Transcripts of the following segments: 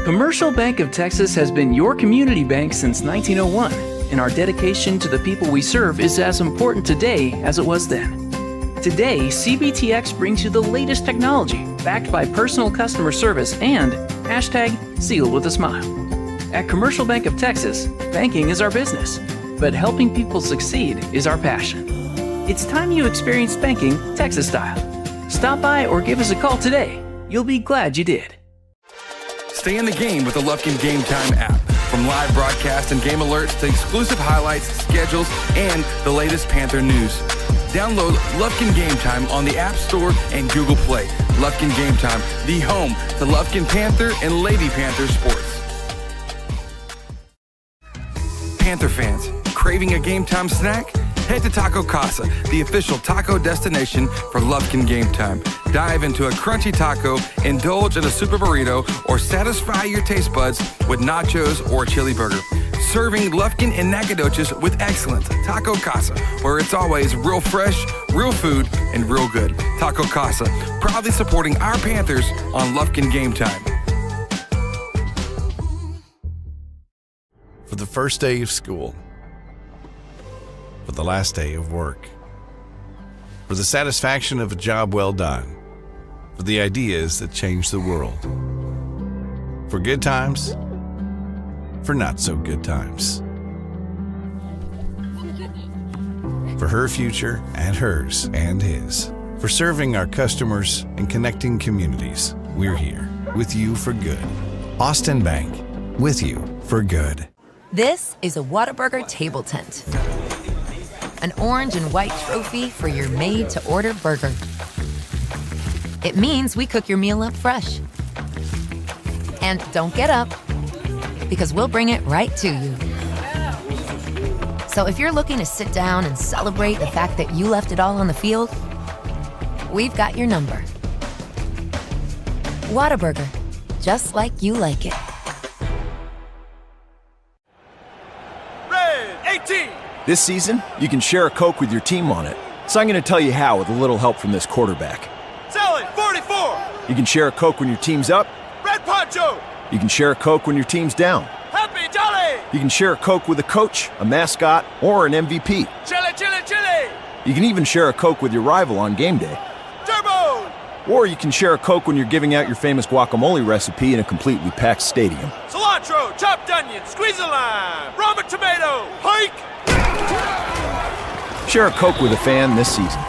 Commercial Bank of Texas has been your community bank since 1901, and our dedication to the people we serve is as important today as it was then. Today, CBTX brings you the latest technology backed by personal customer service and #sealed with a smile. At Commercial Bank of Texas, banking is our business, but helping people succeed is our passion. It's time you experienced banking Texas style. Stop by or give us a call today. You'll be glad you did. Stay in the game with the Lufkin Game Time app. From live broadcast and game alerts to exclusive highlights, schedules, and the latest Panther news. Download Lufkin Game Time on the App Store and Google Play. Lufkin Game Time, the home to Lufkin Panther and Lady Panther sports. Panther fans, craving a game time snack? Head to Taco Casa, the official taco destination for Lufkin Game Time. Dive into a crunchy taco, indulge in a super burrito, or satisfy your taste buds with nachos or a chili burger. Serving Lufkin and Nacogdoches with excellence. Taco Casa, where it's always real fresh, real food, and real good. Taco Casa, proudly supporting our Panthers on Lufkin Game Time. For the first day of school, for the last day of work, for the satisfaction of a job well done, for the ideas that change the world, for good times, for not so good times, for her future and hers and his, for serving our customers and connecting communities. We're here with you for good. Austin Bank, with you for good. This is a Whataburger table tent. An orange and white trophy for your made-to-order burger. It means we cook your meal up fresh. And don't get up, because we'll bring it right to you. So if you're looking to sit down and celebrate the fact that you left it all on the field, we've got your number. Whataburger, just like you like it. Red 18! This season, you can share a Coke with your team on it. So I'm going to tell you how with a little help from this quarterback. Sally, 44! You can share a Coke when your team's up. Red Poncho! You can share a Coke when your team's down. Happy Jolly! You can share a Coke with a coach, a mascot, or an MVP. Chili, chili, chili! You can even share a Coke with your rival on game day. Turbo! Or you can share a Coke when you're giving out your famous guacamole recipe in a completely packed stadium. Cilantro, chopped onion, squeeze a lime, Roma tomato, hike! Share a Coke with a fan this season.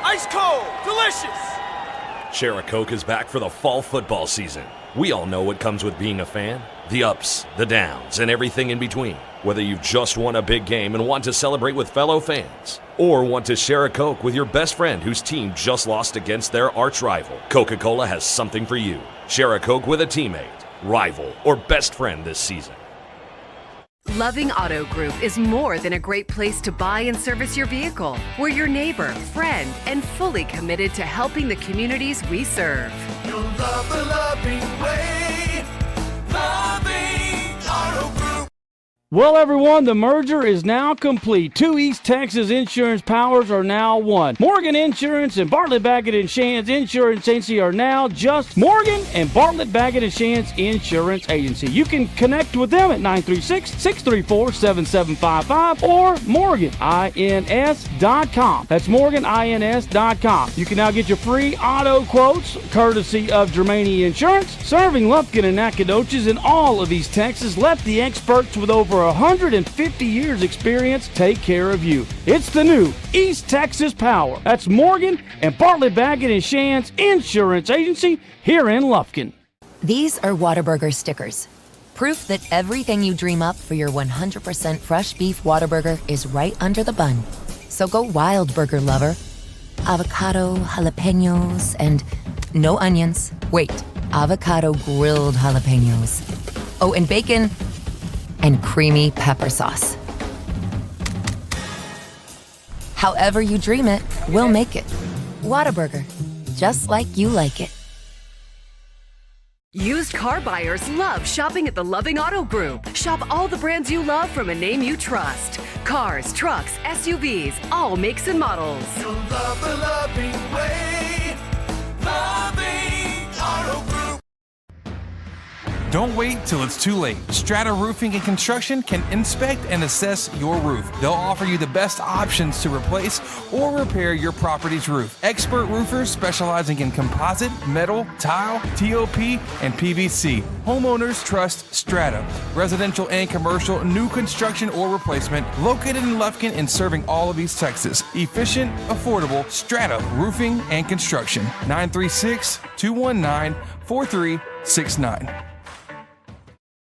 Ice cold, delicious! Share a Coke is back for the fall football season. We all know what comes with being a fan. The ups, the downs, and everything in between. Whether you've just won a big game and want to celebrate with fellow fans, or want to share a Coke with your best friend whose team just lost against their arch rival, Coca-Cola has something for you. Share a Coke with a teammate, rival, or best friend this season. Loving Auto Group is more than a great place to buy and service your vehicle. We're your neighbor, friend, and fully committed to helping the communities we serve. You'll love the loving way. Loving Auto Group. Well, everyone, the merger is now complete. Two East Texas insurance powers are now one. Morgan Insurance and Bartlett Baggett & Shands Insurance Agency are now just Morgan and Bartlett Baggett & Shands Insurance Agency. You can connect with them at 936-634-7755 or morganins.com. That's morganins.com. You can now get your free auto quotes courtesy of Germany Insurance. Serving Lufkin and Nacogdoches in all of East Texas, let the experts with over 150 years experience take care of you. It's the new East Texas Power. That's Morgan and Bartlett Baggett & Shands Insurance Agency here in Lufkin. These are Whataburger stickers. Proof that everything you dream up for your 100% fresh beef Whataburger is right under the bun. So go wild, burger lover. Avocado, jalapenos, and no onions. Wait, avocado grilled jalapenos. Oh, and bacon and creamy pepper sauce. However you dream it, we'll make it. Whataburger, just like you like it. Used car buyers love shopping at the Loving Auto Group. Shop all the brands you love from a name you trust. Cars, trucks, SUVs, all makes and models. You'll love the loving way. Loving Auto Group. Don't wait till it's too late. Strata Roofing and Construction can inspect and assess your roof. They'll offer you the best options to replace or repair your property's roof. Expert roofers specializing in composite, metal, tile, TOP, and PVC. Homeowners trust Strata. Residential and commercial, new construction or replacement, located in Lufkin and serving all of East Texas. Efficient, affordable, Strata Roofing and Construction. 936-219-4369.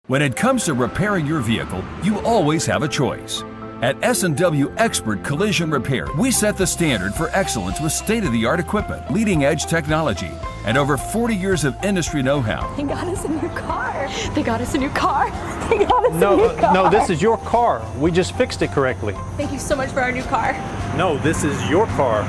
When it comes to repairing your vehicle, you always have a choice. At S&W Expert Collision Repair, we set the standard for excellence with state-of-the-art equipment, leading-edge technology, and over 40 years of industry know-how. They got us a new car. They got us a new car. They got us a new car. No, this is your car. We just fixed it correctly. Thank you so much for our new car. No, this is your car.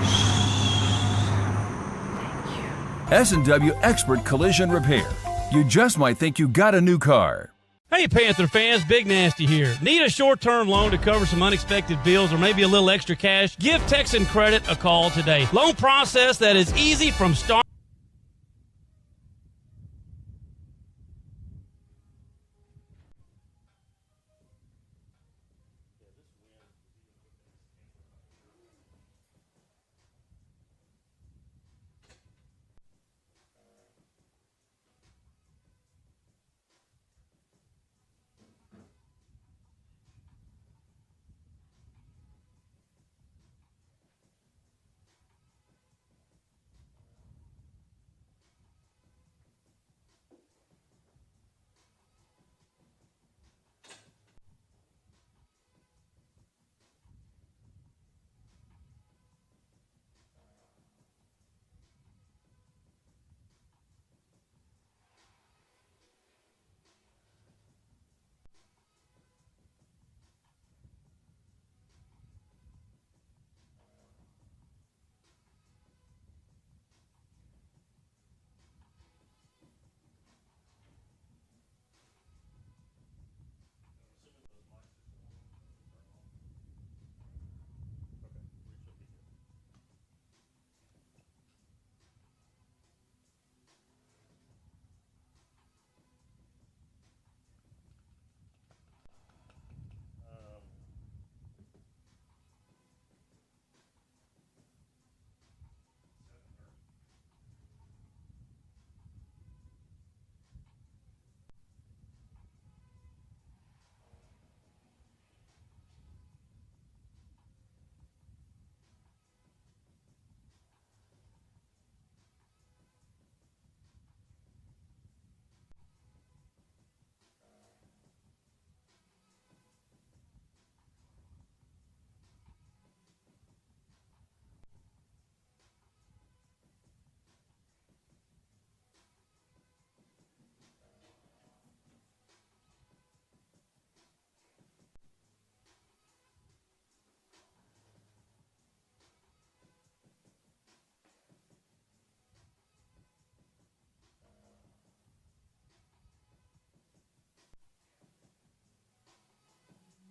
S&W Expert Collision Repair. You just might think you got a new car. Hey, Panther fans, Big Nasty here. Need a short-term loan to cover some unexpected bills or maybe a little extra cash? Give Texan Credit a call today. Loan process that is easy from start.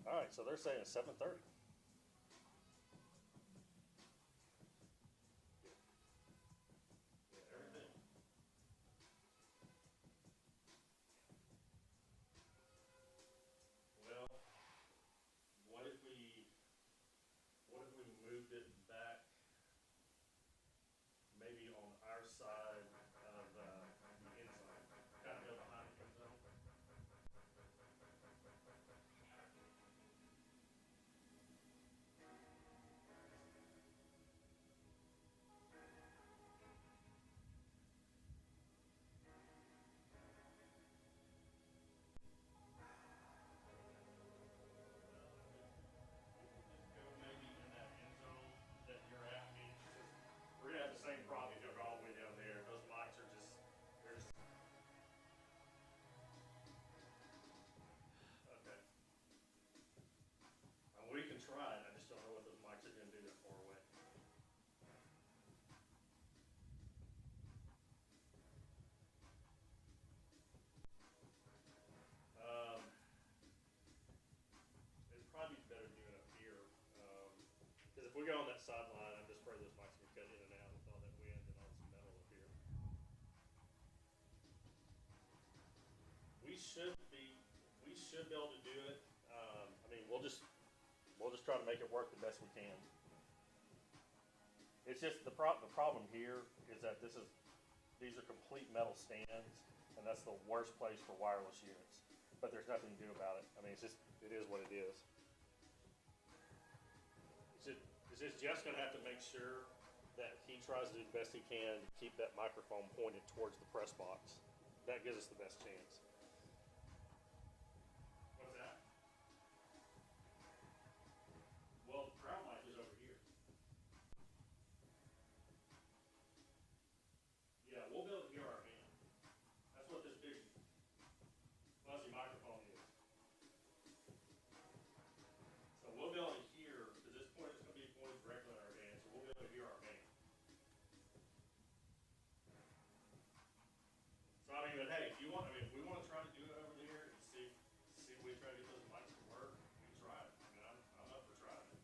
All right, so they're saying 7:30. Well, what if we moved it back, maybe on our side of the inside, kind of go behind the end zone? we should be able to do it. I mean, we'll just try to make it work the best we can. It's just the problem here is that these are complete metal stands, and that's the worst place for wireless units. But there's nothing to do about it. I mean, it is what it is. It's just Jeff's gonna have to make sure that he tries to do the best he can to keep that microphone pointed towards the press box. That gives us the best chance. What's that? Well, the ground mic is over here. Yeah, we'll be able to hear our band. That's what this big fuzzy microphone is. So we'll be able to hear, at this point it's going to be pointed directly at our band, so we'll be able to hear our band. So I mean, but hey, if we want to try to do it over there and see if we try to get those mics to work, we can try it. I mean, I'm up for trying it.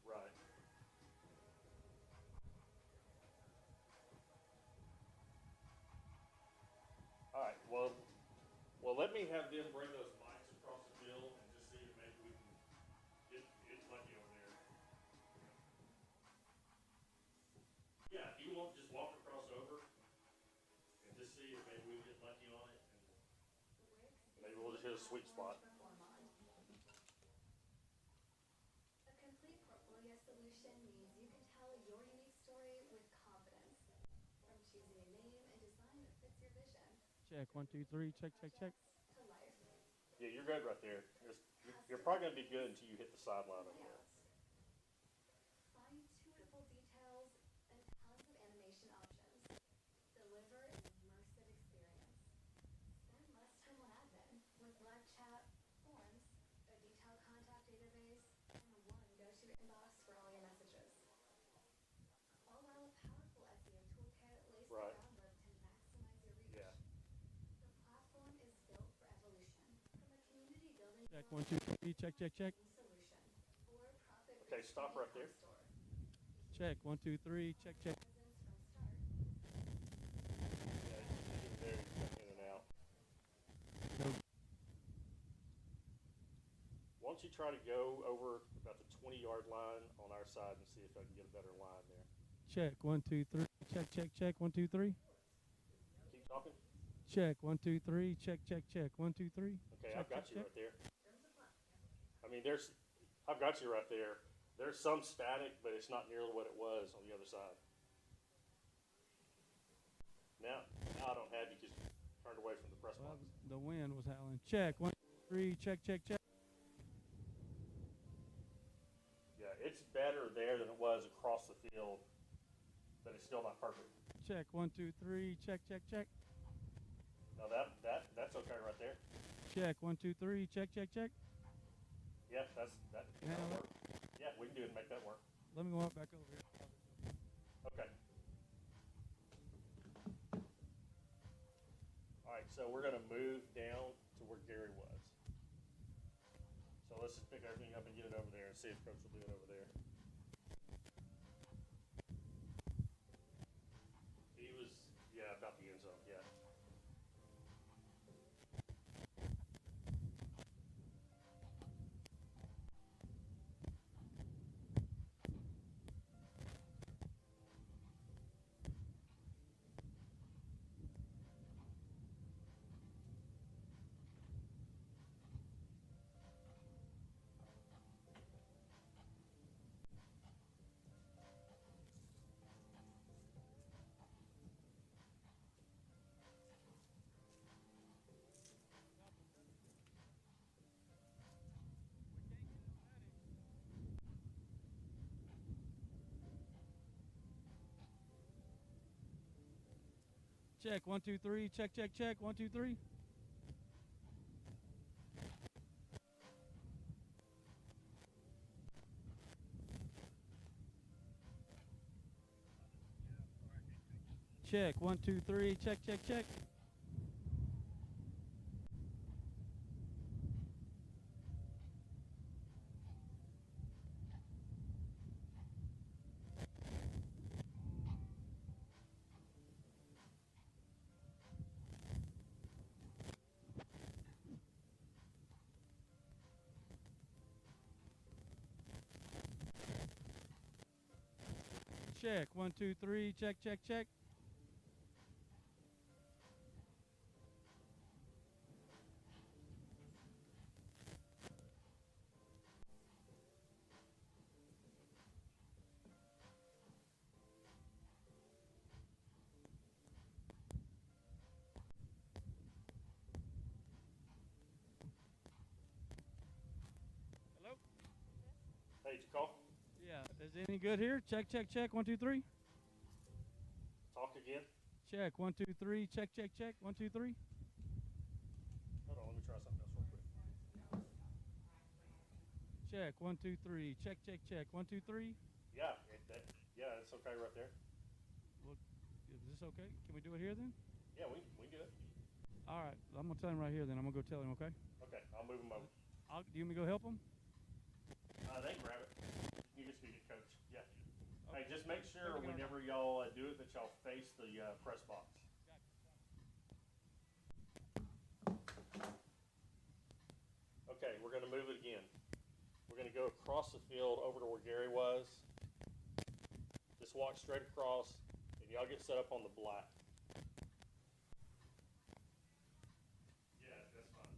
Right. All right. Well, let me have them bring those mics across the field and just see if maybe we can get lucky over there. Yeah, if you want, just walk across over and just see if maybe we can get lucky on it, and maybe we'll just hit a sweet spot. A complete portfolio solution means you can tell your unique story with confidence. From choosing a name and design that fits your vision. Check, 1, 2, 3, check. To life. Yeah, you're good right there. You're probably going to be good until you hit the sideline over there. Find tunable details and tons of animation options. Deliver an immersive experience. Spend less time on admin with live chat, forms, a detailed contact database, and one go-to inbox for all your messages. All while a powerful SEO toolkit lays the groundwork to maximize your reach. Yeah. The platform is built for evolution. From a community building Check, 1, 2, 3, check. solution or profit. Okay, stop right there. Check, 1, 2, 3, check. Yeah, you're very in and out. Why don't you try to go over about the 20-yard line on our side and see if I can get a better line there. Check, 1, 2, 3, check, 1, 2, 3. Keep talking. Check, 1, 2, 3, check, 1, 2, 3. Okay, I've got you right there. I mean, I've got you right there. There's some static, but it's not nearly what it was on the other side. Now I don't have you just turned away from the press box. The wind was howling. Check, 1, 2, 3, check. Yeah, it's better there than it was across the field, but it's still not perfect. Check, 1, 2, 3, check. No, that's okay right there. Check, 1, 2, 3, check. Yeah, that'll work. Yeah, we can do it and make that work. Let me walk back over here. Okay. All right, so we're going to move down to where Gary was. So let's just pick everything up and get it over there and see if Coach will do it over there. He was, about the end zone, yeah. Check, 1, 2, 3, check, 1, 2, 3. Check, 1, 2, 3, check. Check. 1, 2, 3. Check, check, check. Hello? Hey, did you call? Yeah. Is it any good here? Check, check, check. 1, 2, 3. Talk again. Check. 1, 2, 3. Check, check, check. 1, 2, 3. Hold on, let me try something else real quick. Check. 1, 2, 3. Check, check, check. 1, 2, 3. Yeah, it's okay right there. Well, is this okay? Can we do it here then? Yeah, we do it. All right. I'm gonna tell him right here. Then I'm gonna go tell him. Okay. Okay, I'll move them over. Do you want me to go help him? They can grab it. You just be the coach. Yeah. Hey, just make sure whenever y'all do it that y'all face the press box. Okay, we're going to move it again. We're going to go across the field over to where Gary was. Just walk straight across, and y'all get set up on the black. Yeah, that's fine.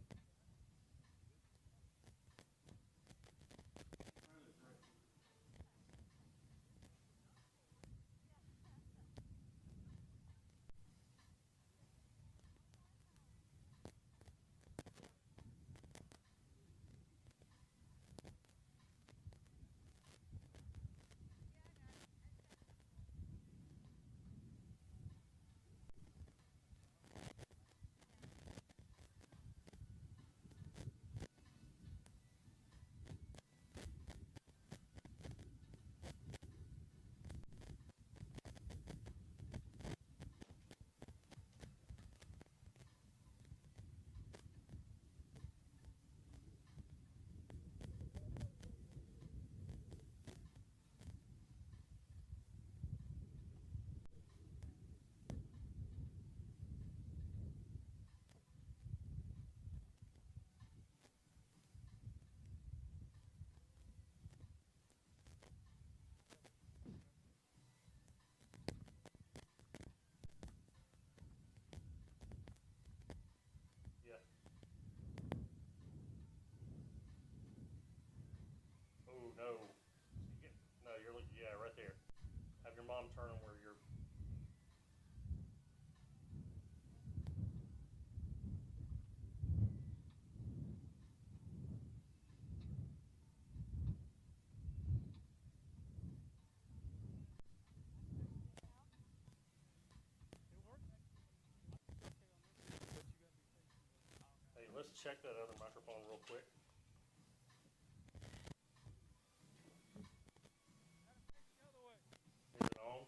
No, you're looking, yeah, right there. Have your mom turn them where you're. Hey, let's check that other microphone real quick. Is it on?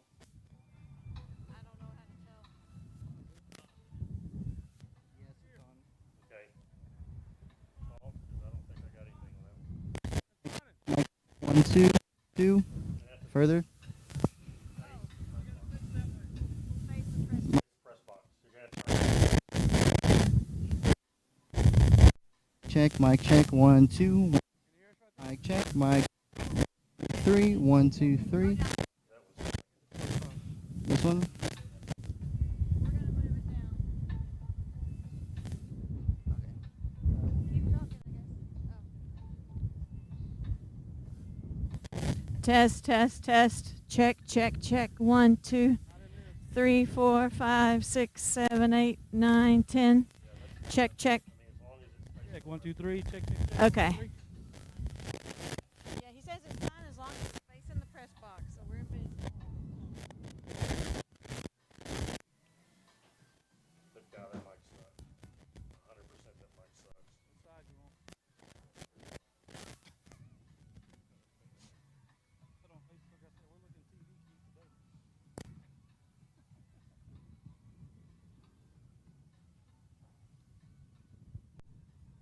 I don't know how to tell. Yes, it's on. Okay. Off, 'cause I don't think I got anything on that one. 1, 2, 2. Further. Press box. You're gonna have to Check, mic check. 1, 2. Mic check, mic 3. 1, 2, 3. This one. We're gonna move it down. Keep talking, I guess. Test, test, test. Check, check, check. 1, 2, 3, 4, 5, 6, 7, 8, 9, 10. Check, check. Check. 1, 2, 3. Check, check, check. Okay. 1, 2, 3. Yeah, he says it's fine as long as it's facing the press box, so we're in business. Look down, that mic sucks. 100% that mic sucks. Inside you want. Put on Facebook. I said we're looking TV today.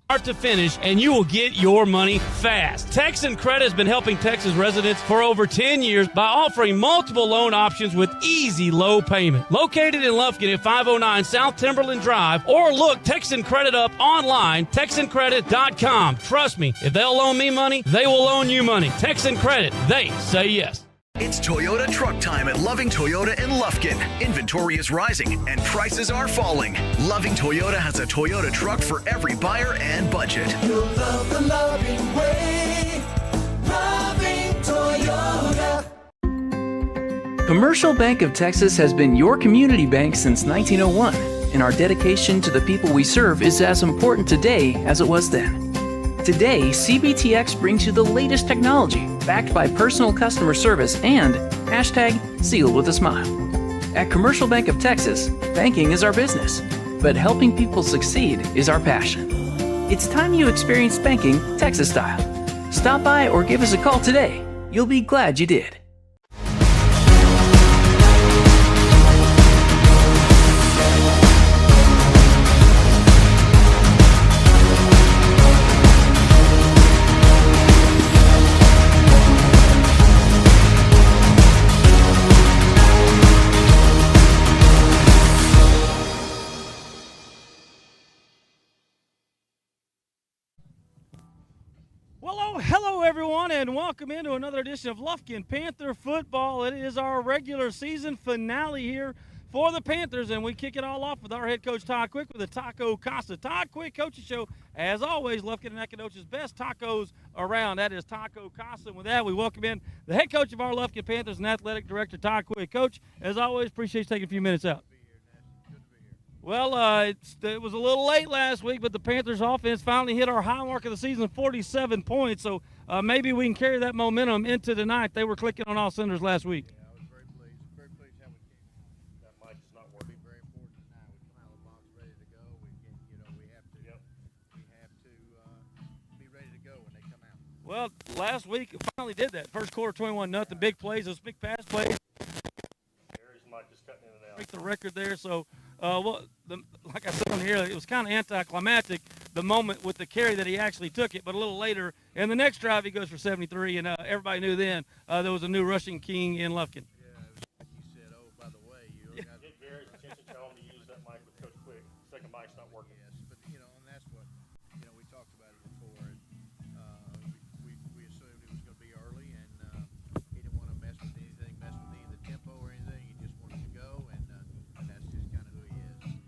Start to finish, and you will get your money fast. Texan Credit has been helping Texas residents for over 10 years by offering multiple loan options with easy low payment. Located in Lufkin at 509 South Timberland Drive, or look Texan Credit up online, TexanCredit.com. Trust me, if they'll loan me money, they will loan you money. Texan Credit, they say yes. It's Toyota truck time at Loving Toyota in Lufkin. Inventory is rising and prices are falling. Loving Toyota has a Toyota truck for every buyer and budget. You'll love the loving way. Loving Toyota. Commercial Bank of Texas has been your community bank since 1901, and our dedication to the people we serve is as important today as it was then. Today, CBTX brings you the latest technology, backed by personal customer service and #sealed with a smile. At Commercial Bank of Texas, banking is our business, but helping people succeed is our passion. It's time you experience banking Texas style. Stop by or give us a call today. You'll be glad you did. Hello, everyone, and welcome into another edition of Lufkin Panther Football. It is our regular season finale here for the Panthers, and we kick it all off with our head coach, Todd Quick, with the Taco Casa. Todd Quick Coaching Show. As always, Lufkin and Nacogdoches' best tacos around. That is Taco Casa. And with that, we welcome in the head coach of our Lufkin Panthers and athletic director, Todd Quick. Coach, as always, appreciate you taking a few minutes out. Well, it was a little late last week, but the Panthers' offense finally hit our high mark of the season, 47 points. So maybe we can carry that momentum into tonight. They were clicking on all cylinders last week. Yeah, I was very pleased. Very pleased how we came in. That mic is not working. Very important tonight. We come out of the box ready to go. We can, we have to be ready to go when they come out. Well, last week finally did that. First quarter, 21-0. Big plays, those big pass plays. Gary's mic just cutting in and out. Break the record there. So, like I said on here, it was kind of anticlimactic, the moment with the carry that he actually took it. But a little later, in the next drive, he goes for 73, and everybody knew then there was a new rushing king in Lufkin. Yeah, like you said, oh, by the way, you got Get Gary's attention, tell him to use that mic with Coach Quick. Second mic's not working. Yes, but, and that's what, we talked about it before. And, we assumed it was going to be early, and he didn't want to mess with any of the tempo or anything. He just wanted to go, and that's just kind of who he is.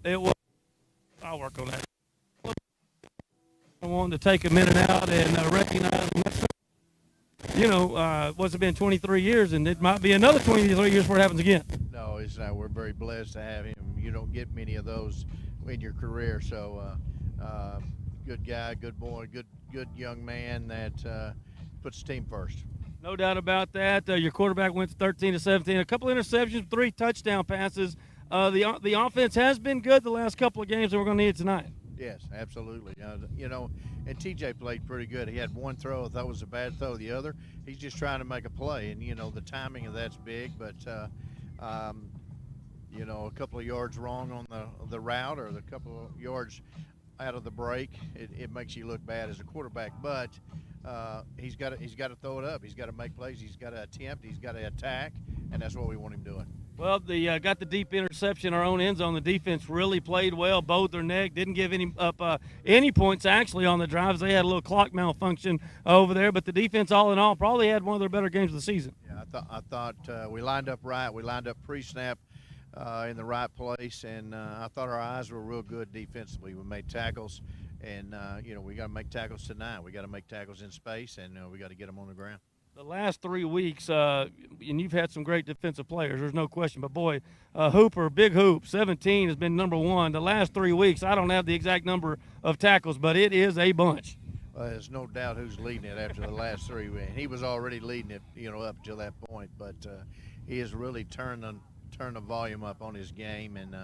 It was. I'll work on that. I wanted to take a minute out and recognize. What's it been 23 years, and it might be another 23 years before it happens again. No, it's not. We're very blessed to have him. You don't get many of those in your career. So, good guy, good boy, good young man that puts the team first. No doubt about that. Your quarterback went 13 to 17, a couple interceptions, 3 touchdown passes. The offense has been good the last couple of games, and we're going to need it tonight. Yes, absolutely. And TJ played pretty good. He had one throw I thought was a bad throw. The other, he's just trying to make a play, and the timing of that's big. But a couple of yards wrong on the route, or the couple of yards out of the break, it makes you look bad as a quarterback. But he's got to throw it up. He's got to make plays. He's got to attempt. He's got to attack, and that's what we want him doing. Well, they got the deep interception, our own end zone. The defense really played well, bowed their neck, didn't give any points actually on the drives. They had a little clock malfunction over there, but the defense, all in all, probably had one of their better games of the season. Yeah, I thought we lined up right. We lined up pre-snap in the right place, and I thought our eyes were real good defensively. We made tackles, and we got to make tackles tonight. We got to make tackles in space, and we got to get them on the ground. The last 3 weeks, and you've had some great defensive players, there's no question. But, boy, Hooper, Big Hoop, 17 has been number 1. The last 3 weeks, I don't have the exact number of tackles, but it is a bunch. Well, there's no doubt who's leading it after the last 3 weeks. He was already leading it, up until that point. But he has really turned the volume up on his game and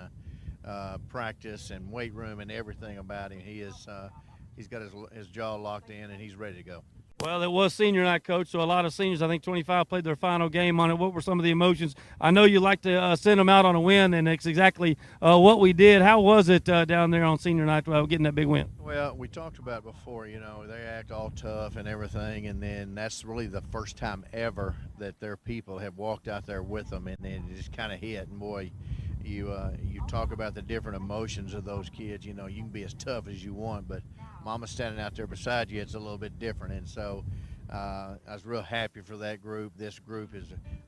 practice and weight room and everything about him. He's got his jaw locked in, and he's ready to go. Well, it was senior night, Coach, so a lot of seniors, I think 25, played their final game on it. What were some of the emotions? I know you like to send them out on a win, and it's exactly what we did. How was it down there on senior night getting that big win? Well, we talked about it before, they act all tough and everything, and then that's really the first time ever that their people have walked out there with them, and then it just kind of hit. And, boy, you talk about the different emotions of those kids. You can be as tough as you want, but Mama's standing out there beside you, it's a little bit different. And so I was real happy for that group. This group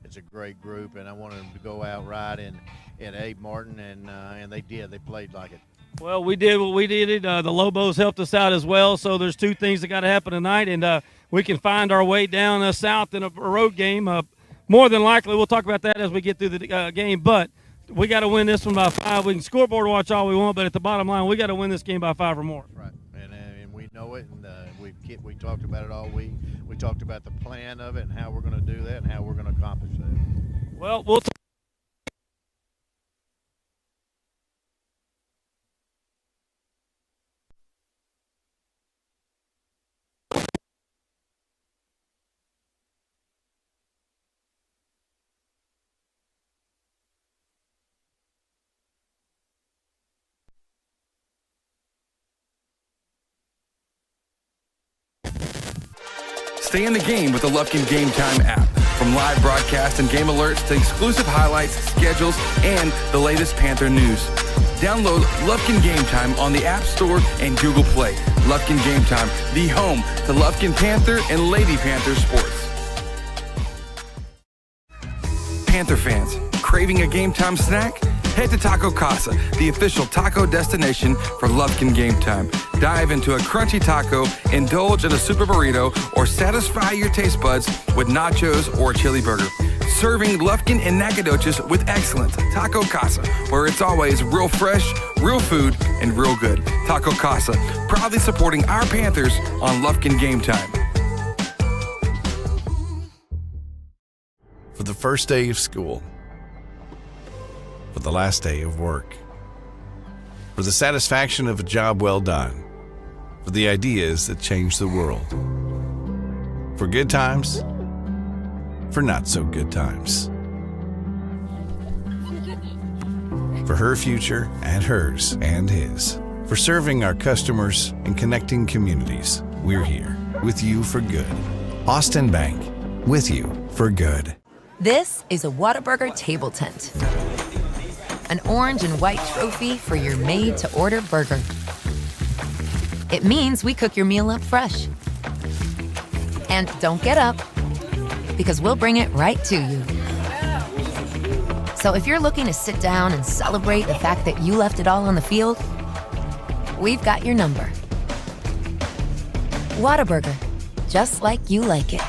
it's a great group, and I wanted them to go out right in Abe Martin, and they did. They played like it. Well, we did what we did. The Lobos helped us out as well. So there's two things that got to happen tonight, and we can find our way down south in a road game. More than likely, we'll talk about that as we get through the game. But we got to win this one by 5. We can scoreboard watch all we want, but at the bottom line, we got to win this game by 5 or more. Right, and we know it, and we talked about it all week. We talked about the plan of it and how we're going to do that and how we're going to accomplish that. Well, we'll. Stay in the game with the Lufkin Game Time app. From live broadcast and game alerts to exclusive highlights, schedules, and the latest Panther news. Download Lufkin Game Time on the App Store and Google Play. Lufkin Game Time, the home to Lufkin Panther and Lady Panther sports. Panther fans, craving a game time snack? Head to Taco Casa, the official taco destination for Lufkin Game Time. Dive into a crunchy taco, indulge in a super burrito, or satisfy your taste buds with nachos or a chili burger. Serving Lufkin and Nacogdoches with excellence. Taco Casa, where it's always real fresh, real food, and real good. Taco Casa, proudly supporting our Panthers on Lufkin Game Time. For the first day of school, for the last day of work, for the satisfaction of a job well done, for the ideas that change the world, for good times, for not so good times, for her future and hers and his, for serving our customers and connecting communities. We're here with you for good. Austin Bank, with you for good. This is a Whataburger table tent. An orange and white trophy for your made-to-order burger. It means we cook your meal up fresh. And don't get up, because we'll bring it right to you. So if you're looking to sit down and celebrate the fact that you left it all on the field, we've got your number. Whataburger, just like you like it.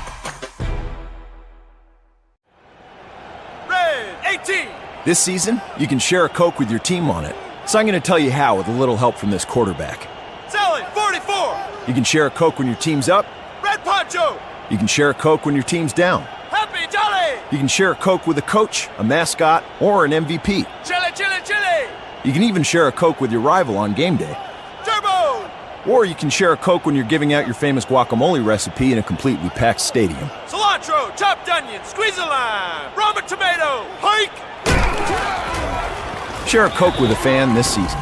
Red 18. This season, you can share a Coke with your team on it. So I'm going to tell you how with a little help from this quarterback. Selling 44. You can share a Coke when your team's up. Red Poncho. You can share a Coke when your team's down. Happy Jolly. You can share a Coke with a coach, a mascot, or an MVP. Chili, chili, chili. You can even share a Coke with your rival on game day. Turbo. Or you can share a Coke when you're giving out your famous guacamole recipe in a completely packed stadium. Cilantro, chopped onion, squeeze a lime, Roma tomato, hike. Share a Coke with a fan this season.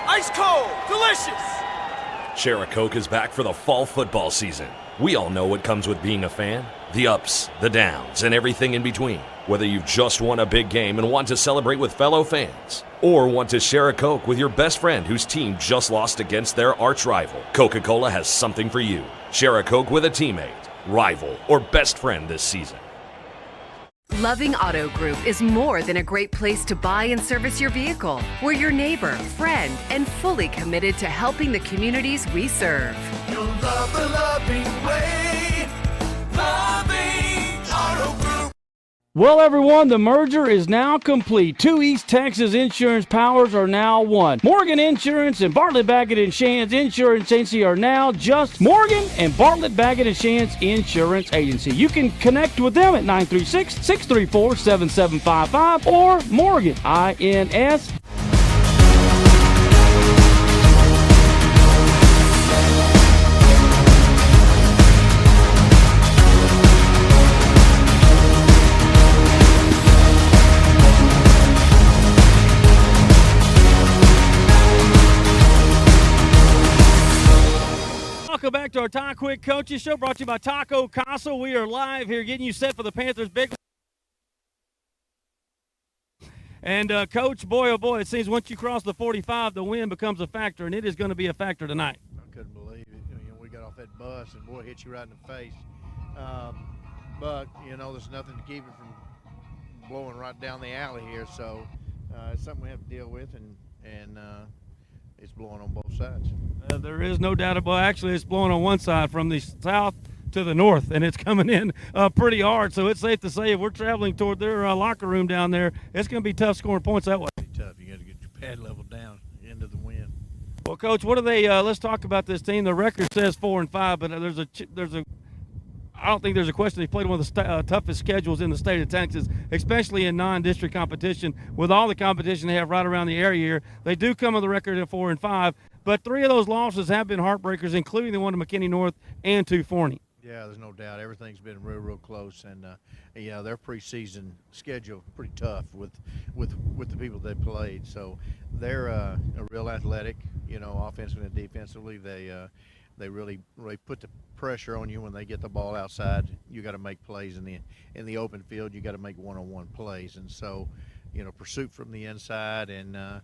Ice cold, delicious. Share a Coke is back for the fall football season. We all know what comes with being a fan. The ups, the downs, and everything in between. Whether you've just won a big game and want to celebrate with fellow fans, or want to share a Coke with your best friend whose team just lost against their arch rival, Coca-Cola has something for you. Share a Coke with a teammate, rival, or best friend this season. Loving Auto Group is more than a great place to buy and service your vehicle. We're your neighbor, friend, and fully committed to helping the communities we serve. You'll love the loving way. Loving Auto Group. Well, everyone, the merger is now complete. Two East Texas insurance powers are now one. Morgan Insurance and Bartlett Baggett & Shands Insurance Agency are now just Morgan and Bartlett Baggett & Shands Insurance Agency. You can connect with them at 936-634-7755 or Morgan, INS. Welcome back to our Tie Quick Coaches Show, brought to you by Taco Casa. We are live here getting you set for the Panthers' big. And, Coach, boy, oh boy, it seems once you cross the 45, the win becomes a factor, and it is going to be a factor tonight. I couldn't believe that bus and boy, hit you right in the face. But there's nothing to keep it from blowing right down the alley here. So it's something we have to deal with, and it's blowing on both sides. There is no doubt about. Actually, it's blowing on one side from the south to the north, and it's coming in pretty hard. So it's safe to say if we're traveling toward their locker room down there, it's going to be tough scoring points that way. It's tough. You got to get your pad level down into the wind. Well, Coach, what are they? Let's talk about this team. The record says 4-5, but I don't think there's a question. They played one of the toughest schedules in the state of Texas, especially in non-district competition. With all the competition they have right around the area here, they do come on the record at 4-5. But 3 of those losses have been heartbreakers, including the one to McKinney North and to Forney. Yeah, there's no doubt. Everything's been real close, and their preseason schedule pretty tough with the people they played. So they're a real athletic, offensively and defensively. They really put the pressure on you when they get the ball outside. You got to make plays in the open field. You got to make one-on-one plays, and so pursuit from the inside and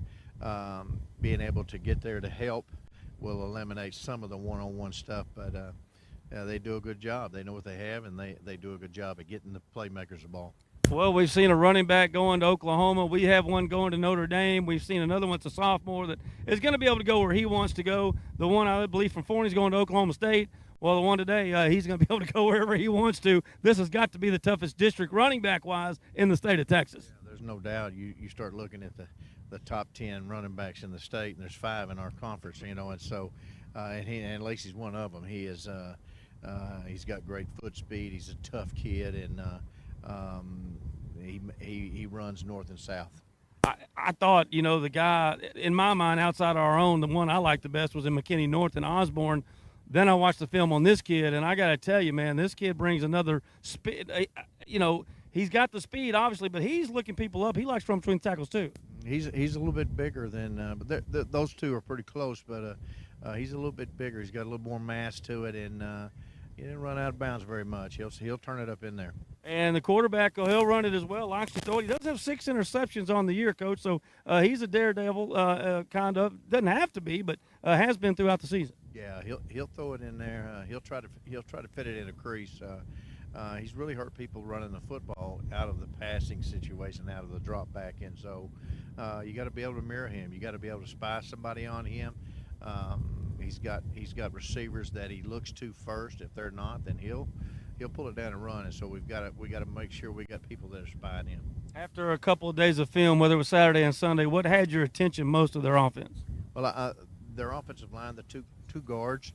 being able to get there to help will eliminate some of the one-on-one stuff. But they do a good job. They know what they have, and they do a good job at getting the playmakers the ball. Well, we've seen a running back going to Oklahoma. We have one going to Notre Dame. We've seen another one, it's a sophomore, that is going to be able to go where he wants to go. The one, I believe, from Forney is going to Oklahoma State. Well, the one today, he's going to be able to go wherever he wants to. This has got to be the toughest district running back-wise in the state of Texas. Yeah, there's no doubt. You start looking at the top 10 running backs in the state, and there's 5 in our conference, and so and Lacey's one of them. He is he's got great foot speed. He's a tough kid, and he runs north and south. I thought, the guy, in my mind, outside our own, the one I liked the best was in McKinney North and Osborne. Then I watched the film on this kid, and I got to tell you, man, this kid brings another speed. He's got the speed, obviously, but he's looking people up. He likes from between tackles, too. He's a little bit bigger than, but those two are pretty close, but he's a little bit bigger. He's got a little more mass to it, and he didn't run out of bounds very much. He'll turn it up in there. And the quarterback, he'll run it as well. Likes to throw it. He does have 6 interceptions on the year, Coach. So he's a daredevil, kind of. Doesn't have to be, but has been throughout the season. Yeah, he'll throw it in there. He'll try to fit it in a crease. He's really hurt people running the football out of the passing situation, out of the drop back, and so you got to be able to mirror him. You got to be able to spy somebody on him. He's got receivers that he looks to first. If they're not, then he'll pull it down and run. And so we got to make sure we got people that are spying him. After a couple of days of film, whether it was Saturday and Sunday, what had your attention most of their offense? Well, their offensive line, the two guards,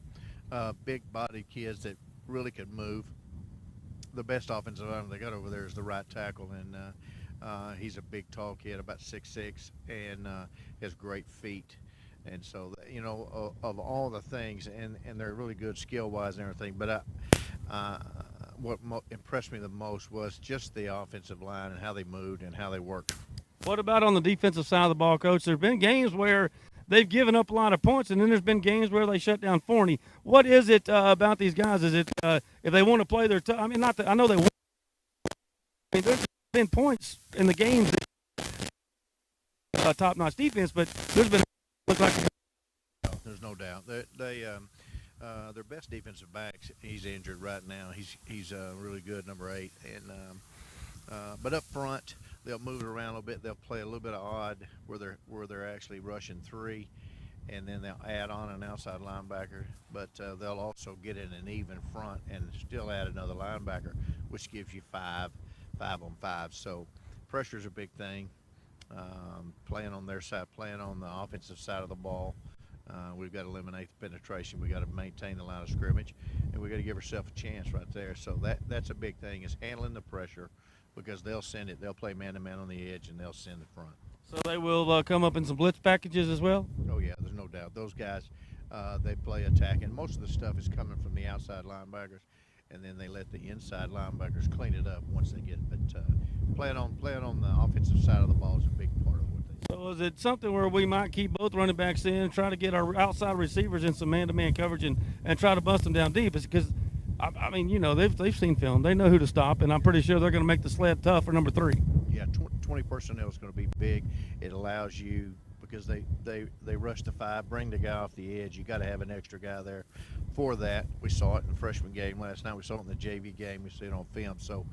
big-bodied kids that really could move. The best offensive line they got over there is the right tackle, and he's a big, tall kid, about 6'6", and has great feet. And so, of all the things, and they're really good skill-wise and everything, but what impressed me the most was just the offensive line and how they moved and how they worked. What about on the defensive side of the ball, Coach? There have been games where they've given up a lot of points, and then there's been games where they shut down Forney. What is it about these guys? Is it if they want to play their I mean, not that I know they want. I mean, there's been points in the games, top-notch defense, but there's been look like. There's no doubt. Their best defensive backs, he's injured right now. He's really good, number 8, and but up front they'll move it around a little bit. They'll play a little bit of odd where they're actually rushing 3, and then they'll add on an outside linebacker. But they'll also get in an even front and still add another linebacker, which gives you 5 on 5. So pressure's a big thing. Playing on their side, playing on the offensive side of the ball. We've got to eliminate the penetration. We've got to maintain the line of scrimmage, and we've got to give ourselves a chance right there. So that's a big thing, is handling the pressure, because they'll send it. They'll play man-to-man on the edge, and they'll send the front. So they will come up in some blitz packages as well? Oh, yeah, there's no doubt. Those guys, they play attack, and most of the stuff is coming from the outside linebackers, and then they let the inside linebackers clean it up once they get it. But playing on the offensive side of the ball is a big part of what they do. So is it something where we might keep both running backs in, try to get our outside receivers in some man-to-man coverage and try to bust them down deep? It's because, I mean, they've seen film. They know who to stop, and I'm pretty sure they're going to make the sled tough for number 3. Yeah, 20 personnel is going to be big. It allows you, because they rush the 5, bring the guy off the edge. You got to have an extra guy there for that. We saw it in the freshman game last night. We saw it in the JV game. We see it on film. So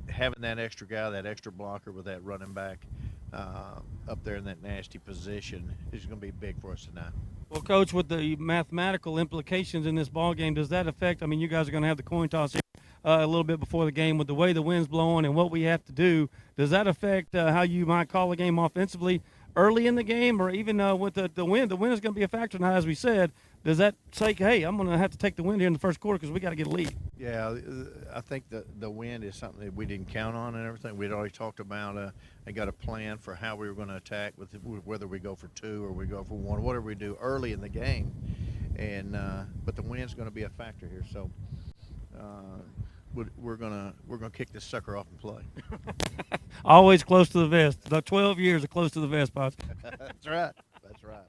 having that extra guy, that extra blocker with that running back up there in that nasty position is going to be big for us tonight. Well, Coach, with the mathematical implications in this ball game, does that affect? I mean, you guys are going to have the coin toss here a little bit before the game with the way the wind's blowing and what we have to do. Does that affect how you might call a game offensively early in the game, or even with the wind? The wind is going to be a factor now, as we said. Does that say, hey, I'm going to have to take the wind here in the first quarter because we got to get a lead? Yeah, I think the wind is something that we didn't count on and everything. We'd already talked about I got a plan for how we were going to attack, with whether we go for 2 or we go for 1, whatever we do early in the game. And but the wind's going to be a factor here, so we're gonna kick this sucker off and play. Always close to the vest. The 12 years are close to the vest, Pops. That's right. That's right.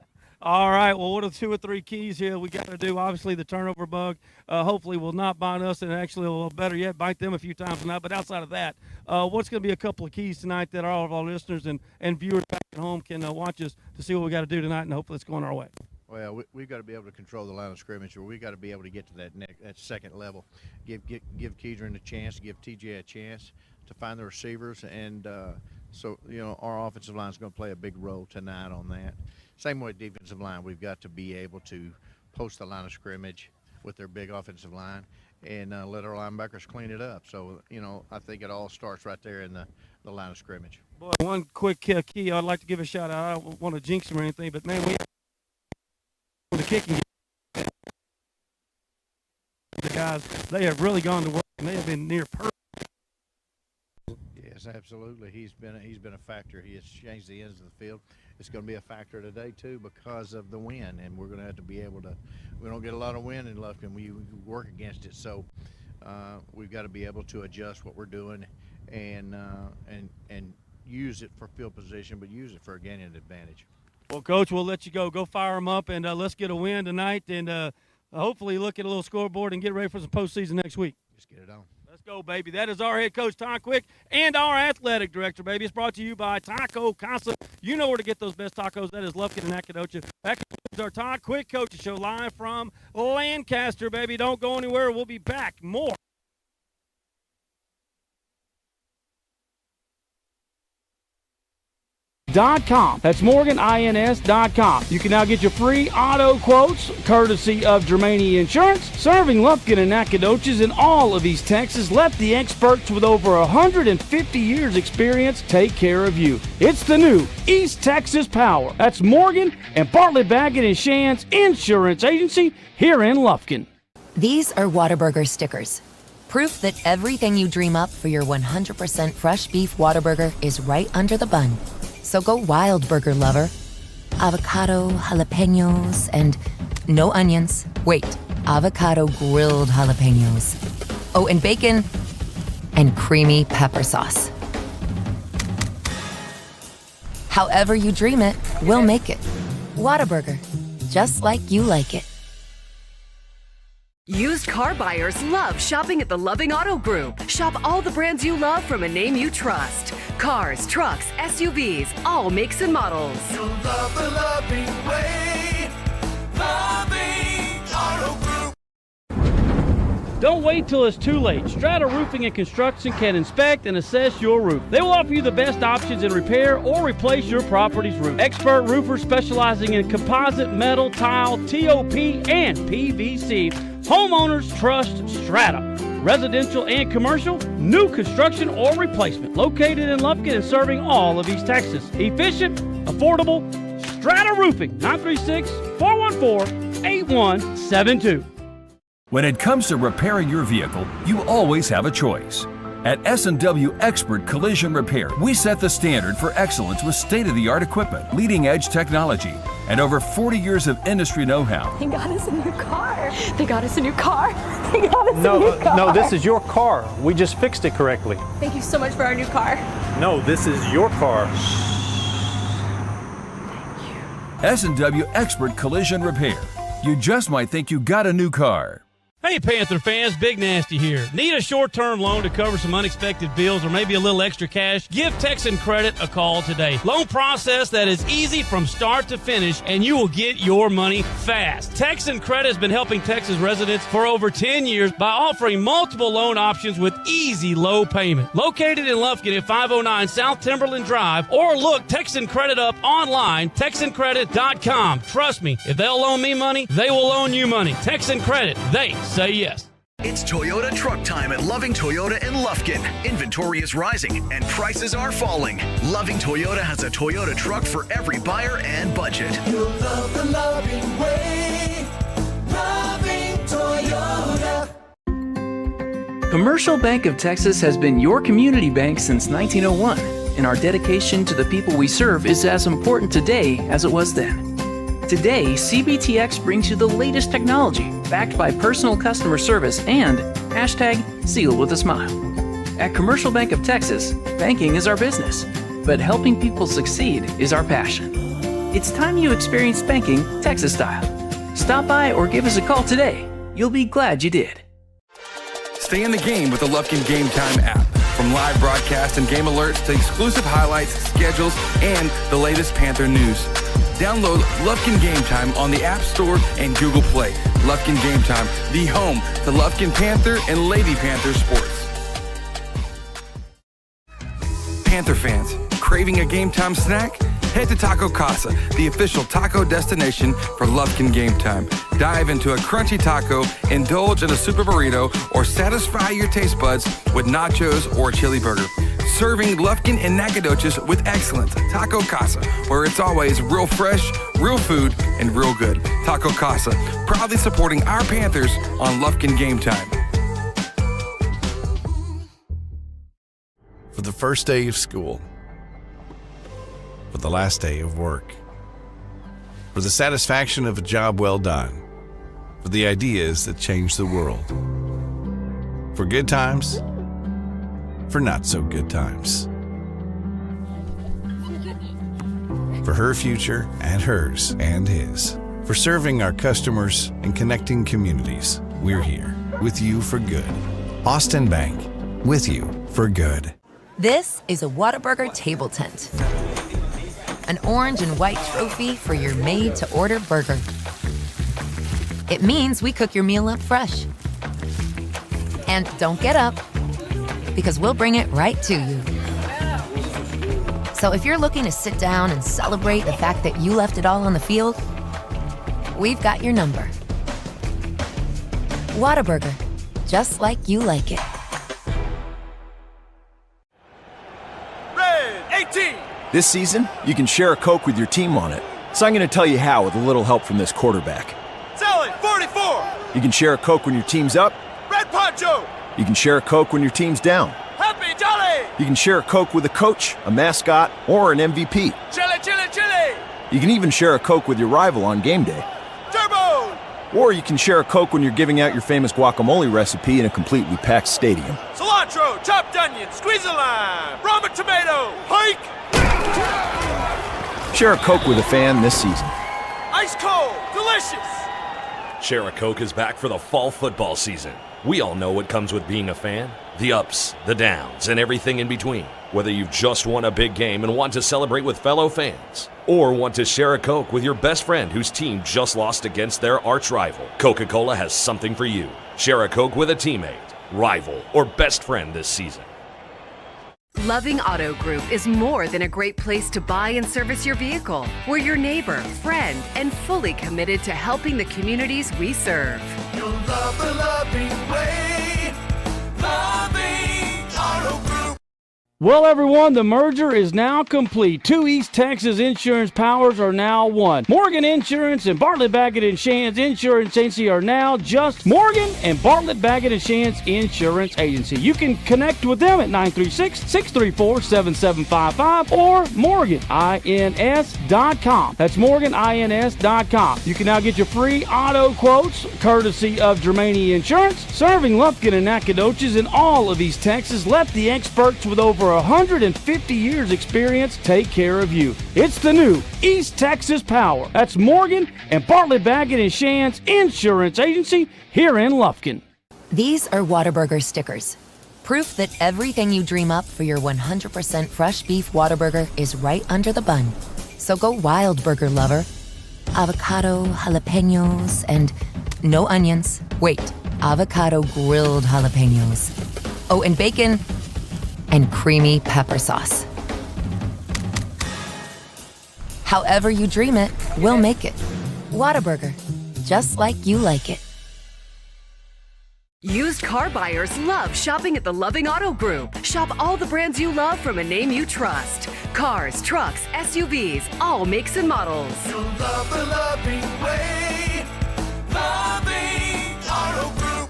All right, well, what are 2 or 3 keys here we got to do? Obviously, the turnover bug hopefully will not bite us, and actually, will better yet, bite them a few times tonight. But outside of that, what's going to be a couple of keys tonight that all of our listeners and viewers back at home can watch us to see what we got to do tonight, and hopefully it's going our way? Well, we've got to be able to control the line of scrimmage, or we've got to be able to get to that second level. Give Keidron a chance, give TJ a chance to find the receivers, and so, our offensive line is going to play a big role tonight on that. Same way defensive line, we've got to be able to post the line of scrimmage with their big offensive line and let our linebackers clean it up. So, I think it all starts right there in the line of scrimmage. Boy, one quick key I'd like to give a shout out. I don't want to jinx them or anything, but, man, the kicking, the guys, they have really gone to work, and they have been near perfect. Yes, absolutely. He's been a factor. He has changed the ends of the field. It's going to be a factor today too because of the wind, and we're going to have to be able to. We don't get a lot of wind in Lufkin. We work against it, so we've got to be able to adjust what we're doing and use it for field position, but use it for gaining an advantage. Well, Coach, we'll let you go. Go fire them up, and let's get a win tonight, and hopefully look at a little scoreboard and get ready for some postseason next week. Just get it on. Let's go, baby. That is our head coach, Tom Quick, and our athletic director, baby. It's brought to you by Taco Casa. You know where to get those best tacos. That is Lufkin and Nacogdoches. That concludes our Tom Quick Coaches Show live from Lancaster, baby. Don't go anywhere. We'll be back. More. .com. That's MorganINS.com. You can now get your free auto quotes courtesy of Germany Insurance. Serving Lufkin and Nacogdoches in all of East Texas. Let the experts with over 150 years experience take care of you. It's the new East Texas Power. That's Morgan and Bartlett Baggett and Shands Insurance Agency here in Lufkin. These are Whataburger stickers. Proof that everything you dream up for your 100% fresh beef Whataburger is right under the bun. So go wild, burger lover. Avocado, jalapenos, and no onions. Wait, avocado grilled jalapenos. Oh, and bacon and creamy pepper sauce. However you dream it, we'll make it. Whataburger, just like you like it. Used car buyers love shopping at the Loving Auto Group. Shop all the brands you love from a name you trust. Cars, trucks, SUVs, all makes and models. You'll love the loving way. Loving Auto Group. Don't wait till it's too late. Strata Roofing and Construction can inspect and assess your roof. They will offer you the best options in repair or replace your property's roof. Expert roofers specializing in composite, metal, tile, TOP, and PVC. Homeowners trust Strata. Residential and commercial, new construction or replacement. Located in Lufkin and serving all of East Texas. Efficient, affordable, Strata Roofing. 936-414-8172. When it comes to repairing your vehicle, you always have a choice. At S&W Expert Collision Repair, we set the standard for excellence with state-of-the-art equipment, leading-edge technology, and over 40 years of industry know-how. They got us a new car. They got us a new car. They got us a new car. No, this is your car. We just fixed it correctly. Thank you so much for our new car. No, this is your car. S&W Expert Collision Repair. You just might think you got a new car. Hey, Panther fans, Big Nasty here. Need a short-term loan to cover some unexpected bills or maybe a little extra cash? Give Texan Credit a call today. Loan process that is easy from start to finish, and you will get your money fast. Texan Credit has been helping Texas residents for over 10 years by offering multiple loan options with easy low payment. Located in Lufkin at 509 South Timberland Drive, or look Texan Credit up online, TexanCredit.com. Trust me, if they'll loan me money, they will loan you money. Texan Credit, they say yes. It's Toyota truck time at Loving Toyota in Lufkin. Inventory is rising and prices are falling. Loving Toyota has a Toyota truck for every buyer and budget. You'll love the loving way. Loving Toyota. Commercial Bank of Texas has been your community bank since 1901, and our dedication to the people we serve is as important today as it was then. Today, CBTX brings you the latest technology, backed by personal customer service and #sealed with a smile. At Commercial Bank of Texas, banking is our business, but helping people succeed is our passion. It's time you experience banking Texas style. Stop by or give us a call today. You'll be glad you did. Stay in the game with the Lufkin Game Time app. From live broadcast and game alerts to exclusive highlights, schedules, and the latest Panther news. Download Lufkin Game Time on the App Store and Google Play. Lufkin Game Time, the home to Lufkin Panther and Lady Panther sports. Panther fans, craving a game time snack? Head to Taco Casa, the official taco destination for Lufkin Game Time. Dive into a crunchy taco, indulge in a super burrito, or satisfy your taste buds with nachos or a chili burger. Serving Lufkin and Nacogdoches with excellence. Taco Casa, where it's always real fresh, real food, and real good. Taco Casa, proudly supporting our Panthers on Lufkin Game Time. For the first day of school, for the last day of work, for the satisfaction of a job well done, for the ideas that change the world, for good times, for not so good times, for her future and hers and his, for serving our customers and connecting communities. We're here with you for good. Austin Bank, with you for good. This is a Whataburger table tent. An orange and white trophy for your made-to-order burger. It means we cook your meal up fresh. And don't get up, because we'll bring it right to you. So if you're looking to sit down and celebrate the fact that you left it all on the field, we've got your number. Whataburger, just like you like it. Red 18. This season, you can share a Coke with your team on it. So I'm going to tell you how with a little help from this quarterback. Selling 44. You can share a Coke when your team's up. Red Poncho. You can share a Coke when your team's down. Happy Jolly. You can share a Coke with a coach, a mascot, or an MVP. Chili, chili, chili. You can even share a Coke with your rival on game day. Turbo. Or you can share a Coke when you're giving out your famous guacamole recipe in a completely packed stadium. Cilantro, chopped onion, squeeze a lime, Roma tomato, hike. Share a Coke with a fan this season. Ice cold, delicious. Share a Coke is back for the fall football season. We all know what comes with being a fan. The ups, the downs, and everything in between. Whether you've just won a big game and want to celebrate with fellow fans, or want to share a Coke with your best friend whose team just lost against their arch rival, Coca-Cola has something for you. Share a Coke with a teammate, rival, or best friend this season. Loving Auto Group is more than a great place to buy and service your vehicle. We're your neighbor, friend, and fully committed to helping the communities we serve. You'll love the loving way. Loving Auto Group. Well, everyone, the merger is now complete. Two East Texas insurance powers are now one. Morgan Insurance and Bartlett, Baggett & Shands Insurance Agency are now just Morgan and Bartlett, Baggett & Shands Insurance Agency. You can connect with them at 936-634-7755 or morganins.com. That's morganins.com. You can now get your free auto quotes courtesy of Germany Insurance. Serving Lufkin and Nacogdoches in all of East Texas. Let the experts with over 150 years experience take care of you. It's the new East Texas Power. That's Morgan and Bartlett Baggett and Shands Insurance Agency here in Lufkin. These are Whataburger stickers. Proof that everything you dream up for your 100% fresh beef Whataburger is right under the bun. So go wild, burger lover. Avocado, jalapenos, and no onions. Wait, avocado grilled jalapenos. Oh, and bacon and creamy pepper sauce. However you dream it, we'll make it. Whataburger, just like you like it. Used car buyers love shopping at the Loving Auto Group. Shop all the brands you love from a name you trust. Cars, trucks, SUVs, all makes and models. You'll love the loving way. Loving Auto Group.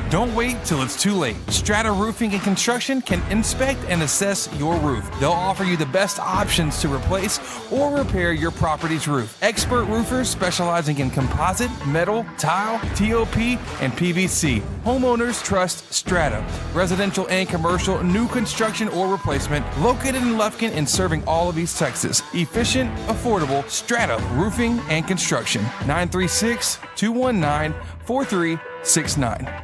Don't wait till it's too late. Strata Roofing and Construction can inspect and assess your roof. They'll offer you the best options to replace or repair your property's roof. Expert roofers specializing in composite, metal, tile, TOP, and PVC. Homeowners trust Strata. Residential and commercial, new construction or replacement, located in Lufkin and serving all of East Texas. Efficient, affordable, Strata Roofing and Construction. 936-219-4369.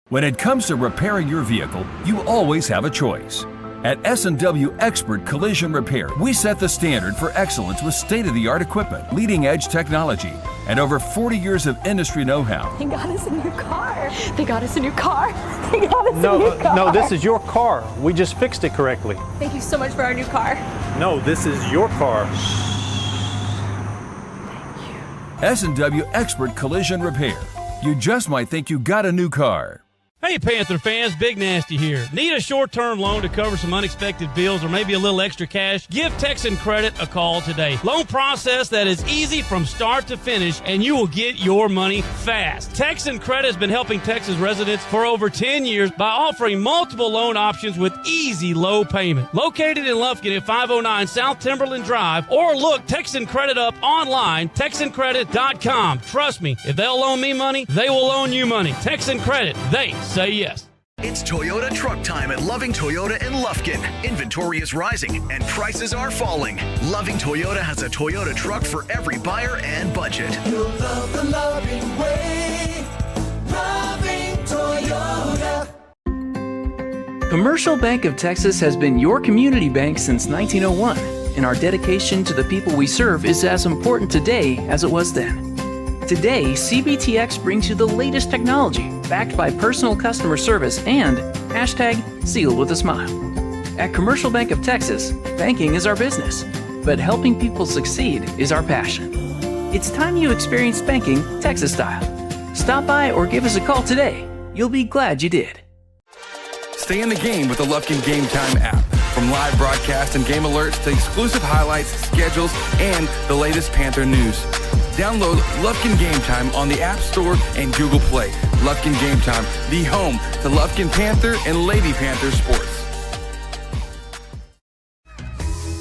When it comes to repairing your vehicle, you always have a choice. At S&W Expert Collision Repair, we set the standard for excellence with state-of-the-art equipment, leading-edge technology, and over 40 years of industry know-how. They got us a new car. They got us a new car. They got us a new car. No, this is your car. We just fixed it correctly. Thank you so much for our new car. No, this is your car. S&W Expert Collision Repair. You just might think you got a new car. Hey, Panther fans, Big Nasty here. Need a short-term loan to cover some unexpected bills or maybe a little extra cash? Give Texan Credit a call today. Loan process that is easy from start to finish, and you will get your money fast. Texan Credit has been helping Texas residents for over 10 years by offering multiple loan options with easy low payment. Located in Lufkin at 509 South Timberland Drive, or look Texan Credit up online, TexanCredit.com. Trust me, if they'll loan me money, they will loan you money. Texan Credit, they say yes. It's Toyota truck time at Loving Toyota in Lufkin. Inventory is rising and prices are falling. Loving Toyota has a Toyota truck for every buyer and budget. You'll love the loving way. Loving Toyota. Commercial Bank of Texas has been your community bank since 1901, and our dedication to the people we serve is as important today as it was then. Today, CBTX brings you the latest technology, backed by personal customer service and #sealed with a smile. At Commercial Bank of Texas, banking is our business, but helping people succeed is our passion. It's time you experience banking Texas style. Stop by or give us a call today. You'll be glad you did. Stay in the game with the Lufkin Game Time app. From live broadcast and game alerts to exclusive highlights, schedules, and the latest Panther news. Download Lufkin Game Time on the App Store and Google Play. Lufkin Game Time, the home to Lufkin Panther and Lady Panther sports.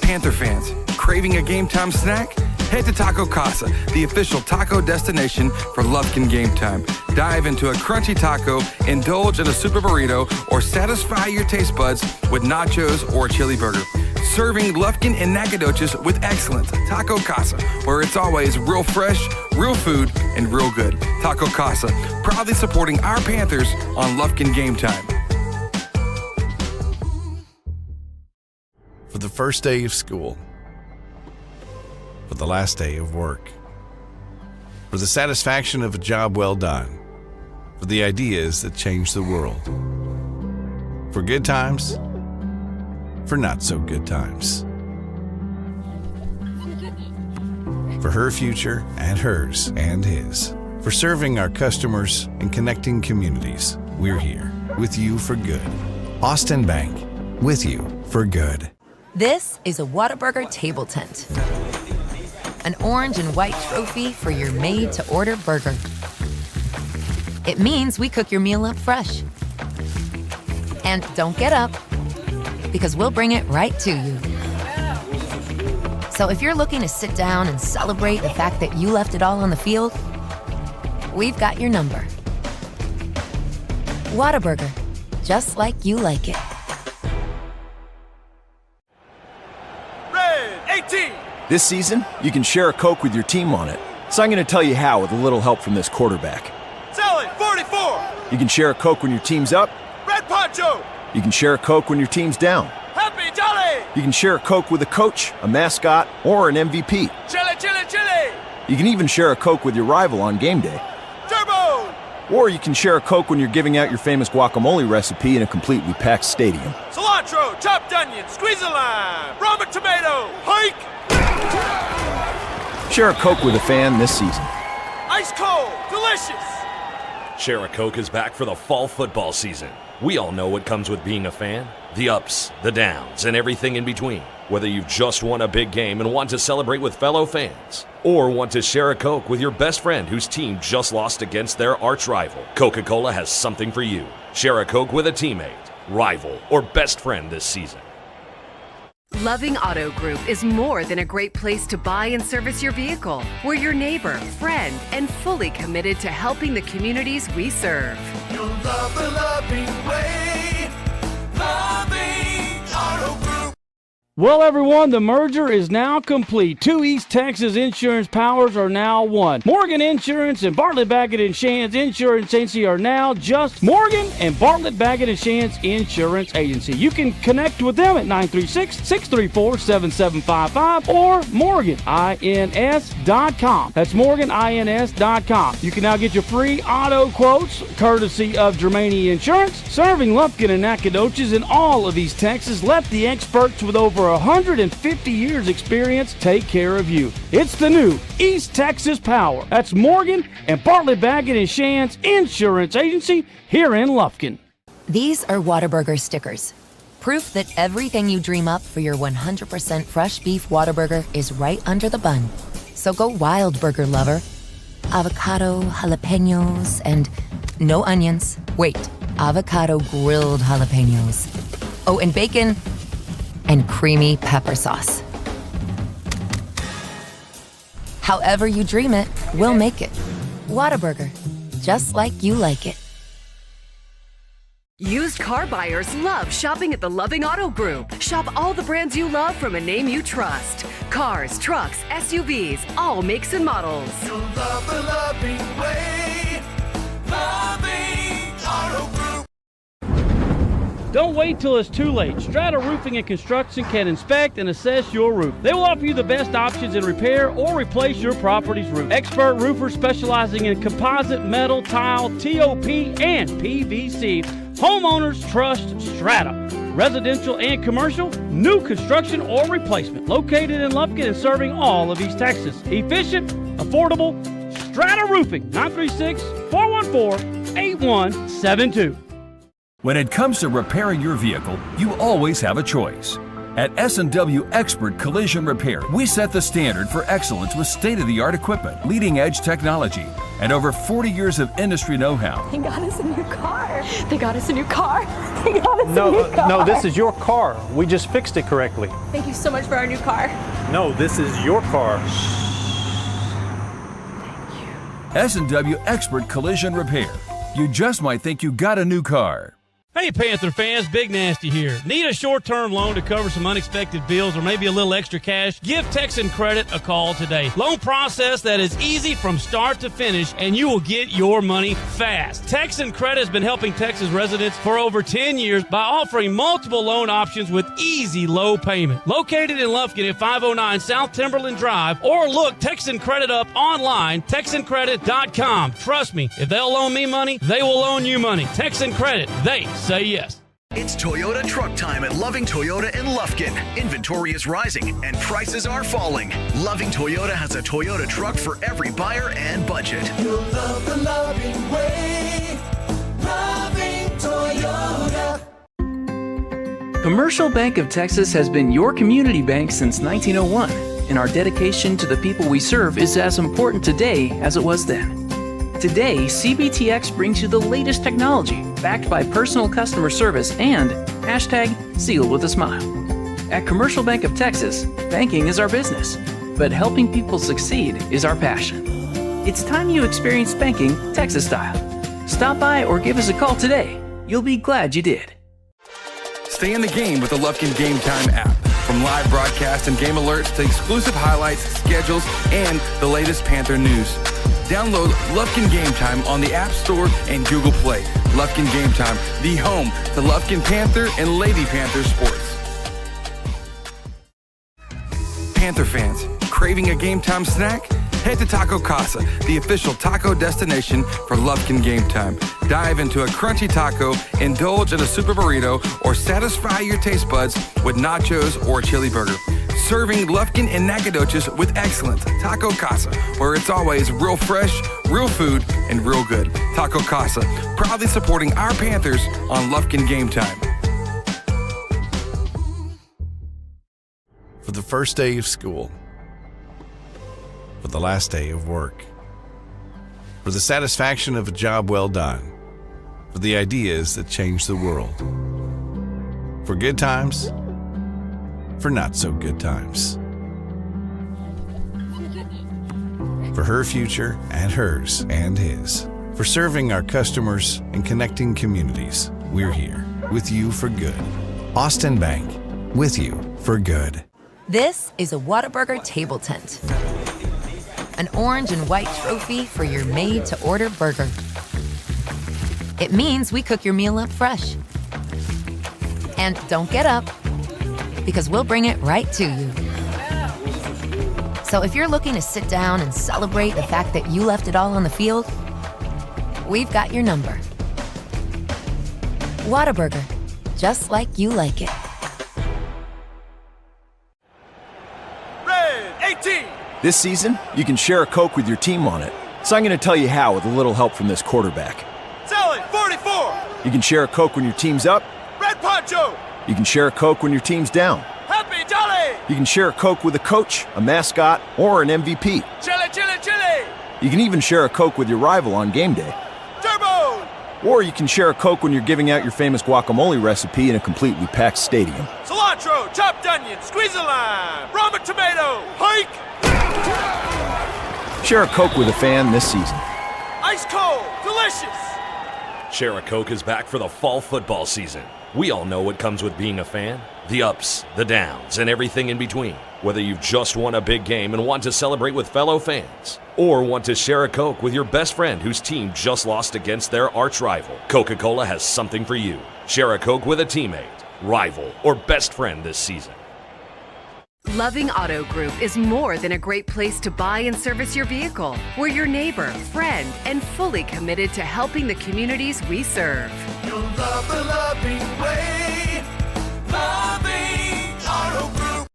Panther fans, craving a game time snack? Head to Taco Casa, the official taco destination for Lufkin Game Time. Dive into a crunchy taco, indulge in a super burrito, or satisfy your taste buds with nachos or a chili burger. Serving Lufkin and Nacogdoches with excellence. Taco Casa, where it's always real fresh, real food, and real good. Taco Casa, proudly supporting our Panthers on Lufkin Game Time. For the first day of school, for the last day of work, for the satisfaction of a job well done, for the ideas that change the world, for good times, for not so good times, for her future and hers and his, for serving our customers and connecting communities. We're here with you for good. Austin Bank, with you for good. This is a Whataburger table tent. An orange and white trophy for your made-to-order burger. It means we cook your meal up fresh. And don't get up, because we'll bring it right to you. So if you're looking to sit down and celebrate the fact that you left it all on the field, we've got your number. Whataburger, just like you like it. Red 18. This season, you can share a Coke with your team on it. So I'm going to tell you how with a little help from this quarterback. Selling 44. You can share a Coke when your team's up. Red Poncho. You can share a Coke when your team's down. Happy Jolly. You can share a Coke with a coach, a mascot, or an MVP. Chili, chili, chili. You can even share a Coke with your rival on game day. Turbo. Or you can share a Coke when you're giving out your famous guacamole recipe in a completely packed stadium. Cilantro, chopped onion, squeeze a lime, Roma tomato, hike. Share a Coke with a fan this season. Ice cold, delicious. Share a Coke is back for the fall football season. We all know what comes with being a fan. The ups, the downs, and everything in between. Whether you've just won a big game and want to celebrate with fellow fans, or want to share a Coke with your best friend whose team just lost against their arch rival, Coca-Cola has something for you. Share a Coke with a teammate, rival, or best friend this season. Loving Auto Group is more than a great place to buy and service your vehicle. We're your neighbor, friend, and fully committed to helping the communities we serve. You'll love the loving way. Loving Auto Group. Well, everyone, the merger is now complete. Two East Texas insurance powers are now one. Morgan Insurance and Bartlett Baggett & Shands Insurance Agency are now just Morgan and Bartlett Baggett & Shands Insurance Agency. You can connect with them at 936-634-7755 or morganins.com. That's morganins.com. You can now get your free auto quotes courtesy of Germany Insurance. Serving Lufkin and Nacogdoches in all of East Texas. Let the experts with over 150 years experience take care of you. It's the new East Texas Power. That's Morgan and Bartlett Baggett & Shands Insurance Agency here in Lufkin. These are Whataburger stickers. Proof that everything you dream up for your 100% fresh beef Whataburger is right under the bun. So go wild, burger lover. Avocado, jalapenos, and no onions. Wait, avocado grilled jalapenos. Oh, and bacon and creamy pepper sauce. However you dream it, we'll make it. Whataburger, just like you like it. Used car buyers love shopping at the Loving Auto Group. Shop all the brands you love from a name you trust. Cars, trucks, SUVs, all makes and models. You'll love the loving way. Loving Auto Group. Don't wait till it's too late. Strata Roofing and Construction can inspect and assess your roof. They will offer you the best options in repair or replace your property's roof. Expert roofers specializing in composite, metal, tile, TOP, and PVC. Homeowners trust Strata. Residential and commercial, new construction or replacement. Located in Lufkin and serving all of East Texas. Efficient, affordable, Strata Roofing. 936-414-8172. When it comes to repairing your vehicle, you always have a choice. At S&W Expert Collision Repair, we set the standard for excellence with state-of-the-art equipment, leading-edge technology, and over 40 years of industry know-how. They got us a new car. They got us a new car. They got us a new car. No, this is your car. We just fixed it correctly. Thank you so much for our new car. No, this is your car. S&W Expert Collision Repair. You just might think you got a new car. Hey, Panther fans, Big Nasty here. Need a short-term loan to cover some unexpected bills or maybe a little extra cash? Give Texan Credit a call today. Loan process that is easy from start to finish, and you will get your money fast. Texan Credit has been helping Texas residents for over 10 years by offering multiple loan options with easy low payment. Located in Lufkin at 509 South Timberland Drive, or look Texan Credit up online, TexanCredit.com. Trust me, if they'll loan me money, they will loan you money. Texan Credit, they say yes. It's Toyota truck time at Loving Toyota in Lufkin. Inventory is rising and prices are falling. Loving Toyota has a Toyota truck for every buyer and budget. You'll love the loving way. Loving Toyota. Commercial Bank of Texas has been your community bank since 1901, and our dedication to the people we serve is as important today as it was then. Today, CBTX brings you the latest technology, backed by personal customer service and #sealed with a smile. At Commercial Bank of Texas, banking is our business, but helping people succeed is our passion. It's time you experience banking Texas style. Stop by or give us a call today. You'll be glad you did. Stay in the game with the Lufkin Game Time app. From live broadcasts and game alerts to exclusive highlights, schedules, and the latest Panther news. Download Lufkin Game Time on the App Store and Google Play. Lufkin Game Time, the home to Lufkin Panther and Lady Panther sports. Panther fans, craving a game time snack? Head to Taco Casa, the official taco destination for Lufkin Game Time. Dive into a crunchy taco, indulge in a super burrito, or satisfy your taste buds with nachos or a chili burger. Serving Lufkin and Nacogdoches with excellence. Taco Casa, where it's always real fresh, real food, and real good. Taco Casa, proudly supporting our Panthers on Lufkin Game Time. For the first day of school, for the last day of work, for the satisfaction of a job well done, for the ideas that change the world, for good times, for not so good times, for her future and hers and his, for serving our customers and connecting communities. We're here with you for good. Austin Bank, with you for good. This is a Whataburger table tent. An orange and white trophy for your made-to-order burger. It means we cook your meal up fresh. And don't get up, because we'll bring it right to you. So if you're looking to sit down and celebrate the fact that you left it all on the field, we've got your number. Whataburger, just like you like it. Red 18. This season, you can share a Coke with your team on it. So I'm going to tell you how with a little help from this quarterback. Sally 44. You can share a Coke when your team's up. Red Poncho. You can share a Coke when your team's down. Happy Jolly. You can share a Coke with a coach, a mascot, or an MVP. Chili, chili, chili. You can even share a Coke with your rival on game day. Turbo. Or you can share a Coke when you're giving out your famous guacamole recipe in a completely packed stadium. Cilantro, chopped onion, squeeze a lime, Roma tomato, hike. Share a Coke with a fan this season. Ice cold, delicious. Share a Coke is back for the fall football season. We all know what comes with being a fan. The ups, the downs, and everything in between. Whether you've just won a big game and want to celebrate with fellow fans, or want to share a Coke with your best friend whose team just lost against their arch rival, Coca-Cola has something for you. Share a Coke with a teammate, rival, or best friend this season. Loving Auto Group is more than a great place to buy and service your vehicle. We're your neighbor, friend, and fully committed to helping the communities we serve. You'll love the loving way. Loving Auto Group.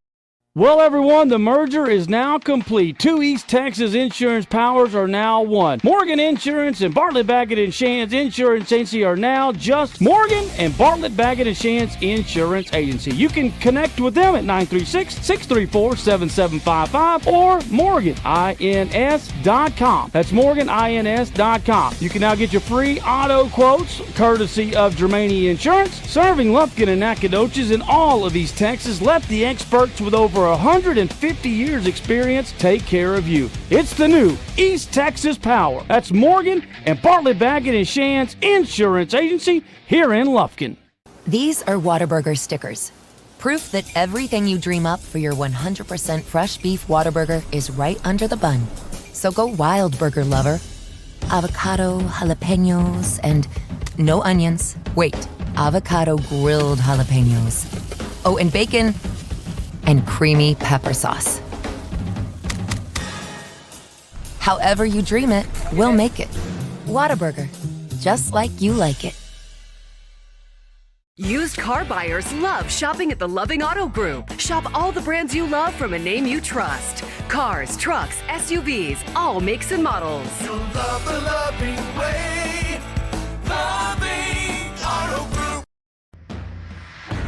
Well, everyone, the merger is now complete. Two East Texas insurance powers are now one. Morgan Insurance and Bartlett Baggett & Shands Insurance Agency are now just Morgan and Bartlett Baggett & Shands Insurance Agency. You can connect with them at 936-634-7755 or morganins.com. That's morganins.com. You can now get your free auto quotes courtesy of Germany Insurance. Serving Lufkin and Nacogdoches in all of East Texas. Let the experts with over 150 years experience take care of you. It's the new East Texas Power. That's Morgan and Bartlett Baggett & Shands Insurance Agency here in Lufkin. These are Whataburger stickers. Proof that everything you dream up for your 100% fresh beef Whataburger is right under the bun. So go wild, burger lover. Avocado, jalapenos, and no onions. Wait, avocado grilled jalapenos. Oh, and bacon and creamy pepper sauce. However you dream it, we'll make it. Whataburger, just like you like it. Used car buyers love shopping at the Loving Auto Group. Shop all the brands you love from a name you trust. Cars, trucks, SUVs, all makes and models. You'll love the loving way. Loving Auto Group.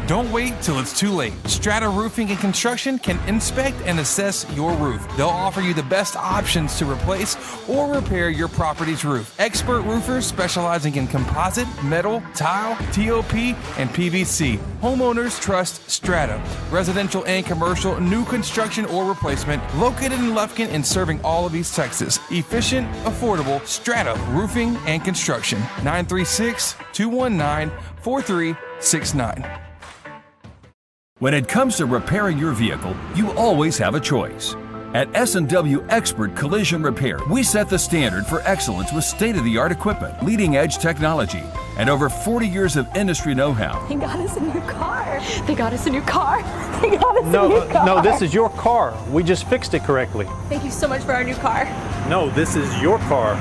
Don't wait till it's too late. Strata Roofing and Construction can inspect and assess your roof. They'll offer you the best options to replace or repair your property's roof. Expert roofers specializing in composite, metal, tile, TOP, and PVC. Homeowners trust Strata. Residential and commercial, new construction or replacement, located in Lufkin and serving all of East Texas. Efficient, affordable, Strata Roofing and Construction. 936-219-4369. When it comes to repairing your vehicle, you always have a choice. At S&W Expert Collision Repair, we set the standard for excellence with state-of-the-art equipment, leading-edge technology, and over 40 years of industry know-how. They got us a new car. They got us a new car. They got us a new car. No, this is your car. We just fixed it correctly. Thank you so much for our new car. No, this is your car.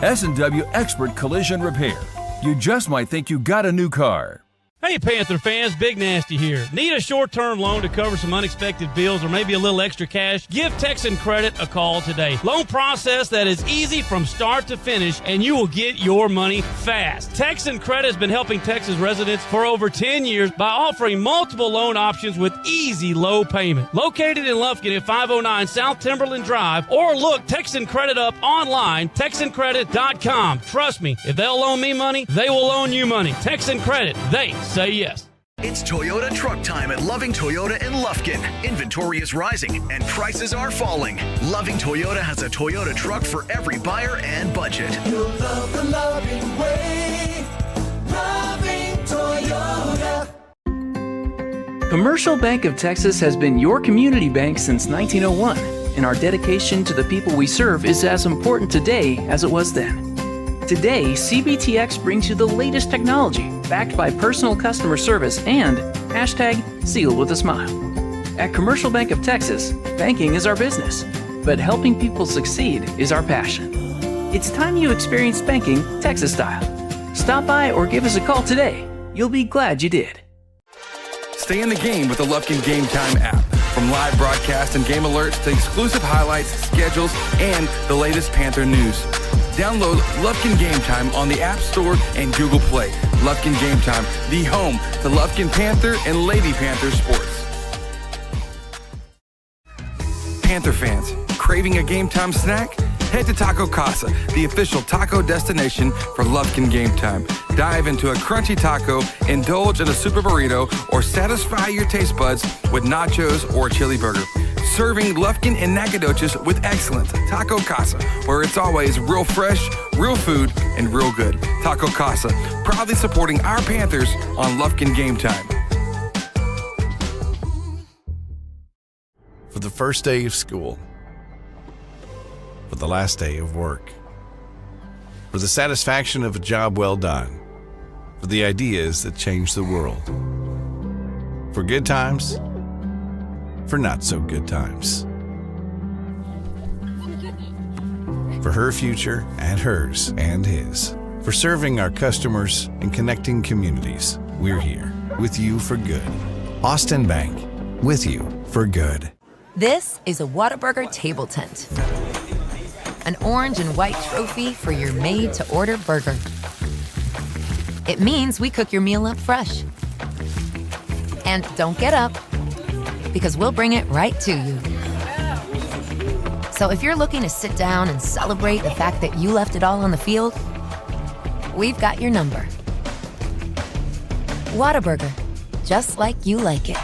S&W Expert Collision Repair. You just might think you got a new car. Hey, Panther fans, Big Nasty here. Need a short-term loan to cover some unexpected bills or maybe a little extra cash? Give Texan Credit a call today. Loan process that is easy from start to finish, and you will get your money fast. Texan Credit has been helping Texas residents for over 10 years by offering multiple loan options with easy low payment. Located in Lufkin at 509 South Timberland Drive, or look Texan Credit up online, TexanCredit.com. Trust me, if they'll loan me money, they will loan you money. Texan Credit, they say yes. It's Toyota truck time at Loving Toyota in Lufkin. Inventory is rising and prices are falling. Loving Toyota has a Toyota truck for every buyer and budget. You'll love the loving way. Loving Toyota. Commercial Bank of Texas has been your community bank since 1901, and our dedication to the people we serve is as important today as it was then. Today, CBTX brings you the latest technology, backed by personal customer service and #Seal with a smile. At Commercial Bank of Texas, banking is our business, but helping people succeed is our passion. It's time you experienced banking Texas style. Stop by or give us a call today. You'll be glad you did. Stay in the game with the Lufkin Game Time app. From live broadcast and game alerts to exclusive highlights, schedules, and the latest Panther news. Download Lufkin Game Time on the App Store and Google Play. Lufkin Game Time, the home to Lufkin Panther and Lady Panther sports. Panther fans, craving a game time snack? Head to Taco Casa, the official taco destination for Lufkin Game Time. Dive into a crunchy taco, indulge in a super burrito, or satisfy your taste buds with nachos or a chili burger. Serving Lufkin and Nacogdoches with excellence. Taco Casa, where it's always real fresh, real food, and real good. Taco Casa, proudly supporting our Panthers on Lufkin Game Time. For the first day of school, for the last day of work, for the satisfaction of a job well done, for the ideas that change the world, for good times, for not so good times, for her future and hers and his, for serving our customers and connecting communities. We're here with you for good. Austin Bank, with you for good. This is a Whataburger table tent. An orange and white trophy for your made-to-order burger. It means we cook your meal up fresh. And don't get up, because we'll bring it right to you. So if you're looking to sit down and celebrate the fact that you left it all on the field, we've got your number. Whataburger, just like you like it.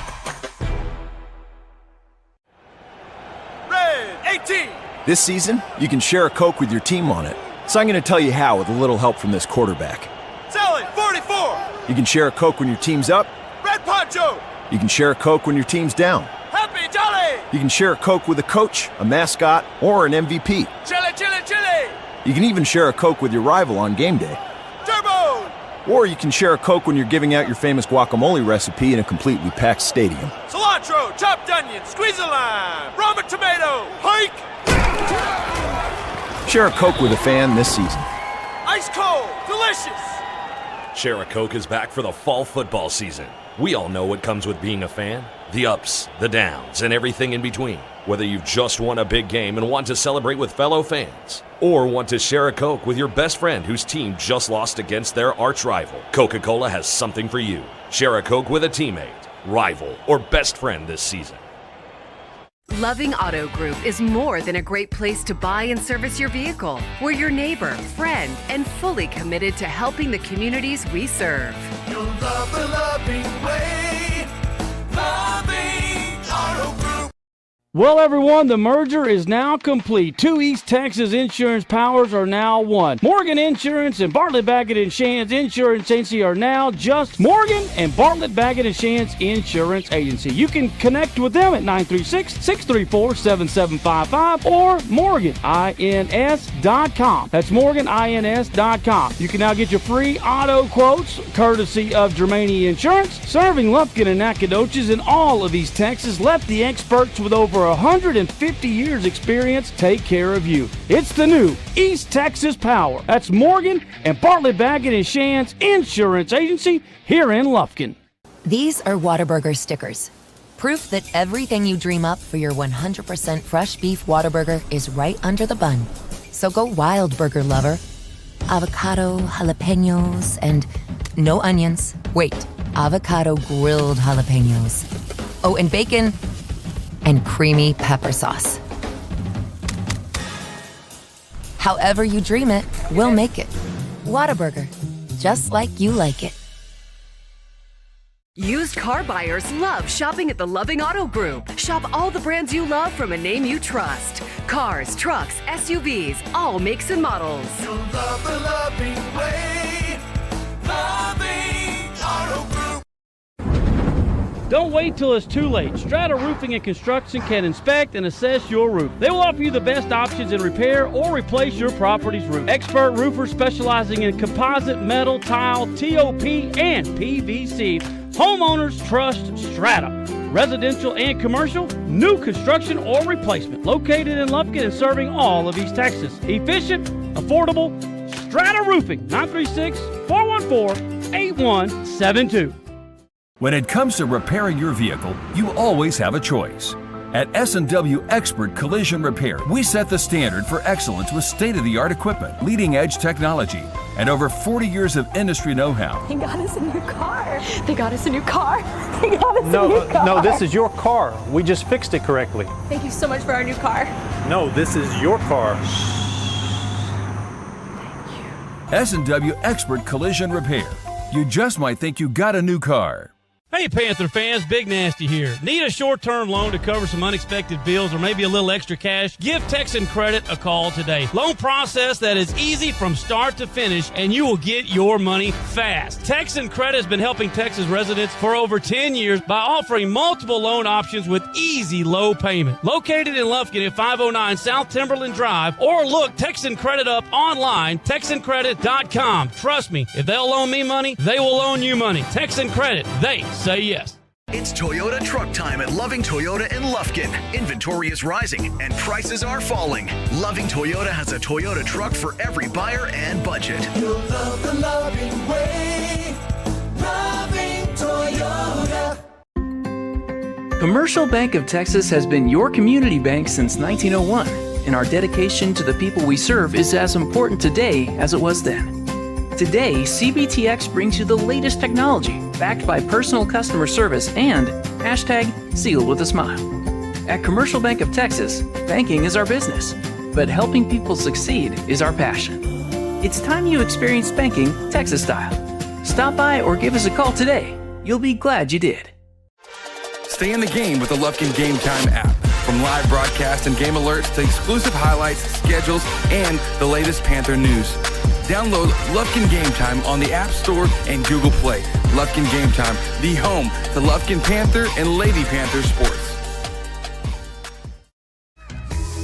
Red 18. This season, you can share a Coke with your team on it. So I'm going to tell you how with a little help from this quarterback. Sally 44. You can share a Coke when your team's up. Red Poncho. You can share a Coke when your team's down. Happy Jolly. You can share a Coke with a coach, a mascot, or an MVP. Chili, chili, chili. You can even share a Coke with your rival on game day. Turbo. Or you can share a Coke when you're giving out your famous guacamole recipe in a completely packed stadium. Cilantro, chopped onion, squeeze a lime, Roma tomato, hike. Share a Coke with a fan this season. Ice cold, delicious. Share a Coke is back for the fall football season. We all know what comes with being a fan. The ups, the downs, and everything in between. Whether you've just won a big game and want to celebrate with fellow fans, or want to share a Coke with your best friend whose team just lost against their arch rival, Coca-Cola has something for you. Share a Coke with a teammate, rival, or best friend this season. Loving Auto Group is more than a great place to buy and service your vehicle. We're your neighbor, friend, and fully committed to helping the communities we serve. You'll love the loving way. Loving Auto Group. Well, everyone, the merger is now complete. Two East Texas insurance powers are now one. Morgan Insurance and Bartlett Baggett & Shands Insurance Agency are now just Morgan and Bartlett Baggett & Shands Insurance Agency. You can connect with them at 936-634-7755 or morganins.com. That's morganins.com. You can now get your free auto quotes courtesy of Germany Insurance. Serving Lufkin and Nacogdoches in all of East Texas. Let the experts with over 150 years experience take care of you. It's the new East Texas Power. That's Morgan and Bartlett Baggett & Shands Insurance Agency here in Lufkin. These are Whataburger stickers. Proof that everything you dream up for your 100% fresh beef Whataburger is right under the bun. So go wild, burger lover. Avocado, jalapenos, and no onions. Wait, avocado grilled jalapenos. Oh, and bacon and creamy pepper sauce. However you dream it, we'll make it. Whataburger, just like you like it. Used car buyers love shopping at the Loving Auto Group. Shop all the brands you love from a name you trust. Cars, trucks, SUVs, all makes and models. You'll love the loving way. Loving Auto Group. Don't wait till it's too late. Strata Roofing and Construction can inspect and assess your roof. They will offer you the best options in repair or replace your property's roof. Expert roofers specializing in composite, metal, tile, TOP, and PVC. Homeowners trust Strata. Residential and commercial, new construction or replacement. Located in Lufkin and serving all of East Texas. Efficient, affordable, Strata Roofing. 936-414-8172. When it comes to repairing your vehicle, you always have a choice. At S&W Expert Collision Repair, we set the standard for excellence with state-of-the-art equipment, leading-edge technology, and over 40 years of industry know-how. They got us a new car. They got us a new car. They got us a new car. No, this is your car. We just fixed it correctly. Thank you so much for our new car. No, this is your car. S&W Expert Collision Repair. You just might think you got a new car. Hey, Panther fans, Big Nasty here. Need a short-term loan to cover some unexpected bills or maybe a little extra cash? Give Texan Credit a call today. Loan process that is easy from start to finish, and you will get your money fast. Texan Credit has been helping Texas residents for over 10 years by offering multiple loan options with easy low payment. Located in Lufkin at 509 South Timberland Drive, or look Texan Credit up online, TexanCredit.com. Trust me, if they'll loan me money, they will loan you money. Texan Credit, they say yes. It's Toyota truck time at Loving Toyota in Lufkin. Inventory is rising and prices are falling. Loving Toyota has a Toyota truck for every buyer and budget. You'll love the loving way. Loving Toyota. Commercial Bank of Texas has been your community bank since 1901, and our dedication to the people we serve is as important today as it was then. Today, CBTX brings you the latest technology, backed by personal customer service and #sealed with a smile. At Commercial Bank of Texas, banking is our business, but helping people succeed is our passion. It's time you experience banking Texas style. Stop by or give us a call today. You'll be glad you did. Stay in the game with the Lufkin Game Time app. From live broadcast and game alerts to exclusive highlights, schedules, and the latest Panther news. Download Lufkin Game Time on the App Store and Google Play. Lufkin Game Time, the home to Lufkin Panther and Lady Panther sports.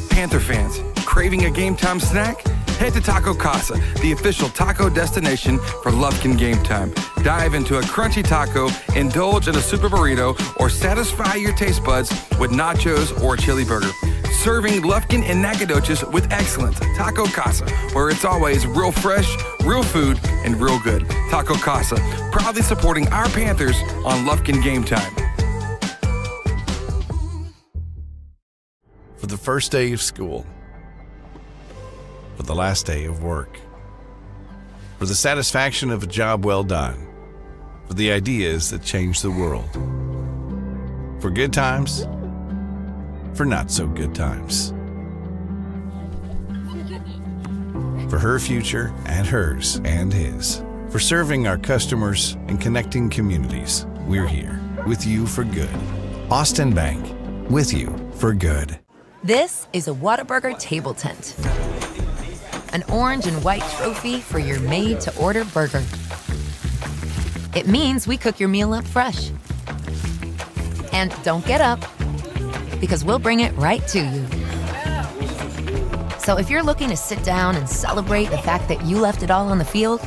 Panther fans, craving a game time snack? Head to Taco Casa, the official taco destination for Lufkin Game Time. Dive into a crunchy taco, indulge in a super burrito, or satisfy your taste buds with nachos or chili burger. serving Lufkin and Nacogdoches with excellence. Taco Casa, where it's always real fresh, real food, and real good. Taco Casa, proudly supporting our Panthers on Lufkin Game Time. For the first day of school, for the last day of work, for the satisfaction of a job well done, for the ideas that change the world, for good times, for not so good times, for her future and hers and his, for serving our customers and connecting communities. We're here with you for good. Austin Bank, with you for good. This is a Whataburger table tent. An orange and white trophy for your made-to-order burger. It means we cook your meal up fresh. And don't get up, because we'll bring it right to you. So if you're looking to sit down and celebrate the fact that you left it all on the field,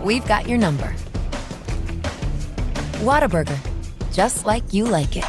we've got your number. Whataburger, just like you like it.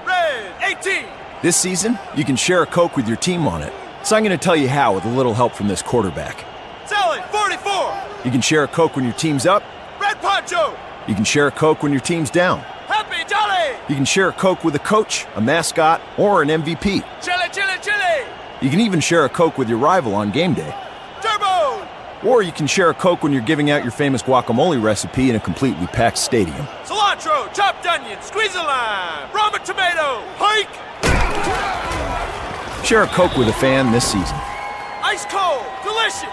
Red 18. This season, you can share a Coke with your team on it. So I'm going to tell you how with a little help from this quarterback. Selling 44. You can share a Coke when your team's up. Red Poncho. You can share a Coke when your team's down. Happy Jolly. You can share a Coke with a coach, a mascot, or an MVP. Chili, chili, chili. You can even share a Coke with your rival on game day. Turbo. Or you can share a Coke when you're giving out your famous guacamole recipe in a completely packed stadium. Cilantro, chopped onion, squeeze a lime, Roma tomato, hike. Share a Coke with a fan this season. Ice cold, delicious.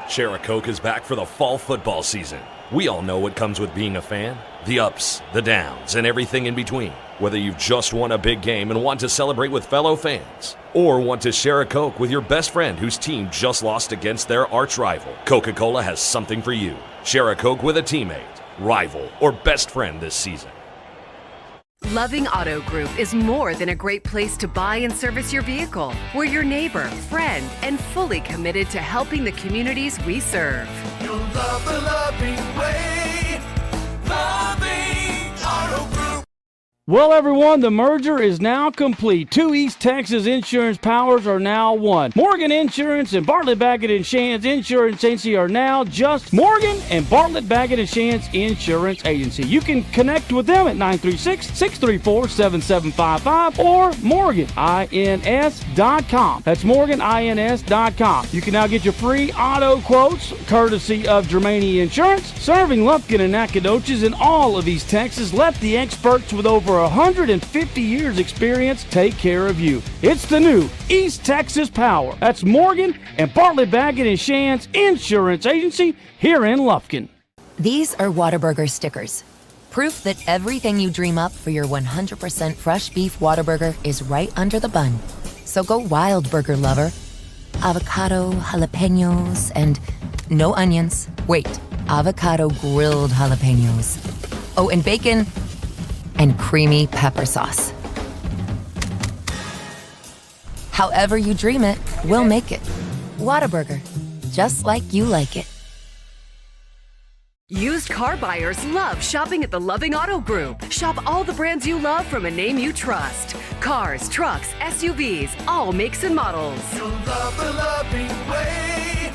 Share a Coke is back for the fall football season. We all know what comes with being a fan. The ups, the downs, and everything in between. Whether you've just won a big game and want to celebrate with fellow fans, or want to share a Coke with your best friend whose team just lost against their arch rival, Coca-Cola has something for you. Share a Coke with a teammate, rival, or best friend this season. Loving Auto Group is more than a great place to buy and service your vehicle. We're your neighbor, friend, and fully committed to helping the communities we serve. You'll love the loving way. Loving Auto Group. Well, everyone, the merger is now complete. Two East Texas insurance powers are now one. Morgan Insurance and Bartlett, Baggett & Shands Insurance Agency are now just Morgan and Bartlett, Baggett & Shands Insurance Agency. You can connect with them at 936-634-7755 or morganins.com. That's morganins.com. You can now get your free auto quotes courtesy of Germany Insurance. Serving Lufkin and Nacogdoches in all of East Texas. Let the experts with over 150 years experience take care of you. It's the new East Texas Power. That's Morgan and Bartlett, Baggett & Shands Insurance Agency here in Lufkin. These are Whataburger stickers. Proof that everything you dream up for your 100% fresh beef Whataburger is right under the bun. So go wild, burger lover. Avocado, jalapenos, and no onions. Wait, avocado grilled jalapenos. Oh, and bacon and creamy pepper sauce. However you dream it, we'll make it. Whataburger, just like you like it. Used car buyers love shopping at the Loving Auto Group. Shop all the brands you love from a name you trust. Cars, trucks, SUVs, all makes and models. You'll love the loving way.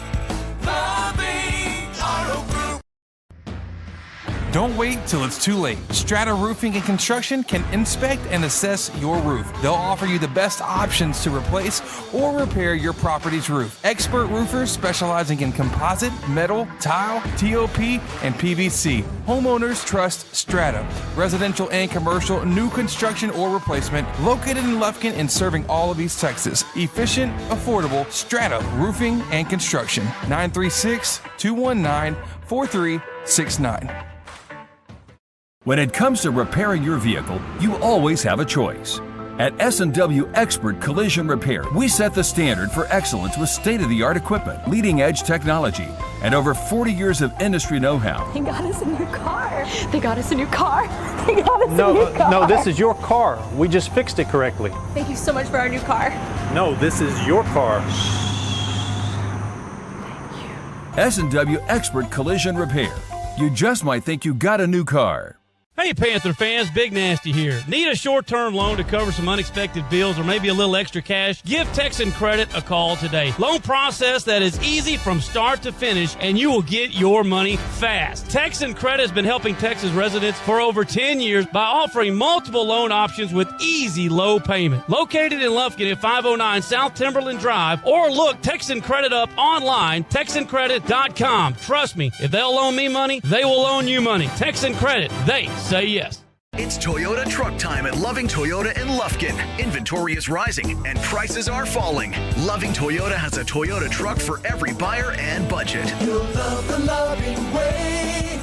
Loving Auto Group. Don't wait till it's too late. Strata Roofing and Construction can inspect and assess your roof. They'll offer you the best options to replace or repair your property's roof. Expert roofers specializing in composite, metal, tile, TOP, and PVC. Homeowners trust Strata. Residential and commercial, new construction or replacement, located in Lufkin and serving all of East Texas. Efficient, affordable, Strata Roofing and Construction. 936-219-4369. When it comes to repairing your vehicle, you always have a choice. At S&W Expert Collision Repair, we set the standard for excellence with state-of-the-art equipment, leading-edge technology, and over 40 years of industry know-how. They got us a new car. They got us a new car. They got us a new car. No, this is your car. We just fixed it correctly. Thank you so much for our new car. No, this is your car. S&W Expert Collision Repair. You just might think you got a new car. Hey, Panther fans, Big Nasty here. Need a short-term loan to cover some unexpected bills or maybe a little extra cash? Give Texan Credit a call today. Loan process that is easy from start to finish, and you will get your money fast. Texan Credit has been helping Texas residents for over 10 years by offering multiple loan options with easy low payment. Located in Lufkin at 509 South Timberland Drive, or look Texan Credit up online, TexanCredit.com. Trust me, if they'll loan me money, they will loan you money. Texan Credit, they say yes. It's Toyota truck time at Loving Toyota in Lufkin. Inventory is rising and prices are falling. Loving Toyota has a Toyota truck for every buyer and budget. You'll love the loving way.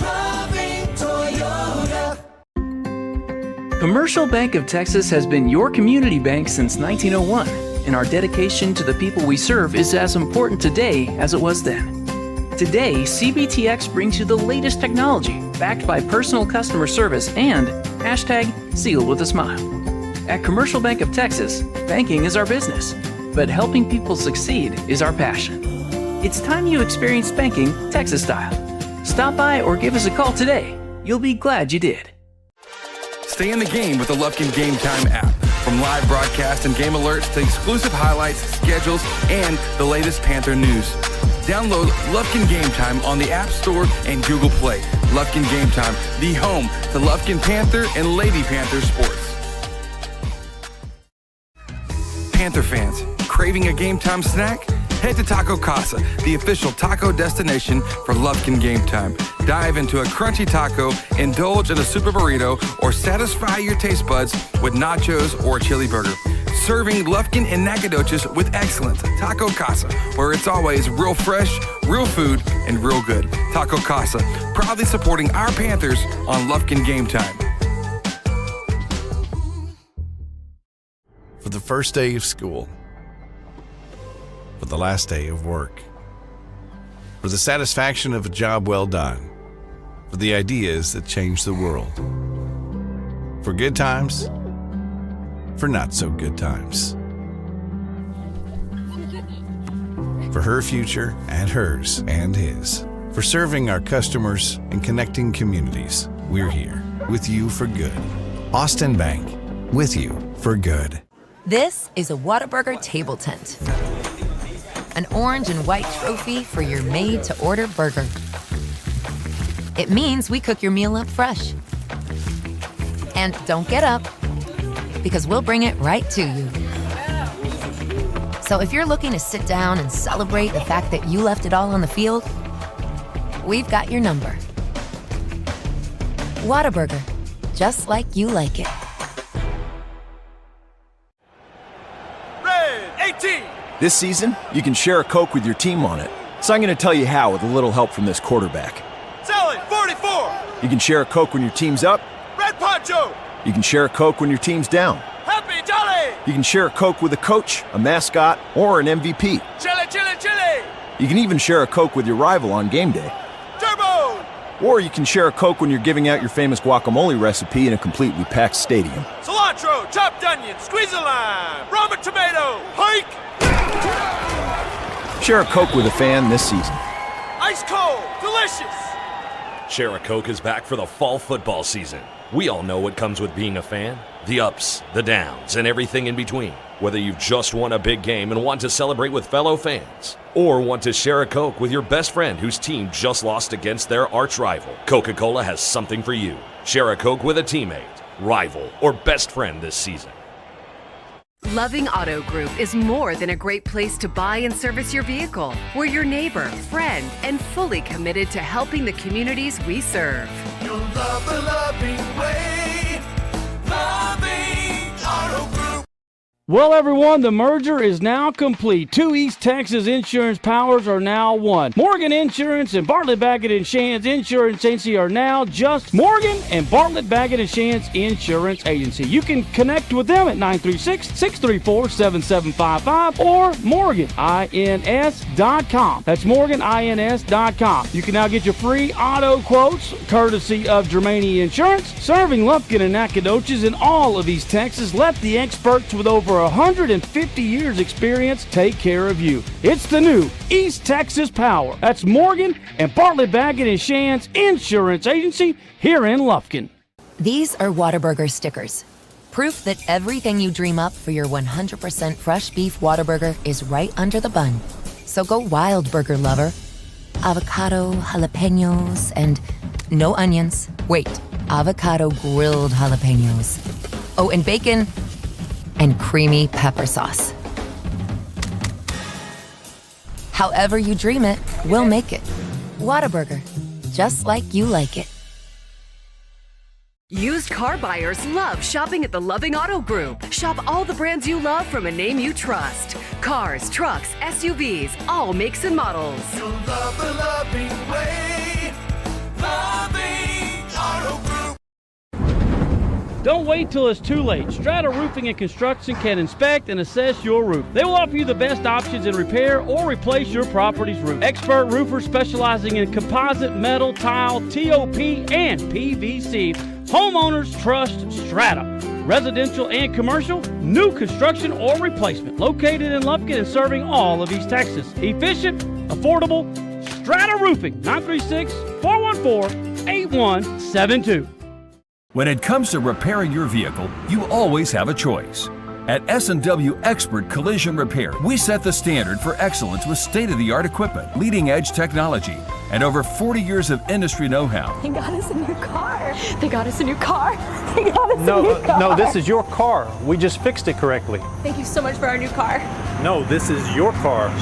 Loving Toyota. Commercial Bank of Texas has been your community bank since 1901, and our dedication to the people we serve is as important today as it was then. Today, CBTX brings you the latest technology, backed by personal customer service and #sealed with a smile. At Commercial Bank of Texas, banking is our business, but helping people succeed is our passion. It's time you experience banking Texas style. Stop by or give us a call today. You'll be glad you did. Stay in the game with the Lufkin Game Time app. From live broadcast and game alerts to exclusive highlights, schedules, and the latest Panther news. Download Lufkin Game Time on the App Store and Google Play. Lufkin Game Time, the home to Lufkin Panther and Lady Panther sports. Panther fans, craving a game time snack? Head to Taco Casa, the official taco destination for Lufkin Game Time. Dive into a crunchy taco, indulge in a super burrito, or satisfy your taste buds with nachos or a chili burger. Serving Lufkin and Nacogdoches with excellence. Taco Casa, where it's always real fresh, real food, and real good. Taco Casa, proudly supporting our Panthers on Lufkin Game Time. For the first day of school, for the last day of work, for the satisfaction of a job well done, for the ideas that change the world, for good times, for not so good times, for her future and hers and his, for serving our customers and connecting communities. We're here with you for good. Austin Bank, with you for good. This is a Whataburger table tent. An orange and white trophy for your made-to-order burger. It means we cook your meal up fresh. And don't get up, because we'll bring it right to you. So if you're looking to sit down and celebrate the fact that you left it all on the field, we've got your number. Whataburger, just like you like it. Red 18. This season, you can share a Coke with your team on it. So I'm going to tell you how with a little help from this quarterback. Selling 44. You can share a Coke when your team's up. Red Poncho. You can share a Coke when your team's down. Happy Jolly. You can share a Coke with a coach, a mascot, or an MVP. Chili, chili, chili. You can even share a Coke with your rival on game day. Turbo. Or you can share a Coke when you're giving out your famous guacamole recipe in a completely packed stadium. Cilantro, chopped onion, squeeze a lime, Roma tomato, hike. Share a Coke with a fan this season. Ice cold, delicious. Share a Coke is back for the fall football season. We all know what comes with being a fan. The ups, the downs, and everything in between. Whether you've just won a big game and want to celebrate with fellow fans, or want to share a Coke with your best friend whose team just lost against their arch rival, Coca-Cola has something for you. Share a Coke with a teammate, rival, or best friend this season. Loving Auto Group is more than a great place to buy and service your vehicle. We're your neighbor, friend, and fully committed to helping the communities we serve. You'll love the loving way. Loving Auto Group. Well, everyone, the merger is now complete. Two East Texas insurance powers are now one. Morgan Insurance and Bartlett Baggett & Shands Insurance Agency are now just Morgan and Bartlett Baggett & Shands Insurance Agency. You can connect with them at 936-634-7755 or morganins.com. That's morganins.com. You can now get your free auto quotes courtesy of Germania Insurance. Serving Lufkin and Nacogdoches in all of East Texas. Let the experts with over over 150 years experience take care of you. It's the new East Texas Power. That's Morgan and Bartlett Baggett and Shands Insurance Agency here in Lufkin. These are Whataburger stickers. Proof that everything you dream up for your 100% fresh beef Whataburger is right under the bun. So go wild, burger lover. Avocado, jalapenos, and no onions. Wait, avocado grilled jalapenos. Oh, and bacon and creamy pepper sauce. However you dream it, we'll make it. Whataburger, just like you like it. Used car buyers love shopping at the Loving Auto Group. Shop all the brands you love from a name you trust. Cars, trucks, SUVs, all makes and models. You'll love the loving way. Loving Auto Group. Don't wait till it's too late. Strata Roofing and Construction can inspect and assess your roof. They will offer you the best options in repair or replace your property's roof. Expert roofers specializing in composite, metal, tile, TOP, and PVC. Homeowners trust Strata. Residential and commercial, new construction or replacement. Located in Lufkin and serving all of East Texas. Efficient, affordable, Strata Roofing, 936-414-8172. When it comes to repairing your vehicle, you always have a choice. At S&W Expert Collision Repair, we set the standard for excellence with state-of-the-art equipment, leading-edge technology, and over 40 years of industry know-how. They got us a new car. They got us a new car. They got us a new car. No, this is your car. We just fixed it correctly. Thank you so much for our new car. No, this is your car.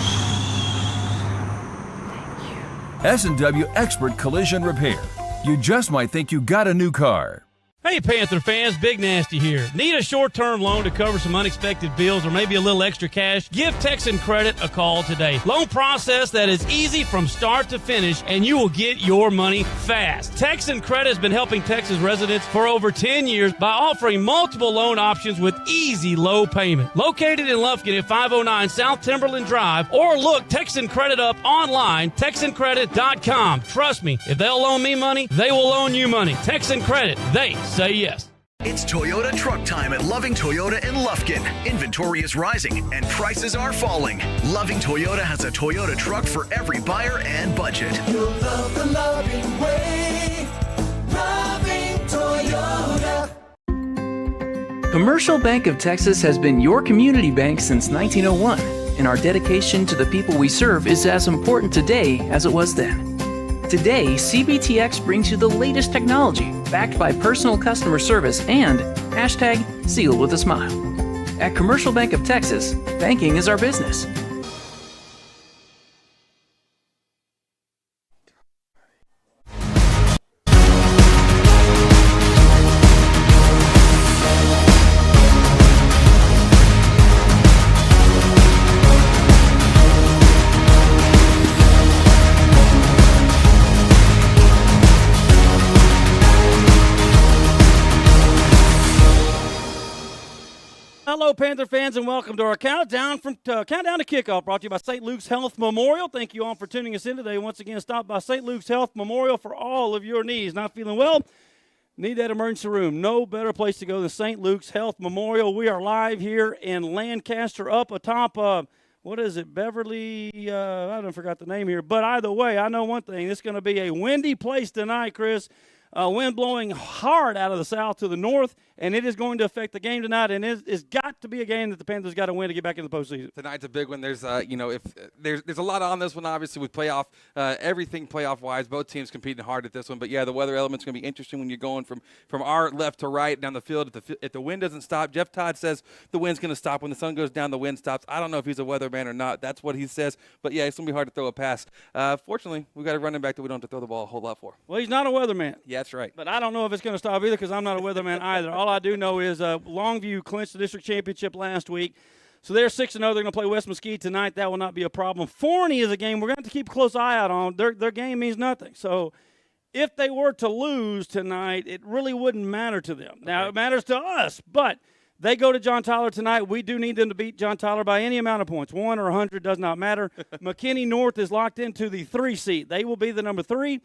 S&W Expert Collision Repair. You just might think you got a new car. Hey, Panther fans, Big Nasty here. Need a short-term loan to cover some unexpected bills or maybe a little extra cash? Give Texan Credit a call today. Loan process that is easy from start to finish, and you will get your money fast. Texan Credit has been helping Texas residents for over 10 years by offering multiple loan options with easy low payment. Located in Lufkin at 509 South Timberland Drive, or look Texan Credit up online, TexanCredit.com. Trust me, if they'll loan me money, they will loan you money. Texan Credit, they say yes. It's Toyota truck time at Loving Toyota in Lufkin. Inventory is rising and prices are falling. Loving Toyota has a Toyota truck for every buyer and budget. You'll love the loving way. Loving Toyota. Commercial Bank of Texas has been your community bank since 1901, and our dedication to the people we serve is as important today as it was then. Today, CBTX brings you the latest technology, backed by personal customer service and #Sealed with a Smile. At Commercial Bank of Texas, banking is our business. Hello, Panther fans, and welcome to our countdown to kickoff, brought to you by St. Luke's Health Memorial. Thank you all for tuning us in today. Once again, stop by St. Luke's Health Memorial for all of your needs. Not feeling well? Need that emergency room. No better place to go than St. Luke's Health Memorial. We are live here in Lancaster, up atop what is it, Beverly? I don't forgot the name here. But either way, I know one thing. It's going to be a windy place tonight, Chris. Wind blowing hard out of the south to the north, and it is going to affect the game tonight. And it's got to be a game that the Panthers got to win to get back in the postseason. Tonight's a big one. There's, if there's a lot on this one, obviously with playoff, everything playoff-wise. Both teams competing hard at this one. But yeah, the weather element's going to be interesting when you're going from our left to right down the field. If the wind doesn't stop, Jeff Todd says the wind's going to stop. When the sun goes down, the wind stops. I don't know if he's a weatherman or not. That's what he says. But yeah, it's going to be hard to throw a pass. Fortunately, we got a running back that we don't have to throw the ball a whole lot for. Well, he's not a weatherman. Yeah, that's right. But I don't know if it's going to stop either because I'm not a weatherman either. All I do know is Longview clinched the district championship last week. So they're 6-0. They're going to play West Mesquite tonight. That will not be a problem. Forney is a game we're going to have to keep a close eye out on. Their game means nothing. So if they were to lose tonight, it really wouldn't matter to them. Now, it matters to us, but they go to John Tyler tonight. We do need them to beat John Tyler by any amount of points. 1 or 100 does not matter. McKinney North is locked into the 3 seat. They will be the number 3.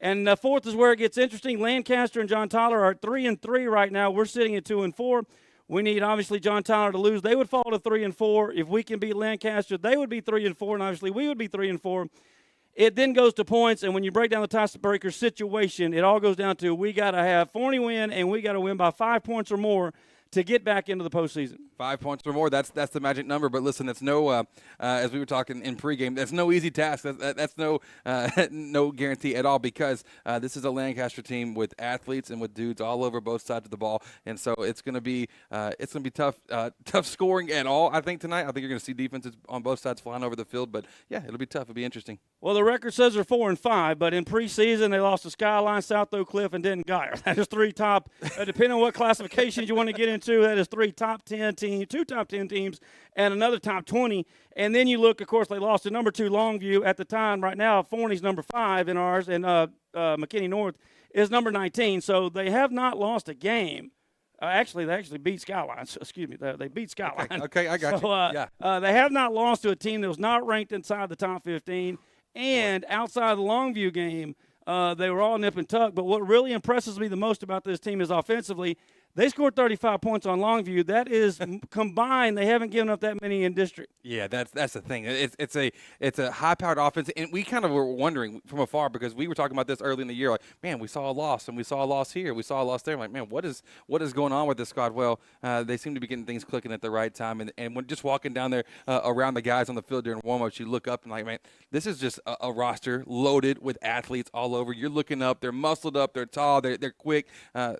And fourth is where it gets interesting. Lancaster and John Tyler are 3-3 right now. We're sitting at 2-4. We need, obviously, John Tyler to lose. They would fall to 3-4. If we can beat Lancaster, they would be 3-4, and obviously we would be 3-4. It then goes to points, and when you break down the tiebreaker situation, it all goes down to we got to have Forney win, and we got to win by 5 points or more to get back into the postseason. 5 points or more, that's the magic number. But listen, that's no, as we were talking in pregame, that's no easy task. That's no no guarantee at all, because this is a Lancaster team with athletes and with dudes all over both sides of the ball, and so it's going to be tough scoring at all. I think tonight. I think you're going to see defenses on both sides flying over the field. But yeah, it'll be tough. It'll be interesting. Well, the record says they're 4-5, but in preseason they lost to Skyline, South Oak Cliff, and Denton Geyer. That is 3 top. Depending on what classifications you want to get into, that is 3 top 10 teams. 2 top 10 teams and another top 20. And then you look, of course, they lost to number 2 Longview at the time. Right now, Forney's number 5 in ours, and McKinney North is number 19. So they have not lost a game. Actually, they beat Skyline. So, excuse me, they beat Skyline. Okay, I got you. They have not lost to a team that was not ranked inside the top 15. And outside the Longview game, they were all nip and tuck. But what really impresses me the most about this team is offensively, they scored 35 points on Longview. That is combined. They haven't given up that many in district. Yeah, that's the thing. It's a high-powered offense, and we kind of were wondering from afar, because we were talking about this early in the year. Like, man, we saw a loss, and we saw a loss here, we saw a loss there. I'm like, man, what is going on with this squad? Well, they seem to be getting things clicking at the right time, and when just walking down there around the guys on the field during warm-ups, you look up and like, man, this is just a roster loaded with athletes all over. You're looking up, they're muscled up, they're tall, they're quick.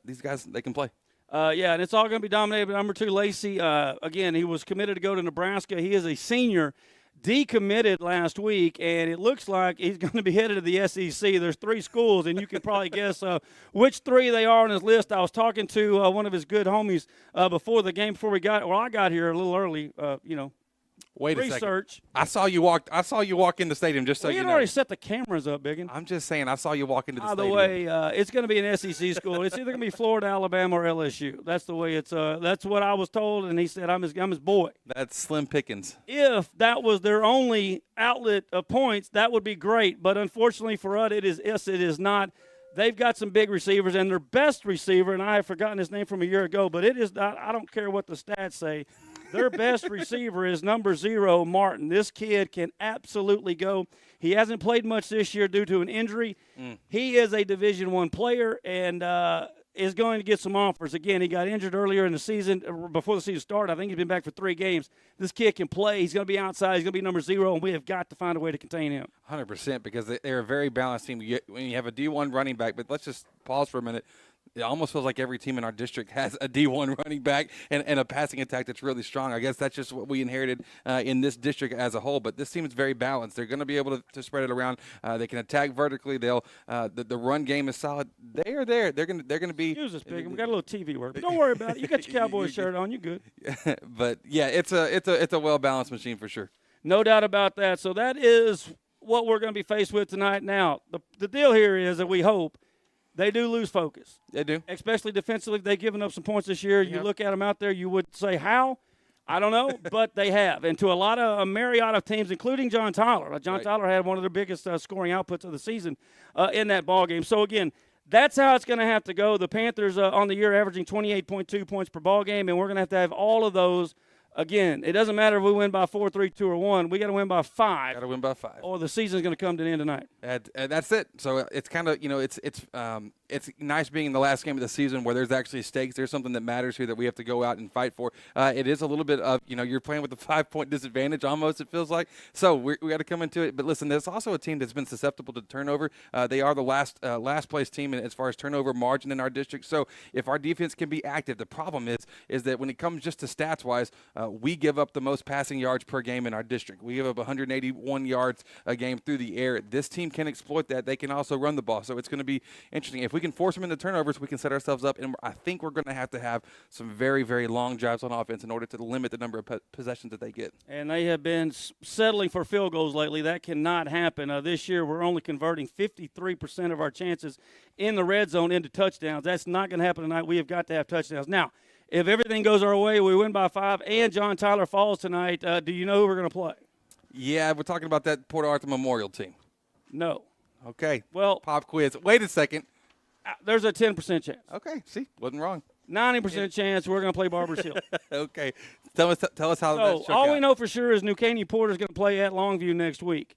These guys, they can play. And it's all going to be dominated by number 2, Lacey. Again, he was committed to go to Nebraska. He is a senior, decommitted last week, and it looks like he's going to be headed to the SEC. There's 3 schools, and you can probably guess which 3 they are on his list. I was talking to one of his good homies before the game, I got here a little early, Wait a research. second. I saw you walk in the stadium, just so you know. We had already set the cameras up, Biggin. I'm just saying, I saw you walk into the stadium. By the way, it's going to be an SEC school. It's either going to be Florida, Alabama, or LSU. That's the way it's. That's what I was told, and he said I'm his boy. That's slim pickings. If that was their only outlet of points, that would be great. But unfortunately for us, it is not. They've got some big receivers, and their best receiver, and I have forgotten his name from a year ago, but it is not. I don't care what the stats say. Their best receiver is number 0, Martin. This kid can absolutely go. He hasn't played much this year due to an injury. He is a Division I player and is going to get some offers. Again, he got injured earlier in the season, before the season started. I think he's been back for 3 games. This kid can play. He's going to be outside. He's going to be number 0, and we have got to find a way to contain him. 100%, because they're a very balanced team. When you have a D1 running back, but let's just pause for a minute. It almost feels like every team in our district has a D1 running back and a passing attack that's really strong. I guess that's just what we inherited in this district as a whole. But this team is very balanced. They're going to be able to spread it around. They can attack vertically. They'll the run game is solid. They are there. They're going to be. Excuse us, Big. We got a little TV work. But don't worry about it. You got your Cowboy shirt on. You good. But yeah, it's a well balanced machine for sure. No doubt about that. So that is what we're going to be faced with tonight. Now the deal here is that we hope. They do lose focus. They do. Especially defensively. They've given up some points this year. You look at them out there, you would say how? I don't know, but they have. And to a lot of a myriad of teams, including John Tyler. John Tyler had one of their biggest scoring outputs of the season in that ball game. So, again, that's how it's going to have to go. The Panthers on the year averaging 28.2 points per ball game, and we're going to have all of those. Again, it doesn't matter if we win by 4, 3, 2, or 1. We got to win by 5. Got to win by 5. Or the season's going to come to an end tonight. That's it. So it's kind of, it's nice being in the last game of the season where there's actually stakes. There's something that matters here that we have to go out and fight for. It is a little bit of, you're playing with a 5-point disadvantage almost, it feels like. So we got to come into it. But listen, there's also a team that's been susceptible to turnover. They are the last place team as far as turnover margin in our district. So if our defense can be active, the problem is that when it comes just to stats-wise, we give up the most passing yards per game in our district. We give up 181 yards a game through the air. This team can exploit that. They can also run the ball. So it's going to be interesting. If we can force them into turnovers, we can set ourselves up. And I think we're going to have some very, very long drives on offense in order to limit the number of possessions that they get. And they have been settling for field goals lately. That cannot happen. This year we're only converting 53% of our chances in the red zone into touchdowns. That's not going to happen tonight. We have got to have touchdowns. Now, if everything goes our way, we win by 5, and John Tyler falls tonight, do you know who we're going to play? Yeah, we're talking about that Port Arthur Memorial team. No. Okay. Well, pop quiz. Wait a second. There's a 10% chance. Okay. See, wasn't wrong. 90% chance we're going to play Barbers Hill. Okay. Tell us how that shook all out. we know for sure is New Caney Porter is going to play at Longview next week.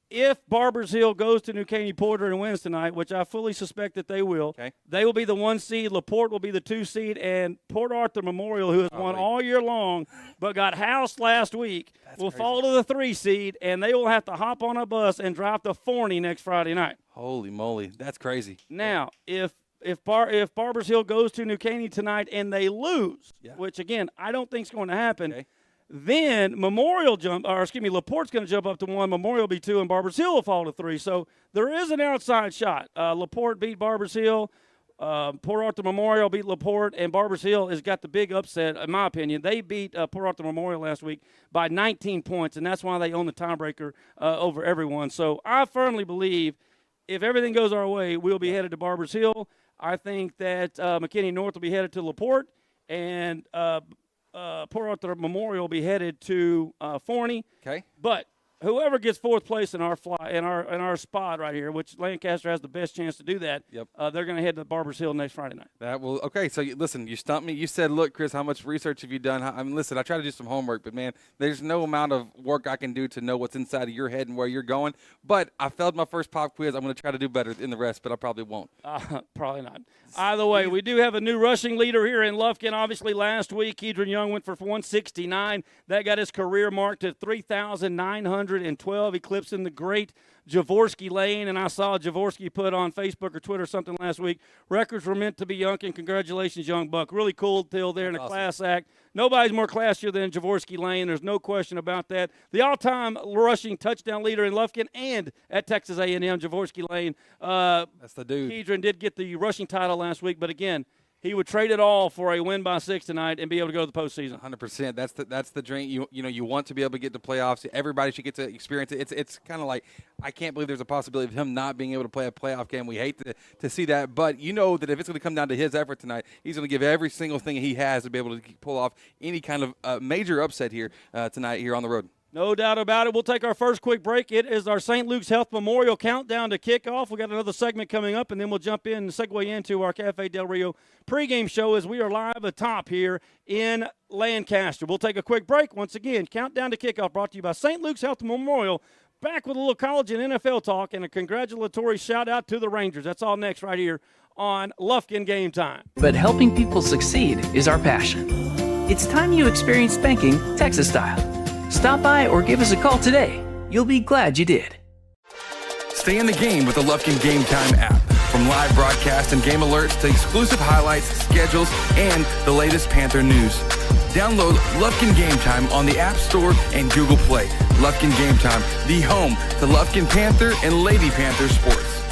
If Barbers Hill goes to New Caney Porter and wins tonight, which I fully suspect that they will, they will be the 1 seed, LaPorte will be the 2 seed, and Port Arthur Memorial, who has won all year long but got housed last week, will fall to the 3 seed, and they will have to hop on a bus and drive to Forney next Friday night. Holy moly, that's crazy. Now, if Barbers Hill goes to New Caney tonight and they lose, which, again, I don't think is going to happen, then LaPorte's going to jump up to 1, Memorial will be 2, and Barbers Hill will fall to 3. So there is an outside shot. LaPorte beat Barbers Hill. Port Arthur Memorial beat LaPorte, and Barbers Hill has got the big upset, in my opinion. They beat Port Arthur Memorial last week by 19 points, and that's why they own the tiebreaker over everyone. So I firmly believe if everything goes our way, we'll be headed to Barbers Hill. I think that McKinney North will be headed to LaPorte, and Port Arthur Memorial will be headed to Forney. Okay. But whoever gets 4th place in our spot right here, which Lancaster has the best chance to do that, they're going to head to Barbers Hill next Friday night. Okay, so listen, you stumped me. You said, look, Chris, how much research have you done? Listen, I try to do some homework, but, man, there's no amount of work I can do to know what's inside of your head and where you're going. But I failed my first pop quiz. I'm going to try to do better in the rest, but I probably won't. Probably not. Either way, we do have a new rushing leader here in Lufkin. Obviously, last week, Kedron Young went for 169. That got his career marked at 3,912, eclipsing the great Jaworski Lane. And I saw Jaworski put on Facebook or Twitter something last week. Records were meant to be Young, and congratulations, Young Buck. Really cool deal there in a class act. Nobody's more classier than Jaworski Lane. There's no question about that. The all-time rushing touchdown leader in Lufkin and at Texas A&M, Jaworski Lane. That's the dude. Kedron did get the rushing title last week, but again, he would trade it all for a win by 6 tonight and be able to go to the postseason. 100%. That's the dream. You want to be able to get to playoffs. Everybody should get to experience it. It's kind of like, I can't believe there's a possibility of him not being able to play a playoff game. We hate to see that, but you know that if it's going to come down to his effort tonight, he's going to give every single thing he has to be able to pull off any kind of major upset here tonight here on the road. No doubt about it. We'll take our first quick break. It is our St. Luke's Health Memorial Countdown to Kickoff. We got another segment coming up, and then we'll jump in and segue into our Cafe Del Rio pregame show as we are live atop here in Lancaster. We'll take a quick break. Once again, Countdown to Kickoff brought to you by St. Luke's Health Memorial. Back with a little college and NFL talk and a congratulatory shout-out to the Rangers. That's all next right here on Lufkin Game Time. But helping people succeed is our passion. It's time you experience banking Texas style. Stop by or give us a call today. You'll be glad you did. Stay in the game with the Lufkin Game Time app. From live broadcast and game alerts to exclusive highlights, schedules, and the latest Panther news. Download Lufkin Game Time on the App Store and Google Play. Lufkin Game Time, the home to Lufkin Panther and Lady Panther sports.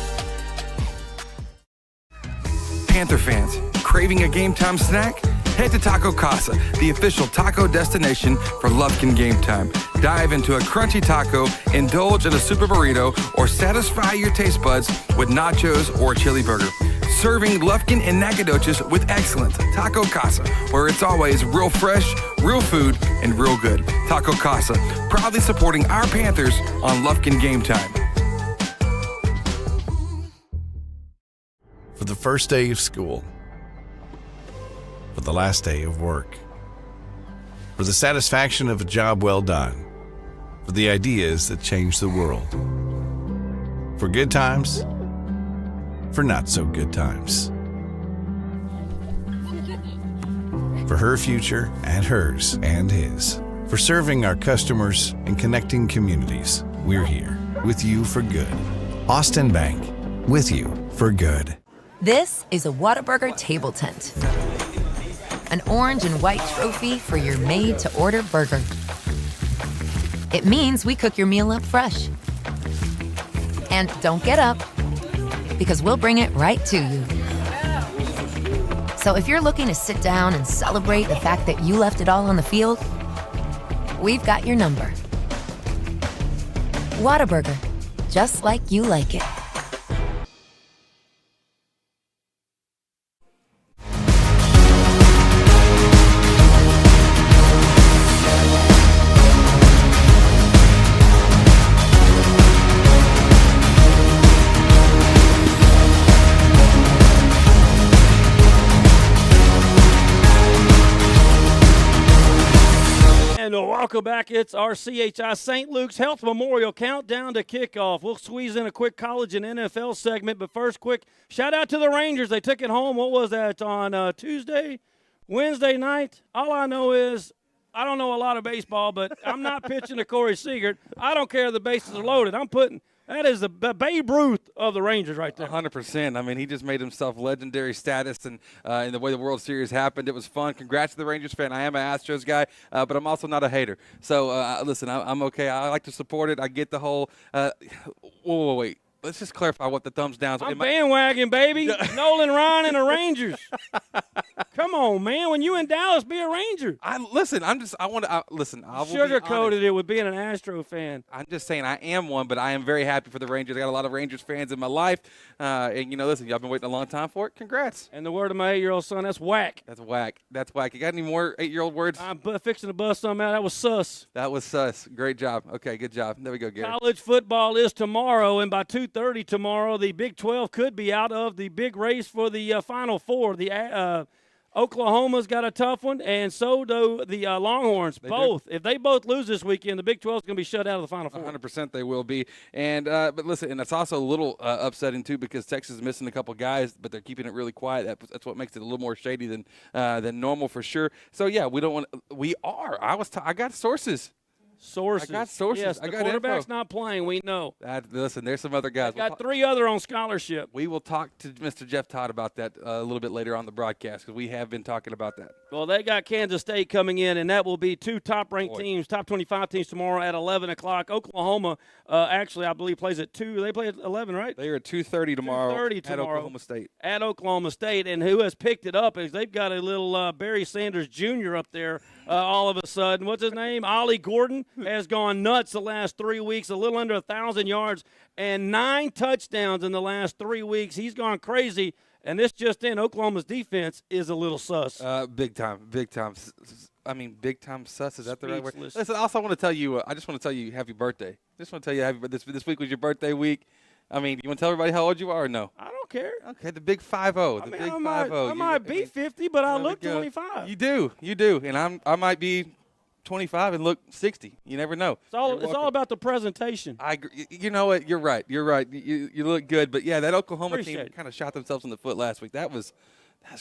Panther fans, craving a game time snack? Head to Taco Casa, the official taco destination for Lufkin Game Time. Dive into a crunchy taco, indulge in a super burrito, or satisfy your taste buds with nachos or a chili burger. Serving Lufkin and Nacogdoches with excellence. Taco Casa, where it's always real fresh, real food, and real good. Taco Casa, proudly supporting our Panthers on Lufkin Game Time. For the first day of school, for the last day of work, for the satisfaction of a job well done, for the ideas that change the world, for good times, for not so good times, for her future and hers and his, for serving our customers and connecting communities. We're here with you for good. Austin Bank, with you for good. This is a Whataburger table tent. An orange and white trophy for your made-to-order burger. It means we cook your meal up fresh. And don't get up, because we'll bring it right to you. So if you're looking to sit down and celebrate the fact that you left it all on the field, we've got your number. Whataburger, just like you like it. welcome back. It's our CHI St. Luke's Health Memorial Countdown to Kickoff. We'll squeeze in a quick college and NFL segment, but first, quick shout-out to the Rangers. They took it home. What was that, on Tuesday, Wednesday night? All I know is I don't know a lot of baseball, but I'm not pitching to Corey Seager. I don't care if the bases are loaded. That is the Babe Ruth of the Rangers right there. 100%. I mean, he just made himself legendary status, and in the way the World Series happened, it was fun. Congrats to the Rangers fan. I am an Astros guy, but I'm also not a hater. So, listen, I'm okay. I like to support it. I get the whole wait. Let's just clarify what the thumbs downs. I'm bandwagon, baby. Nolan Ryan and the Rangers. Come on, man. When you in Dallas, be a Ranger. Listen. I'll Sugarcoated it with being an Astro fan. I'm just saying I am one, but I am very happy for the Rangers. I got a lot of Rangers fans in my life, and listen, y'all been waiting a long time for it. Congrats. And the word of my 8-year-old son, that's whack. That's whack. That's whack. You got any more 8-year-old words? I'm fixing to bust some out. That was sus. That was sus. Great job. Okay, good job. There we go, Gary. College football is tomorrow, and by 2:30 tomorrow, the Big 12 could be out of the big race for the Final Four. The Oklahoma's got a tough one, and so do the Longhorns. If they both lose this weekend, the Big 12 is going to be shut out of the Final Four. 100% they will be. And but listen, and it's also a little upsetting too because Texas is missing a couple guys, but they're keeping it really quiet. That's what makes it a little more shady than normal for sure. So yeah, we don't want. We are. I got sources. Sources. I got sources. Yes, I the got quarterback's info. not playing. We know. Listen, there's some other guys. Got 3 other on scholarship. We will talk to Mr. Jeff Todd about that a little bit later on the broadcast because we have been talking about that. Well, they got Kansas State coming in, and that will be 2 top-ranked teams, top 25 teams tomorrow at 11 o'clock. Oklahoma, actually, I believe, plays at 2. They play at 11, right? They are at 2:30 tomorrow. 2:30 tomorrow at Oklahoma State. At Oklahoma State, and who has picked it up is they've got a little Barry Sanders Jr. up there all of a sudden. What's his name? Ollie Gordon has gone nuts the last 3 weeks, a little under 1,000 yards and 9 touchdowns in the last 3 weeks. He's gone crazy, and this just in, Oklahoma's defense is a little sus. Big time. I mean, big time sus. Is that the right word? Listen, also I want to tell you, I just want to tell you happy birthday. Just want to tell you happy birthday. This week was your birthday week. I mean, you want to tell everybody how old you are or no? I don't care. Okay, the big 5-0. The big 5-0. I might be 50, but I look 25. You do. And I might be 25 and look 60. You never know. It's all about the presentation. I agree. You know what? You're right. You look good. But, yeah, that Oklahoma team kind of shot themselves in the foot last week. That's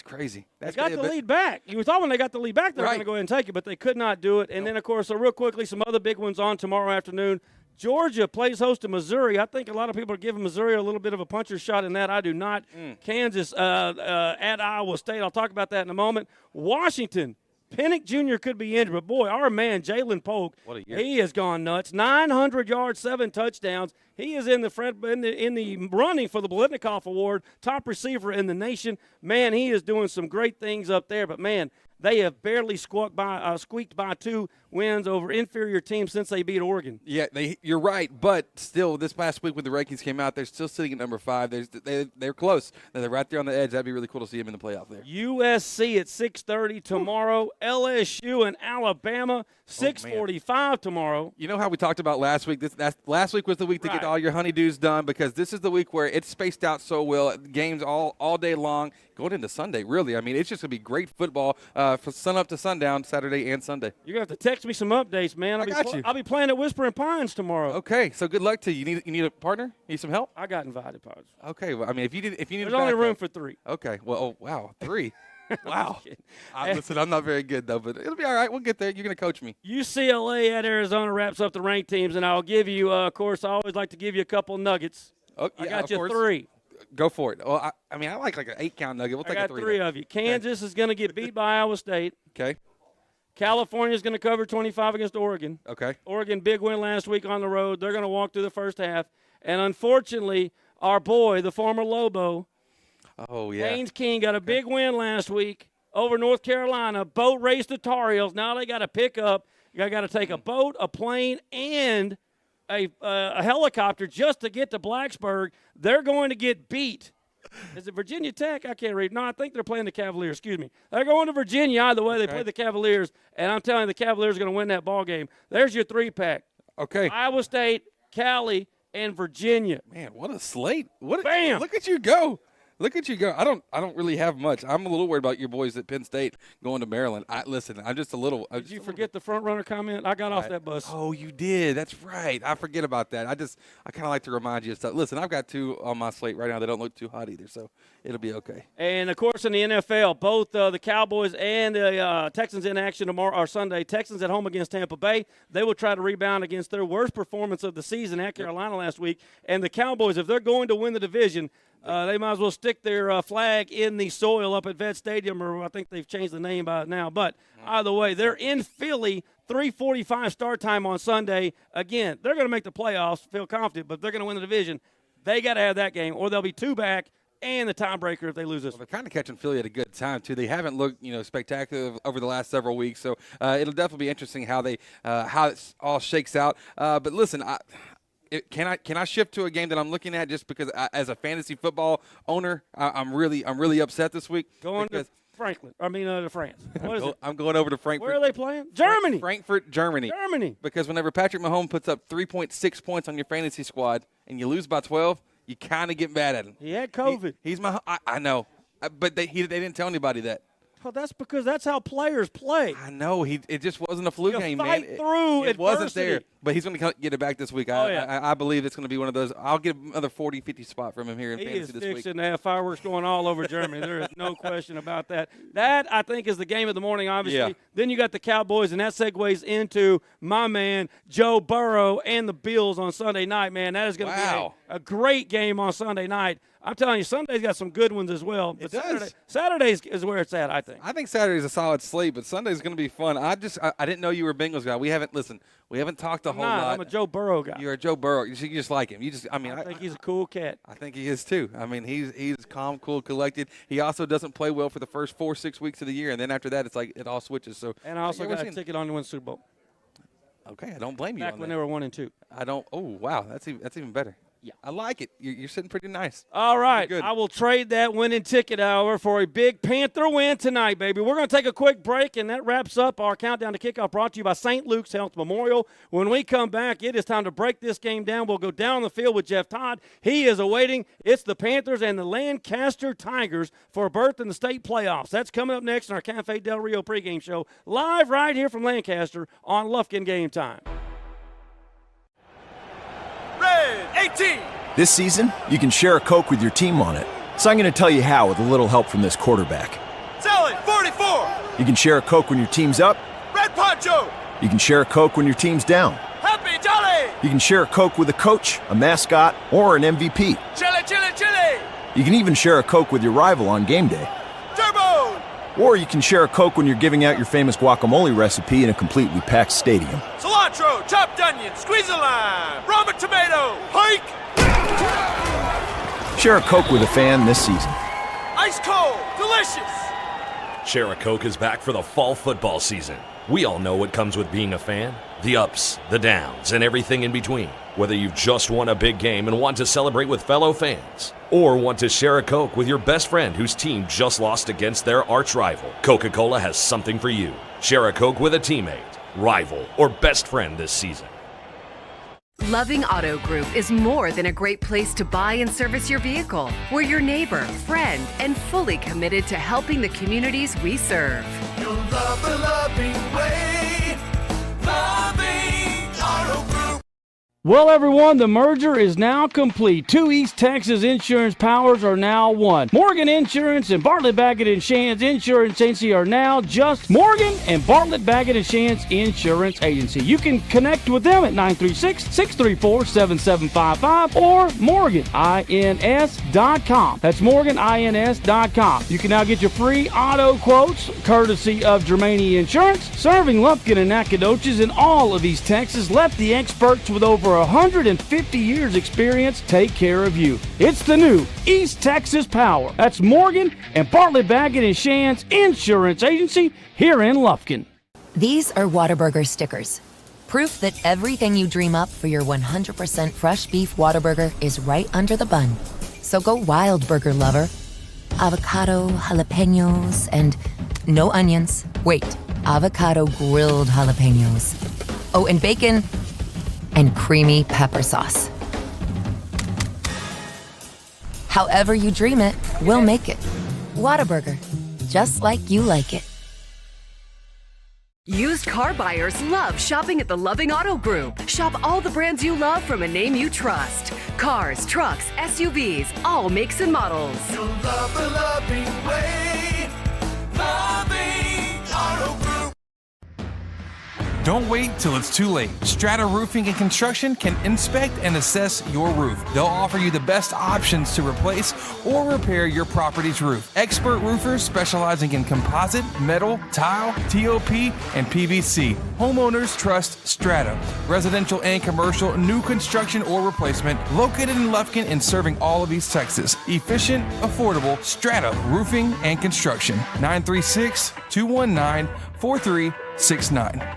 crazy. They got the lead back. You thought when they got the lead back they were going to go ahead and take it, but they could not do it. And then, of course, real quickly, some other big ones on tomorrow afternoon. Georgia plays host to Missouri. I think a lot of people are giving Missouri a little bit of a puncher's shot in that. I do not. Kansas at Iowa State. I'll talk about that in a moment. Washington. Pennick Jr. could be injured, but, boy, our man, Jalen Polk, he has gone nuts. 900 yards, 7 touchdowns. He is in the running for the Biletnikoff Award, top receiver in the nation. Man, he is doing some great things up there, but, man, they have barely squeaked by 2 wins over inferior teams since they beat Oregon. Yeah, you're right, but still, this past week when the rankings came out, they're still sitting at number 5. They're close. They're right there on the edge. That'd be really cool to see them in the playoff there. USC at 6:30 tomorrow. LSU and Alabama, 6:45 tomorrow. You know how we talked about last week? Last week was the week to get all your honeydews done because this is the week where it's spaced out so well. Games all day long, going into Sunday, really. I mean, it's just going to be great football from sun up to sundown, Saturday and Sunday. You're going to have to text me some updates, man. I'll be playing at Whispering Pines tomorrow. Okay, so good luck to you. You need a partner? Need some help? I got invited, Pods. Okay, well, I mean, if you need There's only room for 3. Okay, well, wow, 3. Wow. Listen, I'm not very good, though, but it'll be all right. We'll get there. You're going to coach me. UCLA at Arizona wraps up the ranked teams, and I'll give you, of course, I always like to give you a couple nuggets. Oh, yeah, I got you 3. Go for it. Well, I mean, I like an 8-count nugget. We'll take a 3. I got 3 of you. Kansas is going to get beat by Iowa State. Okay. California is going to cover 25 against Oregon. Okay. Oregon, big win last week on the road. They're going to walk through the first half. And unfortunately, our boy, the former Lobo, Haynes King, got a big win last week over North Carolina. Boat race to Tar Heels. Now they got to pick up. You got to take a boat, a plane, and a helicopter just to get to Blacksburg. They're going to get beat. Is it Virginia Tech? I can't read. No, I think they're playing the Cavaliers. Excuse me. They're going to Virginia either way. They play the Cavaliers, and I'm telling you, the Cavaliers are going to win that ball game. There's your 3-pack. Okay. Iowa State, Cali, and Virginia. Man, what a slate. Bam! Look at you go. Look at you go. I don't really have much. I'm a little worried about your boys at Penn State going to Maryland. Listen, I'm just a little. Did you forget the front runner comment? I got off that bus. Oh, you did. That's right. I forget about that. I kind of like to remind you of stuff. Listen, I've got 2 on my slate right now. They don't look too hot either, so it'll be okay. And, of course, in the NFL, both the Cowboys and the Texans in action tomorrow or Sunday. Texans at home against Tampa Bay. They will try to rebound against their worst performance of the season at Carolina last week. And the Cowboys, if they're going to win the division, they might as well stick their flag in the soil up at Vet Stadium, or I think they've changed the name by it now. But either way, they're in Philly, 3:45 start time on Sunday. Again, they're going to make the playoffs, feel confident, but if they're going to win the division, they got to have that game, or they'll be 2 back and the tiebreaker if they lose this. Well, they're kind of catching Philly at a good time too. They haven't looked, spectacular over the last several weeks, so it'll definitely be interesting how it all shakes out. But listen, Can I shift to a game that I'm looking at just because as a fantasy football owner, I'm really upset this week. Going to Franklin. To France. What is it? I'm going over to Frankfurt. Where are they playing? Germany. Frankfurt, Germany. Because whenever Patrick Mahomes puts up 3.6 points on your fantasy squad and you lose by 12, you kind of get mad at him. He had COVID. I know, but they didn't tell anybody that. Well, that's because that's how players play. I know. It just wasn't a flu game, man. It wasn't there. But he's going to get it back this week. I believe it's going to be one of those. I'll get another 40, 50 spot from him here in fantasy this week. He is fixing to have fireworks going all over Germany. There is no question about that. That, I think, is the game of the morning, obviously. Yeah. Then you got the Cowboys, and that segues into my man Joe Burrow and the Bills on Sunday night, man. That is going to be a great game on Sunday night. I'm telling you, Sunday's got some good ones as well. But Saturday is where it's at, I think. I think Saturday's a solid slate, but Sunday's going to be fun. I didn't know you were a Bengals guy. We haven't talked a whole lot. I'm a Joe Burrow guy. You're a Joe Burrow. You just like him. I think he's a cool cat. I think he is too. He's calm, cool, collected. He also doesn't play well for the first 4-6 weeks of the year, and then after that, it's like it all switches. So. And I also got a ticket on to win Super Bowl. Okay, I don't blame you. Back when they were 1 and 2. I don't. Oh wow, that's even better. Yeah, I like it. You're sitting pretty nice. All right. I will trade that winning ticket, however, for a big Panther win tonight, baby. We're going to take a quick break, and that wraps up our countdown to kickoff brought to you by St. Luke's Health Memorial. When we come back, it is time to break this game down. We'll go down the field with Jeff Todd. He is awaiting. It's the Panthers and the Lancaster Tigers for a berth in the state playoffs. That's coming up next in our Cafe Del Rio pregame show, live right here from Lancaster on Lufkin Game Time. Red 18. This season, you can share a Coke with your team on it. So I'm going to tell you how with a little help from this quarterback. Selling 44. You can share a Coke when your team's up. Red Poncho. You can share a Coke when your team's down. Happy Jolly. You can share a Coke with a coach, a mascot, or an MVP. Chili, chili, chili. You can even share a Coke with your rival on game day. Turbo. Or you can share a Coke when you're giving out your famous guacamole recipe in a completely packed stadium. Cilantro, chopped onion, squeeze a lime, Roma tomato, hike. Share a Coke with a fan this season. Ice cold, delicious. Share a Coke is back for the fall football season. We all know what comes with being a fan. The ups, the downs, and everything in between. Whether you've just won a big game and want to celebrate with fellow fans, or want to share a Coke with your best friend whose team just lost against their arch rival, Coca-Cola has something for you. Share a Coke with a teammate, rival, or best friend this season. Loving Auto Group is more than a great place to buy and service your vehicle. We're your neighbor, friend, and fully committed to helping the communities we serve. You'll love the loving way. Loving Auto Group. Well, everyone, the merger is now complete. 2 East Texas insurance powers are now one. Morgan Insurance and Bartlett, Baggett & Shands Insurance Agency are now just Morgan and Bartlett, Baggett & Shands Insurance Agency. You can connect with them at 936-634-7755 or morganins.com. That's morganins.com. You can now get your free auto quotes courtesy of Germany Insurance. Serving Lufkin and Nacogdoches in all of East Texas. Let the experts with over 150 years experience take care of you. It's the new East Texas Power. That's Morgan and Bartlett, Baggett & Shands Insurance Agency here in Lufkin. These are Whataburger stickers. Proof that everything you dream up for your 100% fresh beef Whataburger is right under the bun. So go wild, burger lover. Avocado, jalapenos, and no onions. Wait, avocado grilled jalapenos. Oh, and bacon and creamy pepper sauce. However you dream it, we'll make it. Whataburger, just like you like it. Used car buyers love shopping at the Loving Auto Group. Shop all the brands you love from a name you trust. Cars, trucks, SUVs, all makes and models. You'll love the loving way. Loving Auto Group. Don't wait till it's too late. Strata Roofing and Construction can inspect and assess your roof. They'll offer you the best options to replace or repair your property's roof. Expert roofers specializing in composite, metal, tile, TOP, and PVC. Homeowners trust Strata. Residential and commercial, new construction or replacement, located in Lufkin and serving all of East Texas. Efficient, affordable, Strata Roofing and Construction. 936-219-4369.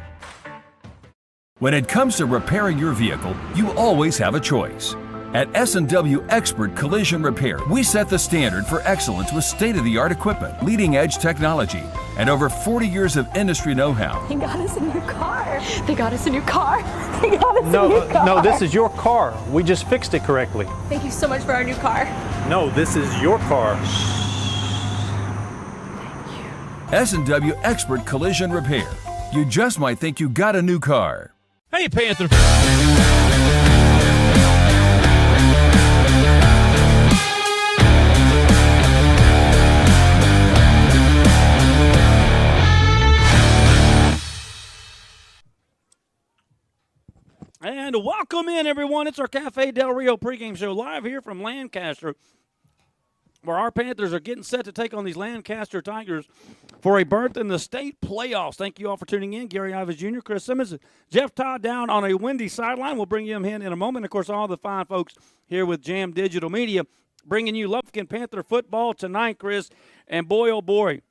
When it comes to repairing your vehicle, you always have a choice. At S&W Expert Collision Repair, we set the standard for excellence with state-of-the-art equipment, leading-edge technology, and over 40 years of industry know-how. They got us a new car. They got us a new car. They got us a new car. No, this is your car. We just fixed it correctly. Thank you so much for our new car. No, this is your car. S&W Expert Collision Repair. You just might think you got a new car. Hey, Panther. And welcome in, everyone. It's our Cafe Del Rio pregame show live here from Lancaster, where our Panthers are getting set to take on these Lancaster Tigers for a berth in the state playoffs. Thank you all for tuning in. Gary Ives Jr., Chris Simmons, Jeff Todd down on a windy sideline. We'll bring him in a moment. Of course, all the fine folks here with Jam Digital Media bringing you Lufkin Panther football tonight, Chris. And boy, oh boy,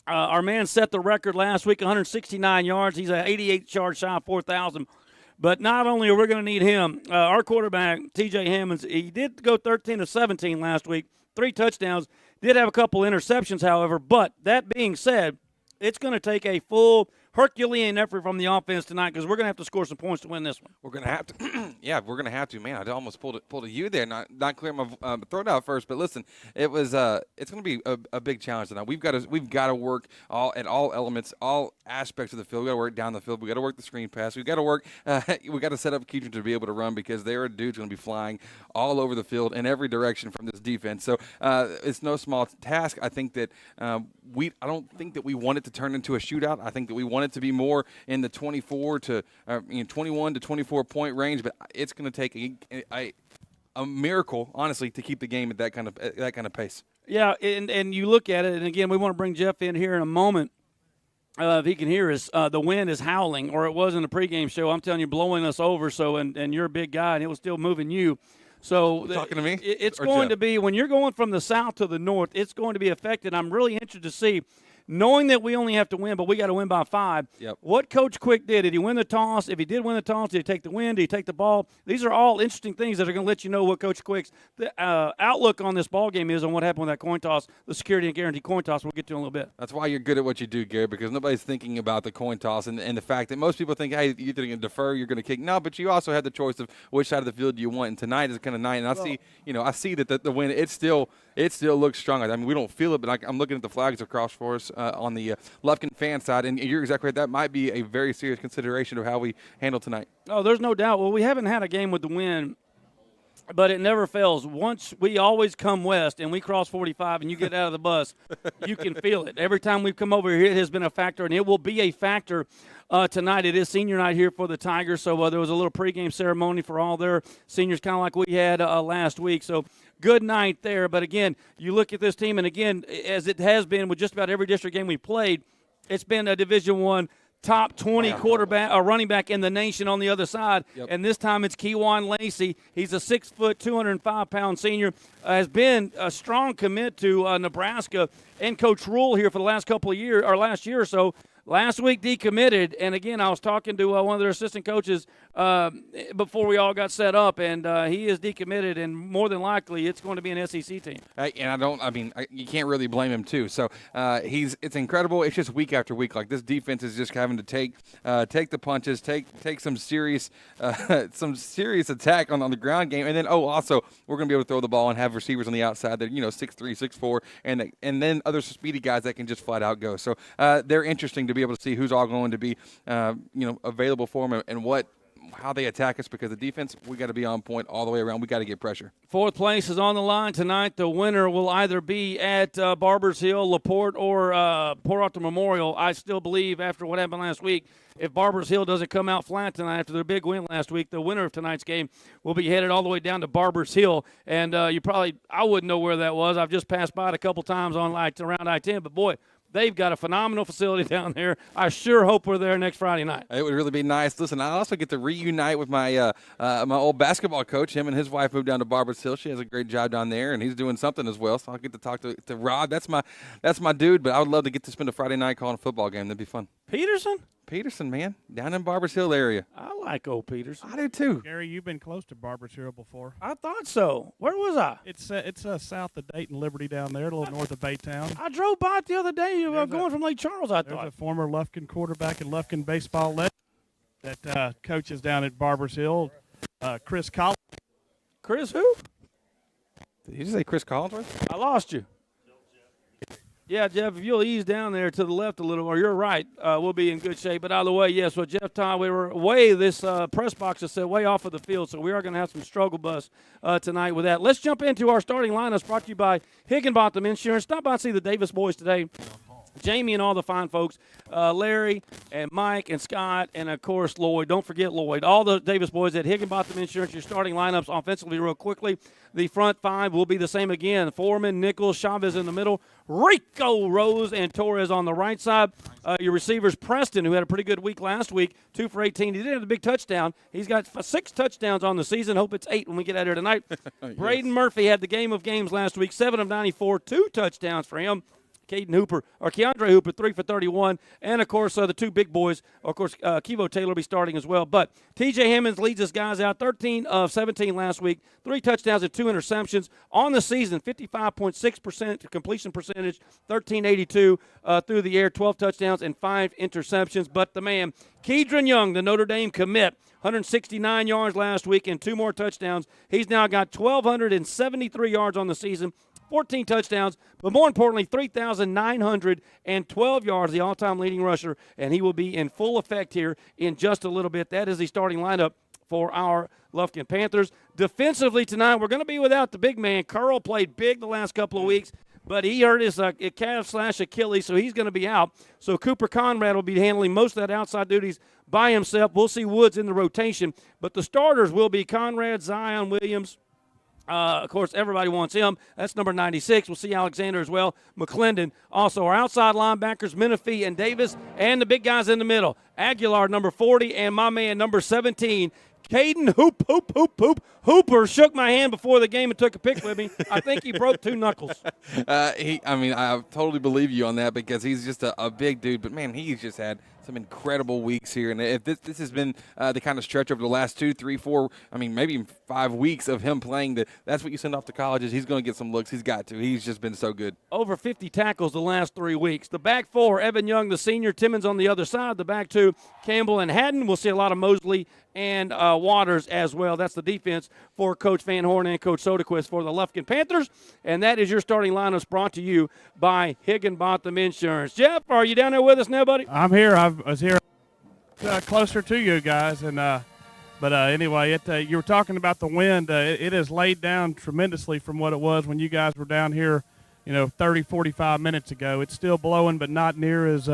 our man set the record last week, 169 yards. He's at 88 yards shy of 4,000. But not only are we going to need him, our quarterback, T.J. Hammonds, he did go 13 of 17 last week. 3 touchdowns, did have a couple interceptions, however. But that being said, it's going to take a full Herculean effort from the offense tonight because we're going to have to score some points to win this one. We're going to have to. Yeah, we're going to have to. Man, I almost pulled a U there, not clear my throat out first. But listen, it's going to be a big challenge tonight. We've got to work at all elements, all aspects of the field. We got to work down the field. We got to work the screen pass. We got to work. We got to set up Keaton to be able to run because there are dudes going to be flying all over the field in every direction from this defense. So it's no small task. I think that I don't think that we want it to turn into a shootout. I think that we want it to be more in the 21 to 24 point range, but it's going to take a miracle, honestly, to keep the game at that kind of pace. Yeah, and you look at it, and again, we want to bring Jeff in here in a moment. If he can hear us, the wind is howling, or it was in the pregame show. I'm telling you, blowing us over. So, and you're a big guy, and it was still moving you. So talking to me, it's going to be when you're going from the south to the north. It's going to be affected. I'm really interested to see, knowing that we only have to win, but we got to win by 5. Yep. What Coach Quick did he win the toss? If he did win the toss, did he take the win? Did he take the ball? These are all interesting things that are going to let you know what Coach Quick's outlook on this ball game is on what happened with that coin toss, the security and guarantee coin toss. We'll get to in a little bit. That's why you're good at what you do, Gary, because nobody's thinking about the coin toss and the fact that most people think, hey, you're going to defer, you're going to kick. No, but you also have the choice of which side of the field you want. And tonight is kind of night, and I see that the win. It still looks strong. I mean, we don't feel it, but I'm looking at the flags across for us on the Lufkin fan side, and you're exactly right. That might be a very serious consideration of how we handle tonight. Oh, there's no doubt. Well, we haven't had a game with the win, but it never fails. Once we always come west and we cross 45 and you get out of the bus, you can feel it. Every time we've come over here, it has been a factor, and it will be a factor tonight. It is senior night here for the Tigers, so there was a little pregame ceremony for all their seniors, kind of like we had last week. So good night there. But, again, you look at this team, and, again, as it has been with just about every district game we played, it's been a Division I top 20 quarterback or running back in the nation on the other side. Yep. And this time it's Kewan Lacey. He's a 6', 205-pound senior. Has been a strong commit to Nebraska and Coach Rule here for the last couple of years, or last year or so. last week decommitted, and again, I was talking to one of their assistant coaches before we all got set up, and he is decommitted, and more than likely it's going to be an SEC team. And you can't really blame him too. So it's incredible. It's just week after week. Like, this defense is just having to take the punches, take some serious attack on the ground game, and then also we're going to be able to throw the ball and have receivers on the outside that 6'3", 6'4", and then other speedy guys that can just flat out go. So they're interesting to be able to see who's all going to be available for them and how they attack us, because the defense, we got to be on point all the way around. We got to get pressure. Fourth place is on the line tonight. The winner will either be at Barbers Hill, LaPorte, or Port Arthur Memorial. I still believe, after what happened last week, if Barbers Hill doesn't come out flat tonight after their big win last week, the winner of tonight's game will be headed all the way down to Barbers Hill. And I wouldn't know where that was. I've just passed by it a couple times on around I-10, but boy, they've got a phenomenal facility down there. I sure hope we're there next Friday night. It would really be nice. Listen, I also get to reunite with my my old basketball coach. Him and his wife moved down to Barbers Hill. She has a great job down there, and he's doing something as well. So I'll get to talk to Rod. That's my dude, but I would love to get to spend a Friday night calling a football game. That'd be fun. Peterson, man, down in Barbers Hill area. I like old Peterson. I do too. Gary, you've been close to Barbers Hill before. I thought so. Where was I? It's south of Dayton, Liberty down there, a little north of Baytown. I drove by it the other day going from Lake Charles, I thought. There's a former Lufkin quarterback and Lufkin baseball legend that coaches down at Barbers Hill, Chris Collins. Chris who? Did you just say Chris Collinsworth? I lost you. Yeah, Jeff, if you'll ease down there to the left a little, or you're right, we'll be in good shape. But either way, yes, well, Jeff Todd, we were this press box is set way off of the field, so we are going to have some struggle bus tonight with that. Let's jump into our starting lineups brought to you by Higginbotham Insurance. Stop by and see the Davis boys today. Jamie and all the fine folks, Larry and Mike and Scott and, of course, Lloyd. Don't forget Lloyd. All the Davis boys at Higginbotham Insurance. Your starting lineups offensively real quickly. The front five will be the same again. Foreman, Nichols, Chavez in the middle, Rico, Rose, and Torres on the right side. Your receivers, Preston, who had a pretty good week last week, 2 for 18. He didn't have a big touchdown. He's got 6 touchdowns on the season. Hope it's 8 when we get out here tonight. Yes. Braden Murphy had the game of games last week, 7 of 94, 2 touchdowns for him. Keandre Hooper, 3 for 31. And, of course, the 2 big boys, of course, Kevo Taylor will be starting as well. But T.J. Hammonds leads his guys out, 13 of 17 last week, 3 touchdowns and 2 interceptions. On the season, 55.6% completion percentage, 1382 through the air, 12 touchdowns and 5 interceptions. But the man, Kedron Young, the Notre Dame commit, 169 yards last week and 2 more touchdowns. He's now got 1,273 yards on the season, 14 touchdowns, but more importantly, 3,912 yards, the all-time leading rusher, and he will be in full effect here in just a little bit. That is the starting lineup for our Lufkin Panthers. Defensively tonight, we're going to be without the big man. Curl played big the last couple of weeks, but he hurt his calf/Achilles, so he's going to be out. So Cooper Conrad will be handling most of that outside duties by himself. We'll see Woods in the rotation, but the starters will be Conrad, Zion Williams. Of course, everybody wants him. That's number 96. We'll see Alexander as well. McClendon. Also, our outside linebackers, Menifee and Davis, and the big guys in the middle. Aguilar, number 40, and my man, number 17. Caden Hooper shook my hand before the game and took a pic with me. I think he broke 2 knuckles. I totally believe you on that, because he's just a big dude. But, man, he's just had some incredible weeks here. And if this has been the kind of stretch over the last 2, 3, 4, maybe even 5 weeks of him playing, that's what you send off to colleges. He's going to get some looks. He's got to. He's just been so good. Over 50 tackles the last 3 weeks. The back 4, Evan Young, the senior, Timmons on the other side. The back 2, Campbell and Haddon. We'll see a lot of Mosley and Waters as well. That's the defense for Coach Van Horn and Coach Soderquist for the Lufkin Panthers. And that is your starting lineups brought to you by Higginbotham Insurance. Jeff, are you down there with us now, buddy? I'm here. I was here closer to you guys. But anyway, you were talking about the wind. It has laid down tremendously from what it was when you guys were down here, 30, 45 minutes ago. It's still blowing, but not near as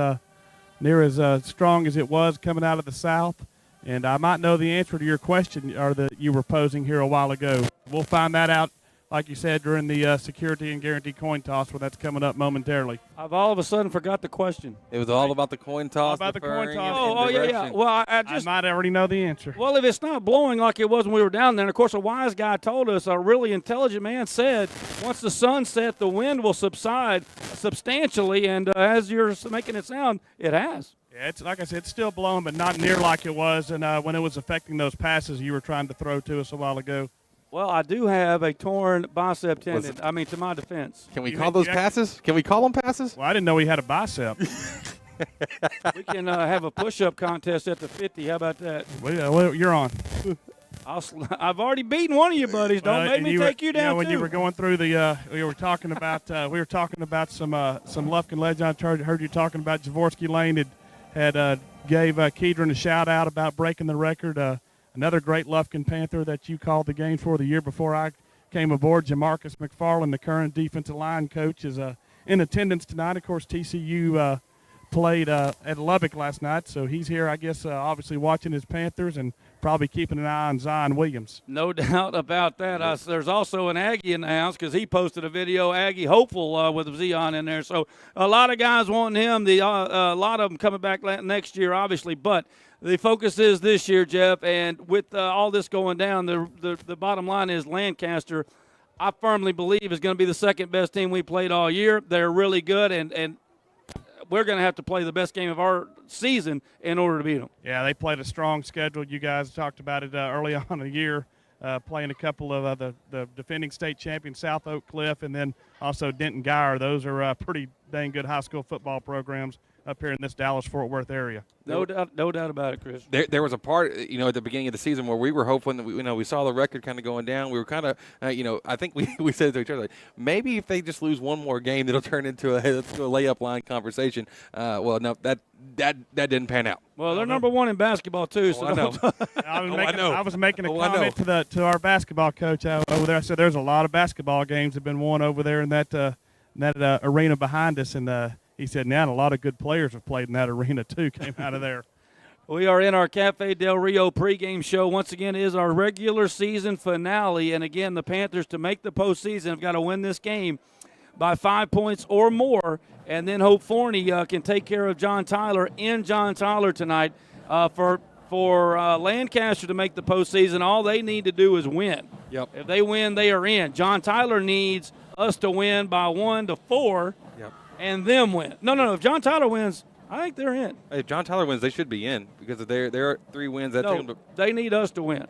strong as it was coming out of the south. And I might know the answer to your question that you were posing here a while ago. We'll find that out. like you said, during the security and guarantee coin toss, where that's coming up momentarily. I've all of a sudden forgot the question. It was all about the coin toss. All about the coin toss. Oh, yeah. Well, I might already know the answer. Well, if it's not blowing like it was when we were down there, and of course a wise guy told us, a really intelligent man said, once the sun sets, the wind will subside substantially, and as you're making it sound, it has. Yeah, it's like I said, it's still blowing, but not near like it was, and when it was affecting those passes you were trying to throw to us a while ago. Well, I do have a torn bicep tendon. I mean, to my defense. Can we call those passes? Can we call them passes? Well, I didn't know he had a bicep. We can have a push-up contest at the 50. How about that? Well, you're on. I've already beaten one of you buddies. Don't make me take you down. When you were going through we were talking about some Lufkin legend. I heard you talking about Jaworski Lane had gave Kedron a shout out about breaking the record. Another great Lufkin Panther that you called the game for the year before I came aboard, Jamarcus McFarland, the current defensive line coach, is in attendance tonight. Of course, TCU played at Lubbock last night, so he's here, I guess, obviously watching his Panthers and probably keeping an eye on Zion Williams. No doubt about that. There's also an Aggie in the house because he posted a video, Aggie hopeful, with Zion in there. So a lot of guys wanting him. A lot of them coming back next year, obviously, but the focus is this year, Jeff, and with all this going down, the bottom line is Lancaster, I firmly believe, is going to be the second best team we played all year. They're really good, and we're going to have to play the best game of our season in order to beat them. Yeah, they played a strong schedule. You guys talked about it early on in the year, playing a couple of the defending state champions, South Oak Cliff, and then also Denton Geyer. Those are pretty dang good high school football programs up here in this Dallas-Fort Worth area. No doubt about it, Chris. There was a part, at the beginning of the season where we were hoping that we saw the record kind of going down. We were kind of, I think we said to each other, like, maybe if they just lose one more game, it'll turn into a layup line conversation. Well, no, that didn't pan out. Well, they're number one in basketball too. So I know. I was making a comment to our basketball coach over there. I said there's a lot of basketball games that have been won over there in that arena behind us, and he said, now a lot of good players have played in that arena, too, came out of there. We are in our Cafe Del Rio pregame show. Once again, it is our regular season finale. And, again, the Panthers, to make the postseason, have got to win this game by 5 points or more. And then Hope Forney can take care of John Tyler in John Tyler tonight. For Lancaster to make the postseason, all they need to do is win. Yep. If they win, they are in. John Tyler needs us to win by 1 to 4. Yep. And them win. No. If John Tyler wins, I think they're in. If John Tyler wins, they should be in because if there are 3 wins. They need us to win.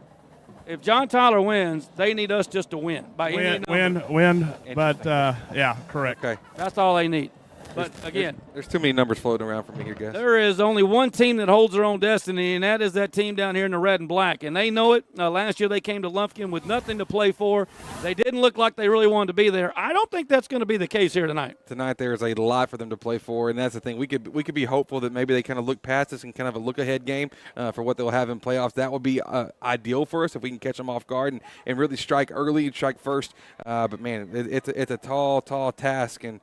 If John Tyler wins, they need us just to win. Win. But, yeah, correct. Okay. That's all they need. But, again, there's too many numbers floating around for me here, guys. There is only one team that holds their own destiny, and that is that team down here in the red and black. And they know it. Last year they came to Lufkin with nothing to play for. They didn't look like they really wanted to be there. I don't think that's going to be the case here tonight. Tonight there is a lot for them to play for, and that's the thing. We could be hopeful that maybe they kind of look past us and kind of a look-ahead game for what they'll have in playoffs. That would be ideal for us if we can catch them off guard and really strike early and strike first. But, man, it's a tall task, and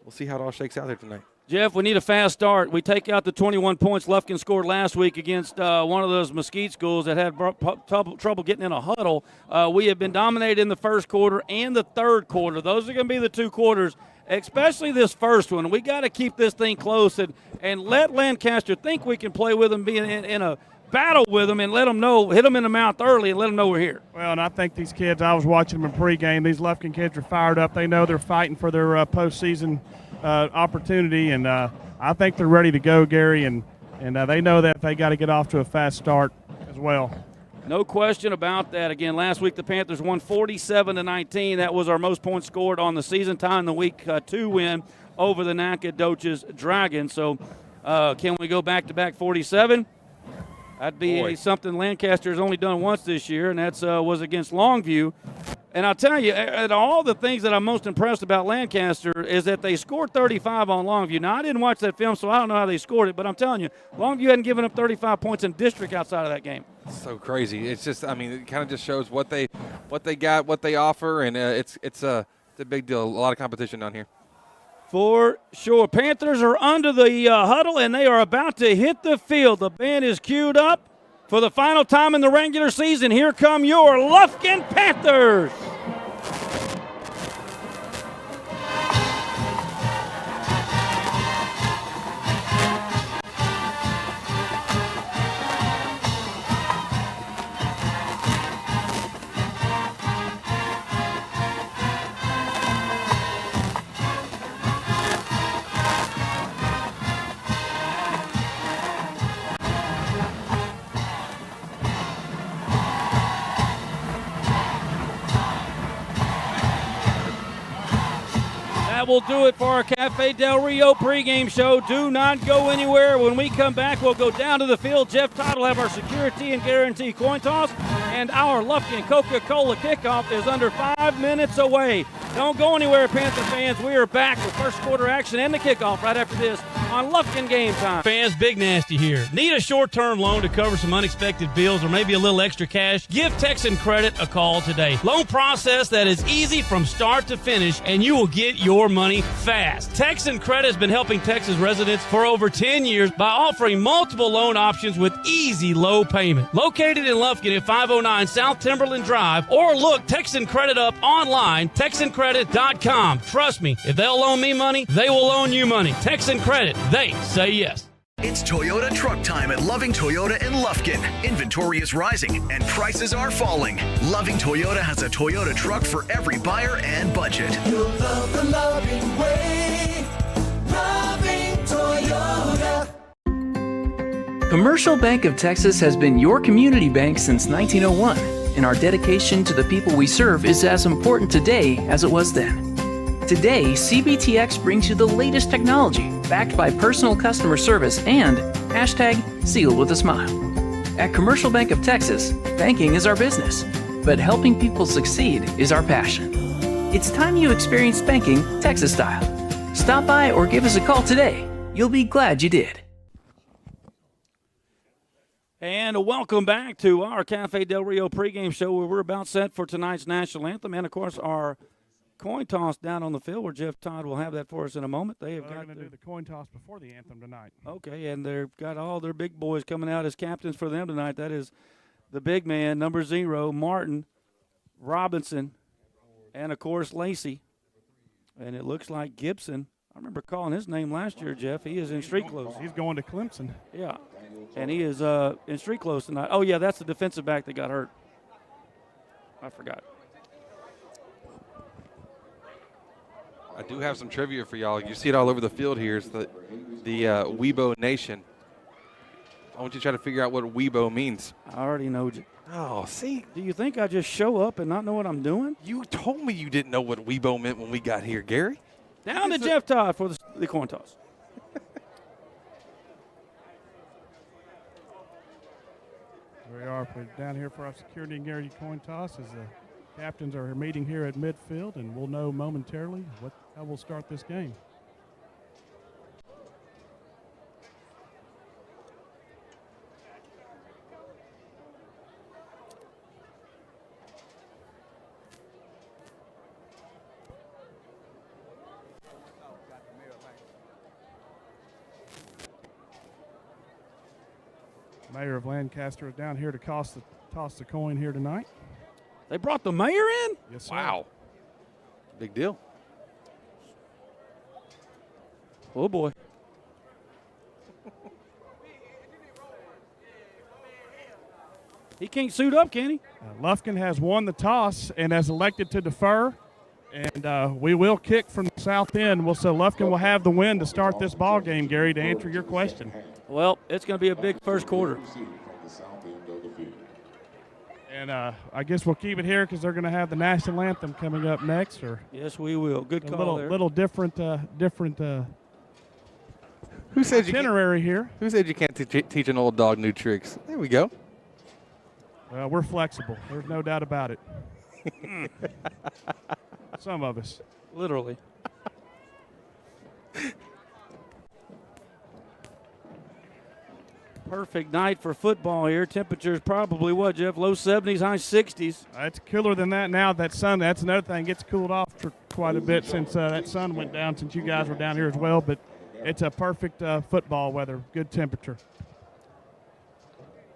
we'll see how it all shakes out there tonight. Jeff, we need a fast start. We take out the 21 points Lufkin scored last week against one of those Mesquite schools that had trouble getting in a huddle. We have been dominated in the first quarter and the third quarter. Those are going to be the 2 quarters, especially this first one. We got to keep this thing close and let Lancaster think we can play with them, be in a battle with them, and let them know, hit them in the mouth early and let them know we're here. Well, and I think these kids, I was watching them in pregame, these Lufkin kids are fired up. They know they're fighting for their postseason opportunity, and I think they're ready to go, Gary, and they know that they got to get off to a fast start as well. No question about that. Again, last week the Panthers won 47-19. That was our most points scored on the season, tying the week 2 win over the Nacogdoches Dragons. So can we go back-to-back 47? That'd be something Lancaster has only done once this year, and that was against Longview. And I'll tell you, all the things that I'm most impressed about Lancaster is that they scored 35 on Longview. Now, I didn't watch that film, so I don't know how they scored it, but I'm telling you, Longview hadn't given up 35 points in district outside of that game. So crazy. It's just, it kind of just shows what they got, what they offer, and it's a big deal. A lot of competition down here. For sure. Panthers are under the huddle, and they are about to hit the field. The band is queued up for the final time in the regular season. Here come your Lufkin Panthers. That will do it for our Cafe Del Rio pregame show. Do not go anywhere. When we come back, we'll go down to the field. Jeff Todd will have our security and guarantee coin toss, and our Lufkin Coca-Cola kickoff is under 5 minutes away. Don't go anywhere, Panther fans. We are back with first quarter action and the kickoff right after this on Lufkin Game Time. Fans, Big Nasty here. Need a short-term loan to cover some unexpected bills or maybe a little extra cash? Give Texan Credit a call today. Loan process that is easy from start to finish, and you will get your money fast. Texan Credit has been helping Texas residents for over 10 years by offering multiple loan options with easy low payment. Located in Lufkin at 509 South Timberland Drive, or look Texan Credit up online, TexanCredit.com. Trust me, if they'll loan me money, they will loan you money. Texan Credit, they say yes. It's Toyota truck time at Loving Toyota in Lufkin. Inventory is rising and prices are falling. Loving Toyota has a Toyota truck for every buyer and budget. You'll love the loving way. Loving Toyota. Commercial Bank of Texas has been your community bank since 1901, and our dedication to the people we serve is as important today as it was then. Today, CBTX brings you the latest technology, backed by personal customer service and #sealed with a smile. At Commercial Bank of Texas, banking is our business, but helping people succeed is our passion. It's time you experience banking Texas style. Stop by or give us a call today. You'll be glad you did. And welcome back to our Cafe Del Rio pregame show, where we're about set for tonight's national anthem and, of course, our coin toss down on the field, where Jeff Todd will have that for us in a moment. They have got to do the coin toss before the anthem tonight. Okay, and they've got all their big boys coming out as captains for them tonight. That is the big man, number 0, Martin, Robinson, and, of course, Lacey. And it looks like Gibson. I remember calling his name last year, Jeff. He is in street clothes. He's going to Clemson. Yeah, and he is in street clothes tonight. Oh, yeah, that's the defensive back that got hurt. I forgot. I do have some trivia for y'all. You see it all over the field here. It's the Weibo Nation. I want you to try to figure out what Weibo means. I already know. Oh, see? Do you think I just show up and not know what I'm doing? You told me you didn't know what Weibo meant when we got here, Gary. Down to Jeff Todd for the coin toss. Here we are down here for our security and Gary coin toss as the captains are meeting here at midfield, and we'll know momentarily how we'll start this game. Mayor of Lancaster is down here to toss the coin here tonight. They brought the mayor in? Yes, sir. Wow. Big deal. Oh, boy. He can't suit up, can he? Lufkin has won the toss and has elected to defer. And we will kick from the south end. So Lufkin will have the win to start this ball game, Gary, to answer your question. Well, it's going to be a big first quarter. And I guess we'll keep it here because they're going to have the national anthem coming up next. Yes, we will. Good call there. Little different Who said itinerary here. Who said you can't teach an old dog new tricks? There we go. Well, we're flexible. There's no doubt about it. Some of us. Literally. Perfect night for football here. Temperatures probably what, Jeff? Low 70s, high 60s. It's cooler than that now. That sun, that's another thing. It's cooled off for quite a bit since that sun went down, since you guys were down here as well. But it's a perfect football weather, good temperature.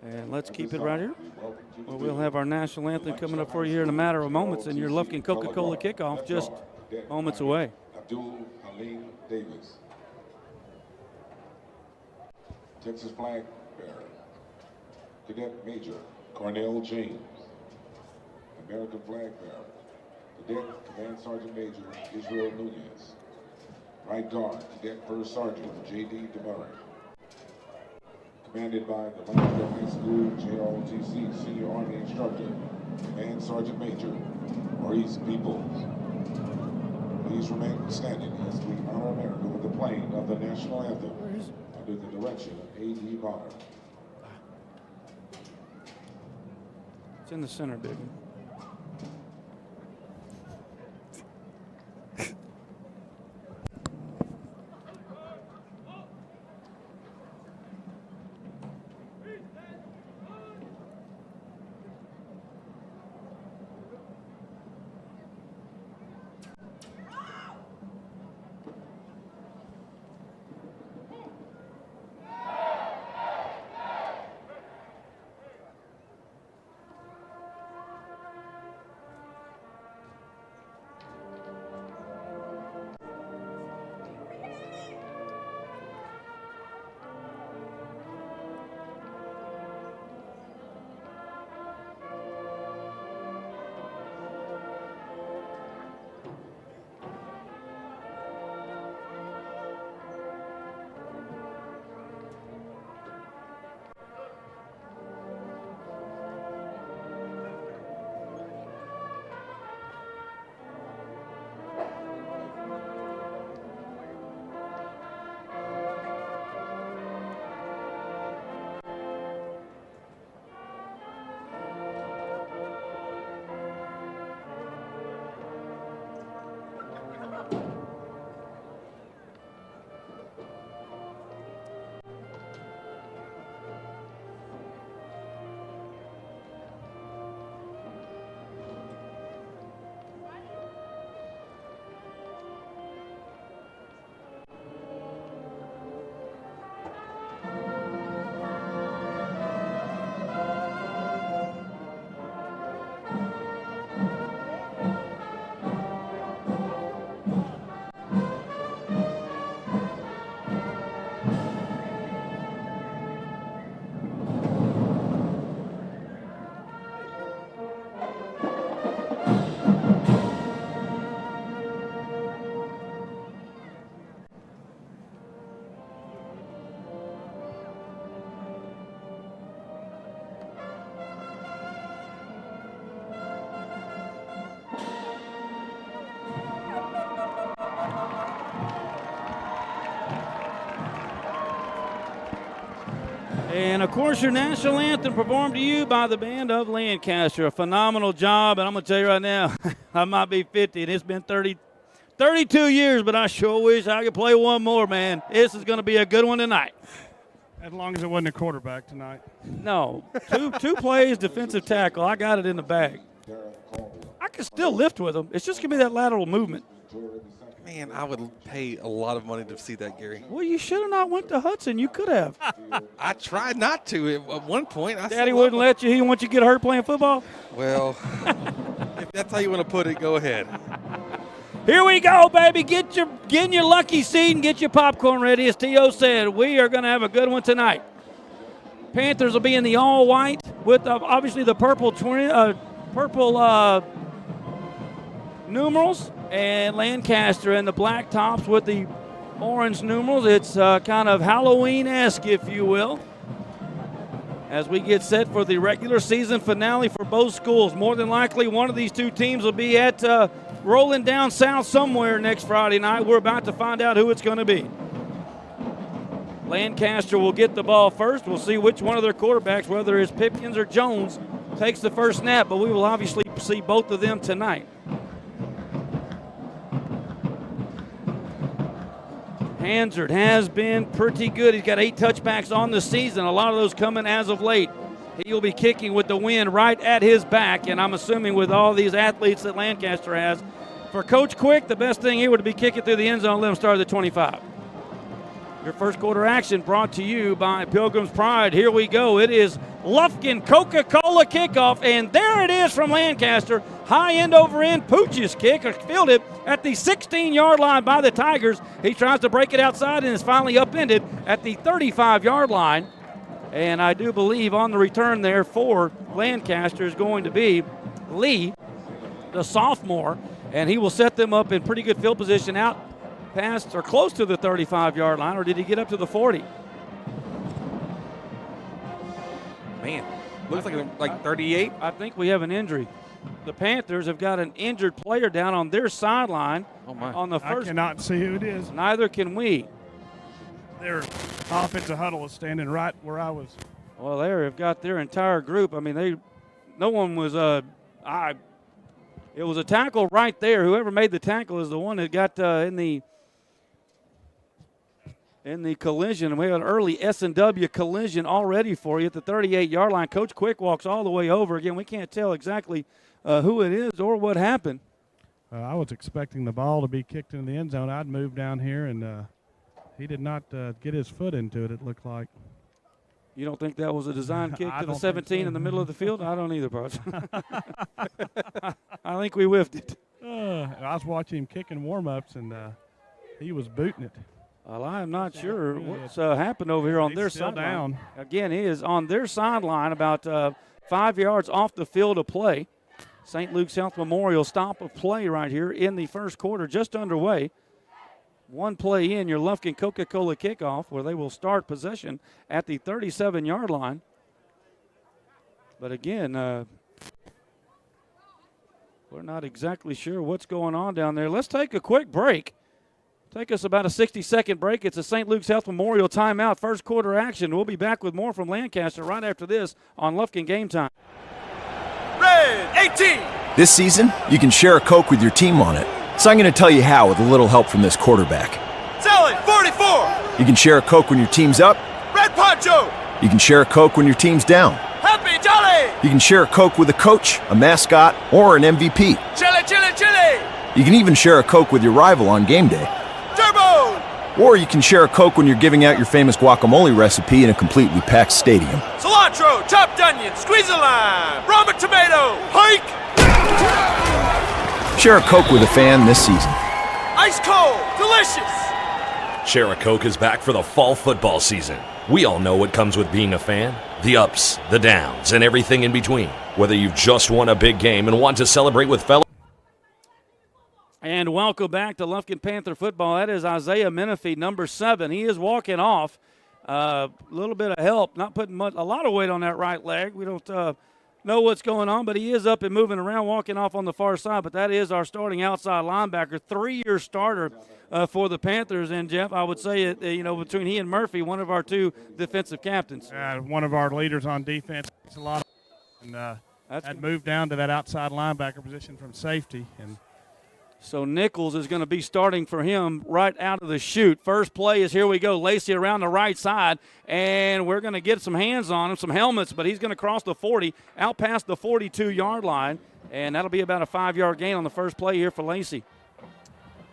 And let's keep it right here. Well, we'll have our national anthem coming up for you here in a matter of moments, and your Lufkin Coca-Cola kickoff just moments away. Abdul Halim Davis. Texas flag bearer. Cadet Major Cornell James. American flag bearer. Cadet Command Sergeant Major Israel Nunez. Right guard, Cadet First Sergeant J.D. DeMurray. Commanded by the Lancaster High School JROTC Senior Army Instructor, Command Sergeant Major Maurice Peoples. Please remain standing as we honor America with the playing of the national anthem under the direction of A.D. Bonner. It's in the center, big one. And, of course, your national anthem performed to you by the band of Lancaster. A phenomenal job, and I'm going to tell you right now, I might be 50, and it's been 32 years, but I sure wish I could play one more, man. This is going to be a good one tonight. As long as it wasn't a quarterback tonight. No, two plays, defensive tackle. I got it in the bag. I can still lift with them. It's just going to be that lateral movement. Man, I would pay a lot of money to see that, Gary. Well, you should have not went to Hudson. You could have. I tried not to at one point. Daddy wouldn't let you. He didn't want you to get hurt playing football? Well, if that's how you want to put it, go ahead. Here we go, baby. Get in your lucky seat and get your popcorn ready. As T.O. said, we are going to have a good one tonight. Panthers will be in the all-white with obviously the purple numerals, and Lancaster in the black tops with the orange numerals. It's kind of Halloween-esque, if you will, as we get set for the regular season finale for both schools. More than likely, one of these two teams will be at rolling down south somewhere next Friday night. We're about to find out who it's going to be. Lancaster will get the ball first. We'll see which one of their quarterbacks, whether it's Pipkins or Jones, takes the first snap, but we will obviously see both of them tonight. Hansard has been pretty good. He's got 8 touchbacks on the season, a lot of those coming as of late. He will be kicking with the wind right at his back, and I'm assuming with all these athletes that Lancaster has, for Coach Quick, the best thing here would be kicking through the end zone, let him start at the 25. Your first quarter action brought to you by Pilgrim's Pride. Here we go. It is Lufkin Coca-Cola kickoff, and there it is from Lancaster. High end over end, Pooch's kick, fielded at the 16-yard line by the Tigers. He tries to break it outside and is finally upended at the 35-yard line. And I do believe on the return there for Lancaster is going to be Lee, the sophomore, and he will set them up in pretty good field position out past or close to the 35-yard line, or did he get up to the 40? Man, looks like 38. I think we have an injury. the Panthers have got an injured player down on their sideline. Oh my. On the first. I cannot see who it is. Neither can we. Their offensive huddle was standing right where I was. Well, they've got their entire group. I mean, no one was. It was a tackle right there. Whoever made the tackle is the one that got in the collision. We had an early S&W collision already for you at the 38-yard line. Coach Quick walks all the way over. Again, we can't tell exactly who it is or what happened. I was expecting the ball to be kicked into the end zone. I'd moved down here, and he did not get his foot into it, it looked like. You don't think that was a design kick to the 17 in the middle of the field? I don't either, Bart. I think we whiffed it. I was watching him kicking warm-ups, and he was booting it. Well, I'm not sure what's happened over here on their sideline. Again, he is on their sideline about 5 yards off the field of play. St. Luke's Health Memorial stop of play right here in the first quarter, just underway. One play in, your Lufkin Coca-Cola kickoff, where they will start possession at the 37-yard line. But again, we're not exactly sure what's going on down there. Let's take a quick break. Take us about a 60-second break. It's a St. Luke's Health Memorial timeout, first quarter action. We'll be back with more from Lancaster right after this on Lufkin Game Time. Red 18. This season, you can share a Coke with your team on it. So I'm going to tell you how with a little help from this quarterback. Selling 44. You can share a Coke when your team's up. Red Poncho. You can share a Coke when your team's down. Happy Jolly. You can share a Coke with a coach, a mascot, or an MVP. Chili, chili, chili. You can even share a Coke with your rival on game day. Turbo. Or you can share a Coke when you're giving out your famous guacamole recipe in a completely packed stadium. Cilantro, chopped onion, squeeze a lime, Roma tomato, hike. Share a Coke with a fan this season. Ice cold, delicious. Share a Coke is back for the fall football season. We all know what comes with being a fan. The ups, the downs, and everything in between. Whether you've just won a big game and want to celebrate with fellow. And welcome back to Lufkin Panther football. That is Isaiah Menifee, number 7. He is walking off. A little bit of help, not putting a lot of weight on that right leg. We don't know what's going on, but he is up and moving around, walking off on the far side. But that is our starting outside linebacker, 3-year starter for the Panthers. And, Jeff, I would say, between he and Murphy, one of our 2 defensive captains. One of our leaders on defense. It's a lot of, and had moved down to that outside linebacker position from safety. And so Nichols is going to be starting for him right out of the chute. First play is here we go. Lacey around the right side, and we're going to get some hands on him, some helmets, but he's going to cross the 40, out past the 42-yard line, and that'll be about a 5-yard gain on the first play here for Lacey.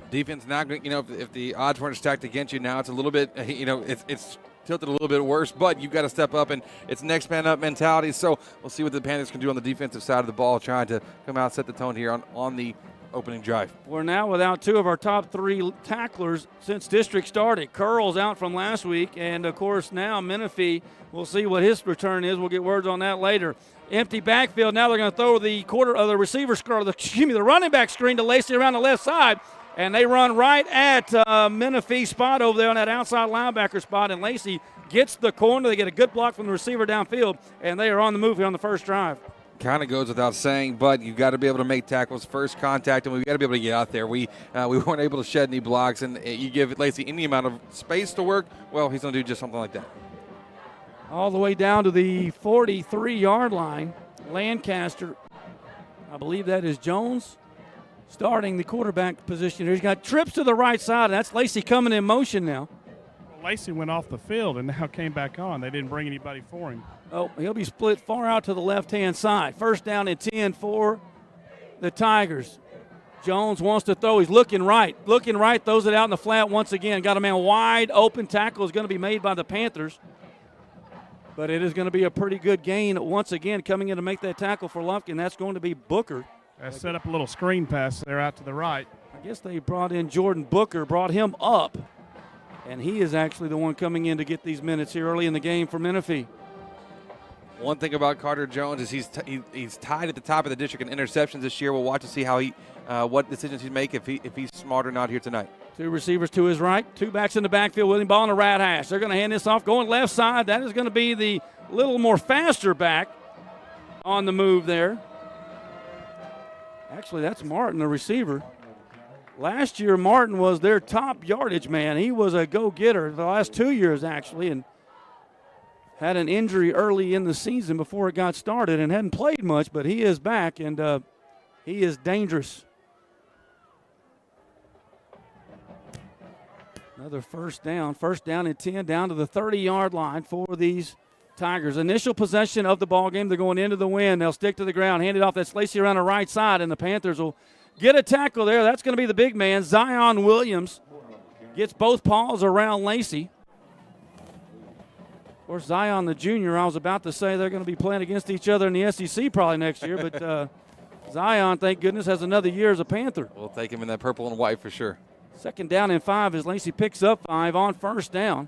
Defense now, if the odds weren't stacked against you, now it's a little bit, it's tilted a little bit worse, but you've got to step up, and it's next man up mentality. So we'll see what the Panthers can do on the defensive side of the ball, trying to come out, set the tone here on the opening drive. We're now without 2 of our top 3 tacklers since district started. Curl's out from last week, and of course now Menifee. We'll see what his return is. We'll get words on that later. Empty backfield. Now they're going to throw the the running back screen to Lacey around the left side, and they run right at Menifee's spot over there on that outside linebacker spot, and Lacey gets the corner. They get a good block from the receiver downfield, and they are on the move here on the first drive. Kind of goes without saying, but you've got to be able to make tackles, first contact, and we've got to be able to get out there. We weren't able to shed any blocks, and you give Lacey any amount of space to work, well, he's going to do just something like that. All the way down to the 43-yard line. Lancaster, I believe that is Jones, starting the quarterback position here. He's got trips to the right side, and that's Lacey coming in motion now. Well, Lacey went off the field and now came back on. They didn't bring anybody for him. Oh, he'll be split far out to the left-hand side. First down and 10 for the Tigers. Jones wants to throw. He's looking right, throws it out in the flat once again. Got a man wide open. Tackle is going to be made by the Panthers. But it is going to be a pretty good gain once again coming in to make that tackle for Lufkin. That's going to be Booker. Set up a little screen pass there out to the right. I guess they brought in Jordan Booker, brought him up. And he is actually the one coming in to get these minutes here early in the game for Menifee. One thing about Carter Jones is he's tied at the top of the district in interceptions this year. We'll watch to see how what decisions he make if he's smart or not here tonight. 2 receivers to his right, 2 backs in the backfield with him, ball in the right hash. They're going to hand this off, going left side. That is going to be the little more faster back on the move there. Actually, that's Martin, the receiver. Last year, Martin was their top yardage man. He was a go-getter the last 2 years, actually, and had an injury early in the season before it got started and hadn't played much, but he is back, and he is dangerous. Another first down and 10, down to the 30-yard line for these Tigers. Initial possession of the ball game. They're going into the wind. They'll stick to the ground, hand it off. That's Lacey around the right side, and the Panthers will get a tackle there. That's going to be the big man, Zion Williams. Gets both paws around Lacey. Of course, Zion the junior, I was about to say they're going to be playing against each other in the SEC probably next year, but Zion, thank goodness, has another year as a Panther. We'll take him in that purple and white for sure. Second down and 5 as Lacey picks up 5 on first down.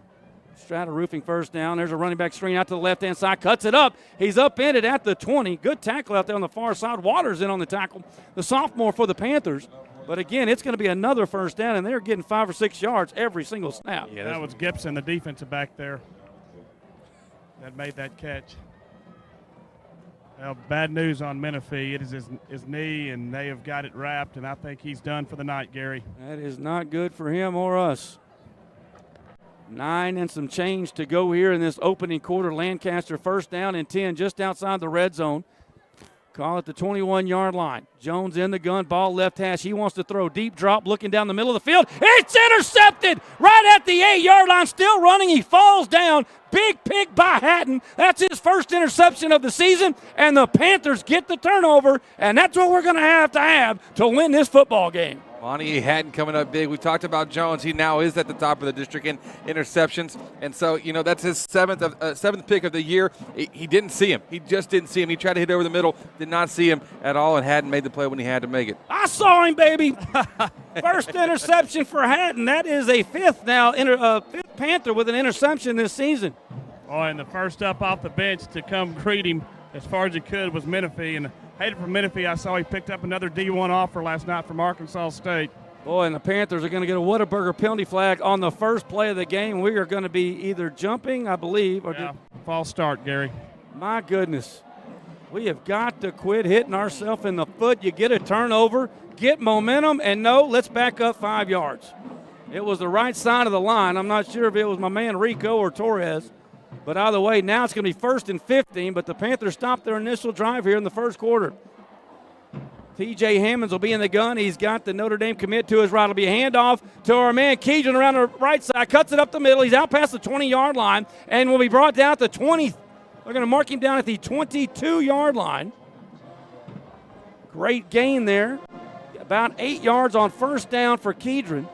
Strata Roofing first down. There's a running back screen out to the left-hand side. Cuts it up. He's upended at the 20. Good tackle out there on the far side. Waters in on the tackle. The sophomore for the Panthers. But, again, it's going to be another first down, and they're getting 5 or 6 yards every single snap. Yeah, that was Gibson, the defensive back there, that made that catch. Well, bad news on Menifee. It is his knee, and they have got it wrapped, and I think he's done for the night, Gary. That is not good for him or us. 9 and some change to go here in this opening quarter. Lancaster first down and 10 just outside the red zone. Call it the 21-yard line. Jones in the gun, ball left hash. He wants to throw deep drop, looking down the middle of the field. It's intercepted right at the 8-yard line. Still running. He falls down. Big pick by Hatton. That's his first interception of the season, and the Panthers get the turnover, and that's what we're going to have to win this football game. Monty Hatton coming up big. We talked about Jones. He now is at the top of the district in interceptions. And so, that's his seventh pick of the year. He didn't see him. He just didn't see him. He tried to hit over the middle, did not see him at all, and Hatton made the play when he had to make it. I saw him, baby. First interception for Hatton. That is a fifth Panther with an interception this season. Oh, and the first up off the bench to come greet him as far as he could was Menifee. And hated for Menifee, I saw he picked up another D1 offer last night from Arkansas State. Boy, and the Panthers are going to get a Whataburger penalty flag on the first play of the game. We are going to be either jumping, I believe, or false start, Gary. My goodness. We have got to quit hitting ourselves in the foot. You get a turnover, get momentum, and no, let's back up 5 yards. It was the right side of the line. I'm not sure if it was my man Rico or Torres. But either way, now it's going to be 1st and 15, but the Panthers stopped their initial drive here in the first quarter. T.J. Hammonds will be in the gun. He's got the Notre Dame commit to his right. It'll be a handoff to our man Keegan around the right side. Cuts it up the middle. He's out past the 20-yard line and will be brought down at the 20. They're going to mark him down at the 22-yard line. Great gain there. About 8 yards on first down for Keedron.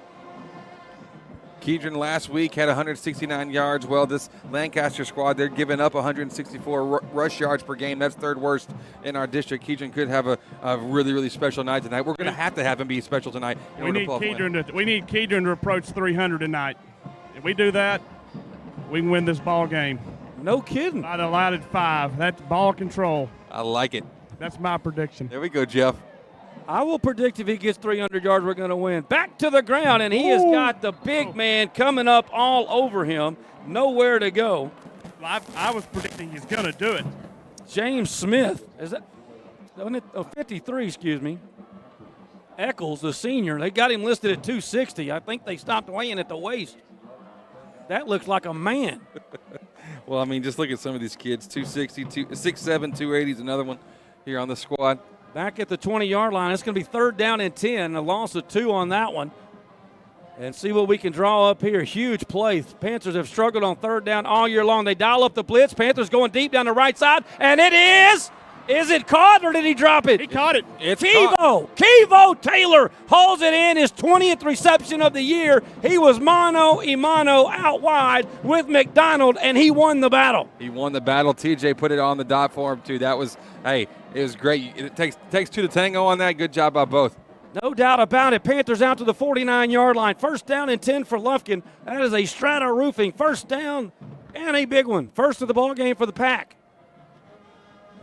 Keedron last week had 169 yards. Well, this Lancaster squad, they're giving up 164 rush yards per game. That's third worst in our district. Keedron could have a really, really special night tonight. We're going to have him be special tonight. We need Keedron to approach 300 tonight. If we do that, we can win this ball game. No kidding. I'd allowed it 5. That's ball control. I like it. That's my prediction. There we go, Jeff. I will predict if he gets 300 yards, we're going to win. Back to the ground, and he has got the big man coming up all over him. Nowhere to go. I was predicting he's going to do it. James Smith. Is that 53, excuse me. Eccles, the senior. They got him listed at 260. I think they stopped weighing at the waist. That looks like a man. Well, I mean, just look at some of these kids. 260, 6'7", 280 is another one here on the squad. Back at the 20-yard line. It's going to be 3rd down and 10. A loss of 2 on that one. And see what we can draw up here. Huge play. Panthers have struggled on 3rd down all year long. They dial up the blitz. Panthers going deep down the right side. And it is. Is it caught or did he drop it? He caught it. It's Kevo Taylor hauls it in, his 20th reception of the year. He was mano a mano out wide with McDonald, and he won the battle. He won the battle. TJ put it on the dot for him, too. That was, it was great. It takes 2 to tango on that. Good job by both. No doubt about it. Panthers out to the 49-yard line. 1st down and 10 for Lufkin. That is a Strata Roofing 1st down and a big one. First of the ball game for the Pack.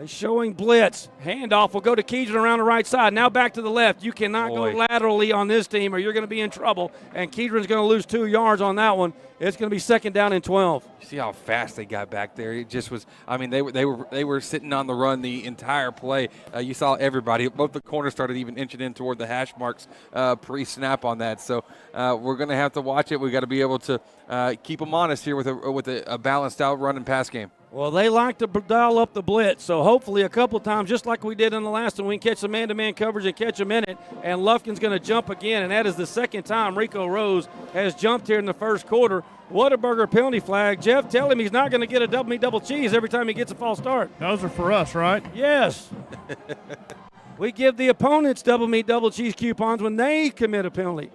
Showing blitz. Handoff will go to Keegan around the right side. Now back to the left. You cannot go laterally on this team or you're going to be in trouble. And Keegan's going to lose 2 yards on that one. It's going to be 2nd down and 12. You see how fast they got back there? It just was. I mean, they were sitting on the run the entire play. You saw everybody. Both the corners started even inching in toward the hash marks pre-snap on that. So we're going to have to watch it. We got to be able to keep them honest here with a balanced out run and pass game. Well, they like to dial up the blitz, so hopefully a couple times, just like we did in the last one, we can catch some man-to-man coverage and catch them in it, and Lufkin's going to jump again, and that is the 2nd time Rico Rose has jumped here in the first quarter. Whataburger penalty flag. Jeff, tell him he's not going to get a double meat, double cheese every time he gets a false start. Those are for us, right? Yes. We give the opponents double meat, double cheese coupons when they commit a penalty.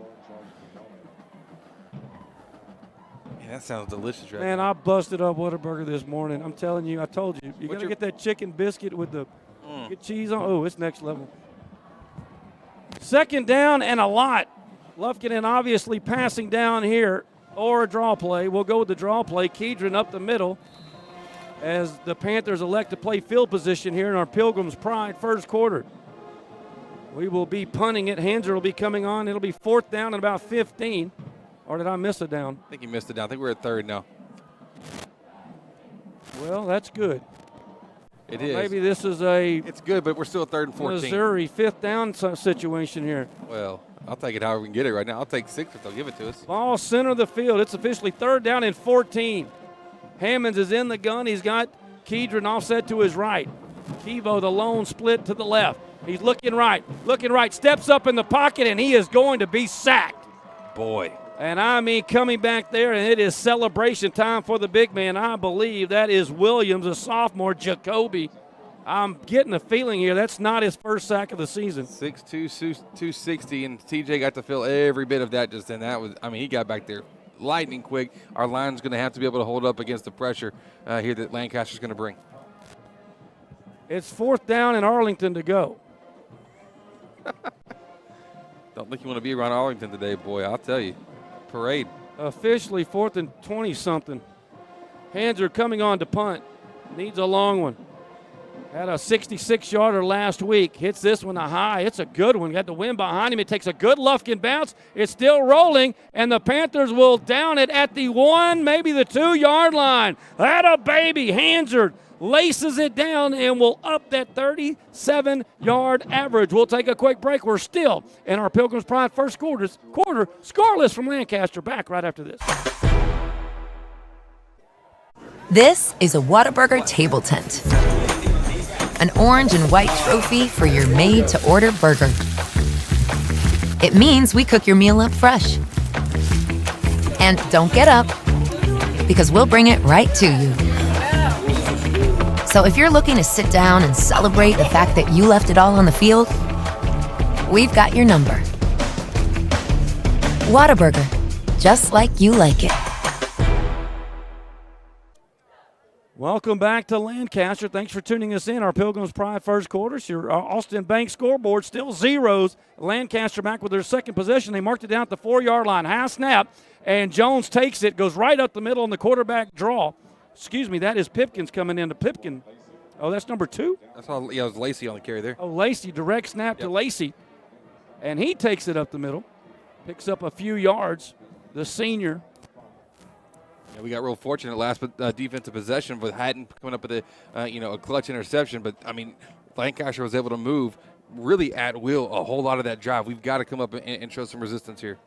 That sounds delicious, right? Man, I busted up Whataburger this morning. I'm telling you, I told you. You got to get that chicken biscuit with the get cheese on. Oh, it's next level. 2nd down and a lot. Lufkin and obviously passing down here or a draw play. We'll go with the draw play. Keedron up the middle as the Panthers elect to play field position here in our Pilgrim's Pride first quarter. We will be punting it. Hanser will be coming on. It'll be 4th down and about 15. Or did I miss a down? I think you missed it down. I think we're at 3rd now. Well, that's good. It is. Maybe this is It's good, but we're still at 3rd and 14. Missouri 5th down situation here. Well, I'll take it however we can get it right now. I'll take 6 if they'll give it to us. Ball center of the field. It's officially 3rd down and 14. Hammonds is in the gun. He's got Keedron offset to his right. Kevo, the lone split to the left. He's looking right, steps up in the pocket, and he is going to be sacked. Boy. And I mean, coming back there, and it is celebration time for the big man. I believe that is Williams, a sophomore, Jacoby. I'm getting a feeling here that's not his first sack of the season. 6'2", 260, and TJ got to feel every bit of that just then. That was, I mean, he got back there lightning quick. Our line's going to have to be able to hold up against the pressure here that Lancaster's going to bring. It's 4th down and Arlington to go. Don't think you want to be around Arlington today, boy, I'll tell you. Parade. Officially 4th and 20-something. Hanser coming on to punt. Needs a long one. Had a 66-yarder last week. Hits this one a high. It's a good one. Got the wind behind him. It takes a good Lufkin bounce. It's still rolling, and the Panthers will down it at the 1, maybe the 2-yard line. That a baby. Hanser laces it down and will up that 37-yard average. We'll take a quick break. We're still in our Pilgrim's Pride first quarter scoreless from Lancaster. Back right after this. This is a Whataburger table tent. An orange and white trophy for your made-to-order burger. It means we cook your meal up fresh. And don't get up, because we'll bring it right to you. So if you're looking to sit down and celebrate the fact that you left it all on the field, we've got your number. Whataburger, just like you like it. Welcome back to Lancaster. Thanks for tuning us in. Our Pilgrim's Pride first quarter. Your Austin Bank scoreboard still zeros. Lancaster back with their second possession. They marked it down at the 4-yard line. High snap, and Jones takes it, goes right up the middle on the quarterback draw. Excuse me, that is Pipkins coming into Pipkin. Oh, that's number 2? That's how, yeah, it was Lacey on the carry there. Oh, Lacey, direct snap to Lacey. And he takes it up the middle. Picks up a few yards, the senior. Yeah, we got real fortunate last defensive possession with Hatton coming up with a clutch interception. But, I mean, Lancaster was able to move really at will a whole lot of that drive. We've got to come up and show some resistance here.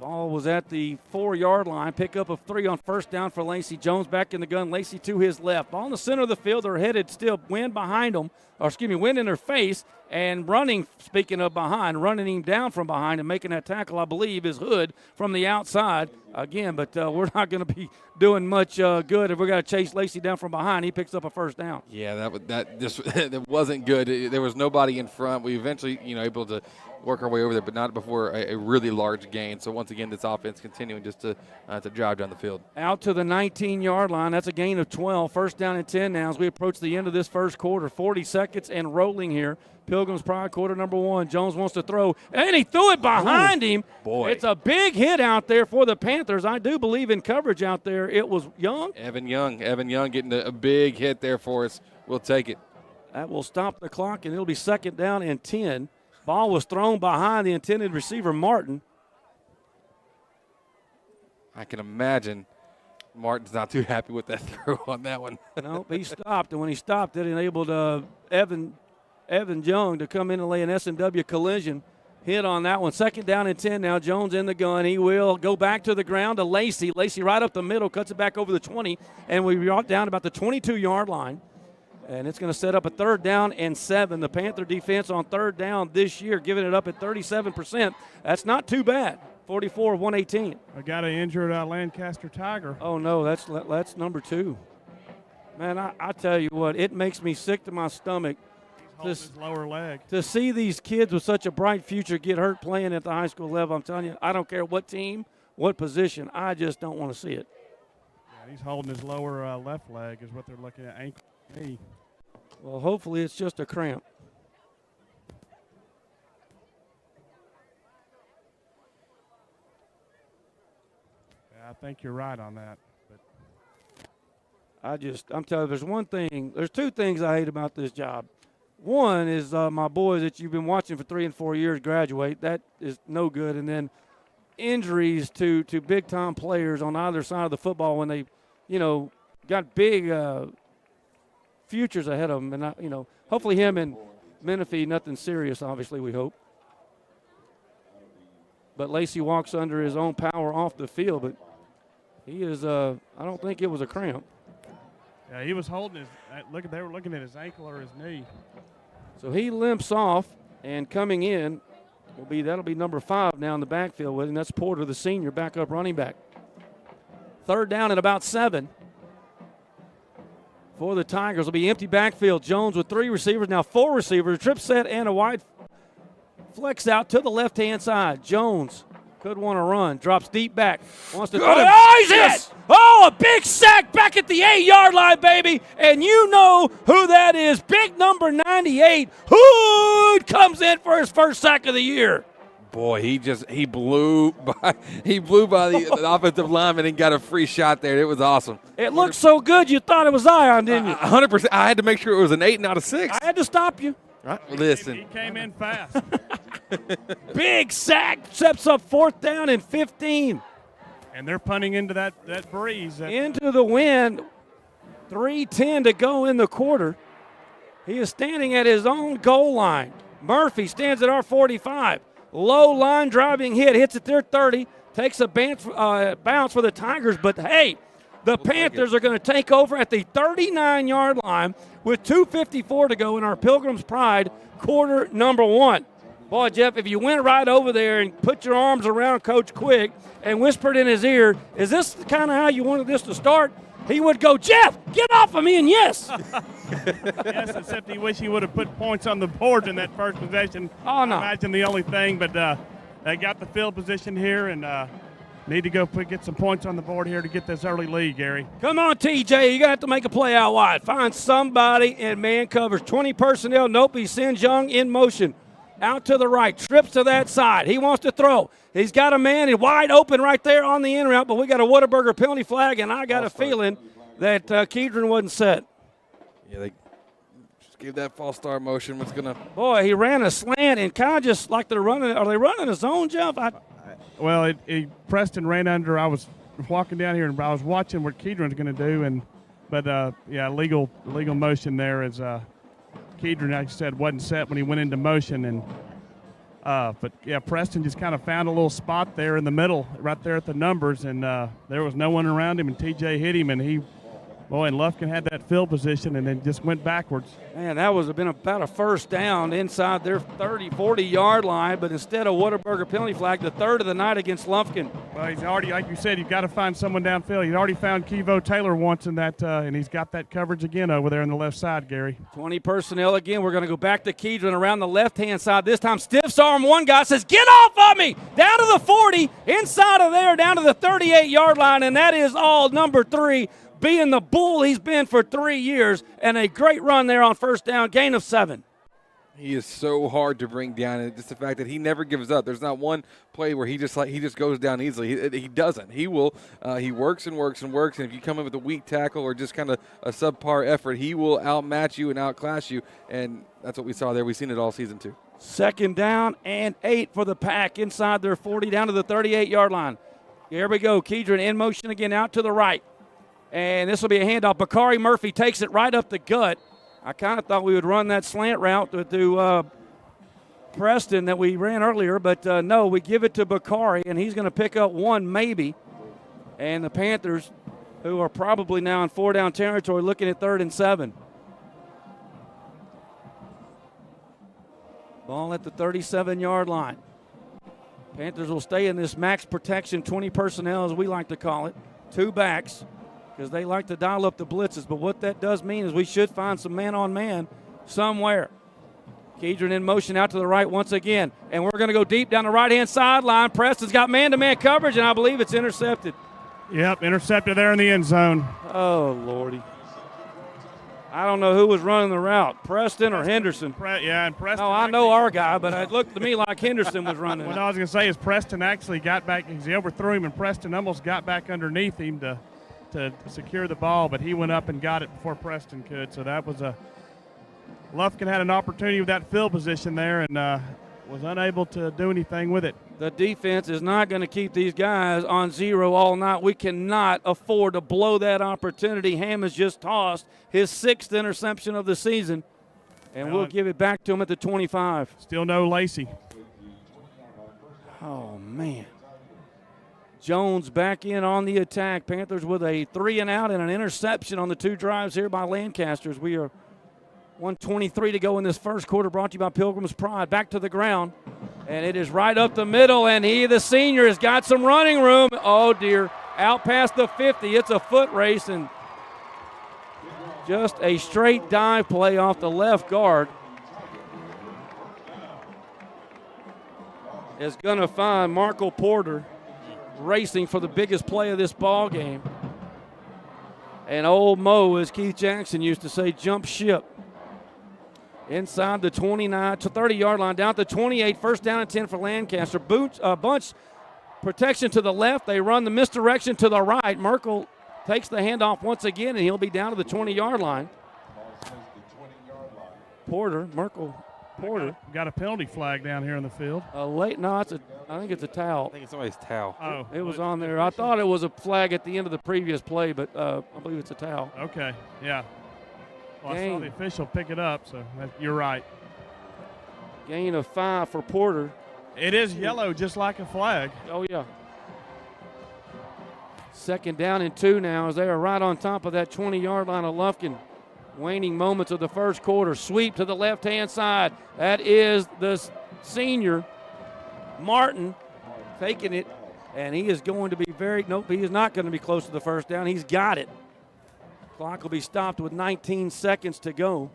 Ball was at the 4-yard line. Pickup of 3 on first down for Lacey. Jones back in the gun. Lacey to his left. Ball in the center of the field. They're headed still. Wind behind them. Wind in their face. And running, speaking of behind, running him down from behind and making that tackle, I believe, is Hood from the outside. Again, but we're not going to be doing much good if we're going to chase Lacey down from behind. He picks up a first down. Yeah, that wasn't good. There was nobody in front. We eventually, able to work our way over there, but not before a really large gain. So once again, this offense continuing just to drive down the field. Out to the 19-yard line. That's a gain of 12. First down and 10 now as we approach the end of this first quarter. 40 seconds and rolling here. Pilgrim's Pride quarter number 1. Jones wants to throw, and he threw it behind him. Boy. It's a big hit out there for the Panthers. I do believe in coverage out there. It was Young. Evan Young getting a big hit there for us. We'll take it. That will stop the clock, and it'll be 2nd down and 10. Ball was thrown behind the intended receiver, Martin. I can imagine Martin's not too happy with that throw on that one. No, he stopped, and when he stopped, it enabled Evan Young to come in and lay an S&W collision hit on that one. 2nd down and 10 now. Jones in the gun. He will go back to the ground to Lacey. Lacey right up the middle, cuts it back over the 20, and we brought down about the 22-yard line. And it's going to set up a 3rd down and 7. The Panther defense on 3rd down this year, giving it up at 37%. That's not too bad. 44 of 118. I got an injured Lancaster Tiger. Oh, no, that's number 2. Man, I tell you what, it makes me sick to my stomach his lower leg. To see these kids with such a bright future get hurt playing at the high school level. I'm telling you, I don't care what team, what position. I just don't want to see it. Yeah, he's holding his lower left leg is what they're looking at, ankle, knee. Well, hopefully it's just a cramp. Yeah, I think you're right on that. But I'm telling you, there's 2 things I hate about this job. One is my boys that you've been watching for 3 and 4 years graduate. That is no good. And then injuries to big-time players on either side of the football when they, got big futures ahead of them. And, hopefully him and Menifee, nothing serious, obviously, we hope. But Lacey walks under his own power off the field. But he is, I don't think it was a cramp. Yeah, he was holding they were looking at his ankle or his knee. So he limps off, and coming in that'll be number 5 now in the backfield with him. That's Porter, the senior backup running back. 3rd down and about 7 for the Tigers. Will be empty backfield. Jones with 3 receivers, now 4 receivers, trip set and a wide flex out to the left-hand side. Jones could want to run, drops deep back, wants to throw. Oh, he's hit! Oh, a big sack back at the 8-yard line, baby. And you know who that is. Big number 98. Hood comes in for his first sack of the year. Boy, he blew by the offensive lineman and got a free shot there. It was awesome. It looked so good you thought it was Zion, didn't you? 100%. I had to make sure it was an 8, not a 6. I had to stop you. Listen. He came in fast. Big sack, steps up 4th down and 15. And they're punting into that breeze. Into the wind. 3:10 to go in the quarter. He is standing at his own goal line. Murphy stands at our 45. Low line driving hit, hits at their 30, takes a bounce for the Tigers. But, hey, the Panthers are going to take over at the 39-yard line with 2:54 to go in our Pilgrim's Pride quarter number 1. Boy, Jeff, if you went right over there and put your arms around Coach Quick and whispered in his ear, is this kind of how you wanted this to start? He would go, Jeff, get off of me, and yes. Yes, except he wish he would have put points on the board in that first possession. Oh, no. I imagine the only thing, but they got the field position here and need to go get some points on the board here to get this early lead, Gary. Come on, TJ. You're going to have to make a play out wide. Find somebody in man covers. 20 personnel. Nope, he sends Young in motion. Out to the right, trips to that side. He wants to throw. He's got a man wide open right there on the in route, but we got a Whataburger penalty flag, and I got a feeling that Kedron wasn't set. Yeah, they just gave that false start motion. What's gonna? Boy, he ran a slant and kind of just like they're running. Are they running a zone, Jeff? Well, Preston ran under. I was walking down here and I was watching what Kedron's going to do, but legal motion there is. Kedron, like I said, wasn't set when he went into motion, but Preston just kind of found a little spot there in the middle, right there at the numbers, and there was no one around him, and TJ hit him, and Lufkin had that field position and then just went backwards. Man, that would have been about a first down inside their 30, 40-yard line, but instead of Whataburger penalty flag, the 3rd of the night against Lufkin. Well, he's already, like you said, you've got to find someone downfield. He's already found Kevo Taylor once in that, and he's got that coverage again over there on the left side, Gary. 20 personnel again. We're going to go back to Kedron around the left-hand side. This time stiffs arm one guy, says, get off of me! Down to the 40, inside of there, down to the 38-yard line, and that is all number 3. Being the bull he's been for 3 years, and a great run there on first down, gain of 7. He is so hard to bring down, and just the fact that he never gives up. There's not one play where he just goes down easily. He doesn't. He will. He works and works and works, and if you come in with a weak tackle or just kind of a subpar effort, he will outmatch you and outclass you, and that's what we saw there. We've seen it all season too. 2nd down and 8 for the Pack inside their 40 down to the 38-yard line. Here we go. Kedron in motion again out to the right, and this will be a handoff. Bakari Murphy takes it right up the gut. I kind of thought we would run that slant route to Preston that we ran earlier, but no, we give it to Bakari, and he's going to pick up 1 maybe. And the Panthers, who are probably now in 4-down territory, looking at 3rd and 7. Ball at the 37-yard line. Panthers will stay in this max protection, 20 personnel as we like to call it. 2 backs, because they like to dial up the blitzes. But what that does mean is we should find some man-on-man somewhere. Kedron in motion out to the right once again. And we're going to go deep down the right-hand sideline. Preston's got man-to-man coverage, and I believe it's intercepted. Yep, intercepted there in the end zone. Oh, Lordy. I don't know who was running the route, Preston or Henderson. And Preston. No, I know our guy, but it looked to me like Henderson was running. What I was going to say is Preston actually got back. He overthrew him, and Preston almost got back underneath him to secure the ball, but he went up and got it before Preston could. So that was Lufkin had an opportunity with that field position there and was unable to do anything with it. The defense is not going to keep these guys on 0 all night. We cannot afford to blow that opportunity. Ham has just tossed his 6th interception of the season, and we'll give it back to him at the 25. Still no Lacey. Oh, man. Jones back in on the attack. Panthers with a 3-and-out and an interception on the 2 drives here by Lancasters. We are 1:23 to go in this first quarter, brought to you by Pilgrim's Pride. Back to the ground, and it is right up the middle, and he, the senior, has got some running room. Oh, dear. Out past the 50. It's a foot race, and just a straight dive play off the left guard is going to find Marco Porter racing for the biggest play of this ball game. And old Mo, as Keith Jackson used to say, jump ship. Inside the 29 to 30-yard line, down to 28, 1st down and 10 for Lancaster. Bunch protection to the left. They run the misdirection to the right. Merkel takes the handoff once again, and he'll be down to the 20-yard line. Merkel Porter. Got a penalty flag down here in the field. I think it's a towel. I think it's somebody's towel. Oh, it was on there. I thought it was a flag at the end of the previous play, but I believe it's a towel. Okay, yeah. Well, I saw the official pick it up, so you're right. Gain of 5 for Porter. It is yellow, just like a flag. Oh, yeah. 2nd down and 2 now as they are right on top of that 20-yard line of Lufkin. Waning moments of the first quarter. Sweep to the left-hand side. That is the senior, Martin, taking it, and he is going to be he is not going to be close to the 1st down. He's got it. Clock will be stopped with 19 seconds to go.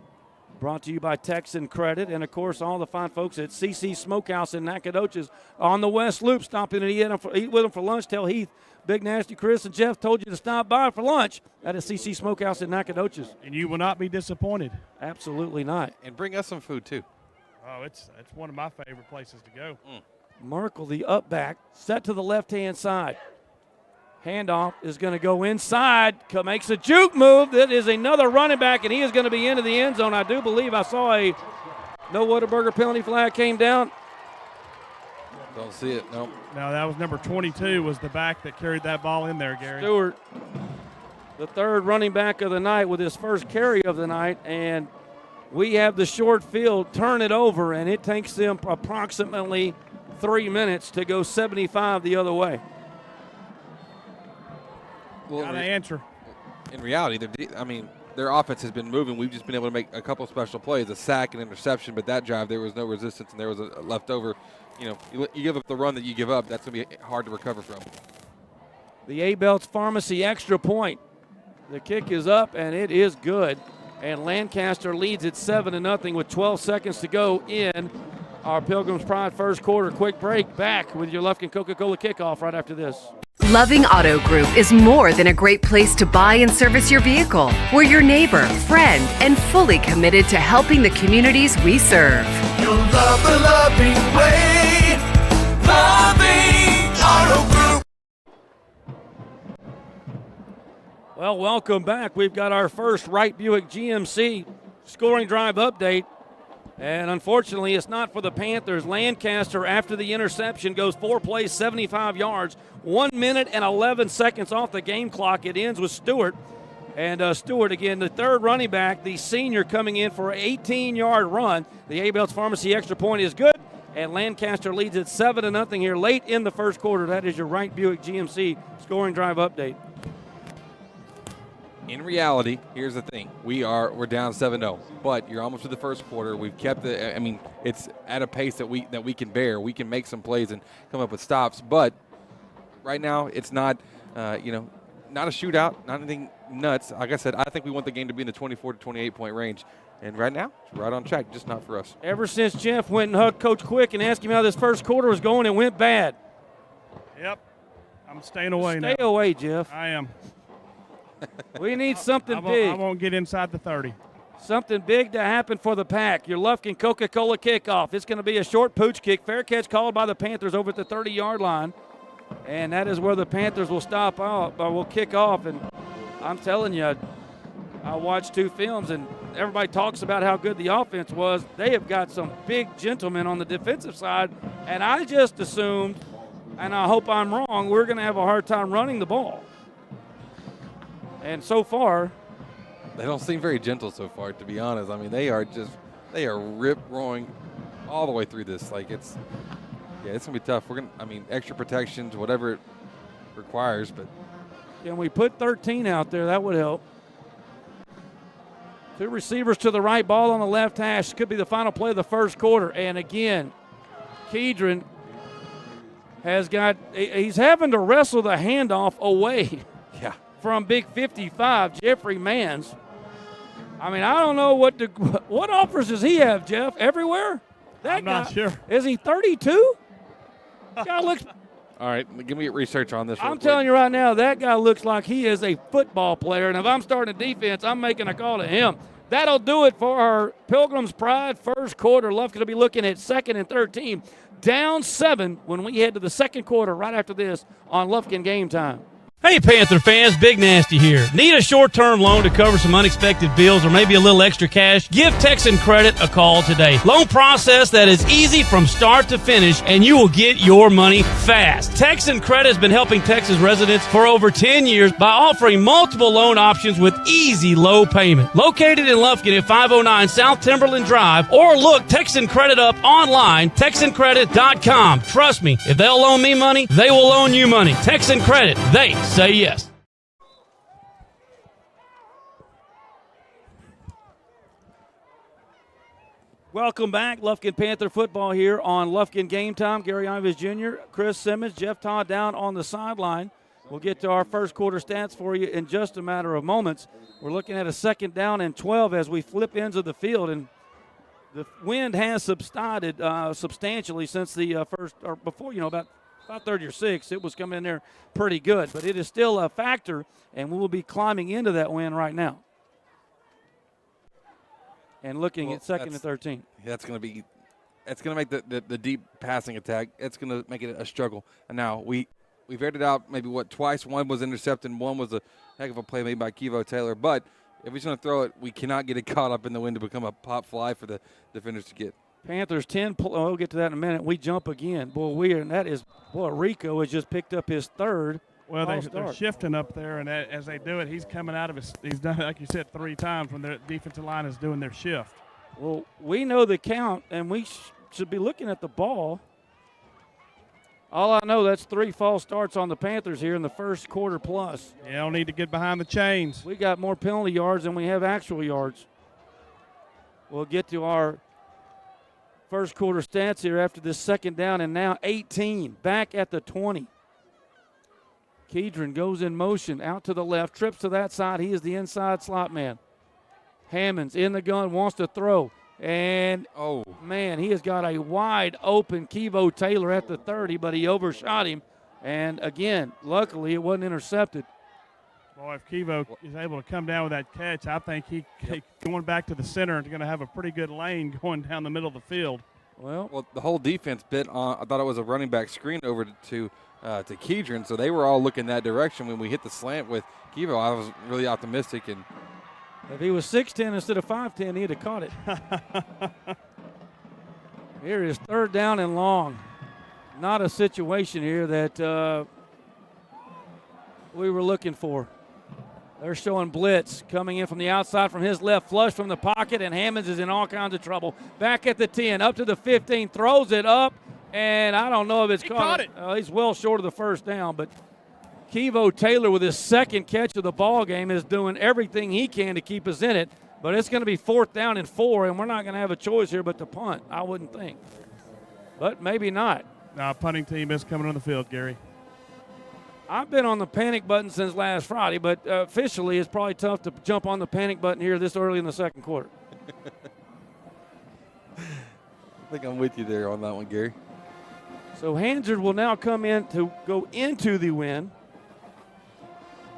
Brought to you by Texan Credit and, of course, all the fine folks at CC Smokehouse in Nacogdoches on the West Loop. Stop in and eat with them for lunch. Tell Heath, Big Nasty Chris, and Jeff told you to stop by for lunch at a CC Smokehouse in Nacogdoches. And you will not be disappointed. Absolutely not. And bring us some food, too. Oh, it's one of my favorite places to go. Merkel, the up back, set to the left-hand side. Handoff is going to go inside, makes a juke move. That is another running back, and he is going to be into the end zone. I do believe I saw no Whataburger penalty flag came down. Don't see it, nope. No, that was number 22 was the back that carried that ball in there, Gary. Stewart, the 3rd running back of the night with his first carry of the night, and we have the short field, turn it over, and it takes them approximately 3 minutes to go 75 the other way. Well, gotta answer. In reality, their offense has been moving. We've just been able to make a couple special plays, a sack and interception, but that drive there was no resistance and there was a leftover. You give up the run that you give up, that's going to be hard to recover from. The A-Belts Pharmacy extra point. The kick is up, and it is good. And Lancaster leads it 7-0 with 12 seconds to go in our Pilgrim's Pride first quarter. Quick break. Back with your Lufkin Coca-Cola kickoff right after this. Loving Auto Group is more than a great place to buy and service your vehicle. We're your neighbor, friend, and fully committed to helping the communities we serve. You'll love the loving way. Loving Auto Group. Well, welcome back. We've got our first Wright Buick GMC scoring drive update. And unfortunately, it's not for the Panthers. Lancaster, after the interception, goes 4 plays, 75 yards, 1 minute and 11 seconds off the game clock. It ends with Stewart. And Stewart, again, the third running back, the senior, coming in for an 18-yard run. The Abel's Pharmacy extra point is good, and Lancaster leads it 7-0 here late in the first quarter. That is your Wright Buick GMC scoring drive update. In reality, here's the thing: we're down 7-0, but you're almost to the first quarter. We've kept it. I mean, it's at a pace that we can bear. We can make some plays and come up with stops, but right now it's not, not a shootout, not anything nuts. Like I said, I think we want the game to be in the 24 to 28 point range, and right now it's right on track, just not for us. Ever since Jeff went and hugged Coach Quick and asked him how this first quarter was going, it went bad. Yep, I'm staying away now. Stay away, Jeff. I am. We need something big. I won't get inside the 30. Something big to happen for the Pack. Your Lufkin Coca-Cola kickoff. It's going to be a short pooch kick. Fair catch called by the Panthers over at the 30-yard line. And that is where the Panthers will stop out, or will kick off. And I'm telling you, I watched 2 films, and everybody talks about how good the offense was. They have got some big gentlemen on the defensive side, and I just assumed, and I hope I'm wrong, we're going to have a hard time running the ball. And so far, they don't seem very gentle so far, to be honest. I mean, they are rip-roaring all the way through this. Like, it's going to be tough. Extra protections, whatever it requires, but. Can we put 13 out there? That would help. 2 receivers to the right, ball on the left hash. Could be the final play of the first quarter. And again, Kedron he's having to wrestle the handoff away. Yeah. From Big 55, Jeffrey Manns. I mean, I don't know what offers does he have, Jeff? Everywhere? I'm not sure. Is he 32? Guy looks. All right, give me research on this. I'm telling you right now, that guy looks like he is a football player, and if I'm starting a defense, I'm making a call to him. That'll do it for our Pilgrim's Pride first quarter. Lufkin will be looking at 2nd and 13, down 7 when we head to the second quarter right after this on Lufkin Game Time. Hey, Panther fans, Big Nasty here. Need a short-term loan to cover some unexpected bills or maybe a little extra cash? Give Texan Credit a call today. Loan process that is easy from start to finish, and you will get your money fast. Texan Credit has been helping Texas residents for over 10 years by offering multiple loan options with easy low payment. Located in Lufkin at 509 South Timberland Drive, or look Texan Credit up online, TexanCredit.com. Trust me, if they'll loan me money, they will loan you money. Texan Credit, they say yes. Welcome back. Lufkin Panther football here on Lufkin Game Time. Gary Ives Jr., Chris Simmons, Jeff Todd down on the sideline. We'll get to our first quarter stats for you in just a matter of moments. We're looking at a 2nd down and 12 as we flip ends of the field, and the wind has subsided substantially since the first, or before, about 30 or 6, it was coming in there pretty good. But it is still a factor, and we will be climbing into that win right now. And looking at 2nd and 13. That's going to make the deep passing attack, it's going to make it a struggle. And now we've aired it out maybe, twice. One was intercepted, and one was a heck of a play made by Kevo Taylor. But if he's going to throw it, we cannot get it caught up in the wind to become a pop fly for the defenders to get. Panthers 10. We'll get to that in a minute. We jump again. Rico has just picked up his 3rd. Well, they're shifting up there, and as they do it, he's coming out of his. He's done it, like you said, 3 times when their defensive line is doing their shift. Well, we know the count, and we should be looking at the ball. All I know, that's 3 false starts on the Panthers here in the first quarter plus. Yeah, don't need to get behind the chains. We got more penalty yards than we have actual yards. We'll get to our first quarter stats here after this 2nd down, and now 18, back at the 20. Kedron goes in motion, out to the left, trips to that side. He is the inside slot man. Hammonds in the gun, wants to throw. And, man, he has got a wide open Kevo Taylor at the 30, but he overshot him And, again, luckily it wasn't intercepted. Boy, if Kevo is able to come down with that catch, I think he going back to the center is going to have a pretty good lane going down the middle of the field. Well, the whole defense bit on. I thought it was a running back screen over to Kedron, so they were all looking that direction when we hit the slant with Kevo. I was really optimistic, and if he was 6'10" instead of 5'10", he'd have caught it. Here is 3rd down and long. Not a situation here that we were looking for. They're showing blitz coming in from the outside from his left, flush from the pocket, and Hammonds is in all kinds of trouble. Back at the 10, up to the 15, throws it up, and I don't know if it's caught it. He's well short of the first down, but Kevo Taylor with his 2nd catch of the ball game is doing everything he can to keep us in it, but it's going to be 4th down and 4, and we're not going to have a choice here but to punt, I wouldn't think. But maybe not. No, punting team is coming on the field, Gary. I've been on the panic button since last Friday, but officially it's probably tough to jump on the panic button here this early in the 2nd quarter. I think I'm with you there on that one, Gary. So Hansard will now come in to go into the win.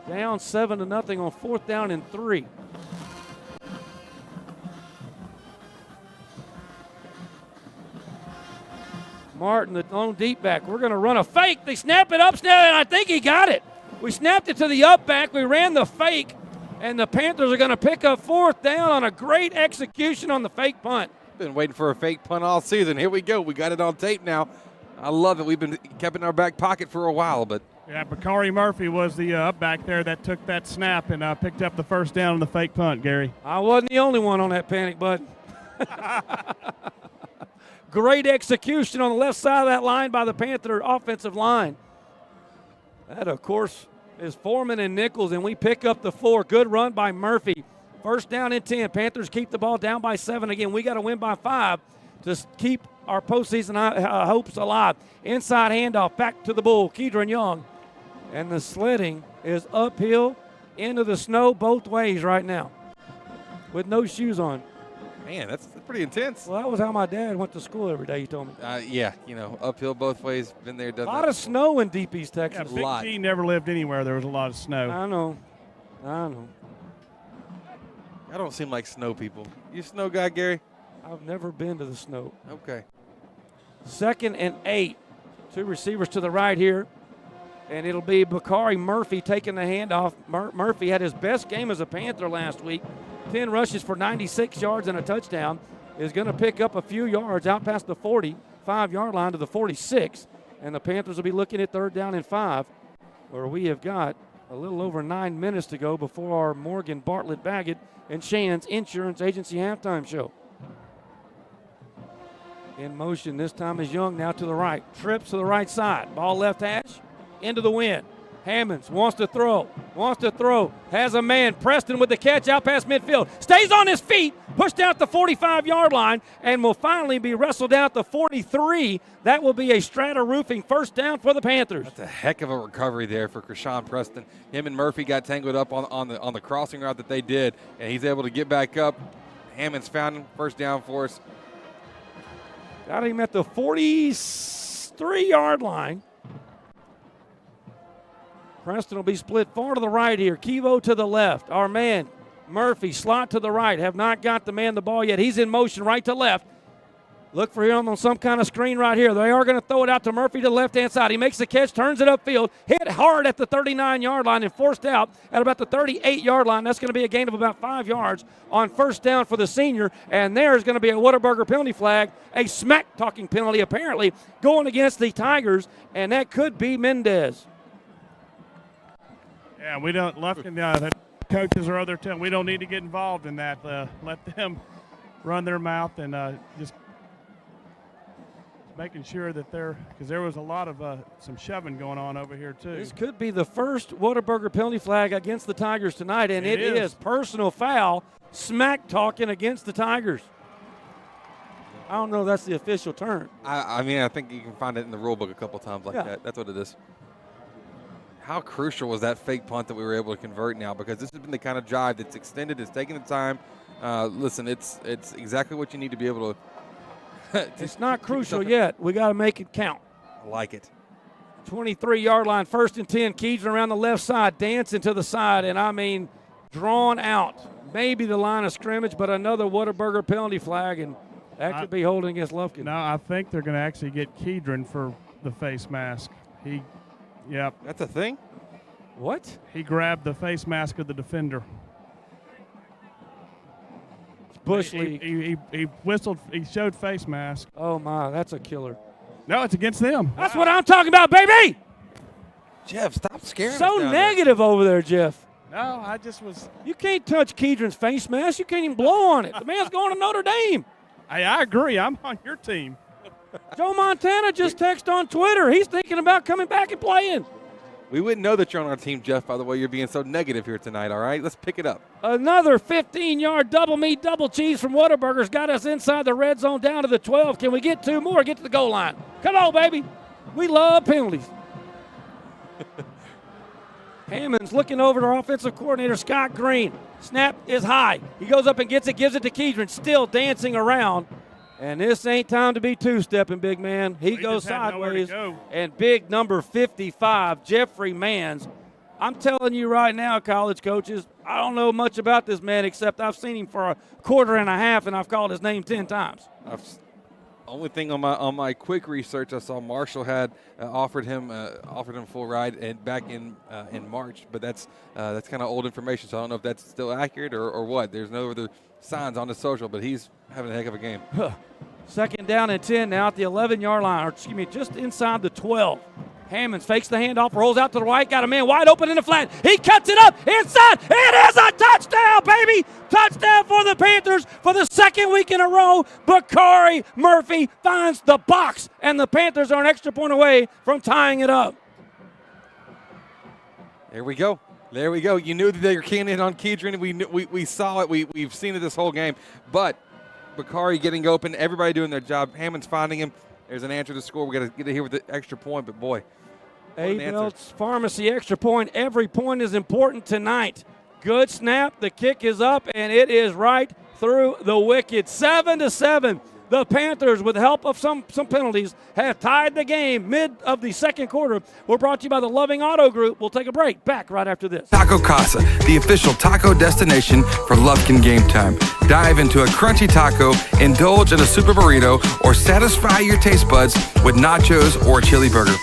Down 7-0 on 4th down and 3. Martin, the lone deep back. We're going to run a fake. They snap it up, and I think he got it. We snapped it to the up back. We ran the fake, and the Panthers are going to pick up 4th down on a great execution on the fake punt. Been waiting for a fake punt all season. Here we go. We got it on tape now. I love it. We've been kept in our back pocket for a while, but yeah, Bakari Murphy was the up back there that took that snap and picked up the 1st down on the fake punt, Gary. I wasn't the only one on that panic button. Great execution on the left side of that line by the Panther offensive line. That, of course, is Foreman and Nichols, and we pick up the 4. Good run by Murphy. 1st down and 10. Panthers keep the ball down by 7. Again, we got to win by 5 to keep our postseason hopes alive. Inside handoff back to the Bull, Kedron Young. And the sledding is uphill into the snow both ways right now with no shoes on. Man, that's pretty intense. Well, that was how my dad went to school every day, he told me. Yeah, uphill both ways. Been there, done that. A lot of snow in Deep East Texas. Yeah, Big G never lived anywhere there was a lot of snow. I know. I don't seem like snow people. You a snow guy, Gary? I've never been to the snow. Okay. 2nd and 8. 2 receivers to the right here. And it'll be Bakari Murphy taking the handoff. Murphy had his best game as a Panther last week. 10 rushes for 96 yards and a touchdown. Is going to pick up a few yards out past the 45-yard line to the 46. And the Panthers will be looking at 3rd down and 5, where we have got a little over 9 minutes to go before our Morgan, Bartlett, Baggett, and Shands Insurance Agency halftime show. In motion, this time is Young now to the right. Trips to the right side. Ball left hash, into the wind. Hammonds wants to throw, has a man. Preston with the catch out past midfield. Stays on his feet, pushed out the 45-yard line, and will finally be wrestled out the 43. That will be a Strata Roofing 1st down for the Panthers. That's a heck of a recovery there for Krishan Preston. Him and Murphy got tangled up on the crossing route that they did, and he's able to get back up. Hammonds found him, 1st down for us. Got him at the 43-yard line. Preston will be split far to the right here. Kevo to the left. Our man, Murphy, slot to the right. Have not got the man the ball yet. He's in motion right to left. Look for him on some kind of screen right here. They are going to throw it out to Murphy to the left-hand side. He makes the catch, turns it upfield, hit hard at the 39-yard line and forced out at about the 38-yard line. That's going to be a gain of about 5 yards on 1st down for the senior. And there's going to be a Whataburger penalty flag, a smack-talking penalty apparently going against the Tigers, and that could be Mendez. Yeah, we don't. Lufkin, the coaches or other we don't need to get involved in that. Let them run their mouth and just making sure that because there was a lot of some shoving going on over here too. This could be the first Whataburger penalty flag against the Tigers tonight, and it is personal foul, smack talking against the Tigers. I don't know if that's the official term. I mean, I think you can find it in the rule book a couple times like that. That's what it is. How crucial was that fake punt that we were able to convert now? Because this has been the kind of drive that's extended, it's taking the time. Listen, it's exactly what you need to be able to. It's not crucial yet. We got to make it count. I like it. 23-yard line, 1st and 10. Keegan around the left side, dancing to the side, and I mean drawn out. Maybe the line of scrimmage, but another Whataburger penalty flag, and that could be holding against Lufkin. No, I think they're going to actually get Keegan for the face mask. Yep. That's a thing? What? He grabbed the face mask of the defender. Bush he, League. He whistled. He showed face mask. Oh, my. That's a killer. No, it's against them. That's what I'm talking about, baby! Jeff, stop scaring us So down negative over there, Jeff. No, I just was. You can't touch Keegan's face mask. You can't even blow on it. The man's going to Notre Dame. Hey, I agree. I'm on your team. Joe Montana just texted on Twitter. He's thinking about coming back and playing. We wouldn't know that you're on our team, Jeff, by the way. You're being so negative here tonight, all right? Let's pick it up. Another 15-yard double meat, double cheese from Whataburger's got us inside the red zone down to the 12. Can we get 2 more? Get to the goal line. Come on, baby. We love penalties. Hammond's looking over to our offensive coordinator, Scott Green. Snap is high. He goes up and gets it, gives it to Keegan, still dancing around. And this ain't time to be two-stepping, big man. He goes sideways. And big number 55, Jeffrey Manns. I'm telling you right now, college coaches, I don't know much about this man except I've seen him for a quarter and a half, and I've called his name 10 times. Only thing on my quick research, I saw Marshall had offered him full ride and back in March, but that's kind of old information, so I don't know if that's still accurate or what. There's no other signs on the social, but he's having a heck of a game. 2nd down and 10 now at the 11-yard line, or excuse me, just inside the 12. Hammonds fakes the handoff, rolls out to the right, got a man wide open in the flat. He cuts it up inside. It is a touchdown, baby! Touchdown for the Panthers for the 2nd week in a row. Bakari Murphy finds the box, and the Panthers are an extra point away from tying it up. There we go. There we go. You knew that they were keying in on Keegan. We saw it. We've seen it this whole game. But Bakari getting open, everybody doing their job. Hammond's finding him. There's an answer to score. We got to get it here with the extra point, but boy. A-Belt's Pharmacy extra point. Every point is important tonight. Good snap. The kick is up, and it is right through the wicket. 7-7. The Panthers, with the help of some penalties, have tied the game mid of the 2nd quarter. We're brought to you by the Loving Auto Group. We'll take a break. Back right after this. Taco Casa, the official taco destination for Lufkin Game Time. Dive into a crunchy taco, indulge in a super burrito, or satisfy your taste buds with nachos or a chili burger.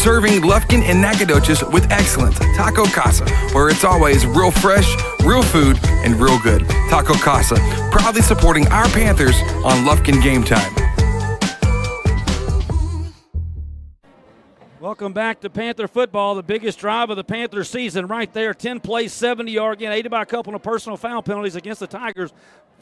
Serving Lufkin and Nacogdoches with excellence. Taco Casa, where it's always real fresh, real food, and real good. Taco Casa, proudly supporting our Panthers on Lufkin Game Time. Welcome back to Panther football, the biggest drive of the Panther season right there. 10 plays, 70-yard gain, aided by a couple of personal foul penalties against the Tigers.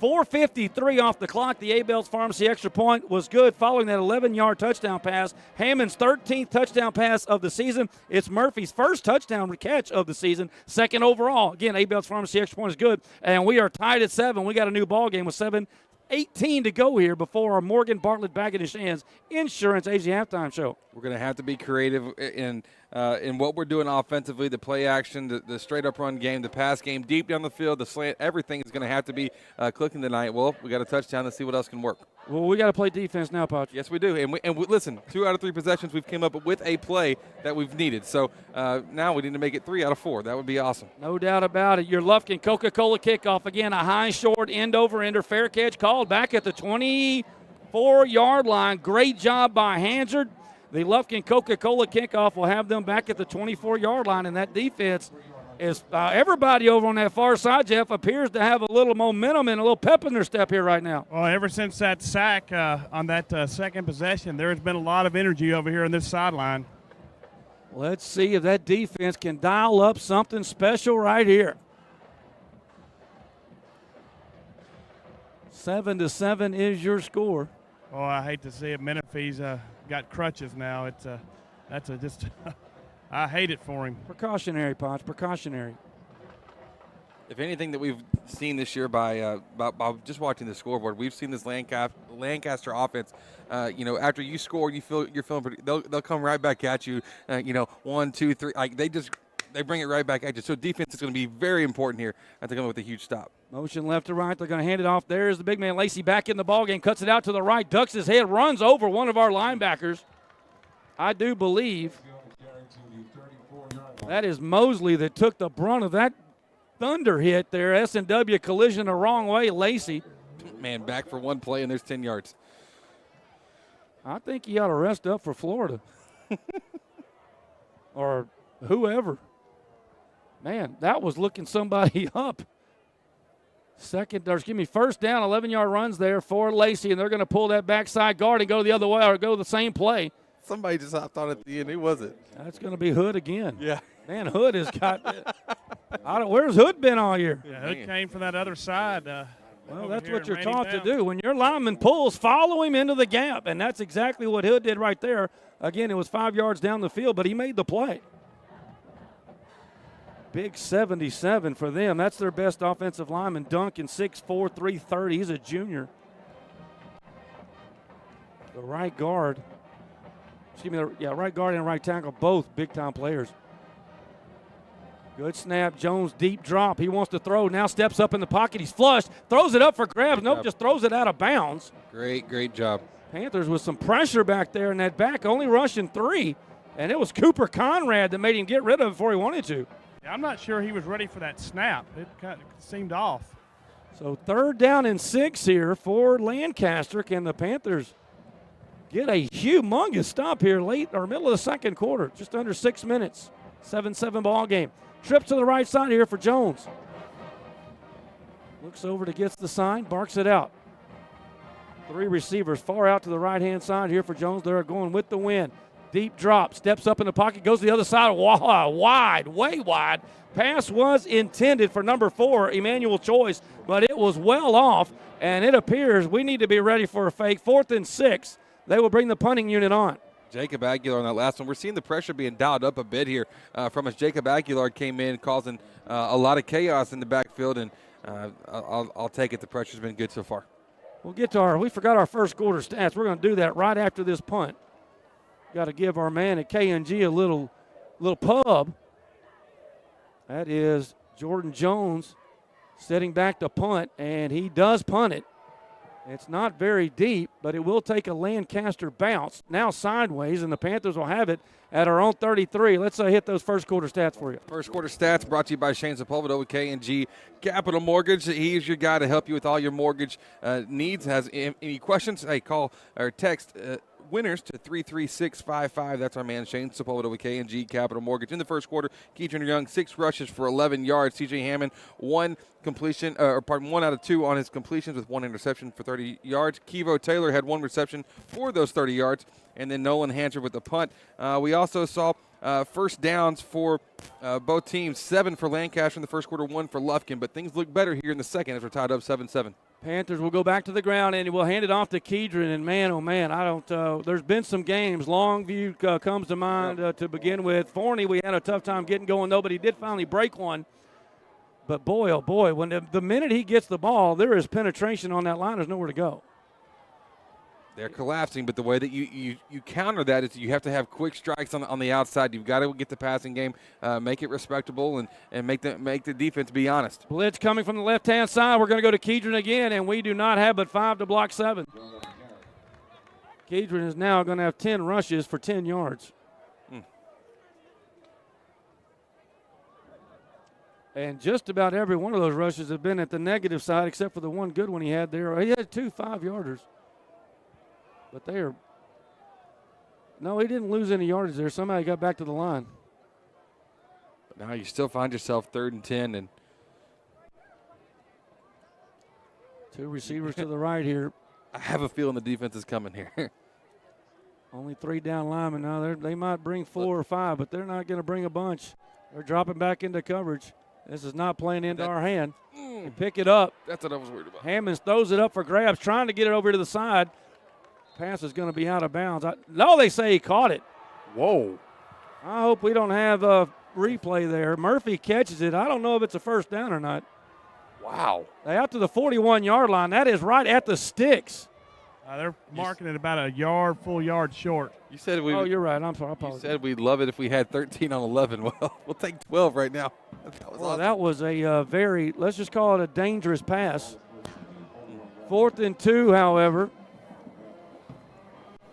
4:53 off the clock. The A-Belt's Pharmacy extra point was good following that 11-yard touchdown pass. Hammond's 13th touchdown pass of the season. It's Murphy's first touchdown catch of the season, 2nd overall. Again, A-Belt's Pharmacy extra point is good, and we are tied at 7. We got a new ball game with 7:18 to go here before our Morgan Bartlett Baggett and Shands Insurance AZ halftime show. We're going to have to be creative in what we're doing offensively, the play action, the straight-up run game, the pass game, deep down the field, the slant, everything is going to have to be clicking tonight. Well, we got a touchdown. Let's see what else can work. Well, we got to play defense now, Poch. Yes, we do. And we listen, 2 out of 3 possessions, we've came up with a play that we've needed. So now we need to make it 3 out of 4. That would be awesome. No doubt about it. Your Lufkin Coca-Cola kickoff. Again, a high, short, end-over-ender. Fair catch called back at the 24-yard line. Great job by Hansard. The Lufkin Coca-Cola kickoff will have them back at the 24-yard line, and that defense is everybody over on that far side, Jeff, appears to have a little momentum and a little pep in their step here right now. Well, ever since that sack on that 2nd possession, there's been a lot of energy over here on this sideline. Let's see if that defense can dial up something special right here. 7-7 is your score. Oh, I hate to see it. Menifee's got crutches now. That's just I hate it for him. Precautionary, Potts, precautionary. If anything that we've seen this year by just watching the scoreboard, we've seen this Lancaster offense. After you score, you're feeling pretty. They'll come right back at you. 1, 2, 3. Like they bring it right back at you. So defense is going to be very important here. They're going with a huge stop. Motion left to right. They're going to hand it off. There's the big man Lacey back in the ballgame. Cuts it out to the right. Ducks his head. Runs over one of our linebackers. I do believe That is Mosley that took the brunt of that thunder hit there. S&W collision the wrong way. Lacey. Man, back for one play, and there's 10 yards. I think he ought to rest up for Florida. Or whoever. Man, that was looking somebody up. First down, 11-yard runs there for Lacey, and they're going to pull that backside guard and go the other way or go the same play. Somebody just hopped on at the end. Who was it? That's going to be Hood again. Yeah. Man, Hood has got where's Hood been all year? Yeah, Hood came from that other side. Well, that's what you're taught to do. When your lineman pulls, follow him into the gap, and that's exactly what Hood did right there. Again, it was 5 yards down the field, but he made the play. Big 77 for them. That's their best offensive lineman. Duncan, 6'4", 330. He's a junior. The right guard. Right guard and right tackle, both big-time players. Good snap. Jones, deep drop. He wants to throw. Now steps up in the pocket. He's flushed. Throws it up for grabs. Nope, just throws it out of bounds. Great job. Panthers with some pressure back there, and that back only rushing 3. And it was Cooper Conrad that made him get rid of it before he wanted to. Yeah, I'm not sure he was ready for that snap. It kind of seemed off. So 3rd down and 6 here for Lancaster. Can the Panthers get a humongous stop here late or middle of the second quarter? Just under 6 minutes. 7-7 ball game. Trip to the right side here for Jones. Looks over to gets the sign, barks it out. 3 receivers far out to the right-hand side here for Jones. They're going with the wind. Deep drop, steps up in the pocket, goes to the other side, wide, way wide. Pass was intended for number 4, Emmanuel Choice, but it was well off, and it appears we need to be ready for a fake. 4th and 6. They will bring the punting unit on. Jacob Aguilar on that last one. We're seeing the pressure being dialed up a bit here from as Jacob Aguilar came in, causing a lot of chaos in the backfield, and I'll take it. The pressure's been good so far. We'll get to we forgot our first quarter stats. We're going to do that right after this punt. Got to give our man at K&G a little pub. That is Jordan Jones setting back to punt, and he does punt it. It's not very deep, but it will take a Lancaster bounce. Now sideways, and the Panthers will have it at our own 33. Let's hit those first quarter stats for you. First quarter stats brought to you by Shane Sepulveda with K&G Capital Mortgage. He's your guy to help you with all your mortgage needs. Has any questions? Hey, call or text winners to 33655. That's our man Shane Sepulveda with K&G Capital Mortgage. In the first quarter, Keegan Young 6 rushes for 11 yards. C.J. Hammond 1 out of 2 on his completions with 1 interception for 30 yards. Kevo Taylor had 1 reception for those 30 yards. And then Nolan Hanser with the punt. We also saw first downs for both teams. 7 for Lancaster in the first quarter, 1 for Lufkin. But things look better here in the second as we're tied up 7-7. Panthers will go back to the ground, and we'll hand it off to Kedron. And, man, oh, man, there's been some games. Longview comes to mind to begin with. Forney, we had a tough time getting going, though, but he did finally break one. But, boy, oh, boy, when the minute he gets the ball, there is penetration on that line. There's nowhere to go. They're collapsing, but the way that you counter that is you have to have quick strikes on the outside. You've got to get the passing game, make it respectable, and make the defense be honest. Blitz coming from the left-hand side. We're going to go to Kedron again, and we do not have but 5 to block 7. Kedron is now going to have 10 rushes for 10 yards. And just about every one of those rushes have been at the negative side except for the one good one he had there. He had 2 5-yarders. But no, he didn't lose any yardage there. Somebody got back to the line. But now you still find yourself 3rd and 10. And 2 receivers to the right here. I have a feeling the defense is coming here. Only 3 down linemen now. They might bring 4 or 5, but they're not going to bring a bunch. They're dropping back into coverage. This is not playing into our hand. They pick it up. That's what I was worried about. Hammonds throws it up for grabs, trying to get it over to the side. Pass is going to be out of bounds. No, they say he caught it. Whoa. I hope we don't have a replay there. Murphy catches it. I don't know if it's a first down or not. Wow. They out to the 41-yard line. That is right at the sticks. They're marking it about a full yard short. You said Oh, you're right. I'm sorry. I apologize. You said we'd love it if we had 13 on 11. Well, we'll take 12 right now. That was awesome. That was a very, let's just call it a dangerous pass. 4th and 2, however.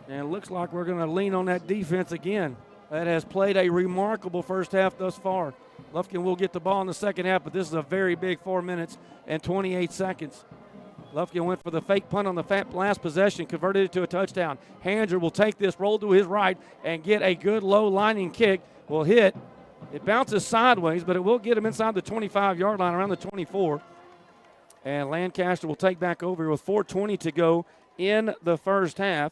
And it looks like we're going to lean on that defense again. that has played a remarkable first half thus far. Lufkin will get the ball in the second half, but this is a very big 4 minutes and 28 seconds. Lufkin went for the fake punt on the last possession, converted it to a touchdown. Hanger will take this, roll to his right, and get a good low lining kick. Will hit. It bounces sideways, but it will get him inside the 25-yard line, around the 24. And Lancaster will take back over with 4:20 to go in the first half.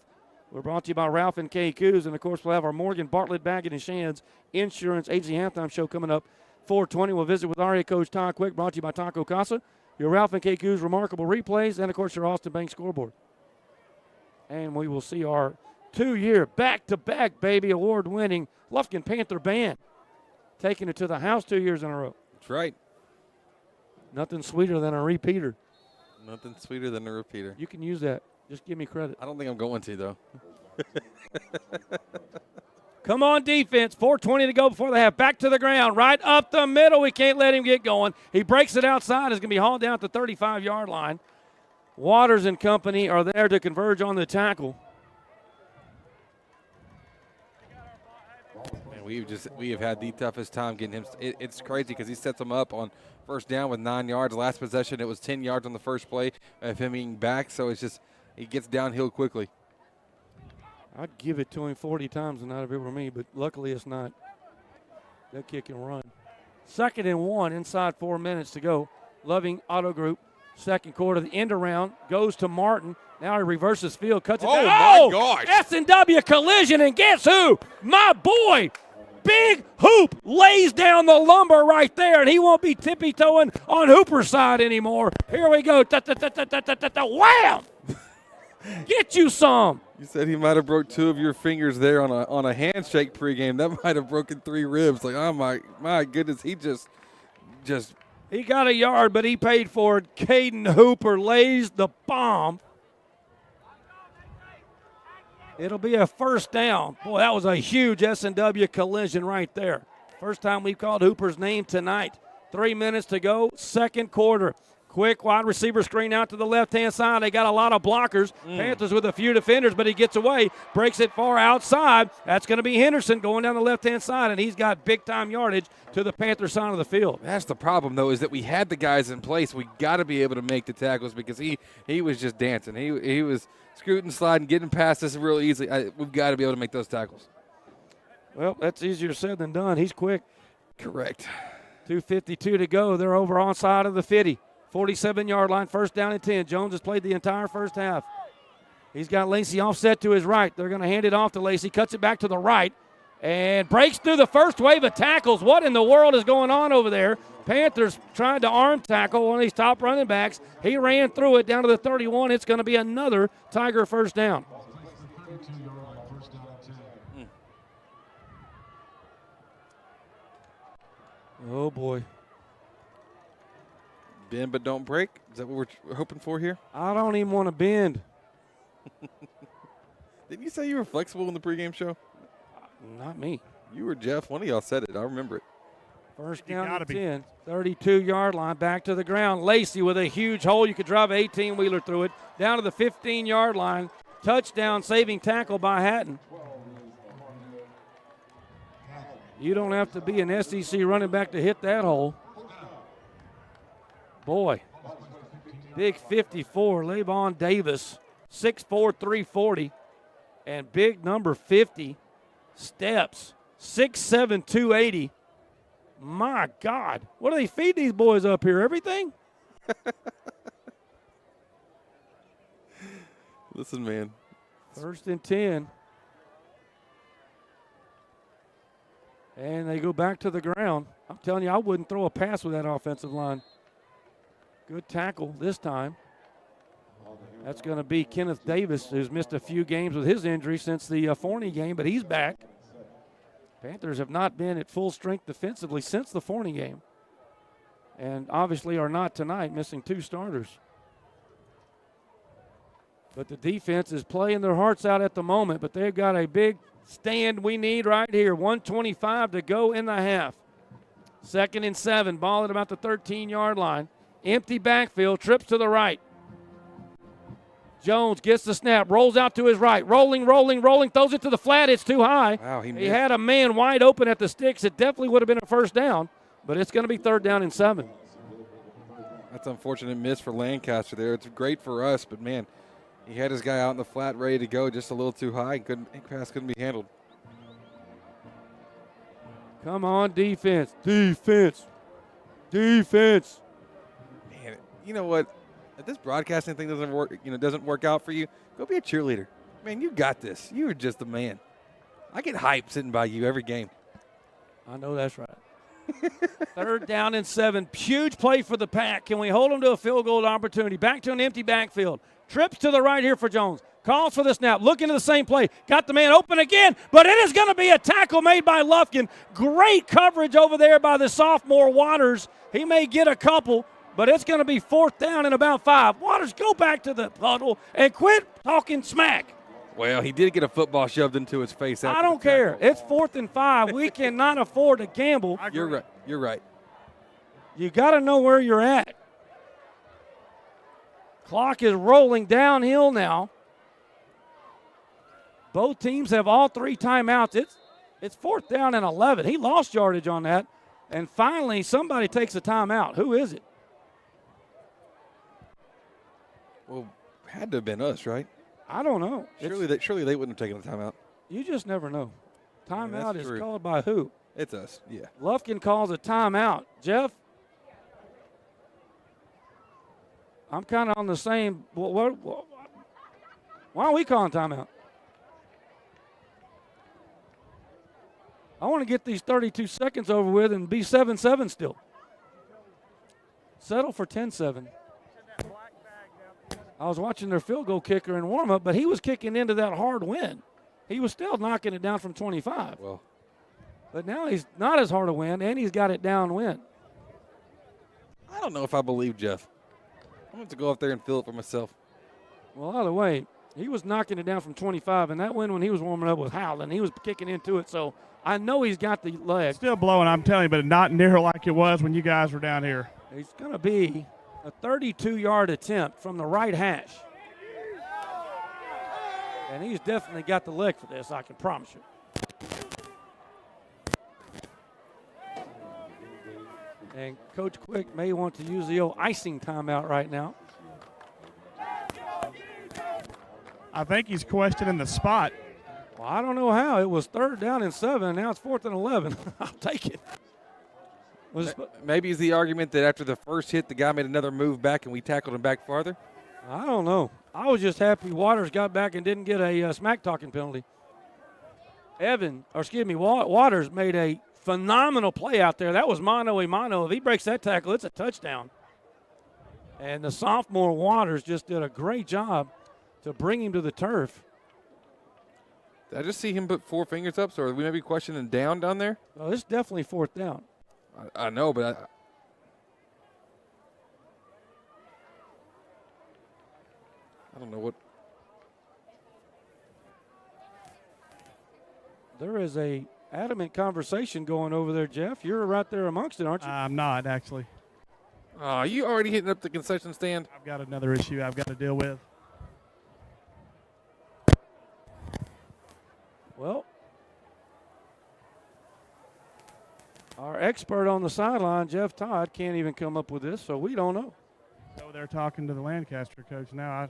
We're brought to you by Ralph and Kay Coos, and of course we'll have our Morgan Bartlett Baggett and Shands Insurance Agency Halftime Show coming up. 4:20, we'll visit with our head coach Todd Quick, brought to you by Taco Casa, your Ralph and Kay Coos remarkable replays, and of course your Austin Bank scoreboard. And we will see our 2-year back-to-back baby award-winning Lufkin Panther Band taking it to the house 2 years in a row. That's right. Nothing sweeter than a repeater. Nothing sweeter than a repeater. You can use that. Just give me credit. I don't think I'm going to, though. Come on, defense. 4:20 to go before the half. Back to the ground. Right up the middle. We can't let him get going. He breaks it outside. It's going to be hauled down at the 35-yard line. Waters and company are there to converge on the tackle. Man, we have had the toughest time getting him. It's crazy because he sets them up on first down with 9 yards. Last possession, it was 10 yards on the first play of him being back. So it's just he gets downhill quickly. I'd give it to him 40 times and not if it were me, but luckily it's not. That kick and run. 2nd and 1, inside 4 minutes to go. Loving Auto Group, second quarter. The end around goes to Martin. Now he reverses field, cuts it down. Oh, my gosh. S&W collision, and guess who? My boy, Big Hoop, lays down the lumber right there, and he won't be tippy-toeing on Hooper's side anymore. Here we go. Wham! Get you some. You said he might have broke 2 of your fingers there on a handshake pregame. That might have broken 3 ribs. Like, oh my goodness, he just he got a yard, but he paid for it. Caden Hooper lays the bomb. It'll be a first down. Boy, that was a huge S&W collision right there. First time we've called Hooper's name tonight. 3 minutes to go, second quarter. Quick wide receiver screen out to the left-hand side. They got a lot of blockers. Panthers with a few defenders, but he gets away, breaks it far outside. That's going to be Henderson going down the left-hand side, and he's got big-time yardage to the Panther side of the field. That's the problem, though, is that we had the guys in place. We got to be able to make the tackles because he was just dancing. He was scooting, sliding, getting past us real easily. We've got to be able to make those tackles. Well, that's easier said than done. He's quick. Correct. 2:52 to go. They're over on side of the 50. 47-yard line, first down and 10. Jones has played the entire first half. He's got Lacey offset to his right. They're going to hand it off to Lacey, cuts it back to the right, and breaks through the first wave of tackles. What in the world is going on over there? Panthers trying to arm tackle one of these top running backs. He ran through it down to the 31. It's going to be another Tiger first down. Oh, boy. Bend but don't break? Is that what we're hoping for here? I don't even want to bend. Didn't you say you were flexible in the pregame show? Not me. You or Jeff. One of y'all said it. I remember it. First down and 10. 32-yard line, back to the ground. Lacey with a huge hole. You could drive an 18-wheeler through it. Down to the 15-yard line. Touchdown, saving tackle by Hatton. You don't have to be an SEC running back to hit that hole. Boy, big 54, Lavon Davis, 6'4", 340, and big number 50, Steps, 6'7", 280. My God, what do they feed these boys up here, everything? Listen, man. First and 10. And they go back to the ground. I'm telling you, I wouldn't throw a pass with that offensive line. Good tackle this time. That's going to be Kenneth Davis, who's missed a few games with his injury since the Forney game, but he's back. Panthers have not been at full strength defensively since the Forney game, and obviously are not tonight, missing 2 starters. But the defense is playing their hearts out at the moment, but they've got a big stand we need right here. 1:25 to go in the half. 2nd and 7, ball at about the 13-yard line. Empty backfield, trips to the right. Jones gets the snap, rolls out to his right, rolling, throws it to the flat. It's too high. Wow, he had a man wide open at the sticks. It definitely would have been a first down, but it's going to be 3rd down and 7. That's an unfortunate miss for Lancaster there. It's great for us, but, man, he had his guy out in the flat ready to go, just a little too high. Pass couldn't be handled. Come on, defense. Defense. Man, you know what? If this broadcasting thing doesn't work out for you, go be a cheerleader. Man, you got this. You are just the man. I get hyped sitting by you every game. I know that's right. 3rd down and 7. Huge play for the Pack. Can we hold them to a field goal opportunity? Back to an empty backfield. Trips to the right here for Jones. Calls for the snap. Looking to the same play. Got the man open again, but it is going to be a tackle made by Lufkin. Great coverage over there by the sophomore Waters. He may get a couple, but it's going to be 4th down and about 5. Waters, go back to the puddle and quit talking smack. Well, he did get a football shoved into his face. I don't care. It's 4th and 5. We cannot afford to gamble. You're right. You got to know where you're at. Clock is rolling downhill now. Both teams have all 3 timeouts. It's 4th down and 11. He lost yardage on that. And finally, somebody takes a timeout. Who is it? Well, had to have been us, right? I don't know. Surely they wouldn't have taken the timeout. You just never know. Timeout is true. called by who? It's us, yeah. Lufkin calls a timeout. Jeff? I'm kind of on the same. Why are we calling timeout? I want to get these 32 seconds over with and be 7-7 still. Settle for 10-7. I was watching their field goal kicker in warm-up, but he was kicking into that hard wind. He was still knocking it down from 25. Well, but now he's not as hard a wind, and he's got it downwind. I don't know if I believe Jeff. I'm going to go up there and feel it for myself. Well, either way, he was knocking it down from 25, and that wind when he was warming up was howling. He was kicking into it, so I know he's got the leg. Still blowing, I'm telling you, but not near like it was when you guys were down here. It's going to be a 32-yard attempt from the right hash. And he's definitely got the leg for this, I can promise you. And Coach Quick may want to use the old icing timeout right now. I think he's questioning the spot. Well, I don't know how. It was 3rd down and 7. Now it's 4th and 11. I'll take it. Maybe it's the argument that after the first hit, the guy made another move back and we tackled him back farther? I don't know. I was just happy Waters got back and didn't get a smack-talking penalty. Waters made a phenomenal play out there. That was mano-a-mano. If he breaks that tackle, it's a touchdown. And the sophomore Waters just did a great job to bring him to the turf. Did I just see him put 4 fingers up, so are we maybe questioning down there? Well, it's definitely 4th down. I know, but I don't know what. There is a adamant conversation going over there, Jeff. You're right there amongst it, aren't you? I'm not, actually. Oh, you already hitting up the concession stand? I've got another issue I've got to deal with. Well, our expert on the sideline, Jeff Todd, can't even come up with this, so we don't know. So they're talking to the Lancaster coach now.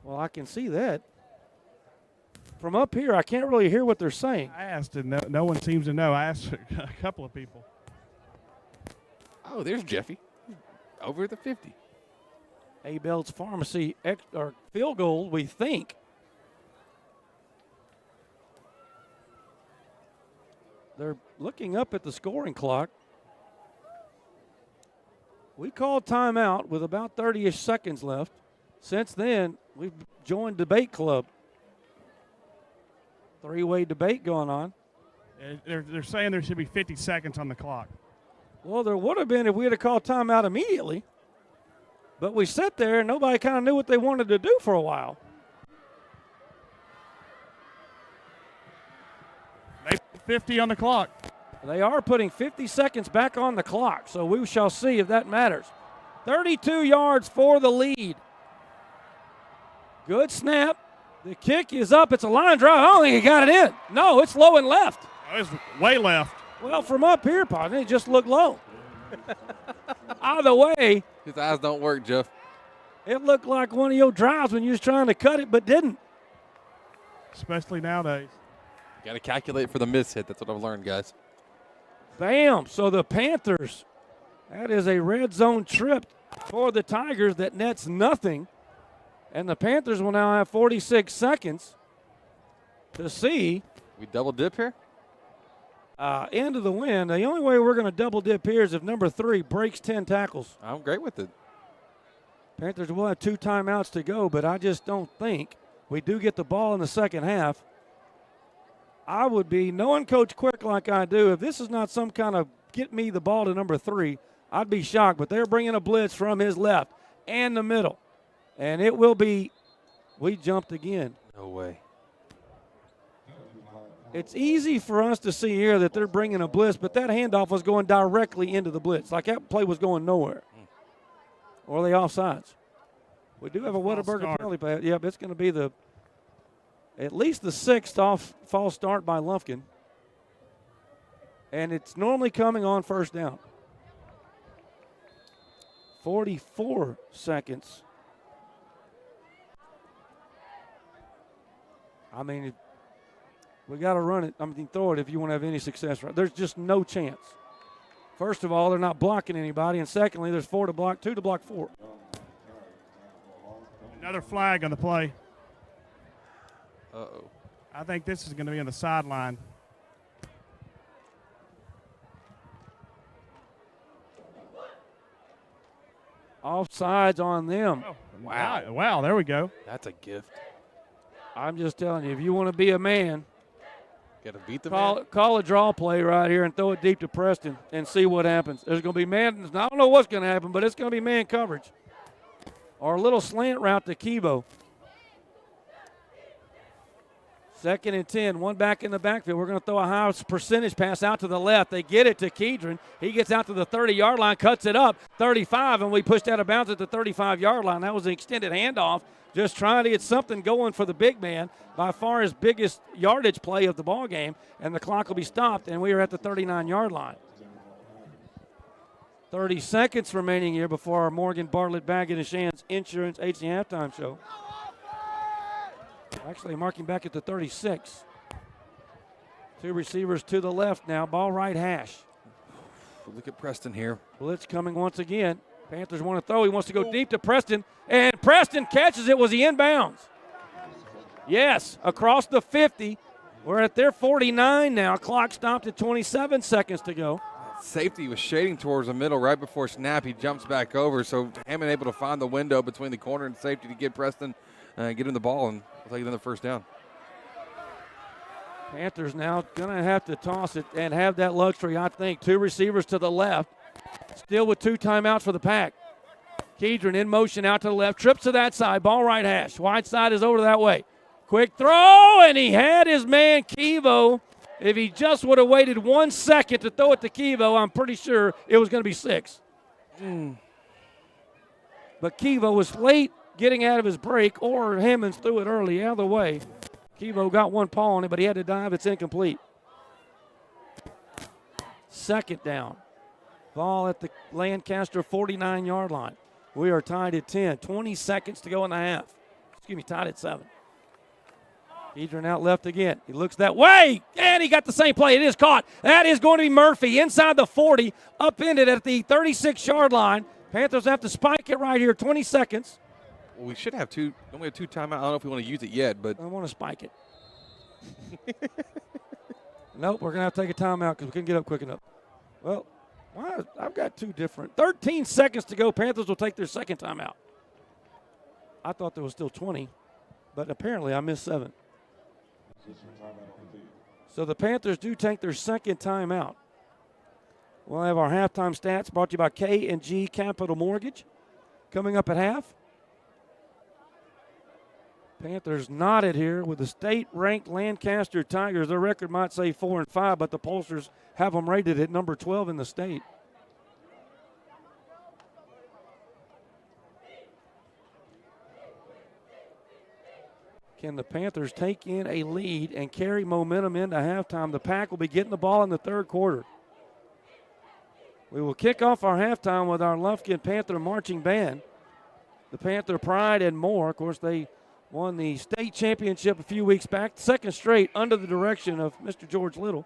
Well, I can see that. From up here, I can't really hear what they're saying. I asked, and no one seems to know. I asked a couple of people. Oh, there's Jeffy. Over at the 50. Abel's Pharmacy field goal, we think. They're looking up at the scoring clock. We called timeout with about 30-ish seconds left. Since then, we've joined Debate Club. 3-way debate going on. They're saying there should be 50 seconds on the clock. Well, there would have been if we had called timeout immediately. But we sat there and nobody kind of knew what they wanted to do for a while. They put 50 on the clock. They are putting 50 seconds back on the clock, so we shall see if that matters. 32 yards for the lead. Good snap. The kick is up. It's a line drive. I don't think he got it in. No, it's low and left. Oh, it's way left. Well, from up here, partner, it just looked low. Either way. His eyes don't work, Jeff. It looked like one of your drives when you was trying to cut it, but didn't. Especially nowadays. Got to calculate for the miss hit. That's what I've learned, guys. Bam. So the Panthers, that is a red zone trip for the Tigers that nets nothing. And the Panthers will now have 46 seconds to see. We double dip here? End of the win. The only way we're going to double dip here is if number 3 breaks 10 tackles. I'm great with it. Panthers will have 2 timeouts to go, but I just don't think we do get the ball in the second half. I would be, knowing Coach Quick like I do, if this is not some kind of get me the ball to number 3, I'd be shocked. But they're bringing a blitz from his left and the middle. And it will be, we jumped again. No way. It's easy for us to see here that they're bringing a blitz, but that handoff was going directly into the blitz. Like that play was going nowhere. Or are they offsides? We do have a Whataburger penalty pass. Yep, it's going to be at least the 6th false start by Lufkin. And it's normally coming on first down. 44 seconds. I mean, we got to run it. I mean, throw it if you want to have any success. Right? There's just no chance. First of all, they're not blocking anybody. And secondly, there's 4 to block, 2 to block 4. Another flag on the play. Uh-oh. I think this is going to be on the sideline. Offsides on them. Oh, wow, there we go. That's a gift. I'm just telling you, if you want to be a man, got to beat the man. Call a draw play right here and throw it deep to Preston and see what happens. There's going to be man. I don't know what's going to happen, but it's going to be man coverage. Or a little slant route to Kivo. 2nd and 10, one back in the backfield. We're going to throw a high percentage pass out to the left. They get it to Kedron. He gets out to the 30-yard line, cuts it up, 35, and we pushed out of bounds at the 35-yard line. That was an extended handoff, just trying to get something going for the big man, by far his biggest yardage play of the ball game, and the clock will be stopped, and we are at the 39-yard line. 30 seconds remaining here before our Morgan Bartlett Baggett and Shands Insurance HC halftime show. Actually marking back at the 36. 2 receivers to the left now, ball right hash. Look at Preston here. Blitz coming once again. Panthers want to throw. He wants to go deep to Preston, and Preston catches it. Was he inbounds? Yes, across the 50. We're at their 49 now. Clock stopped at 27 seconds to go. Safety was shading towards the middle right before snap. He jumps back over, so Hammond able to find the window between the corner and safety to get Preston, get him the ball, and we'll take another first down. Panthers now going to have to toss it and have that luxury, I think. 2 receivers to the left, still with 2 timeouts for the Pack. Kedron in motion out to the left, trips to that side, ball right hash. Wide side is over that way. Quick throw, and he had his man Kivo. If he just would have waited 1 second to throw it to Kivo, I'm pretty sure it was going to be 6. But Kivo was late getting out of his break, or Hammonds threw it early. Either way, Kivo got 1 paw on it, but he had to dive. It's incomplete. 2nd down. Ball at the Lancaster 49-yard line. We are tied at 10. 20 seconds to go in the half. Excuse me, tied at 7. Kedron out left again. He looks that way, and he got the same play. It is caught. That is going to be Murphy inside the 40, upended at the 36-yard line. Panthers have to spike it right here, 20 seconds. Well, we should have 2. Don't we have 2 timeouts? I don't know if we want to use it yet, but. I want to spike it. Nope, we're going to have to take a timeout because we couldn't get up quick enough. Well, I've got 2 different. 13 seconds to go. Panthers will take their 2nd timeout. I thought there was still 20, but apparently I missed 7. So the Panthers do take their 2nd timeout. We'll have our halftime stats brought to you by K&G Capital Mortgage. Coming up at half. Panthers knotted here with the state-ranked Lancaster Tigers. Their record might say 4-5, but the pollsters have them rated at number 12 in the state. Can the Panthers take in a lead and carry momentum into halftime? The Pack will be getting the ball in the third quarter. We will kick off our halftime with our Lufkin Panther marching band. The Panther Pride and more. Of course, they won the state championship a few weeks back, second straight under the direction of Mr. George Little.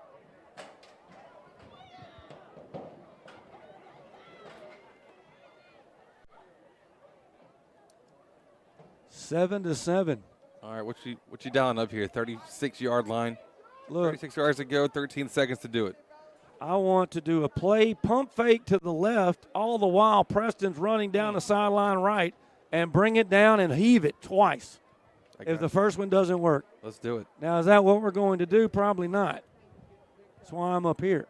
Seven to 7. All right, what you dialing up here? 36-yard line. Look, 36 yards to go, 13 seconds to do it. I want to do a play, pump fake to the left, all the while Preston's running down the sideline right, and bring it down and heave it twice if the first one doesn't work. Let's do it. Now, is that what we're going to do? Probably not. That's why I'm up here.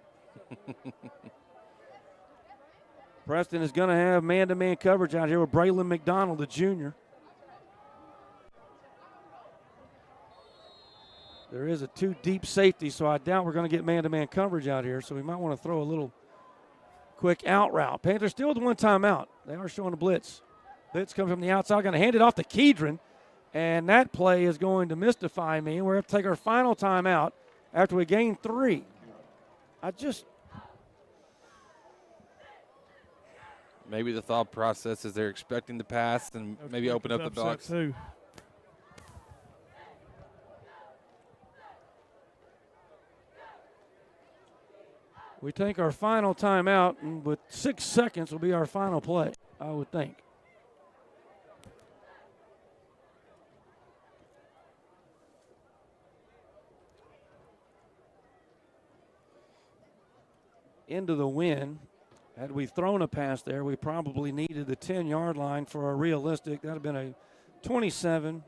Preston is going to have man-to-man coverage out here with Braylon McDonald, the junior. There is a 2 deep safety, so I doubt we're going to get man-to-man coverage out here, so we might want to throw a little quick out route. Panthers still with 1 timeout. They are showing a blitz. Blitz comes from the outside, going to hand it off to Kedron, and that play is going to mystify me. We're going to take our final timeout after we gain 3. Maybe the thought process is they're expecting the pass and maybe open up the box. Too. We take our final timeout, and with 6 seconds will be our final play, I would think. Into the wind. Had we thrown a pass there, we probably needed the 10-yard line for a realistic. That would have been a 27,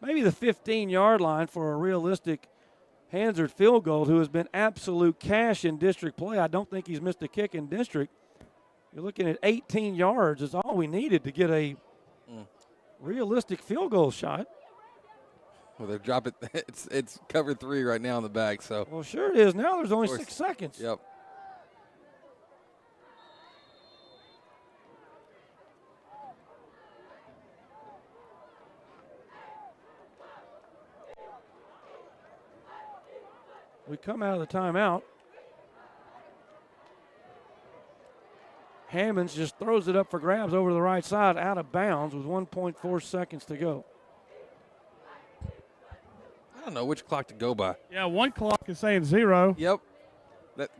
maybe the 15-yard line for a realistic Hansard field goal, who has been absolute cash in district play. I don't think he's missed a kick in district. You're looking at 18 yards is all we needed to get a realistic field goal shot. Well, they drop it. It's cover 3 right now in the bag. So. Well, sure it is. Now there's only 6 seconds. Yep. We come out of the timeout. Hammonds just throws it up for grabs over to the right side, out of bounds with 1.4 seconds to go. I don't know which clock to go by. Yeah, 1 clock is saying 0. Yep.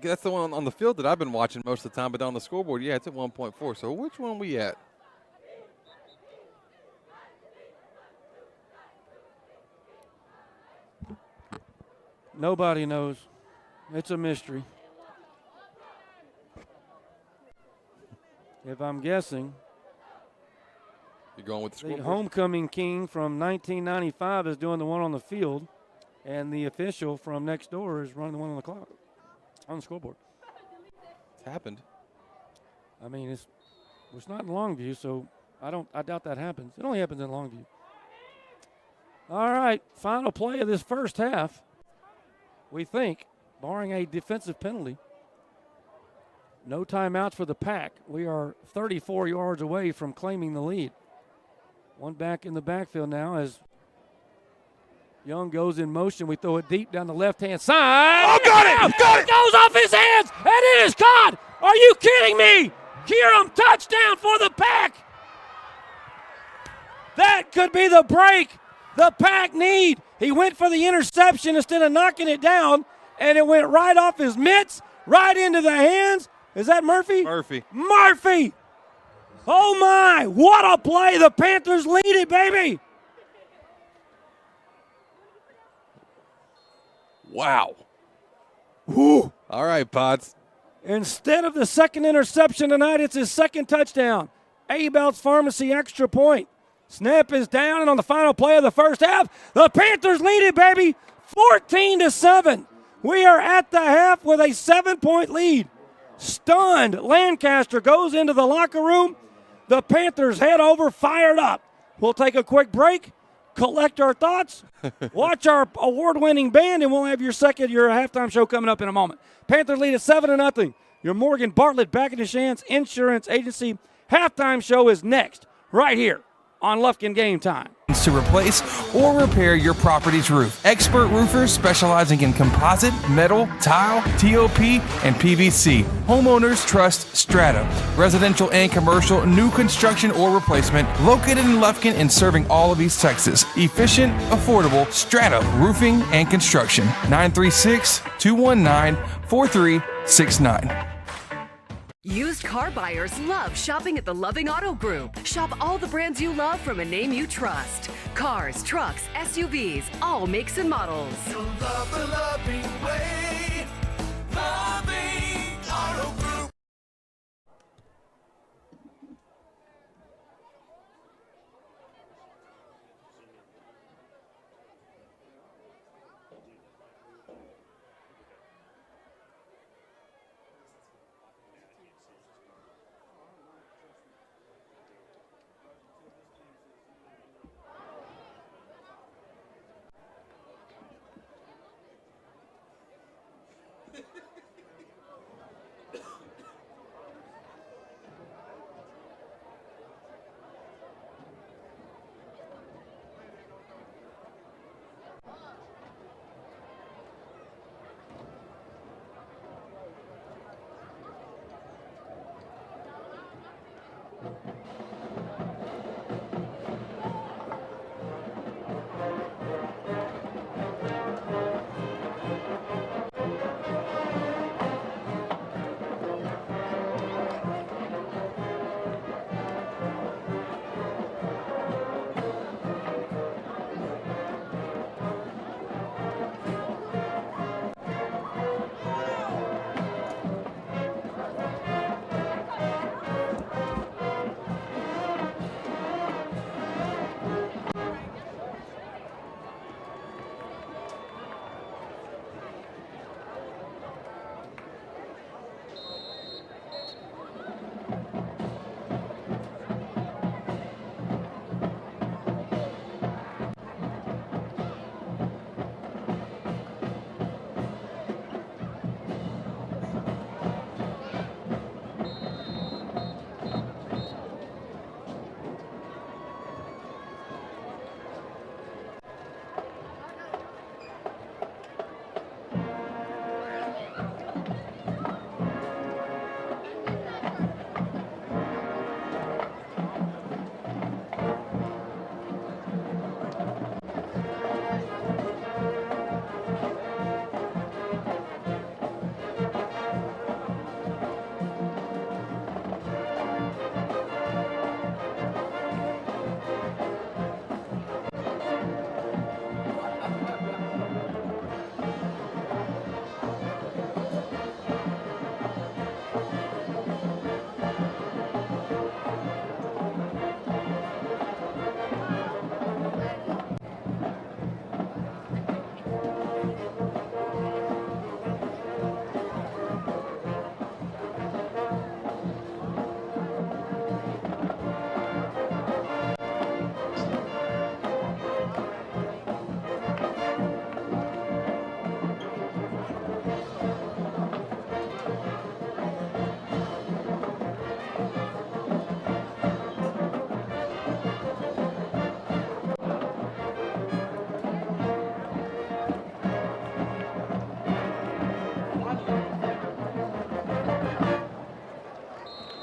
That's the one on the field that I've been watching most of the time, but on the scoreboard, yeah, it's at 1.4. So which one are we at? Nobody knows. It's a mystery. If I'm guessing, you're going with the scoreboard? The homecoming king from 1995 is doing the one on the field, and the official from next door is running the one on the clock, on the scoreboard. It's happened. I mean, it's not in Longview, so I doubt that happens. It only happens in Longview. All right, final play of this first half. We think, barring a defensive penalty, no timeouts for the Pack. We are 34 yards away from claiming the lead. One back in the backfield now as Young goes in motion. We throw it deep down the left-hand side. Oh, got it! Got it! It goes off his hands, and it is caught! Are you kidding me? Kieran, touchdown for the Pack! That could be the break the Pack need. He went for the interception instead of knocking it down, and it went right off his mitts, right into the hands. Is that Murphy? Murphy. Murphy! Oh, my. What a play. The Panthers lead it, baby. Wow. Woo. All right, Pods. Instead of the second interception tonight, it's his second touchdown. Abel's Pharmacy extra point. Snap is down, and on the final play of the first half, the Panthers lead it, baby, 14-7. We are at the half with a 7-point lead. Stunned, Lancaster goes into the locker room. The Panthers head over, fired up. We'll take a quick break, collect our thoughts, watch our award-winning band, and we'll have your halftime show coming up in a moment. Panthers lead at 7-0. Your Morgan Bartlett Back in the Shans Insurance Agency halftime show is next, right here on Lufkin Game Time. solutions to replace or repair your property's roof. Expert roofers specializing in composite, metal, tile, TOP, and PVC. Homeowners trust Strata. Residential and commercial, new construction or replacement, located in Lufkin and serving all of East Texas. Efficient, affordable, Strata Roofing and Construction. 936-219-4369. Used car buyers love shopping at the Loving Auto Group. Shop all the brands you love from a name you trust. Cars, trucks, SUVs, all makes and models. You'll love the loving way. Loving Auto Group.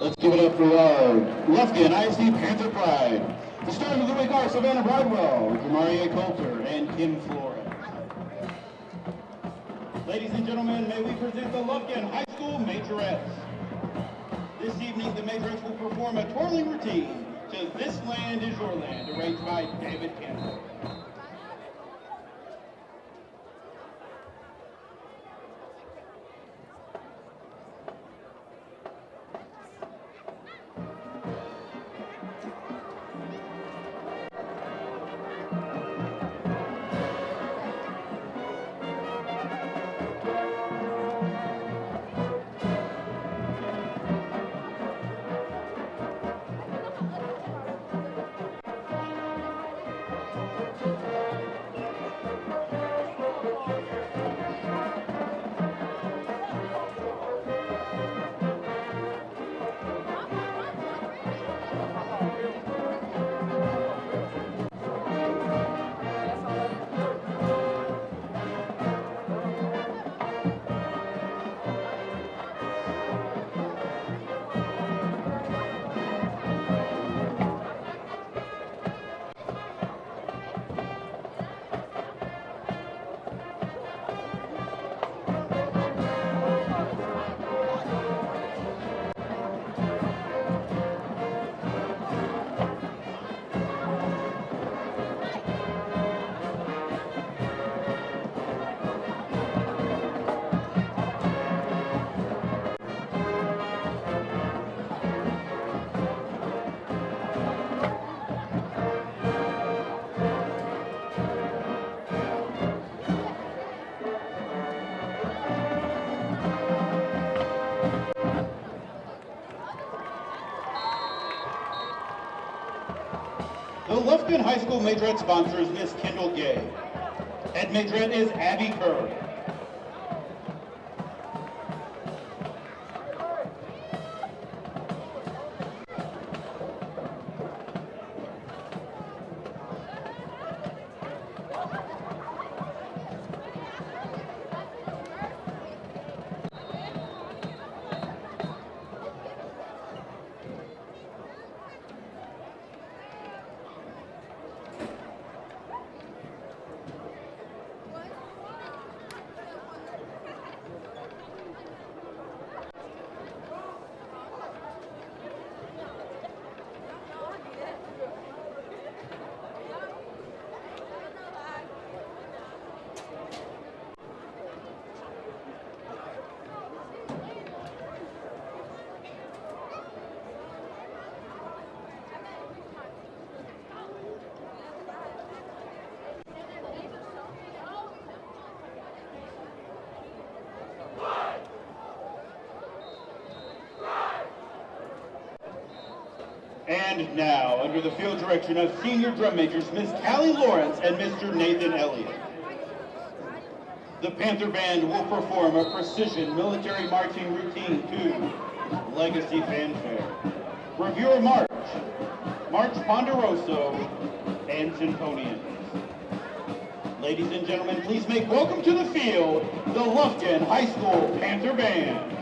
Let's give it up for our Lufkin ISD Panther Pride. The stars of the week are Savannah Bridewell, Demaria Coulter, and Kim Flores. Ladies and gentlemen, may we present the Lufkin High School Majorettes. This evening, the Majorettes will perform a twirling routine to This Land Is Your Land, arranged by David Campbell. The Lufkin High School majorette sponsor is Miss Kendall Gay. Head majorette is Abby Kerr. And now, under the field direction of senior drum majors Miss Callie Lawrence and Mr. Nathan Elliott, the Panther Band will perform a precision military marching routine to Legacy Fanfare, Reviewer March, March Ponderoso, and Symphonians. Ladies and gentlemen, please make welcome to the field the Lufkin High School Panther Band.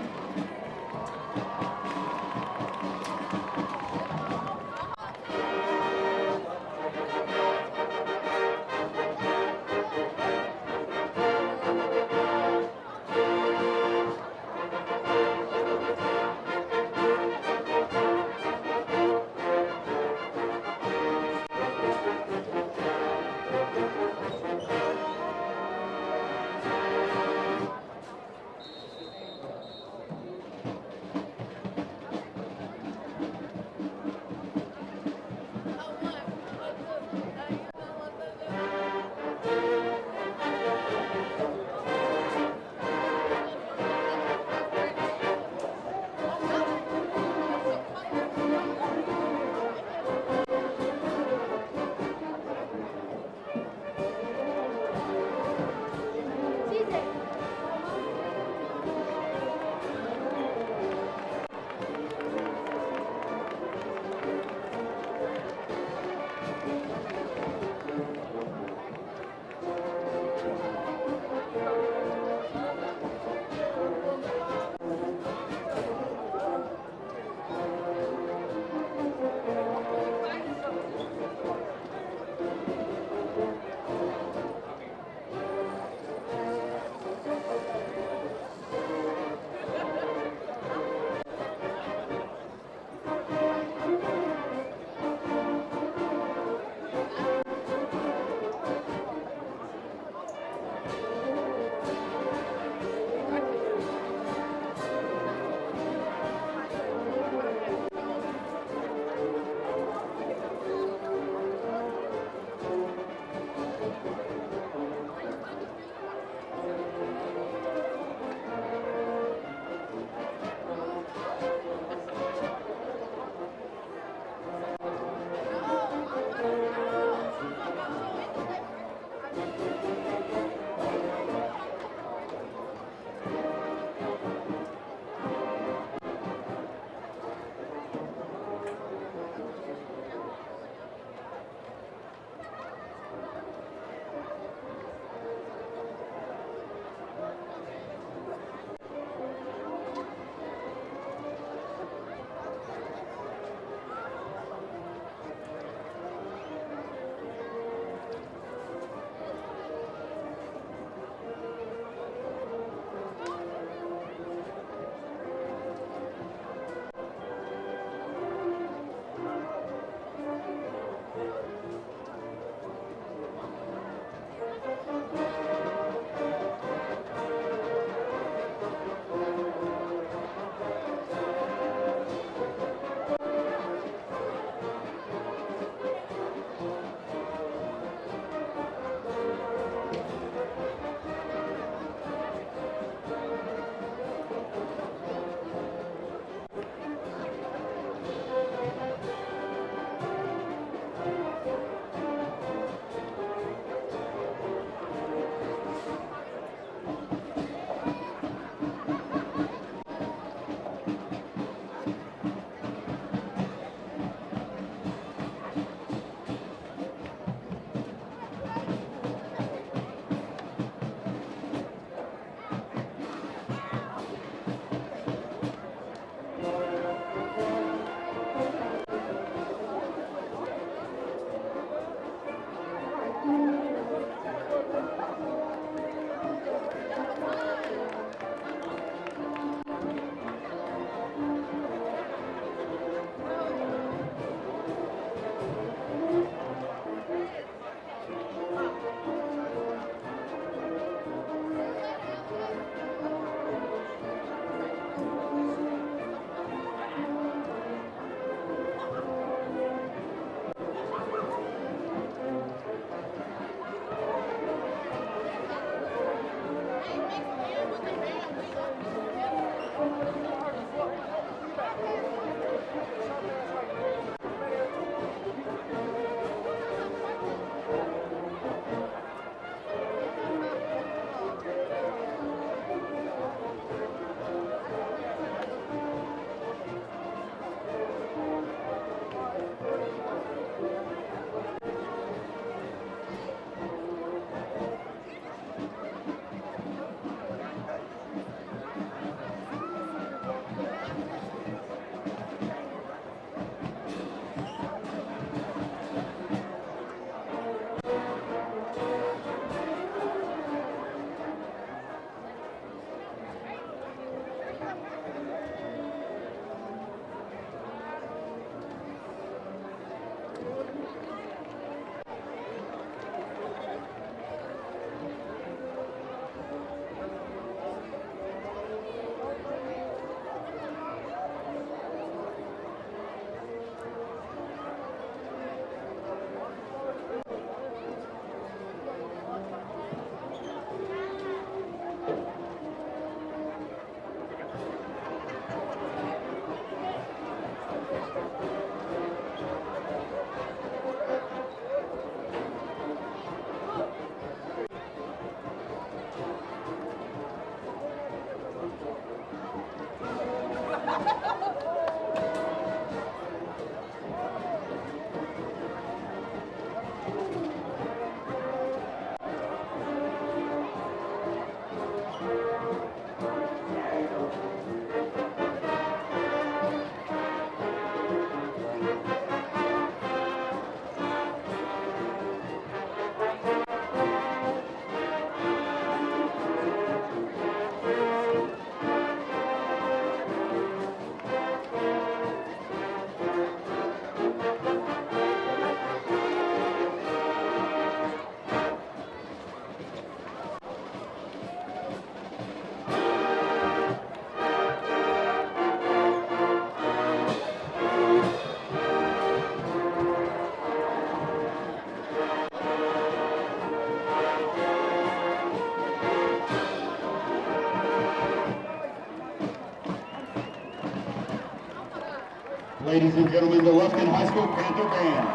Ladies and gentlemen, the Lufkin High School Panther Band.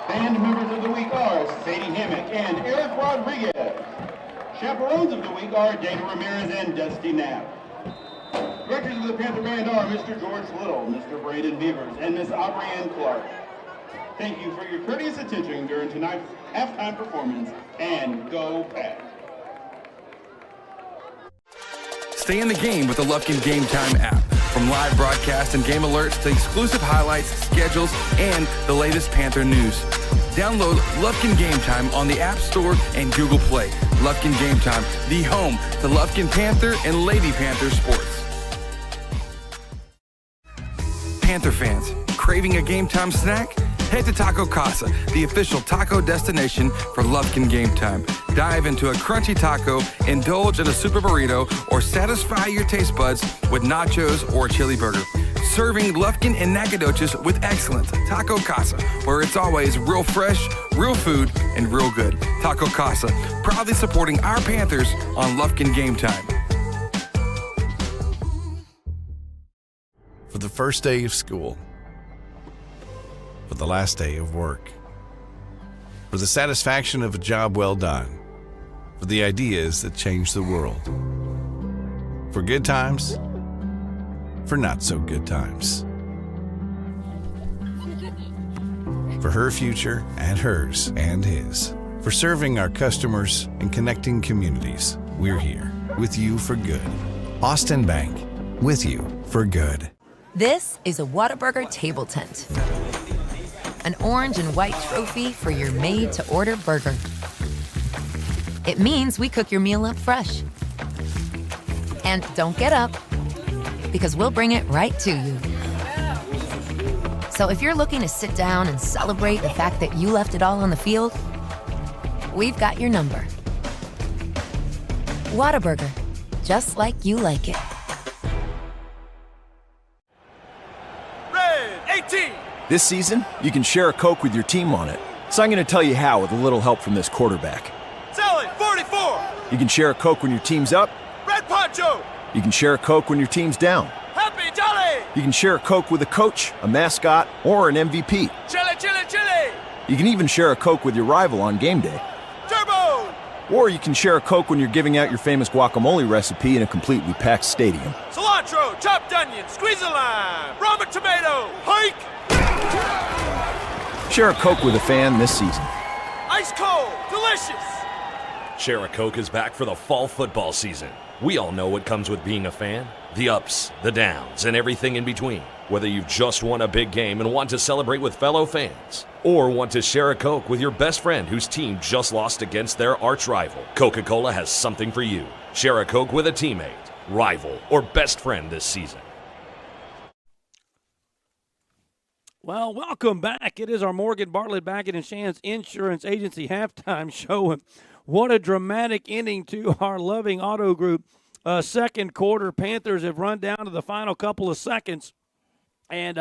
Band members of the week are Sadie Hammock and Eric Rodriguez. Chaperones of the week are Dana Ramirez and Dusty Knapp. Directors of the Panther Band are Mr. George Little, Mr. Braden Beavers, and Miss Aubrey Ann Clark. Thank you for your courteous attention during tonight's halftime performance, and go Pack! Stay in the game with the Lufkin Game Time app. From live broadcast and game alerts to exclusive highlights, schedules, and the latest Panther news. Download Lufkin Game Time on the App Store and Google Play. Lufkin Game Time, the home to Lufkin Panther and Lady Panther sports. Panther fans, craving a game time snack? Head to Taco Casa, the official taco destination for Lufkin Game Time. Dive into a crunchy taco, indulge in a super burrito, or satisfy your taste buds with nachos or a chili burger. Serving Lufkin and Nacogdoches with excellence. Taco Casa, where it's always real fresh, real food, and real good. Taco Casa, proudly supporting our Panthers on Lufkin Game Time. For the first day of school, for the last day of work, for the satisfaction of a job well done, for the ideas that change the world, for good times, for not so good times, for her future and hers and his, for serving our customers and connecting communities. We're here with you for good. Austin Bank, with you for good. This is a Whataburger table tent. An orange and white trophy for your made-to-order burger. It means we cook your meal up fresh. And don't get up, because we'll bring it right to you. So if you're looking to sit down and celebrate the fact that you left it all on the field, we've got your number. Whataburger, just like you like it. Red 18. This season, you can share a Coke with your team on it. So I'm going to tell you how with a little help from this quarterback. Selling 44. You can share a Coke when your team's up. Red Poncho. You can share a Coke when your team's down. Happy Jolly. You can share a Coke with a coach, a mascot, or an MVP. Chili, chili, chili. You can even share a Coke with your rival on game day. Turbo. Or you can share a Coke when you're giving out your famous guacamole recipe in a completely packed stadium. Cilantro, chopped onion, squeeze a lime, Roma tomato, hike. Share a Coke with a fan this season. Ice cold, delicious. Share a Coke is back for the fall football season. We all know what comes with being a fan. The ups, the downs, and everything in between. Whether you've just won a big game and want to celebrate with fellow fans, or want to share a Coke with your best friend whose team just lost against their arch rival, Coca-Cola has something for you. Share a Coke with a teammate, rival, or best friend this season. Well, welcome back. It is our Morgan Bartlett Baggett and Shands Insurance Agency halftime show. And what a dramatic ending to our Loving Auto Group second quarter. Panthers have run down to the final couple of seconds. And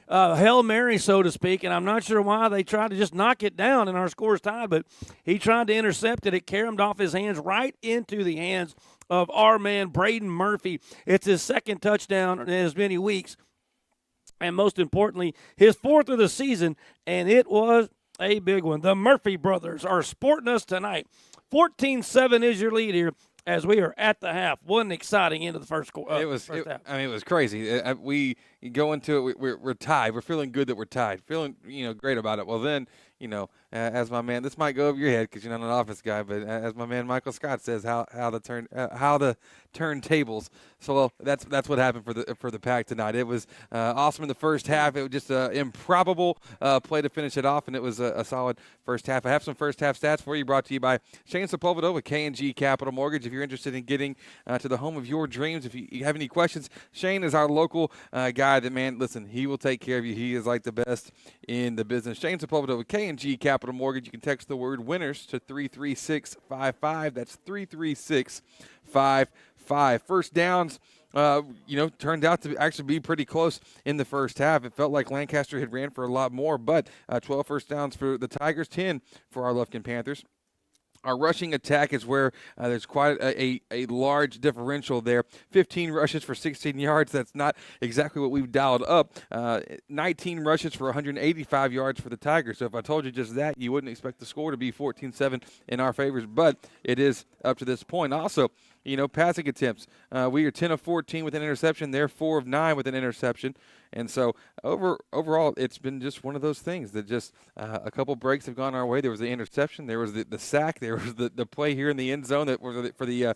Hail Mary, so to speak, and I'm not sure why they tried to just knock it down and our score's tied, but he tried to intercept it. It caromed off his hands right into the hands of our man, Braden Murphy. It's his second touchdown in as many weeks. And most importantly, his fourth of the season, and it was a big one. The Murphy brothers are sporting us tonight. 14-7 is your lead here as we are at the half. Wasn't exciting into the first quarter. It was crazy. We go into it. We're tied. We're feeling good that we're tied. Feeling great about it. Well, then as my man, this might go over your head because you're not an office guy, but as my man Michael Scott says, how the turntables. So well, that's what happened for the Pack tonight. It was awesome in the first half. It was just an improbable play to finish it off, and it was a solid first half. I have some first half stats for you, brought to you by Shane Sepulveda with K&G Capital Mortgage. If you're interested in getting to the home of your dreams, if you have any questions, Shane is our local guy that, man, listen, he will take care of you. He is like the best in the business. Shane Sepulveda with K&G Capital Mortgage. You can text the word winners to 33655. That's 33655. First downs, turned out to actually be pretty close in the first half. It felt like Lancaster had ran for a lot more, but 12 first downs for the Tigers, 10 for our Lufkin Panthers. Our rushing attack is where there's quite a large differential there. 15 rushes for 16 yards. That's not exactly what we've dialed up. 19 rushes for 185 yards for the Tigers. So if I told you just that, you wouldn't expect the score to be 14-7 in our favors, but it is up to this point. Also, passing attempts. We are 10 of 14 with an interception. They're 4 of 9 with an interception. And so overall, it's been just one of those things that just a couple breaks have gone our way. There was the interception. There was the sack. There was the play here in the end zone that was for the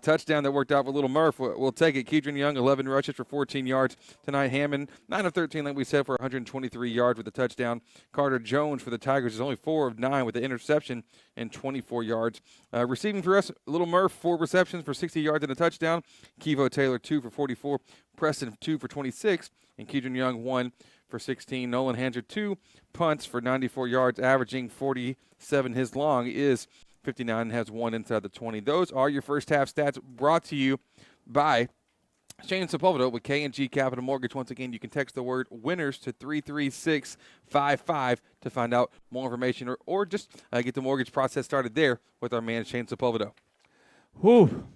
touchdown that worked out for Little Murph. We'll take it. Keidron Young, 11 rushes for 14 yards tonight. Hammond, 9 of 13, like we said, for 123 yards with the touchdown. Carter Jones for the Tigers is only 4 of 9 with the interception and 24 yards. Receiving for us, Little Murph, 4 receptions for 60 yards and a touchdown. Kevo Taylor, 2 for 44. Preston, 2 for 26. And Keidron Young, 1 for 16. Nolan Hanser, 2 punts for 94 yards, averaging 47. His long is 59 and has 1 inside the 20. Those are your first half stats brought to you by Shane Sepulveda with K&G Capital Mortgage. Once again, you can text the word winners to 33655 to find out more information or just get the mortgage process started there with our man Shane Sepulveda. Whew.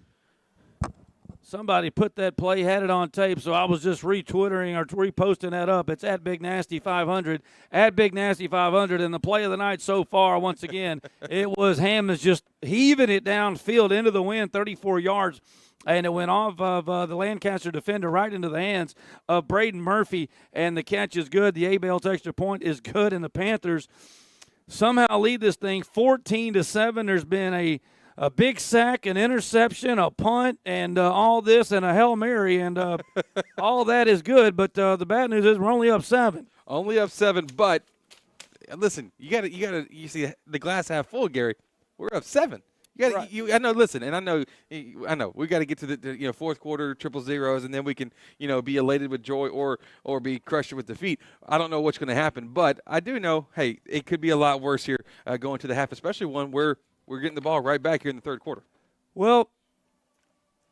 Somebody put that play, had it on tape, so I was just retwittering or reposting that up. It's at Big Nasty 500, at Big Nasty 500, and the play of the night so far, once again, it was Hammons just heaving it downfield into the wind, 34 yards, and it went off of the Lancaster defender right into the hands of Braden Murphy, and the catch is good. The A-Bell's extra point is good, and the Panthers somehow lead this thing 14-7. There's been a big sack, an interception, a punt, and all this, and a Hail Mary, and all that is good. But the bad news is we're only up 7. Only up 7, but listen, you see the glass half full, Gary. We're up 7. I know. Listen, and I know. We got to get to the fourth quarter, triple zeros, and then we can be elated with joy or be crushed with defeat. I don't know what's going to happen, but I do know. Hey, it could be a lot worse here going to the half, especially one where we're getting the ball right back here in the third quarter. Well,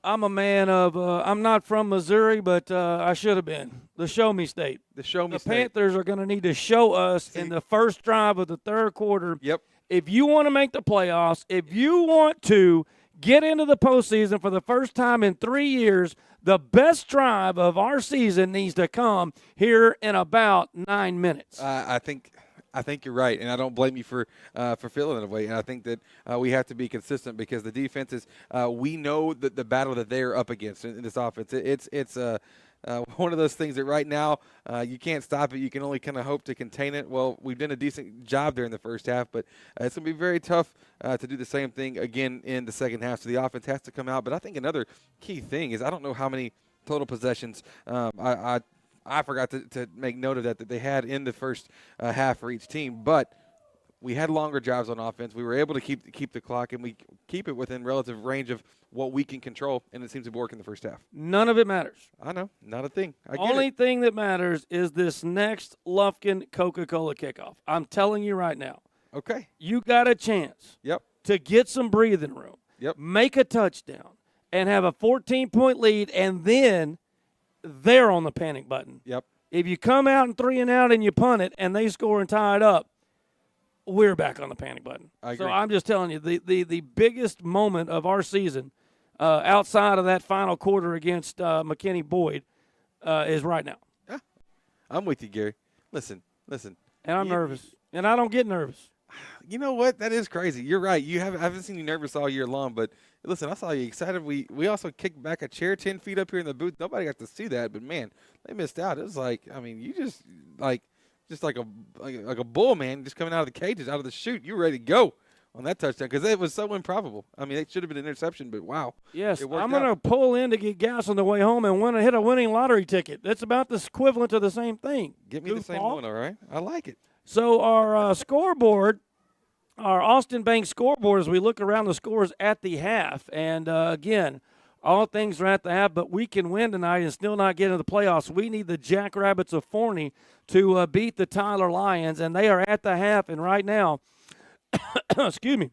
I'm a man of I'm not from Missouri, but I should have been. The show me state. The show me the state. The Panthers are going to need to show us in the first drive of the third quarter. Yep. If you want to make the playoffs, if you want to get into the postseason for the first time in 3 years, the best drive of our season needs to come here in about 9 minutes. I think you're right, and I don't blame you for feeling that way. And I think that we have to be consistent because the defenses, we know that the battle that they're up against in this offense. It's one of those things that right now you can't stop it. You can only kind of hope to contain it. Well, we've done a decent job there in the first half, but it's going to be very tough to do the same thing again in the second half. So the offense has to come out. But I think another key thing is I don't know how many total possessions I forgot to make note of that they had in the first half for each team, but we had longer drives on offense. We were able to keep the clock, and we keep it within relative range of what we can control, and it seems to work in the first half. None of it matters. I know, not a thing. Only thing that matters is this next Lufkin Coca-Cola kickoff. I'm telling you right now. Okay. You got a chance. Yep. To get some breathing room. Yep. Make a touchdown and have a 14-point lead, and then they're on the panic button. Yep. If you come out and 3 and out and you punt it and they score and tie it up, we're back on the panic button. I agree. So I'm just telling you, the biggest moment of our season outside of that final quarter against McKinney Boyd is right now. Yeah. I'm with you, Gary. Listen. And I'm nervous. And I don't get nervous. You know what? That is crazy. You're right. I haven't seen you nervous all year long, but listen, I saw you excited. We also kicked back a chair 10 feet up here in the booth. Nobody got to see that, but man, they missed out. It was like, I mean, you just like a bull, man, just coming out of the cages, out of the chute. You were ready to go on that touchdown because it was so improbable. I mean, it should have been an interception, but wow. Yes, I'm going to pull in to get gas on the way home and hit a winning lottery ticket. That's about the equivalent to the same thing. Get me the same one, all right? I like it. So our scoreboard, our Austin Bank scoreboard, as we look around the scores at the half, and again, all things are at the half, but we can win tonight and still not get into the playoffs. We need the Jackrabbits of Forney to beat the Tyler Lions, and they are at the half, and right now, excuse me,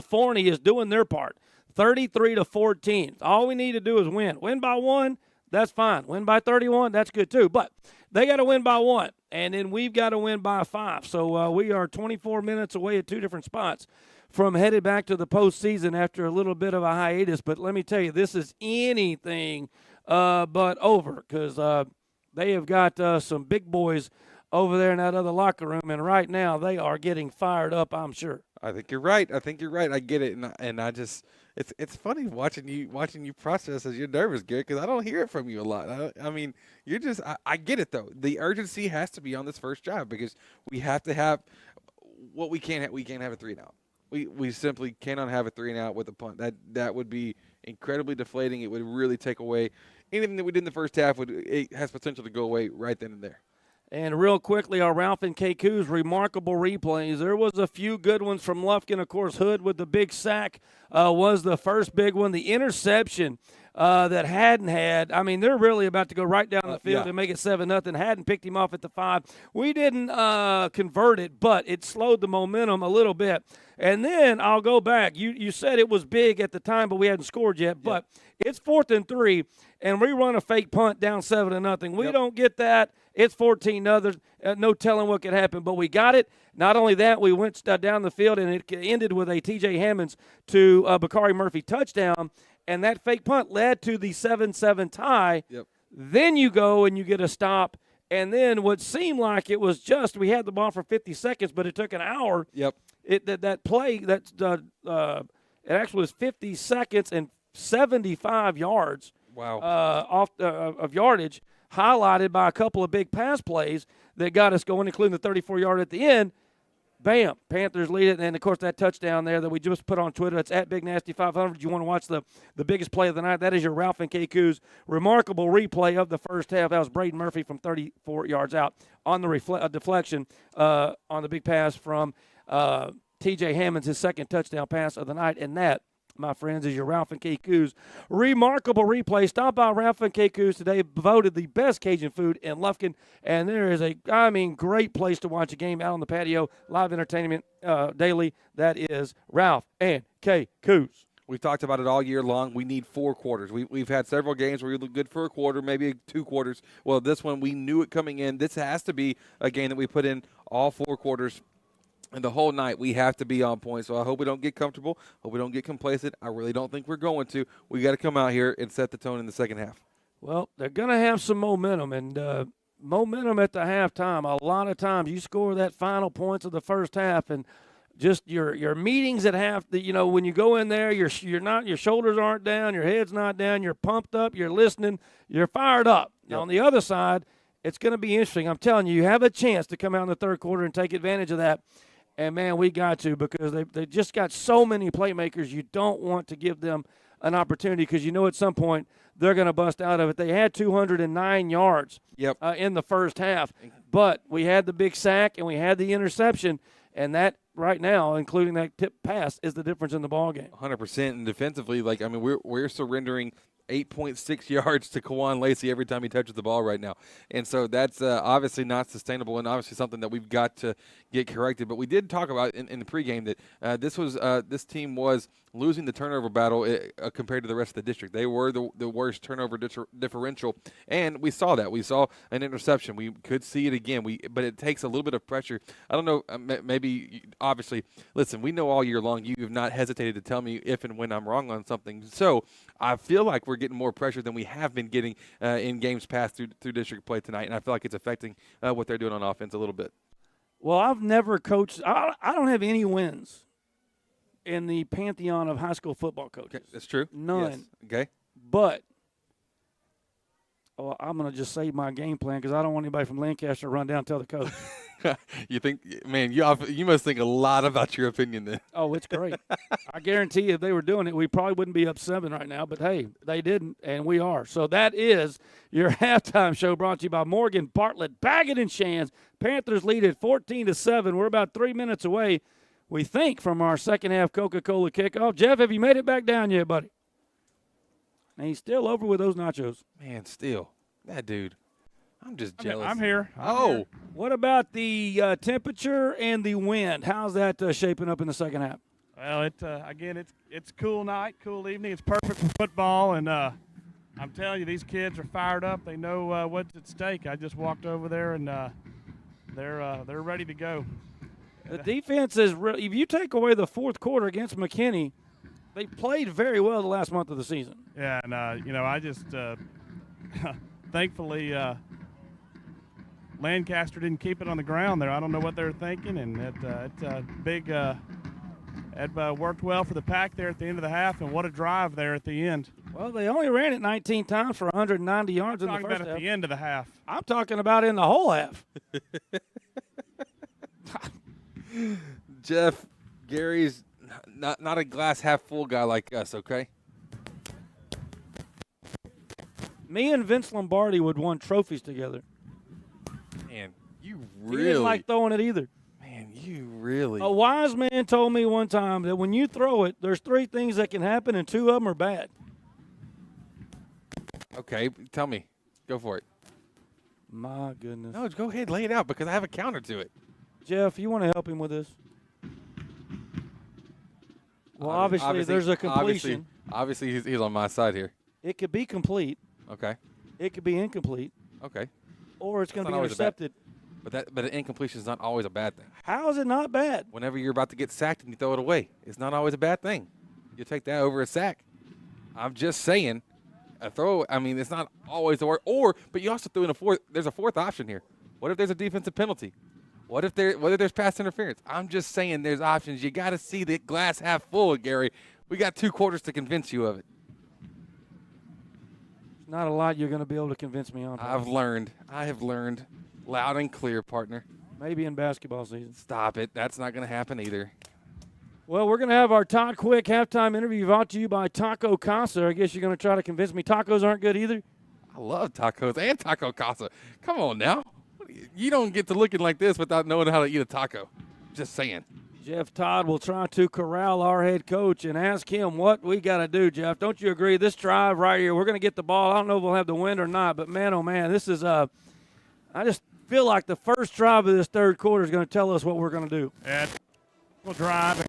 Forney is doing their part, 33-14. All we need to do is win. Win by 1, that's fine. Win by 31, that's good too, but they got to win by 1. And then we've got to win by 5. So we are 24 minutes away at 2 different spots from headed back to the postseason after a little bit of a hiatus. But let me tell you, this is anything but over, because they have got some big boys over there in that other locker room, and right now they are getting fired up, I'm sure. I think you're right. I get it, and I just it's funny watching you process as you're nervous, Garrett, because I don't hear it from you a lot. I mean, you're just I get it though. The urgency has to be on this first drive because we have to have what we can't have. We can't have a 3-and-out. We simply cannot have a 3-and-out with a punt. That would be incredibly deflating. It would really take away anything that we did in the first half. It has potential to go away right then and there. And real quickly, our Ralph and Keku's remarkable replays. There was a few good ones from Lufkin. Of course, Hood with the big sack was the first big one. The interception that Hadden had, I mean, they're really about to go right down the field and make it 7-0. Hadden picked him off at the 5. We didn't convert it, but it slowed the momentum a little bit. And then I'll go back. You said it was big at the time, but we hadn't scored yet. But it's 4th and 3, and we run a fake punt down 7-0. We don't get that. It's 14-0. No telling what could happen, but we got it. Not only that, we went down the field, and it ended with a T.J. Hammonds to Bakari Murphy touchdown, and that fake punt led to the 7-7 tie. Then you go and you get a stop, and then what seemed like it was just we had the ball for 50 seconds, but it took an hour. That play, it actually was 50 seconds and 75 yards of yardage, highlighted by a couple of big pass plays that got us going, including the 34-yard at the end. Bam, Panthers lead it, and, of course, that touchdown there that we just put on Twitter, it's at BigNasty500. You want to watch the biggest play of the night, that is your Ralph and Keku's remarkable replay of the first half. That was Braden Murphy from 34 yards out on the deflection on the big pass from T.J. Hammonds, his second touchdown pass of the night, and that, my friends, is your Ralph and Keku's remarkable replay. Stop by Ralph and Keku's today, voted the best Cajun food in Lufkin, and there is great place to watch a game out on the patio, live entertainment daily. That is Ralph and Keku's. We've talked about it all year long. We need 4 quarters. We've had several games where we look good for a quarter, maybe 2 quarters. Well, this one, we knew it coming in. This has to be a game that we put in all 4 quarters. And the whole night, we have to be on point. So I hope we don't get comfortable. Hope we don't get complacent. I really don't think we're going to. We got to come out here and set the tone in the second half. Well, they're going to have some momentum, and momentum at the halftime. A lot of times you score that final points of the first half, and just your meetings at half. When you go in there, your shoulders aren't down, your head's not down, you're pumped up, you're listening, you're fired up. Now, on the other side, it's going to be interesting. I'm telling you, you have a chance to come out in the third quarter and take advantage of that. And, man, we got to, because they just got so many playmakers. You don't want to give them an opportunity because you know at some point they're going to bust out of it. They had 209 yards in the first half, but we had the big sack and we had the interception, and that right now, including that tip pass, is the difference in the ballgame. 100%. And defensively, we're surrendering 8.6 yards to Kawan Lacey every time he touches the ball right now. And so that's obviously not sustainable and obviously something that we've got to get corrected. But we did talk about in the pregame that this team was losing the turnover battle compared to the rest of the district. They were the worst turnover differential, and we saw that. We saw an interception. We could see it again. But it takes a little bit of pressure. I don't know, maybe, obviously, listen, we know all year long you have not hesitated to tell me if and when I'm wrong on something. So I feel like we're getting more pressure than we have been getting in games past through district play tonight, and I feel like it's affecting what they're doing on offense a little bit. Well, I've never coached. I don't have any wins in the pantheon of high school football coaches. Okay, that's true. None. Yes. Okay. But I'm going to just save my game plan because I don't want anybody from Lancaster to run down and tell the coach. You think, man, you must think a lot about your opinion then. Oh, it's great. I guarantee you if they were doing it, we probably wouldn't be up 7 right now. But, hey, they didn't, and we are. So that is your halftime show brought to you by Morgan, Bartlett, Baggett, and Shands. Panthers lead at 14-7. We're about 3 minutes away, we think, from our second half Coca-Cola kickoff. Jeff, have you made it back down yet, buddy? And he's still over with those nachos. Man, still. That dude. I'm just jealous. I'm here. Here. What about the temperature and the wind? How's that shaping up in the second half? Well, it's a cool night, cool evening. It's perfect for football, and I'm telling you, these kids are fired up. They know what's at stake. I just walked over there, and they're ready to go. The defense is if you take away the fourth quarter against McKinney, they played very well the last month of the season. Yeah, and I just thankfully Lancaster didn't keep it on the ground there. I don't know what they were thinking, and it worked well for the Pack there at the end of the half, and what a drive there at the end. Well, they only ran it 19 times for 190 yards in the first half. I'm talking about at the end of the half. I'm talking about in the whole half. Jeff, Gary's not a glass half full guy like us, okay? Me and Vince Lombardi would won trophies together. Man, you He really didn't like throwing it either. Man, you really. A wise man told me one time that when you throw it, there's 3 things that can happen, and 2 of them are bad. Okay, tell me. Go for it. My goodness. No, go ahead, lay it out because I have a counter to it. Jeff, you want to help him with this? Well, obviously there's a completion. Obviously, he's on my side here. It could be complete. Okay. It could be incomplete. Okay. Or it's going to be intercepted. But an incompletion is not always a bad thing. How is it not bad? Whenever you're about to get sacked and you throw it away, it's not always a bad thing. You take that over a sack. I'm just saying, a throw. I mean, it's not always the word. But you also threw in a fourth. There's a fourth option here. What if there's a defensive penalty? What if there's pass interference? I'm just saying, there's options. You got to see the glass half full, Gary. We got 2 quarters to convince you of it. There's not a lot you're going to be able to convince me on. I have learned. Loud and clear, partner. Maybe in basketball season. Stop it. That's not going to happen either. Well, we're going to have our Todd Quick halftime interview brought to you by Taco Casa. I guess you're going to try to convince me tacos aren't good either? I love tacos and Taco Casa. Come on now. You don't get to looking like this without knowing how to eat a taco. Just saying. Jeff Todd will try to corral our head coach and ask him what we got to do, Jeff. Don't you agree? This drive right here, we're going to get the ball. I don't know if we'll have the wind or not, but man, oh man, this is I just feel like the first drive of this third quarter is going to tell us what we're going to do. And we'll drive.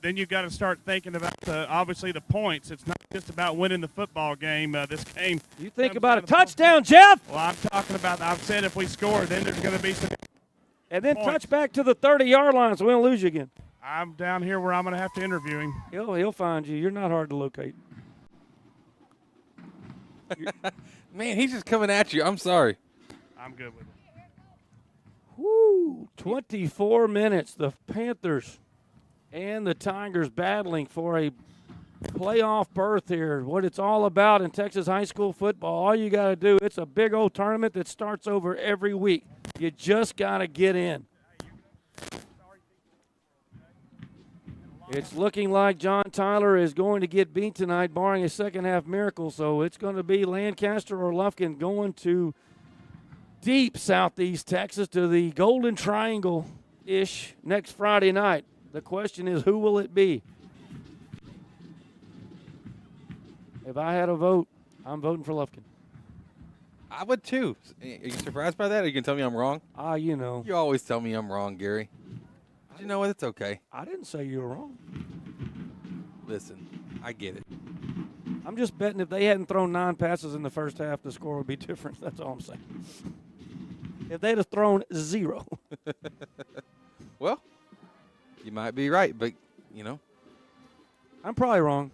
Then you've got to start thinking about obviously the points. It's not just about winning the football game. This game. You think about a touchdown, Jeff. Well, I'm talking about. I've said if we score, then there's going to be some. And then points. touch back to the 30-yard line, so we don't lose you again. I'm down here where I'm going to have to interview him. He'll find you. You're not hard to locate. Man, he's just coming at you. I'm sorry. I'm good with it. Woo! 24 minutes. The Panthers and the Tigers battling for a playoff berth here. What it's all about in Texas high school football. All you got to do, it's a big old tournament that starts over every week. You just got to get in. It's looking like John Tyler is going to get beat tonight, barring a second-half miracle. So it's going to be Lancaster or Lufkin going to deep southeast Texas to the Golden Triangle-ish next Friday night. The question is, who will it be? If I had a vote, I'm voting for Lufkin. I would too. Are you surprised by that, or you can tell me I'm wrong? You know. You always tell me I'm wrong, Gary. But you know what? It's okay. I didn't say you were wrong. Listen, I get it. I'm just betting if they hadn't thrown 9 passes in the first half, the score would be different. That's all I'm saying. If they'd have thrown 0. Well, you might be right, but, you know. I'm probably wrong.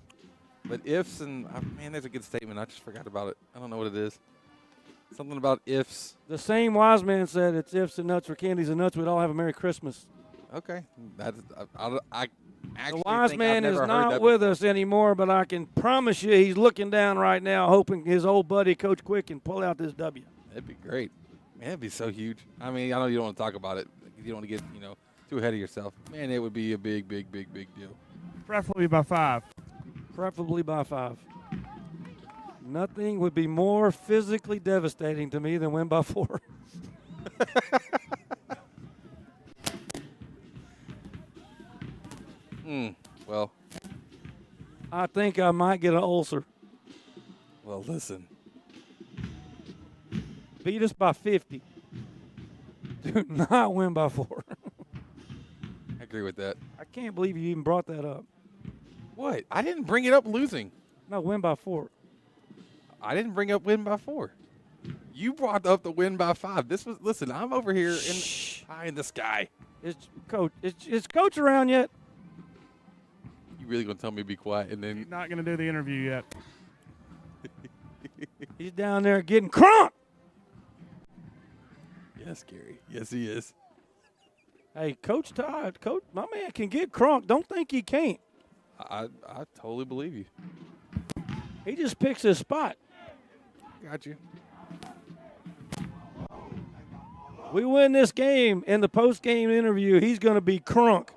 But ifs and, man, there's a good statement. I just forgot about it. I don't know what it is. Something about ifs. The same wise man said it's ifs and nuts or candies and nuts. We'd all have a Merry Christmas. Okay. I actually the wise think man I've is never heard not that with before. us anymore, but I can promise you he's looking down right now hoping his old buddy Coach Quick can pull out this W. That'd be great. Man, it'd be so huge. I mean, I know you don't want to talk about it. You don't want to get, too ahead of yourself. Man, it would be a big, big, big, big deal. Preferably by 5. Preferably by 5. Nothing would be more physically devastating to me than win by 4. Well, I think I might get an ulcer. Well, listen. Beat us by 50. Do not win by 4. I agree with that. I can't believe you even brought that up. What? I didn't bring it up losing. No, win by 4. I didn't bring up win by 4. You brought up the win by 5. Listen, I'm over here. High in the sky. Is Coach around yet? You really going to tell me to be quiet and then. Not going to do the interview yet. He's down there getting crunk. Yes, Gary. Yes, he is. Hey, Coach Todd, my man can get crunk. Don't think he can't. I totally believe you. He just picks his spot. Got you. We win this game in the post-game interview, he's going to be crunk.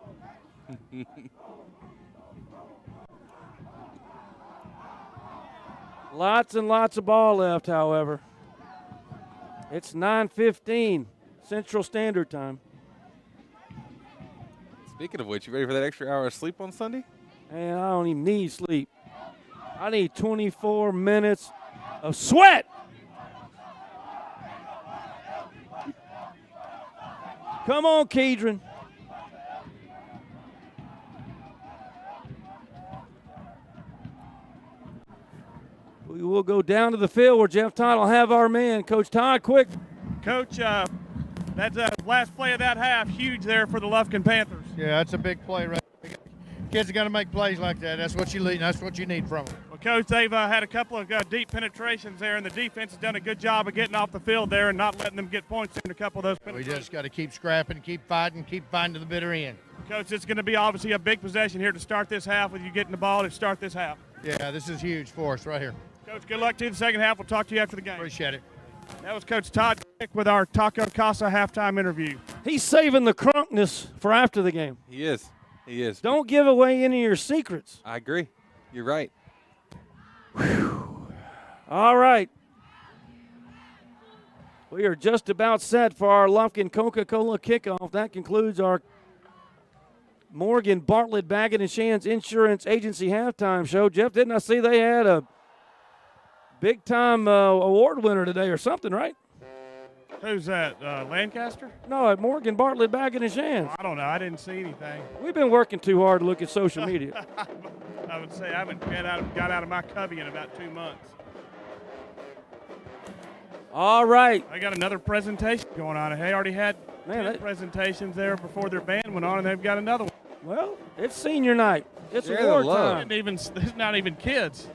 Lots and lots of ball left, however. It's 9:15 Central Standard Time. Speaking of which, you ready for that extra hour of sleep on Sunday? Man, I don't even need sleep. I need 24 minutes of sweat. Come on, Kedron. We will go down to the field where Jeff Todd will have our man. Coach Todd, quick. Coach, that's the last play of that half. Huge there for the Lufkin Panthers. Yeah, that's a big play right there. Kids are going to make plays like that. That's what you need. That's what you need from them. Well, Coach, they've had a couple of deep penetrations there, and the defense has done a good job of getting off the field there and not letting them get points in a couple of those We penetrations. just got to keep scrapping, keep fighting to the bitter end. Coach, it's going to be obviously a big possession here to start this half with you getting the ball to start this half. Yeah, this is huge for us right here. Coach, good luck to you in the second half. We'll talk to you after the game. Appreciate it. That was Coach Todd with our Taco Casa halftime interview. He's saving the crunkness for after the game. He is. He is. Don't give away any of your secrets. I agree. You're right. All right. We are just about set for our Lufkin Coca-Cola kickoff. That concludes our Morgan Bartlett Baggett and Shands Insurance Agency halftime show. Jeff, didn't I see they had a big-time award winner today or something, right? Who's that, Lancaster? No, at Morgan Bartlett Baggett and Shands. I don't know. I didn't see anything. We've been working too hard to look at social media. I would say I haven't got out of my cubby in about 2 months. All right. I got another presentation going on. They already had 10 presentations there before their band went on, and they've got another one. Well, it's senior night. It's Share the award love. time. It's not even kids.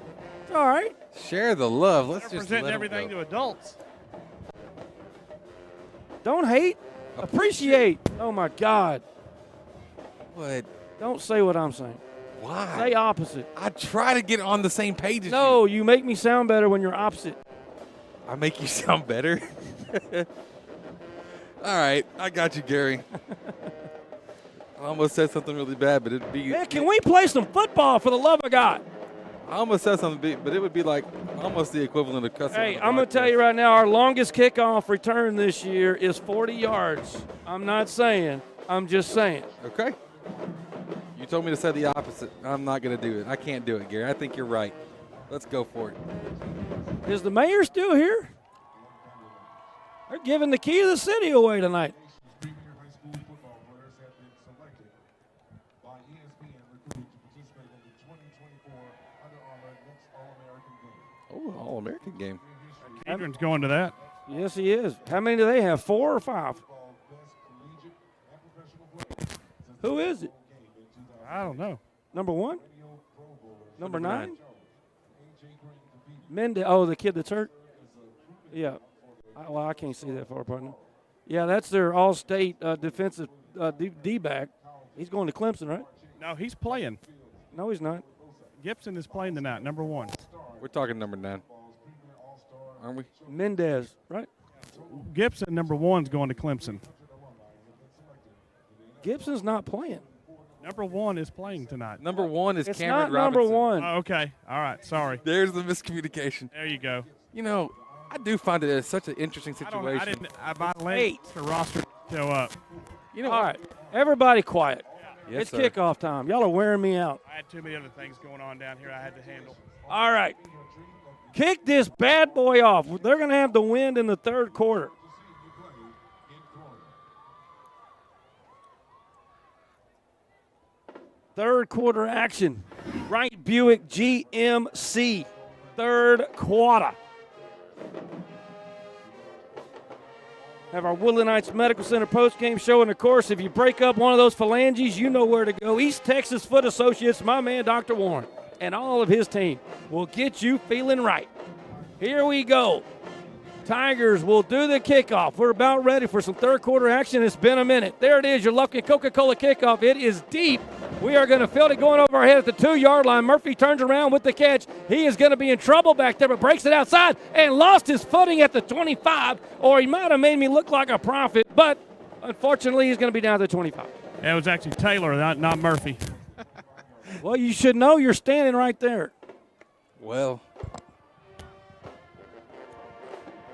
All right. Share the love. Let's They're just presenting let 'em everything go. to adults. Don't hate. Appreciate. Oh, my God. What? Don't say what I'm saying. Why? Say opposite. I try to get on the same page as you. No, you make me sound better when you're opposite. I make you sound better. All right, I got you, Gary. I almost said something really bad, but it'd be. Man, can we play some football for the love of God? I almost said something big, but it would be like almost the equivalent of cussing. Hey, on the I'm going to tell podcast. you right now, our longest kickoff return this year is 40 yards. I'm not saying. I'm just saying. Okay. You told me to say the opposite. I'm not going to do it. I can't do it, Gary. I think you're right. Let's go for it. Is the mayor still here? They're giving the key to the city away tonight. Oh, All-American game. Kedron's going to that. Yes, he is. How many do they have? 4 or 5? Who is it? I don't know. Number 1? Number 9? Mendez. Oh, the kid that's hurt? Yeah. Well, I can't see that far, partner. Yeah, that's their all-state defensive D-back. He's going to Clemson, right? No, he's playing. No, he's not. Gibson is playing tonight, number 1. We're talking number 9. Aren't we? Mendez, right? Gibson, number 1's going to Clemson. Gibson's not playing. Number 1 is playing tonight. Number 1 is It's Cameron not Robinson. number 1. Oh, okay. All right. Sorry. There's the miscommunication. There you go. You know, I do find it such an interesting situation. I didn't. My late the roster show up. You know, All right. Everybody quiet. Yes, It's sir. kickoff time. Y'all are wearing me out. I had too many other things going on down here I had to handle. All right. Kick this bad boy off. They're going to have the wind in the third quarter. Third quarter action. Wright Buick GMC. Third quarter. Have our Woodland Heights Medical Center post-game show. And, of course, if you break up one of those phalanges, you know where to go. East Texas Foot Associates, my man Dr. Warren, and all of his team will get you feeling right. Here we go. Tigers will do the kickoff. We're about ready for some third quarter action. It's been a minute. There it is, your Lufkin Coca-Cola kickoff. It is deep. We are going to field it going over our head at the 2-yard line. Murphy turns around with the catch. He is going to be in trouble back there, but breaks it outside and lost his footing at the 25, or he might have made me look like a prophet, but unfortunately he's going to be down to the 25. It was actually Taylor, not Murphy. Well, you should know you're standing right there. Well,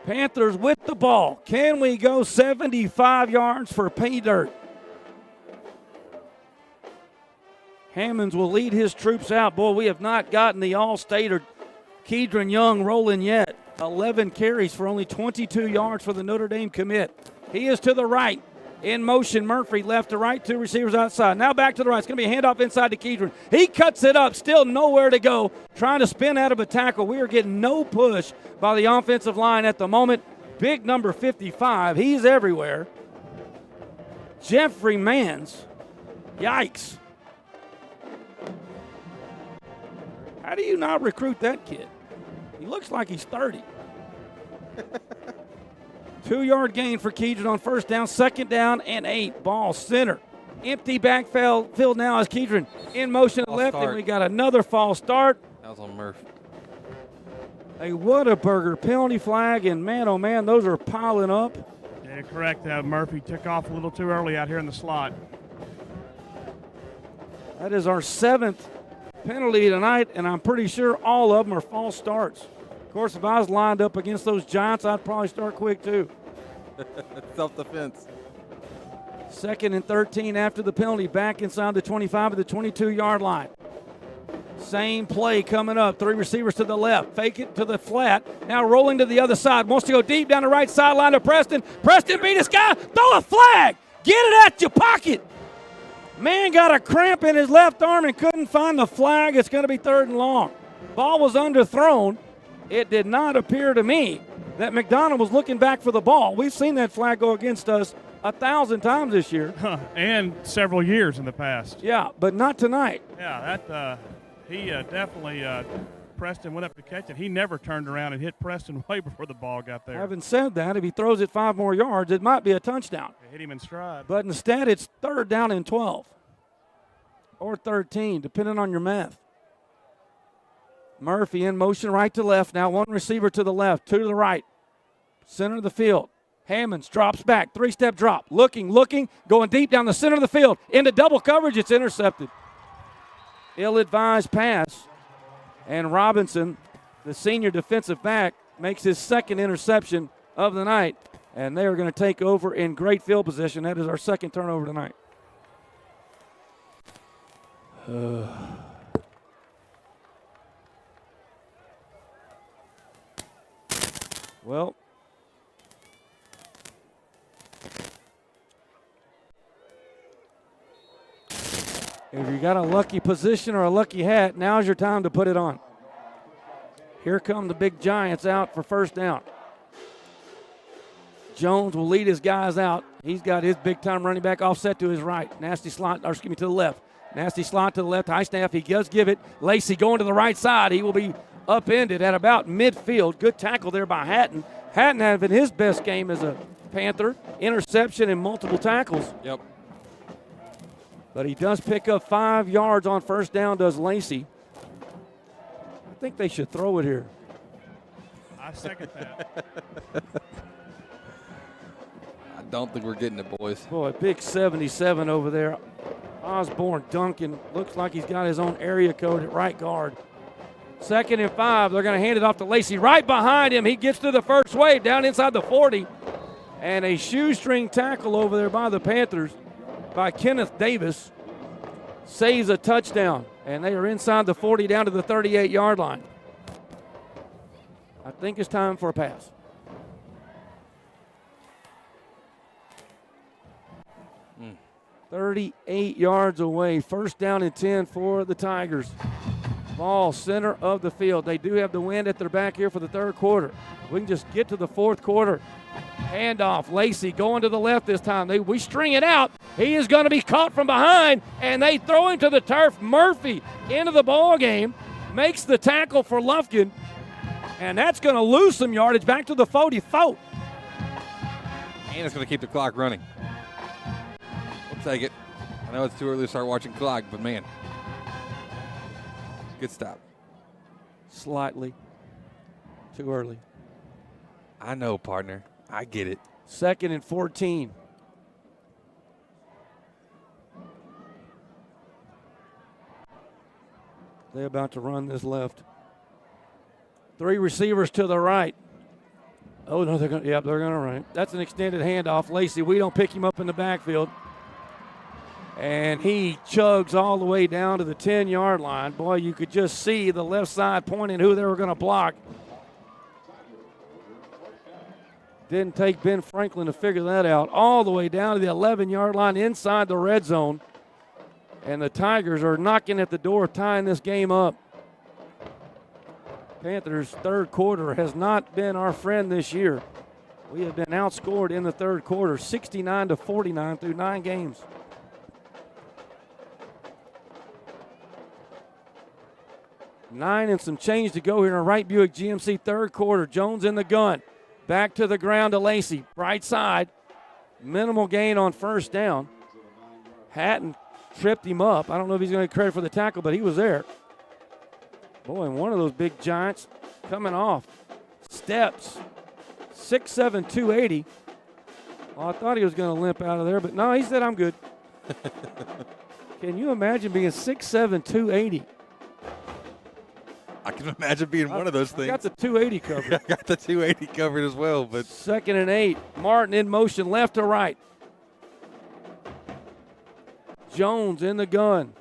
Panthers with the ball. Can we go 75 yards for pay dirt? Hammonds will lead his troops out. Boy, we have not gotten the All-State or Kedron Young rolling yet. 11 carries for only 22 yards for the Notre Dame commit. He is to the right. In motion, Murphy left to right, 2 receivers outside. Now back to the right. It's going to be a handoff inside to Kedron. He cuts it up, still nowhere to go, trying to spin out of a tackle. We are getting no push by the offensive line at the moment. Big number 55, he's everywhere. Jeffrey Mans, yikes. How do you not recruit that kid? He looks like he's 30. 2-yard gain for Kedron on first down, 2nd down and 8. Ball center. Empty backfield now as Kedron in motion to left, and we got another false start. That was on Murph. A Whataburger penalty flag, and man, oh man, those are piling up. Yeah, correct. Murphy took off a little too early out here in the slot. That is our 7th penalty tonight, and I'm pretty sure all of them are false starts. Of course, if I was lined up against those Giants, I'd probably start quick too. Self-defense. 2nd and 13 after the penalty, back inside the 25 of the 22-yard line. Same play coming up. 3 receivers to the left. Fake it to the flat. Now rolling to the other side. Wants to go deep down the right sideline to Preston. Preston beat his guy. Throw a flag. Get it at your pocket. Man got a cramp in his left arm and couldn't find the flag. It's going to be 3rd and long. Ball was underthrown. It did not appear to me that McDonald was looking back for the ball. We've seen that flag go against us 1,000 times this year. And several years in the past. Yeah, but not tonight. Yeah, he definitely, Preston went up to catch it. He never turned around and hit Preston way before the ball got there. Having said that, if he throws it 5 more yards, it might be a touchdown. It hit him in stride. But instead, it's 3rd down and 12 or 13, depending on your math. Murphy in motion right to left. Now 1 receiver to the left, 2 to the right. Center of the field. Hammonds drops back, 3-step drop. Looking, going deep down the center of the field. Into double coverage, it's intercepted. Ill-advised pass. And Robinson, the senior defensive back, makes his 2nd interception of the night. And they are going to take over in great field position. That is our 2nd turnover tonight. Well, if you got a lucky position or a lucky hat, now's your time to put it on. Here come the big Giants out for first down. Jones will lead his guys out. He's got his big-time running back offset to his right. Nasty slot, or excuse me, to the left. Nasty slot to the left. High snap, he does give it. Lacey going to the right side. He will be upended at about midfield. Good tackle there by Hatton. Hatton having his best game as a Panther. Interception and multiple tackles. Yep. But he does pick up 5 yards on first down, does Lacey. I think they should throw it here. I second that. I don't think we're getting it, boys. Boy, big 77 over there. Osborne Duncan looks like he's got his own area code at right guard. 2nd and 5. They're going to hand it off to Lacey. Right behind him. He gets to the first wave down inside the 40. And a shoestring tackle over there by the Panthers by Kenneth Davis saves a touchdown. And they are inside the 40 down to the 38-yard line. I think it's time for a pass. – 38 yards away. First down and 10 for the Tigers. Ball center of the field. They do have the wind at their back here for the 3rd quarter. We can just get to the 4th quarter. Handoff, Lacey going to the left this time. We string it out. He is going to be caught from behind, and they throw him to the turf. Murphy into the ball game, makes the tackle for Lufkin, and that's going to lose some yardage back to the 44. And it's going to keep the clock running. We'll take it. I know it's too early to start watching clock, but man, good stop. Slightly too early. I know, partner. I get it. 2nd and 14. They're about to run this left. 3 receivers to the right. Oh, no, they're going to run. That's an extended handoff. Lacey, we don't pick him up in the backfield. And he chugs all the way down to the 10-yard line. Boy, you could just see the left side pointing who they were going to block. Didn't take Ben Franklin to figure that out. All the way down to the 11-yard line inside the red zone. And the Tigers are knocking at the door, tying this game up. Panthers' third quarter has not been our friend this year. We have been outscored in the third quarter, 69-49 through 9 games. Nine and some change to go here in Wright Buick GMC third quarter. Jones in the gun. Back to the ground to Lacey. Right side. Minimal gain on first down. Hatton tripped him up. I don't know if he's going to get credit for the tackle, but he was there. Boy, and one of those big giants coming off. Steps. 6'7", 280. Well, I thought he was going to limp out of there, but no, he said, I'm good. Can you imagine being 6'7", 280? I can imagine being one of those things. I got the 280 covered. I got the 280 covered as well. But 2nd and 8. Martin in motion, left to right. Jones in the gun.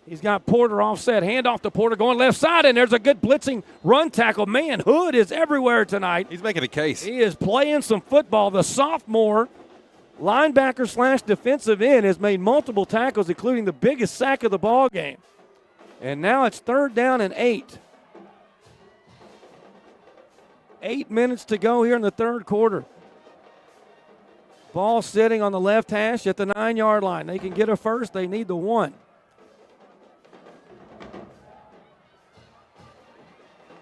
He's got Porter offset. Hand off to Porter going left side, and there's a good blitzing run tackle. Man, Hood is everywhere tonight. He's making a case. He is playing some football. The sophomore linebacker / defensive end has made multiple tackles, including the biggest sack of the ball game. And now it's 3rd down and 8. 8 minutes to go here in the third quarter. Ball sitting on the left hash at the 9-yard line. They can get a first. They need the 1.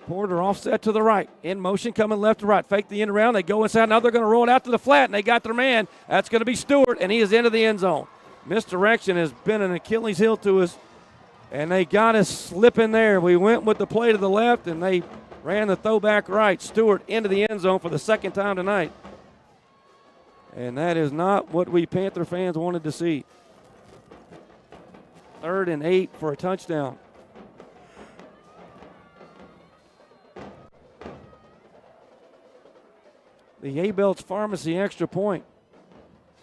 Porter offset to the right. In motion, coming left to right. Fake the end around. They go inside. Now they're going to roll it out to the flat, and they got their man. That's going to be Stewart, and he is into the end zone. Misdirection has been an Achilles heel to us, and they got us slipping there. We went with the play to the left, and they ran the throwback right. Stewart into the end zone for the second time tonight. And that is not what we Panther fans wanted to see. 3rd and 8 for a touchdown. The A-Belts Pharmacy extra point.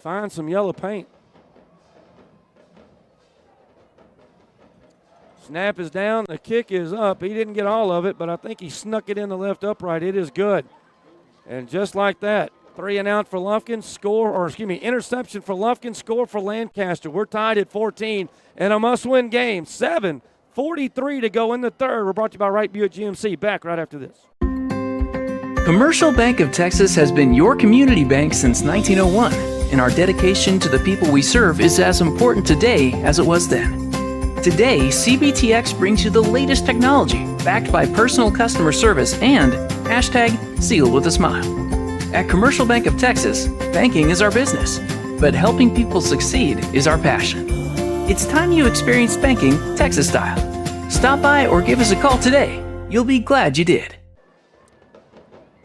Find some yellow paint. Snap is down. The kick is up. He didn't get all of it, but I think he snuck it in the left upright. It is good. And just like that, 3 and out for Lufkin, interception for Lufkin, score for Lancaster. We're tied at 14 and a must-win game. 7:43 to go in the third. We're brought to you by Wright Buick GMC. Back right after this. Commercial Bank of Texas has been your community bank since 1901, and our dedication to the people we serve is as important today as it was then. Today, CBTX brings you the latest technology, backed by personal customer service and #sealed with a smile. At Commercial Bank of Texas, banking is our business, but helping people succeed is our passion. It's time you experience banking Texas style. Stop by or give us a call today. You'll be glad you did.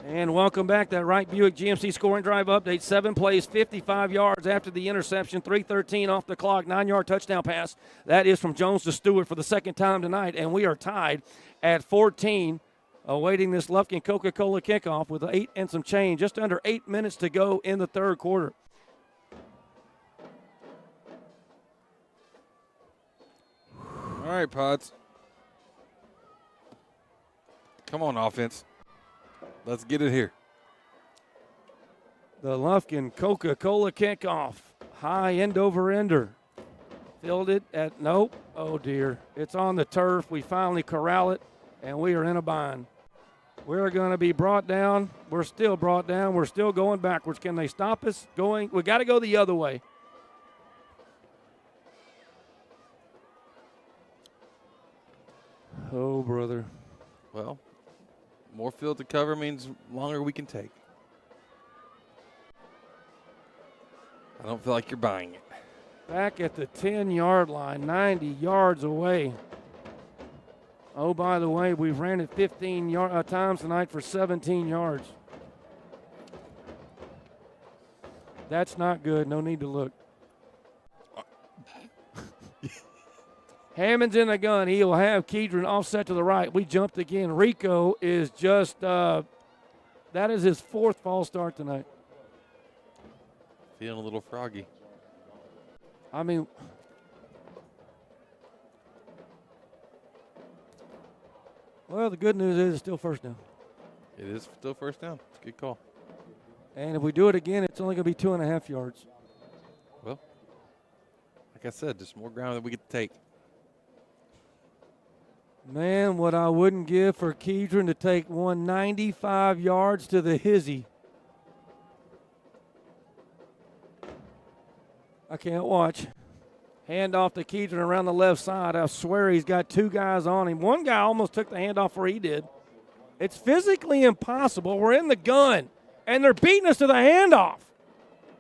And welcome back. That Wright Buick GMC scoring drive update. 7 plays, 55 yards after the interception. 3:13 off the clock. 9-yard touchdown pass. That is from Jones to Stewart for the second time tonight. And we are tied at 14, awaiting this Lufkin Coca-Cola kickoff with 8 and some change. Just under 8 minutes to go in the third quarter. all right, Pods. Come on, offense. Let's get it here. The Lufkin Coca-Cola kickoff. High end over ender. Fielded at, nope. Oh, dear. It's on the turf. We finally corral it, and we are in a bind. We're going to be brought down. We're still brought down. We're still going backwards. Can they stop us going? We got to go the other way. Oh, brother. Well, more field to cover means longer we can take. I don't feel like you're buying it. Back at the 10-yard line, 90 yards away. Oh, by the way, we've ran it 15 times tonight for 17 yards. That's not good. No need to look. Hammond's in the gun. He'll have Kedron offset to the right. We jumped again. Rico is just, that is his 4th false start tonight. Feeling a little froggy. I mean, well, the good news is it's still first down. It is still first down. It's a good call. And if we do it again, it's only going to be 2.5 yards. Well, like I said, just more ground that we get to take. Man, what I wouldn't give for Kedron to take 195 yards to the hizzy. I can't watch. Hand off to Kedron around the left side. I swear he's got 2 guys on him. One guy almost took the handoff where he did. It's physically impossible. We're in the gun, and they're beating us to the handoff.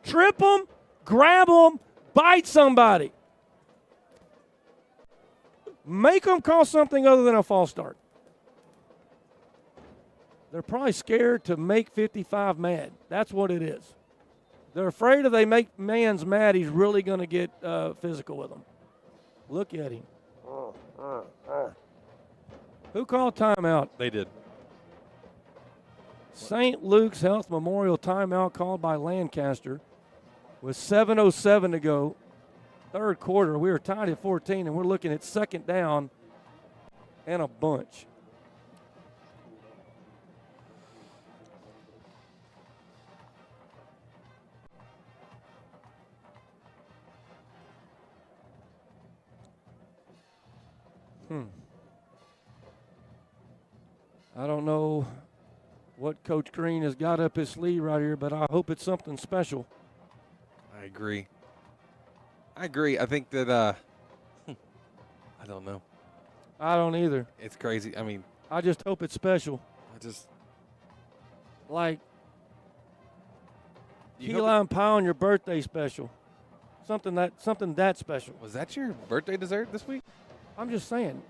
Trip them, grab them, bite somebody. Make them call something other than a false start. They're probably scared to make 55 mad. That's what it is. They're afraid if they make Mans mad, he's really going to get physical with them. Look at him. Who called timeout? They did. St. Luke's Health Memorial timeout called by Lancaster with 7:07 to go. Third quarter, we were tied at 14, and we're looking at 2nd down and a bunch. I don't know what Coach Green has got up his sleeve right here, but I hope it's something special. I agree. I think that, I don't know. I don't either. It's crazy. I mean, I just hope it's special. Like key lime pie on your birthday special. Something that special. Was that your birthday dessert this week? I'm just saying.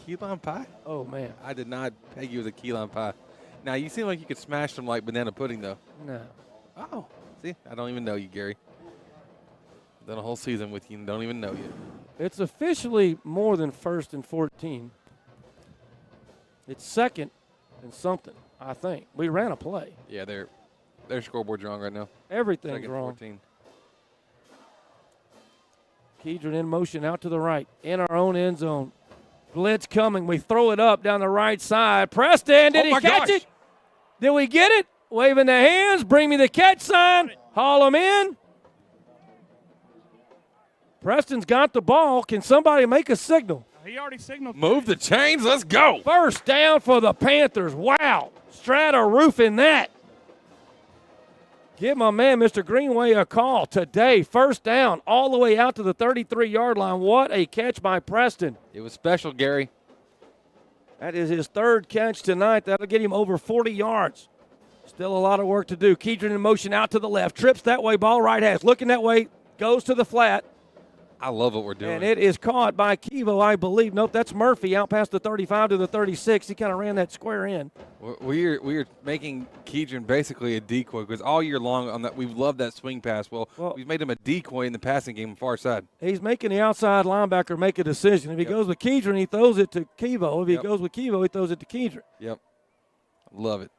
Key lime pie? Oh, man. I did not peg you as a key lime pie. Now, you seem like you could smash them like banana pudding, though. No. Oh, see, I don't even know you, Gary. Done a whole season with you and don't even know you. It's officially more than 1st and 14. It's 2nd and something, I think. We ran a play. Yeah, their scoreboard's wrong right now. Everything's 2nd, wrong. 14. Kedron in motion out to the right, in our own end zone. Blitz coming. We throw it up down the right side. Preston, did he catch it? Did we get it? Waving the hands. Bring me the catch sign. Haul him in. Preston's got the ball. Can somebody make a signal? He already signaled. Move the chains. Let's go. First down for the Panthers. Wow. Strata Roofing that. Give my man, Mr. Greenway, a call today. First down, all the way out to the 33-yard line. What a catch by Preston. It was special, Gary. That is his 3rd catch tonight. That'll get him over 40 yards. Still a lot of work to do. Kedron in motion out to the left. Trips that way, ball right hash. Looking that way, goes to the flat. I love what we're doing. And it is caught by Kivo, I believe. Nope, that's Murphy out past the 35 to the 36. He kind of ran that square in. We're making Kedron basically a decoy because all year long on that we've loved that swing pass. Well, we've made him a decoy in the passing game far side. He's making the outside linebacker make a decision. If he goes with Kedron, he throws it to Kivo. If he goes with Kivo, he throws it to Kedron. Yep. Love it.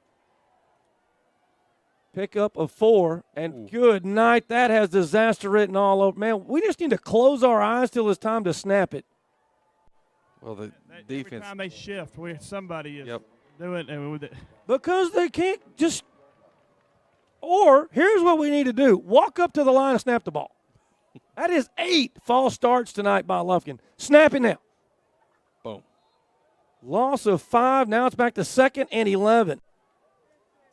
Pickup of 4, and good night. That has disaster written all over. Man, we just need to close our eyes till it's time to snap it. Well, the Every defense. time they shift, somebody is doing it. Because they can't just – or here's what we need to do. Walk up to the line and snap the ball. That is 8 false starts tonight by Lufkin. Snap it now. Boom. Loss of 5. Now it's back to 2nd and 11.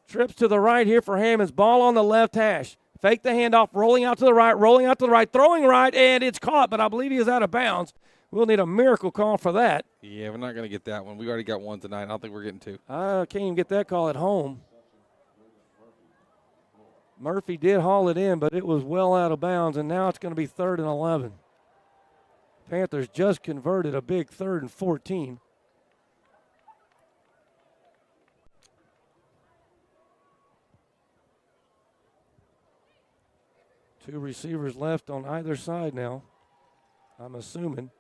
Trips to the right here for Hammonds. Ball on the left hash. Fake the handoff, rolling out to the right, throwing right, and it's caught, but I believe he is out of bounds. We'll need a miracle call for that. Yeah, we're not going to get that one. We already got one tonight. I don't think we're getting two. I can't even get that call at home. Murphy did haul it in, but it was well out of bounds, and now it's going to be 3rd and 11. Panthers just converted a big 3rd and 14. Two receivers left on either side now. I'm assuming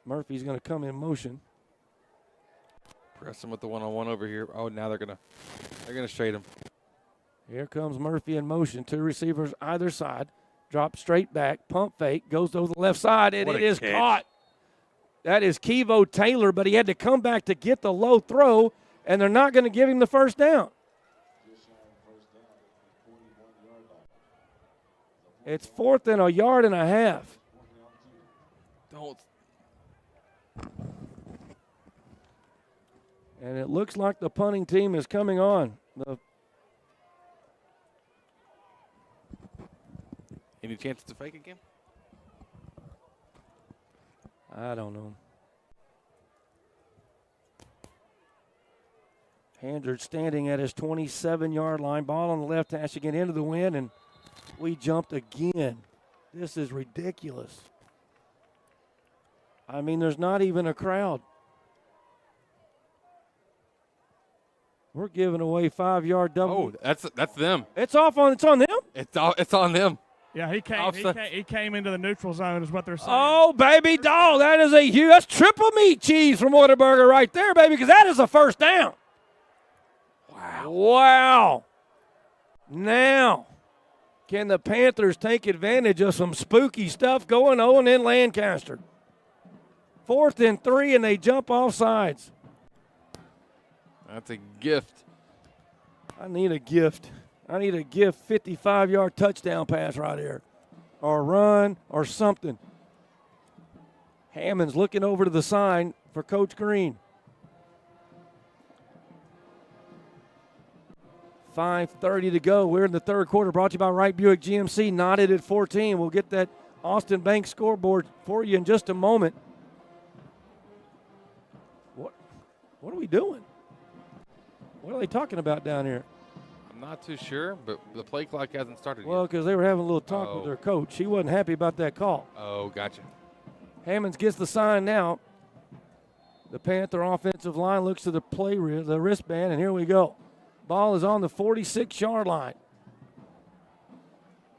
Murphy's going to come in motion. Press him with the one-on-one over here. Oh, now they're gonna straight him. Here comes Murphy in motion. Two receivers either side. Drop straight back. Pump fake. Goes over the left side, and it is caught. That is Kevo Taylor, but he had to come back to get the low throw, and they're not going to give him the first down. It's 4th and a yard and a half. Don't. And it looks like the punting team is coming on. Any chance to fake again? I don't know. Handard standing at his 27-yard line. Ball on the left hash again into the wind, and we jumped again. This is ridiculous. I mean, there's not even a crowd. We're giving away 5-yard double. Oh, that's them. It's on them? It's on them. Yeah, he came into the neutral zone is what they're saying. Oh, baby doll, that is that's triple meat cheese from Whataburger right there, baby, because that is a first down. Wow. Now, can the Panthers take advantage of some spooky stuff going on in Lancaster? 4th and 3, and they jump off sides. That's a gift. I need a gift. I need a gift 55-yard touchdown pass right here, or run or something. Hammond's looking over to the sign for Coach Green. 5:30 to go. We're in the third quarter, brought to you by Wright Buick GMC, knotted at 14. We'll get that Austin Bank scoreboard for you in just a moment. What are we doing? What are they talking about down here? I'm not too sure, but the play clock hasn't started Well, because they were having a little talk with their coach. He wasn't happy about that call. Oh, gotcha. Hammonds gets the sign now. The Panther offensive line looks to the the wristband, and here we go. Ball is on the 46-yard line.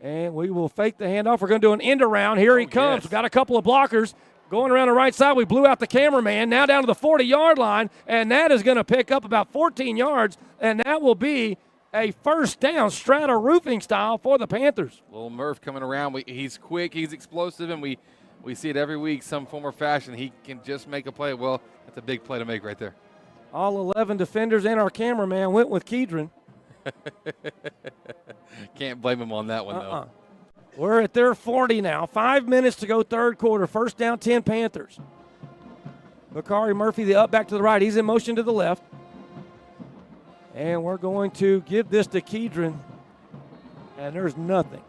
And we will fake the handoff. We're going to do an end around. Here he comes. Yes. We've got a couple of blockers. Going around the right side, we blew out the cameraman. Now down to the 40-yard line, and that is going to pick up about 14 yards, and that will be a first down, Strata Roofing style for the Panthers. Little Murph coming around. He's quick, he's explosive, and we see it every week, some form or fashion. He can just make a play. Well, that's a big play to make right there. All 11 defenders and our cameraman went with Kedron. Can't blame him on that one, though. We're at their 40 now. 5 minutes to go, third quarter. First down, 10 Panthers. Bakari Murphy, the up back to the right. He's in motion to the left. And we're going to give this to Kedron. And there's nothing.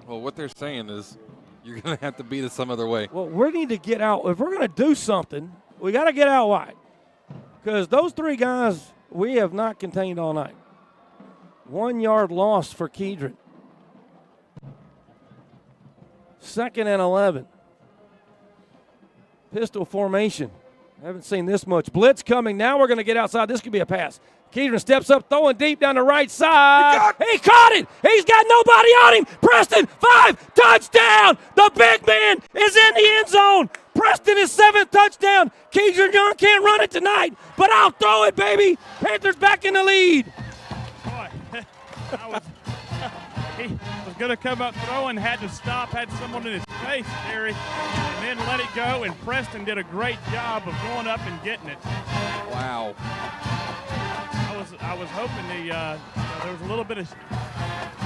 Well, what they're saying is you're going to have to beat us some other way. Well, we need to get out. If we're going to do something, we got to get out wide. Because those three guys we have not contained all night. 1 yard loss for Kedron. 2nd and 11. Pistol formation. Haven't seen this much. Blitz coming. Now we're going to get outside. This could be a pass. Kedron steps up, throwing deep down the right side. He caught it. He's got nobody on him. Preston, 5, touchdown. The big man is in the end zone. Preston is 7th touchdown. Kedron Young can't run it tonight, but I'll throw it, baby. Panthers back in the lead. He was going to come up throwing, had to stop, had someone in his face, Terry, and then let it go, and Preston did a great job of going up and getting it. Wow. I was hoping there was a little bit of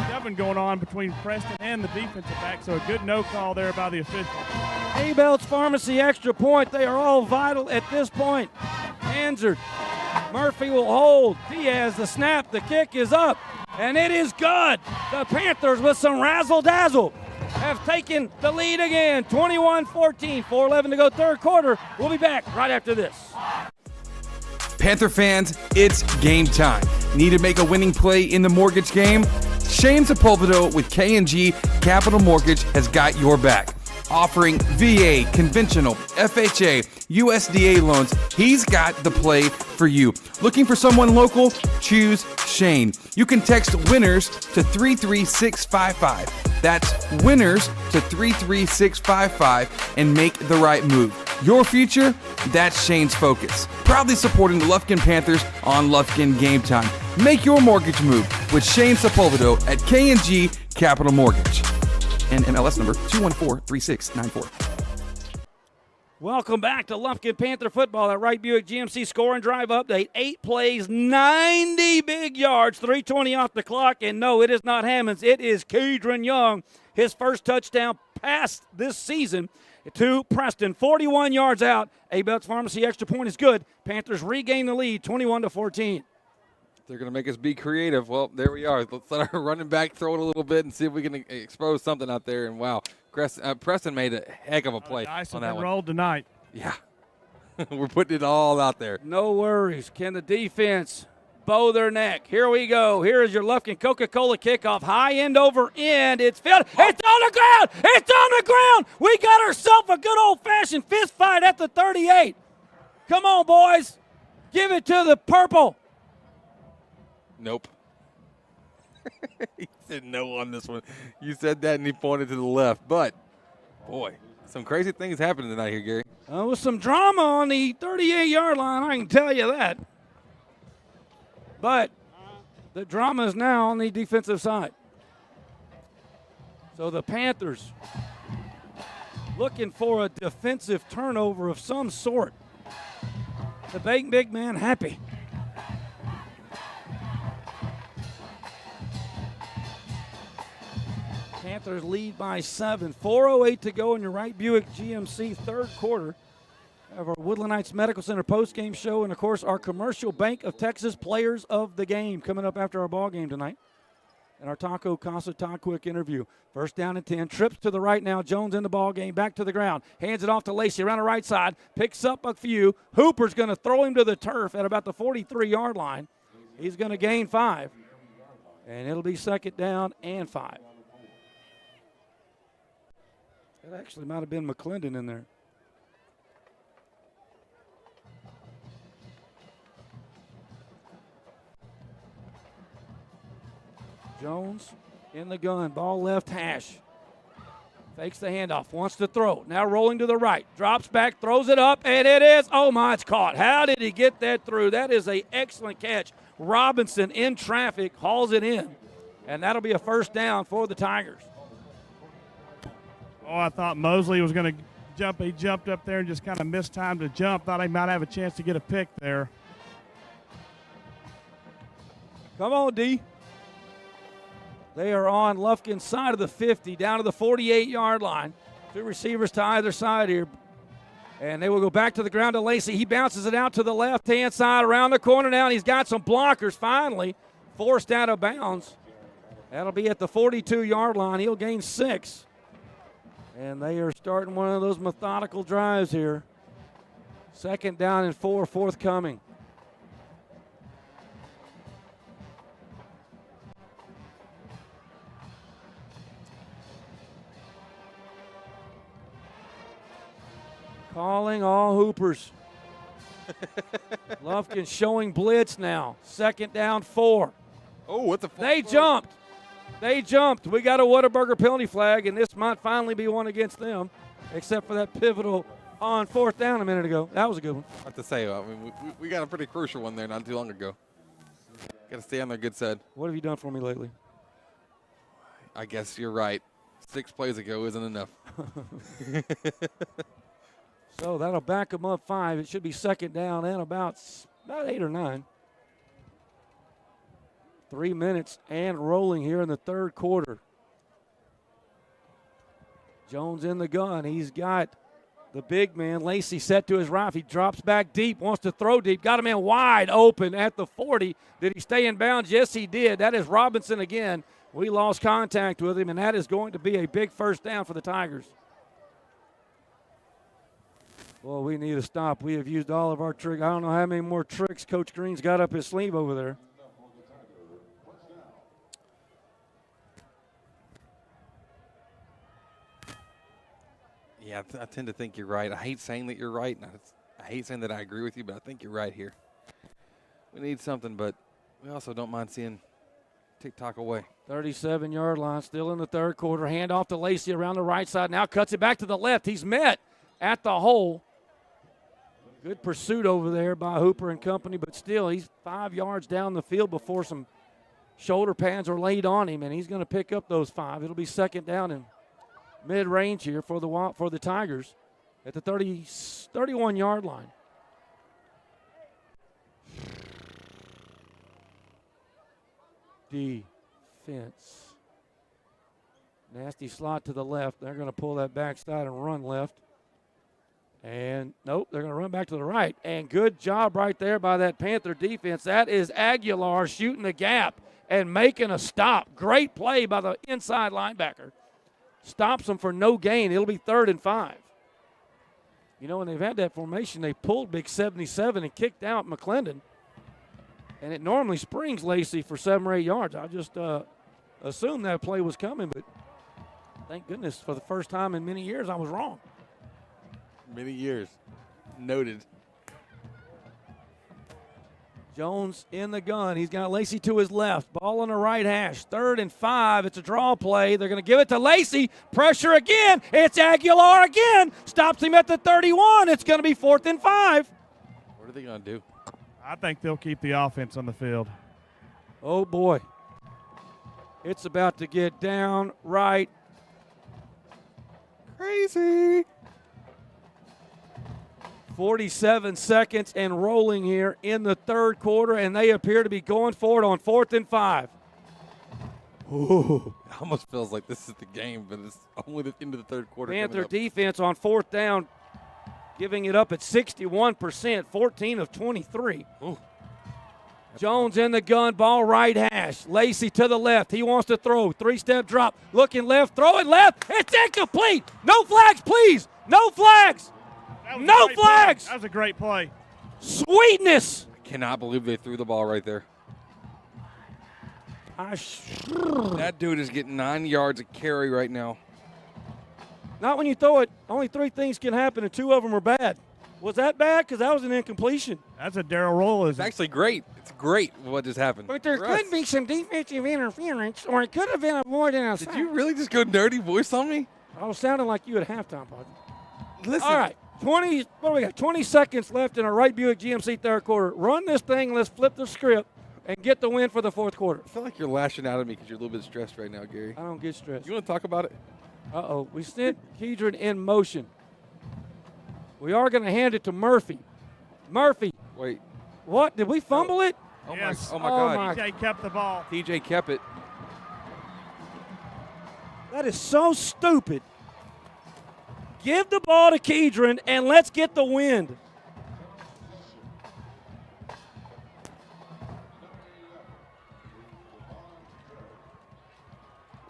shoving going on between Preston and the defensive back, so a good no call there by the official. Abel's Pharmacy extra point. They are all vital at this point. Answered. Murphy will hold. Diaz, the snap, the kick is up, and it is good. The Panthers, with some razzle-dazzle, have taken the lead again, 21-14, 4:11 to go third quarter. We'll be back right after this. Panther fans, it's game time. Need to make a winning play in the mortgage game? Shane Sepulveda with K&G Capital Mortgage has got your back. Offering VA, conventional, FHA, USDA loans, he's got the play for you. Looking for someone local? Choose Shane. You can text WINNERS to 33655. That's WINNERS to 33655 and make the right move. Your future? That's Shane's focus. Proudly supporting the Lufkin Panthers on Lufkin Game Time. Make your mortgage move with Shane Sepulveda at K&G Capital Mortgage. And MLS number 2143694. Welcome back to Lufkin Panther football at Wright Buick GMC score and drive update. 8 plays, 90 big yards, 3:20 off the clock. And no, it is not Hammonds. It is Kedron Young. His first touchdown pass this season to Preston. 41 yards out. Abel's Pharmacy extra point is good. Panthers regain the lead, 21-14. They're going to make us be creative. Well, there we are. Let's let our running back throw it a little bit and see if we can expose something out there. And, wow, Preston made a heck of a play on that one. Rolled tonight. Yeah. We're putting it all out there. No worries. Can the defense bow their neck? Here we go. Here is your Lufkin Coca-Cola kickoff. High end over end. It's filled. It's on the ground. It's on the ground. We got ourselves a good old-fashioned fist fight at the 38. Come on, boys. Give it to the purple. Nope. He said no on this one. You said that and he pointed to the left. But, boy, some crazy things happening tonight here, Gary. With some drama on the 38-yard line, I can tell you that. But the drama is now on the defensive side. So the Panthers looking for a defensive turnover of some sort. The big man happy. Panthers lead by 7. 4:08 to go in your Wright Buick GMC third quarter of our Woodland Heights Medical Center postgame show, and, of course, our Commercial Bank of Texas Players of the Game coming up after our ball game tonight. And our Taco Casa Todd Quick interview. First down and 10. Trips to the right now. Jones in the ball game. Back to the ground. Hands it off to Lacey around the right side. Picks up a few. Hooper's going to throw him to the turf at about the 43-yard line. He's going to gain 5. And it'll be second down and 5. It actually might have been McClendon in there. Jones in the gun, ball left hash. Fakes the handoff, wants to throw. Now rolling to the right, drops back, throws it up, and it is, oh my, it's caught. How did he get that through? That is an excellent catch. Robinson in traffic, hauls it in, and that'll be a first down for the Tigers. Oh, I thought Mosley was going to jump. He jumped up there and just kind of missed time to jump. Thought he might have a chance to get a pick there. Come on, D. They are on Lufkin's side of the 50, down to the 48-yard line. 2 receivers to either side here. And they will go back to the ground to Lacey. He bounces it out to the left-hand side, around the corner now, and he's got some blockers finally forced out of bounds. That'll be at the 42-yard line. He'll gain 6. And they are starting one of those methodical drives here. Second down and 4 forthcoming. Calling all Hoopers. Lufkin showing blitz now. Second down, 4. Oh, what the? They jumped. They jumped. We got a Whataburger penalty flag, and this might finally be one against them, except for that pivotal on 4th down a minute ago. That was a good one. I have to say, I mean, we got a pretty crucial one there not too long ago. Got to stay on their good side. What have you done for me lately? I guess you're right. 6 plays ago isn't enough. So that'll back them up 5. It should be second down and about 8 or 9. 3 minutes and rolling here in the third quarter. Jones in the gun. He's got The big man, Lacey, set to his right. He drops back deep, wants to throw deep. Got a man wide open at the 40. Did he stay in bounds? Yes, he did. That is Robinson again. We lost contact with him, and that is going to be a big first down for the Tigers. Well, we need to stop. We have used all of our tricks. I don't know how many more tricks Coach Green's got up his sleeve over there. Yeah, I tend to think you're right. I hate saying that you're right. And I hate saying that I agree with you, but I think you're right here. We need something, but we also don't mind seeing TikTok away. 37-yard line, still in the third quarter. Handoff to Lacey around the right side. Now cuts it back to the left. He's met at the hole. Good pursuit over there by Hooper and company, but still he's 5 yards down the field before some shoulder pads are laid on him, and he's going to pick up those 5. It'll be second down and mid-range here for the Tigers at the 31-yard line. Defense. Nasty slot to the left. They're going to pull that backside and run left. And nope, they're going to run back to the right. And good job right there by that Panther defense. That is Aguilar shooting the gap and making a stop. Great play by the inside linebacker. Stops them for no gain. It'll be 3rd and 5. You know, when they've had that formation, they pulled Big 77 and kicked out McClendon. And it normally springs Lacey for 7 or 8 yards. I just assumed that play was coming, but thank goodness for the first time in many years I was wrong. Many years. Noted. Jones in the gun. He's got Lacey to his left. Ball on the right hash. 3rd and 5. It's a draw play. They're going to give it to Lacey. Pressure again. It's Aguilar again. Stops him at the 31. It's going to be 4th and 5. What are they going to do? I think they'll keep the offense on the field. Oh, boy. It's about to get downright crazy. 47 seconds and rolling here in the third quarter, and they appear to be going for it on 4th and 5. Ooh. It almost feels like this is the game, but it's only the end of the third quarter. Panther defense on 4th down, giving it up at 61%, 14 of 23. Ooh. Jones in the gun, ball right hash. Lacey to the left. He wants to throw. 3-step drop. Looking left, throwing left. It's incomplete. No flags, please. No flags. No flags. That was a great play. Sweetness. I cannot believe they threw the ball right there. That dude is getting 9 yards of carry right now. Not when you throw it. Only 3 things can happen, and 2 of them are bad. Was that bad? Because that was an incompletion. That's a Darryl roll. It's actually great. It's great what just happened. But there could be some defensive interference, or it could have been avoided outside. Did you really just go nerdy voice on me? I was sounding like you at halftime, Bud. Listen. All right. 20 seconds left in a Wright Buick GMC third quarter. Run this thing. Let's flip the script and get the win for the fourth quarter. I feel like you're lashing out at me because you're a little bit stressed right now, Gary. I don't get stressed. You want to talk about it? Uh-oh. We sent Kedron in motion. We are going to hand it to Murphy. Murphy. Wait. What? Did we fumble it? Yes. Oh, my God. TJ kept the ball. TJ kept it. That is so stupid. Give the ball to Kedron, and let's get the wind.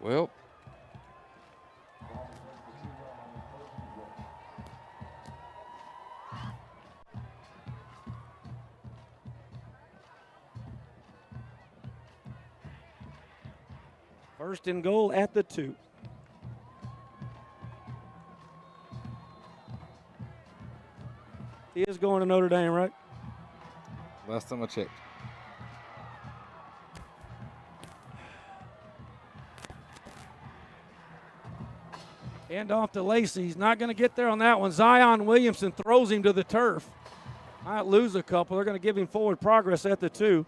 Well. First and goal at the 2. He is going to Notre Dame, right? Last time I checked. Hand off to Lacey. He's not going to get there on that one. Zion Williamson throws him to the turf. Might lose a couple. They're going to give him forward progress at the 2.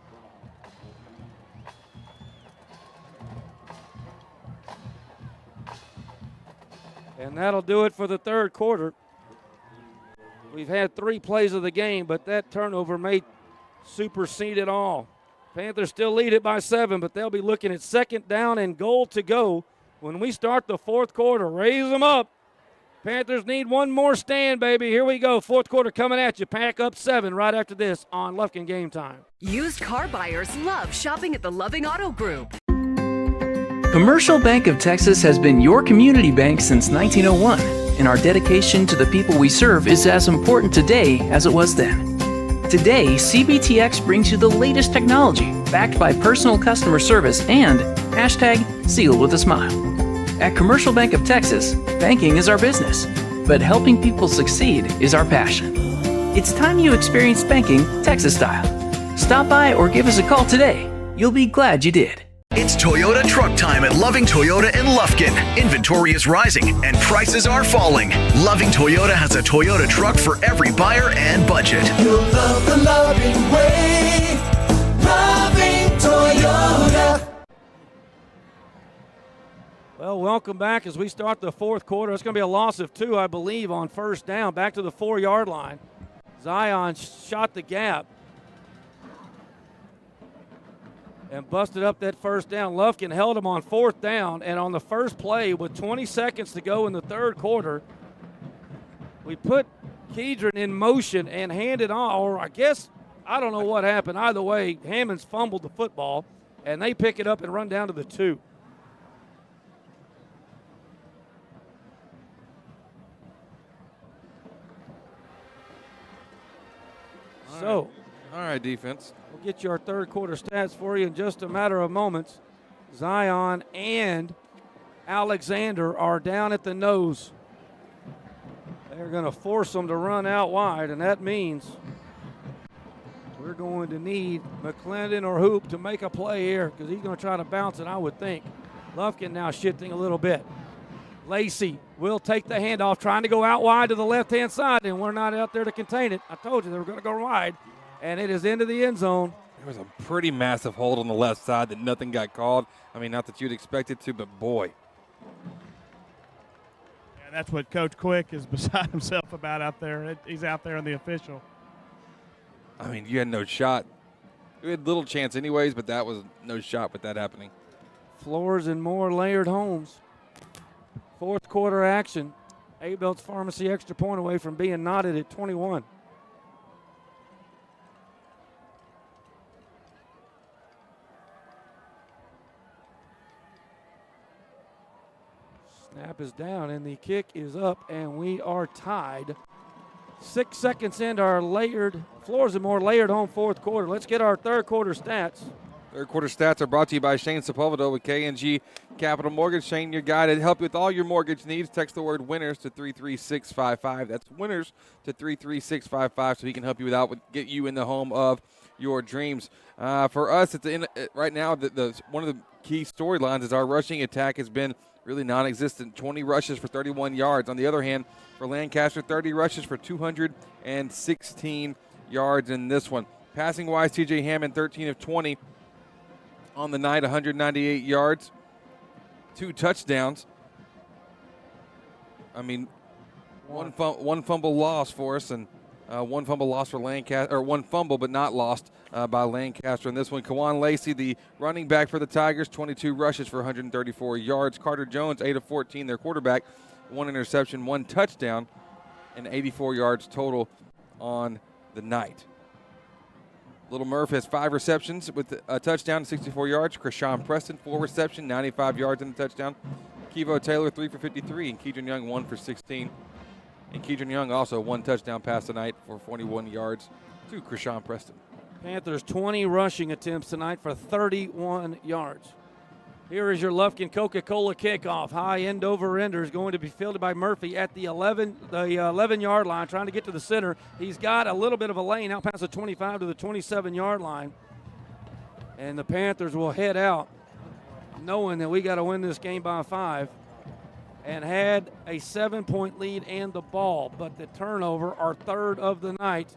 And that'll do it for the third quarter. We've had 3 plays of the game, but that turnover may supersede it all. Panthers still lead it by 7, but they'll be looking at second down and goal to go when we start the fourth quarter. Raise them up. Panthers need one more stand, baby. Here we go. Fourth quarter coming at you. Pack up 7 right after this on Lufkin Game Time. Used car buyers love shopping at the Loving Auto Group. Commercial Bank of Texas has been your community bank since 1901, and our dedication to the people we serve is as important today as it was then. Today, CBTX brings you the latest technology backed by personal customer service and #sealed with a smile. At Commercial Bank of Texas, banking is our business, but helping people succeed is our passion. It's time you experienced banking Texas style. Stop by or give us a call today. You'll be glad you did. It's Toyota truck time at Loving Toyota in Lufkin. Inventory is rising and prices are falling. Loving Toyota has a Toyota truck for every buyer and budget. You'll love the loving way. Loving Toyota. Well, welcome back as we start the fourth quarter. It's going to be a loss of 2, I believe, on first down. Back to the 4-yard line. Zion shot the gap and busted up that first down. Lufkin held him on fourth down, and on the first play with 20 seconds to go in the third quarter, we put Kedron in motion and handed on, or I guess, I don't know what happened. Either way, Hammonds fumbled the football, and they pick it up and run down to the 2. So, all right, defense. We'll get you our third quarter stats for you in just a matter of moments. Zion and Alexander are down at the nose. They're going to force them to run out wide, and that means we're going to need McClendon or Hoop to make a play here because he's going to try to bounce it, I would think. Lufkin now shifting a little bit. Lacey will take the handoff, trying to go out wide to the left-hand side, and we're not out there to contain it. I told you they were going to go wide, and it is into the end zone. There was a pretty massive hold on the left side that nothing got called. I mean, not that you'd expect it to, but boy. Yeah, that's what Coach Quick is beside himself about out there. He's out there on the official. I mean, you had no shot. You had little chance anyways, but that was no shot with that happening. Floors and more layered homes. Fourth quarter action. Abel's Pharmacy extra point away from being knotted at 21. Snap is down and the kick is up, and we are tied. 6 seconds into our Floors and more layered home fourth quarter. Let's get our third quarter stats. Third quarter stats are brought to you by Shane Sepulveda with K&G Capital Mortgage. Shane, your guy to help you with all your mortgage needs. Text the word winners to 33655. That's winners to 33655 so he can help you get you in the home of your dreams. For us, right now, one of the key storylines is our rushing attack has been really non-existent. 20 rushes for 31 yards. On the other hand, for Lancaster, 30 rushes for 216 yards in this one. Passing-wise, T.J. Hammond, 13 of 20 on the night, 198 yards, 2 touchdowns. I mean, one fumble loss for us, and one fumble loss for Lancaster, or one fumble but not lost by Lancaster in this one. Kawan Lacey, the running back for the Tigers, 22 rushes for 134 yards. Carter Jones, 8 of 14, their quarterback, 1 interception, 1 touchdown, and 84 yards total on the night. Little Murph has 5 receptions with a touchdown, 64 yards. Krishan Preston, 4 receptions, 95 yards and a touchdown. Kevo Taylor, 3 for 53, and Kedron Young, 1 for 16. And Kedron Young also 1 touchdown pass tonight for 41 yards to Krishan Preston. Panthers 20 rushing attempts tonight for 31 yards. Here is your Lufkin Coca-Cola kickoff. High end over ender is going to be fielded by Murphy at the 11-yard line, trying to get to the center. He's got a little bit of a lane out past the 25 to the 27-yard line. And the Panthers will head out knowing that we got to win this game by 5, and had a 7-point lead and the ball. But the turnover, our third of the night,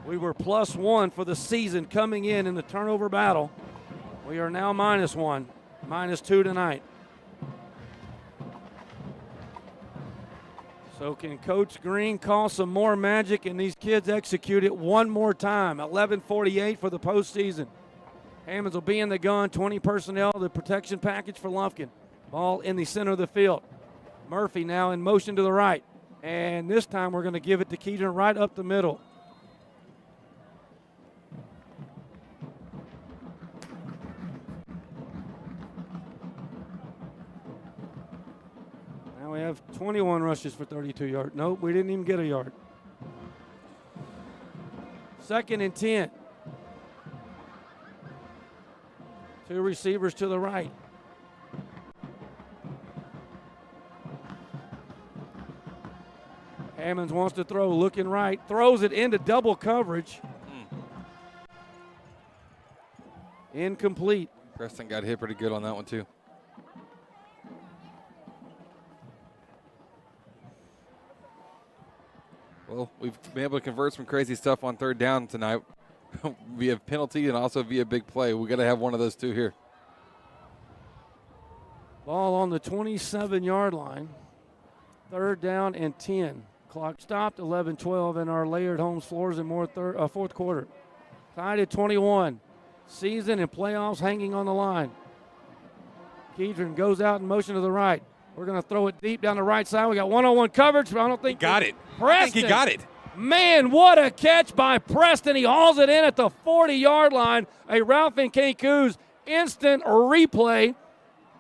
we were +1 for the season coming in the turnover battle. We are now -1. -2 tonight. So can Coach Green call some more magic and these kids execute it one more time? 11:48 for the postseason. Hammonds will be in the gun, 20 personnel, the protection package for Lufkin. Ball in the center of the field. Murphy now in motion to the right. And this time we're going to give it to Keegan right up the middle. Now we have 21 rushes for 32 yards. Nope, we didn't even get a yard. 2nd and 10. 2 receivers to the right. Hammonds wants to throw, looking right, throws it into double coverage. Incomplete. Preston got hit pretty good on that one, too. Well, we've been able to convert some crazy stuff on 3rd down tonight via penalty and also via big play. We got to have one of those two here. Ball on the 27-yard line. 3rd down and 10. Clock stopped, 11-12 in our Laird Homes Floors and More 4th quarter. Tied at 21. Season and playoffs hanging on the line. Keedron goes out in motion to the right. We're going to throw it deep down the right side. We got one-on-one coverage, but I don't think he got it. Preston. I think he got it. Man, what a catch by Preston. He hauls it in at the 40-yard line. A Ralph and Cancun's instant replay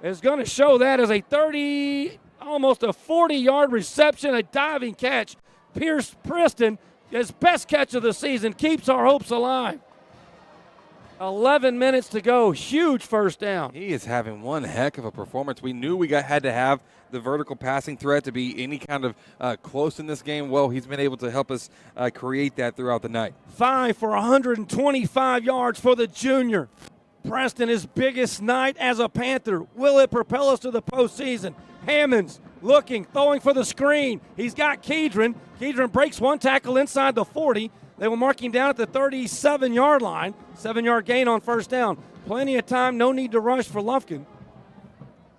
is going to show that as a 30, almost a 40-yard reception, a diving catch. Pierce Preston, his best catch of the season, keeps our hopes alive. 11 minutes to go. Huge 1st down. He is having one heck of a performance. We knew we had to have the vertical passing threat to be any kind of close in this game. Well, he's been able to help us create that throughout the night. 5 for 125 yards for the junior. Preston, his biggest night as a Panther. Will it propel us to the postseason? Hammonds looking, throwing for the screen. He's got Keedron. Keedron breaks one tackle inside the 40. They will mark him down at the 37-yard line. 7-yard gain on 1st down. Plenty of time, no need to rush for Lufkin.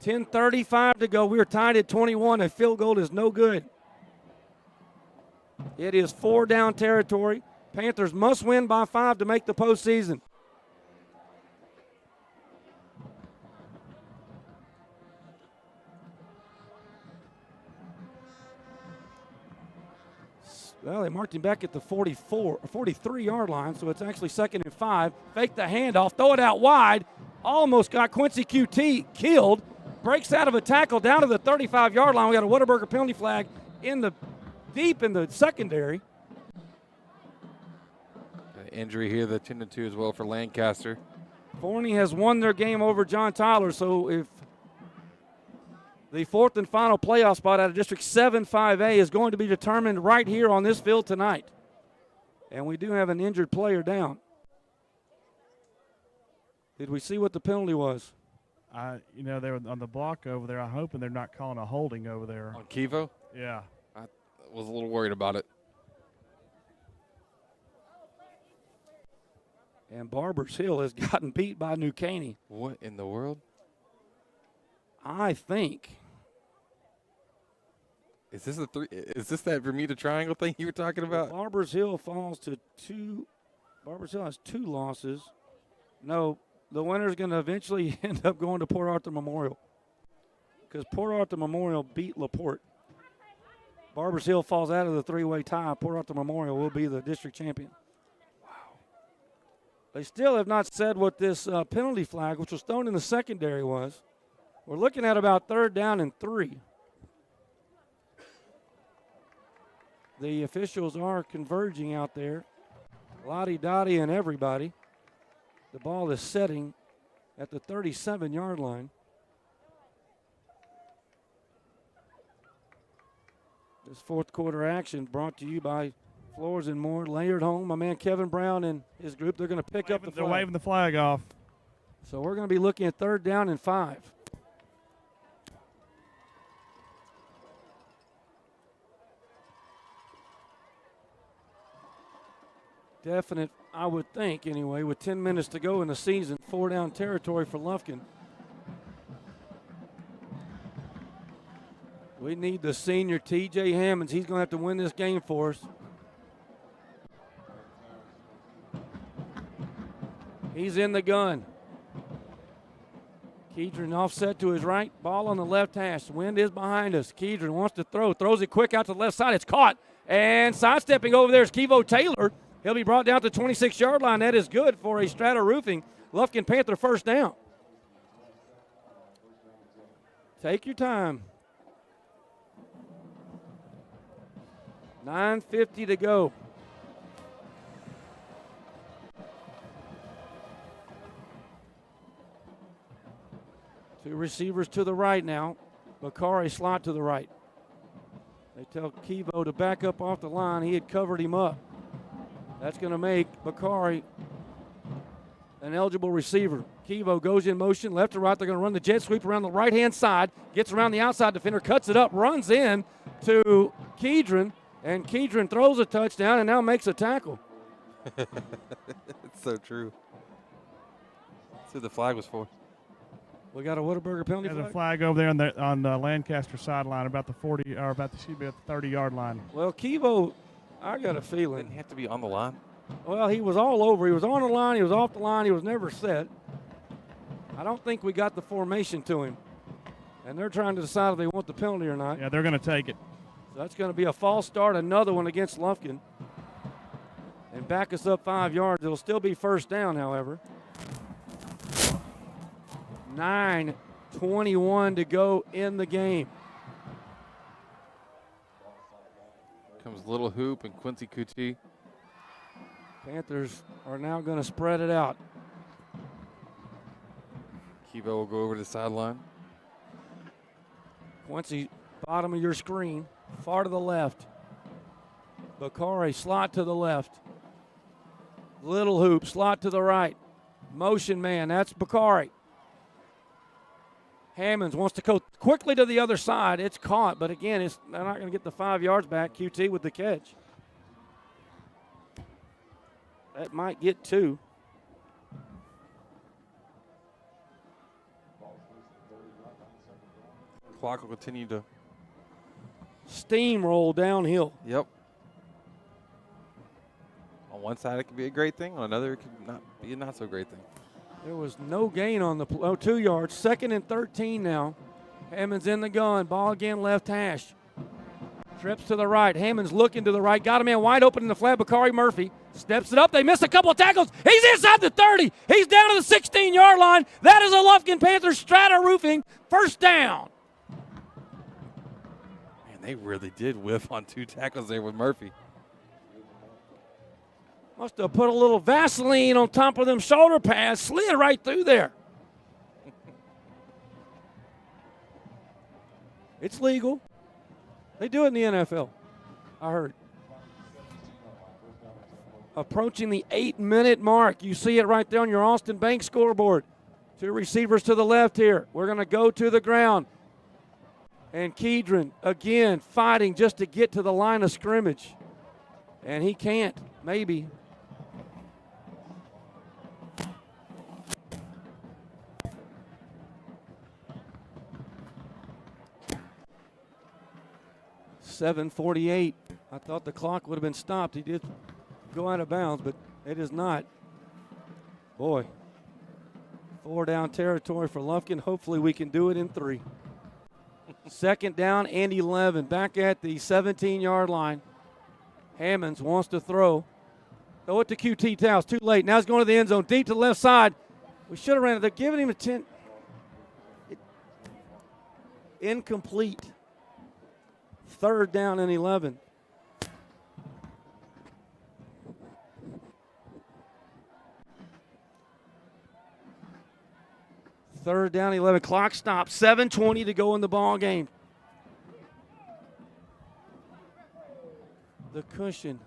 10:35 to go. We are tied at 21. A field goal is no good. It is 4-down territory. Panthers must win by 5 to make the postseason. Well, they marked him back at the 43-yard line, so it's actually 2nd and 5. Fake the handoff, throw it out wide. Almost got Quincy QT killed. Breaks out of a tackle down to the 35-yard line. We got a Whataburger penalty flag deep in the secondary. Injury here, the 10-2 as well for Lancaster. Forney has won their game over John Tyler, so if the 4th and final playoff spot out of District 7-5A is going to be determined right here on this field tonight. And we do have an injured player down. Did we see what the penalty was? They were on the block over there. I'm hoping they're not calling a holding over there. On Kivo? Yeah. I was a little worried about it. And Barbers Hill has gotten beat by New Caney. What in the world? I think. Is this that Bermuda Triangle thing you were talking about? Barbers Hill falls to 2. Barbers Hill has 2 losses. No, the winner's going to eventually end up going to Port Arthur Memorial because Port Arthur Memorial beat LaPorte. Barbers Hill falls out of the 3-way tie. Port Arthur Memorial will be the district champion. Wow. They still have not said what this penalty flag, which was thrown in the secondary, was. We're looking at about 3rd down and 3. The officials are converging out there. Lottie Dottie and everybody. The ball is setting at the 37-yard line. This 4th quarter action brought to you by Floors and More. Layered Home, my man Kevin Brown and his group, they're going to pick up the flag. They're waving the flag off. So we're going to be looking at 3rd down and 5. Definite, I would think, anyway, with 10 minutes to go in the season, 4-down territory for Lufkin. We need the senior T.J. Hammonds. He's going to have to win this game for us. He's in the gun. Kedron offset to his right, ball on the left hash. Wind is behind us. Kedron wants to throw, throws it quick out to the left side. It's caught. And sidestepping over there is Kevo Taylor. He'll be brought down to the 26-yard line. That is good for a Strata Roofing Lufkin Panther first down. Take your time. 9:50 to go. Two receivers to the right now. Bakari slot to the right. They tell Kevo to back up off the line. He had covered him up. That's going to make Bakari an eligible receiver. Kevo goes in motion, left to right. They're going to run the jet sweep around the right-hand side. Gets around the outside defender, cuts it up, runs in to Kedron, and Kedron throws a touchdown and now makes a tackle. It's so true. That's who the flag was for. We got a Whataburger penalty There's flag? a flag over there on the Lancaster sideline about the 30-yard line. Well, Kevo, I got a feeling. Didn't have to be on the line. Well, he was all over. He was on the line. He was off the line. He was never set. I don't think we got the formation to him. And they're trying to decide if they want the penalty or not. Yeah, they're going to take it. So that's going to be a false start, another one against Lufkin. And back us up 5 yards. It'll still be first down, however. 9:21 to go in the game. Comes Little Hoop and Quincy Kuti. Panthers are now going to spread it out. Kevo will go over to the sideline. Quincy, bottom of your screen, far to the left. Bakari, slot to the left. Little Hoop, slot to the right. Motion man, that's Bakari. Hammonds wants to go quickly to the other side. It's caught, but again, they're not going to get the 5 yards back. QT with the catch. That might get 2. Clock will continue to steamroll downhill. Yep. On one side, it could be a great thing. On another, it could not be a not so great thing. There was no gain on the 2 yards. 2nd and 13 now. Hammonds in the gun. Ball again left hash. Trips to the right. Hammonds looking to the right. Got a man wide open in the flat. Bakari Murphy steps it up. They miss a couple of tackles. He's inside the 30. He's down to the 16-yard line. That is a Lufkin Panthers Strata Roofing first down. Man, they really did whiff on 2 tackles there with Murphy. Must have put a little Vaseline on top of them shoulder pads. Slid right through there. It's legal. They do it in the NFL, I heard. Approaching the 8-minute mark. You see it right there on your Austin Bank scoreboard. 2 receivers to the left here. We're going to go to the ground. And Kedron, again, fighting just to get to the line of scrimmage. And he can't, maybe. .748. I thought the clock would have been stopped. He did go out of bounds, but it is not. Boy, 4 down territory for Lufkin. Hopefully we can do it in 3. 2nd down and 11. Back at the 17-yard line. Hammonds wants to throw. Throw it to QT Towers. Too late. Now he's going to the end zone. Deep to the left side. We should have ran it. They're giving him a 10. Incomplete. 3rd down and 11. Third down, 11. Clock stopped. 7:20 to go in the ball game. The cushion.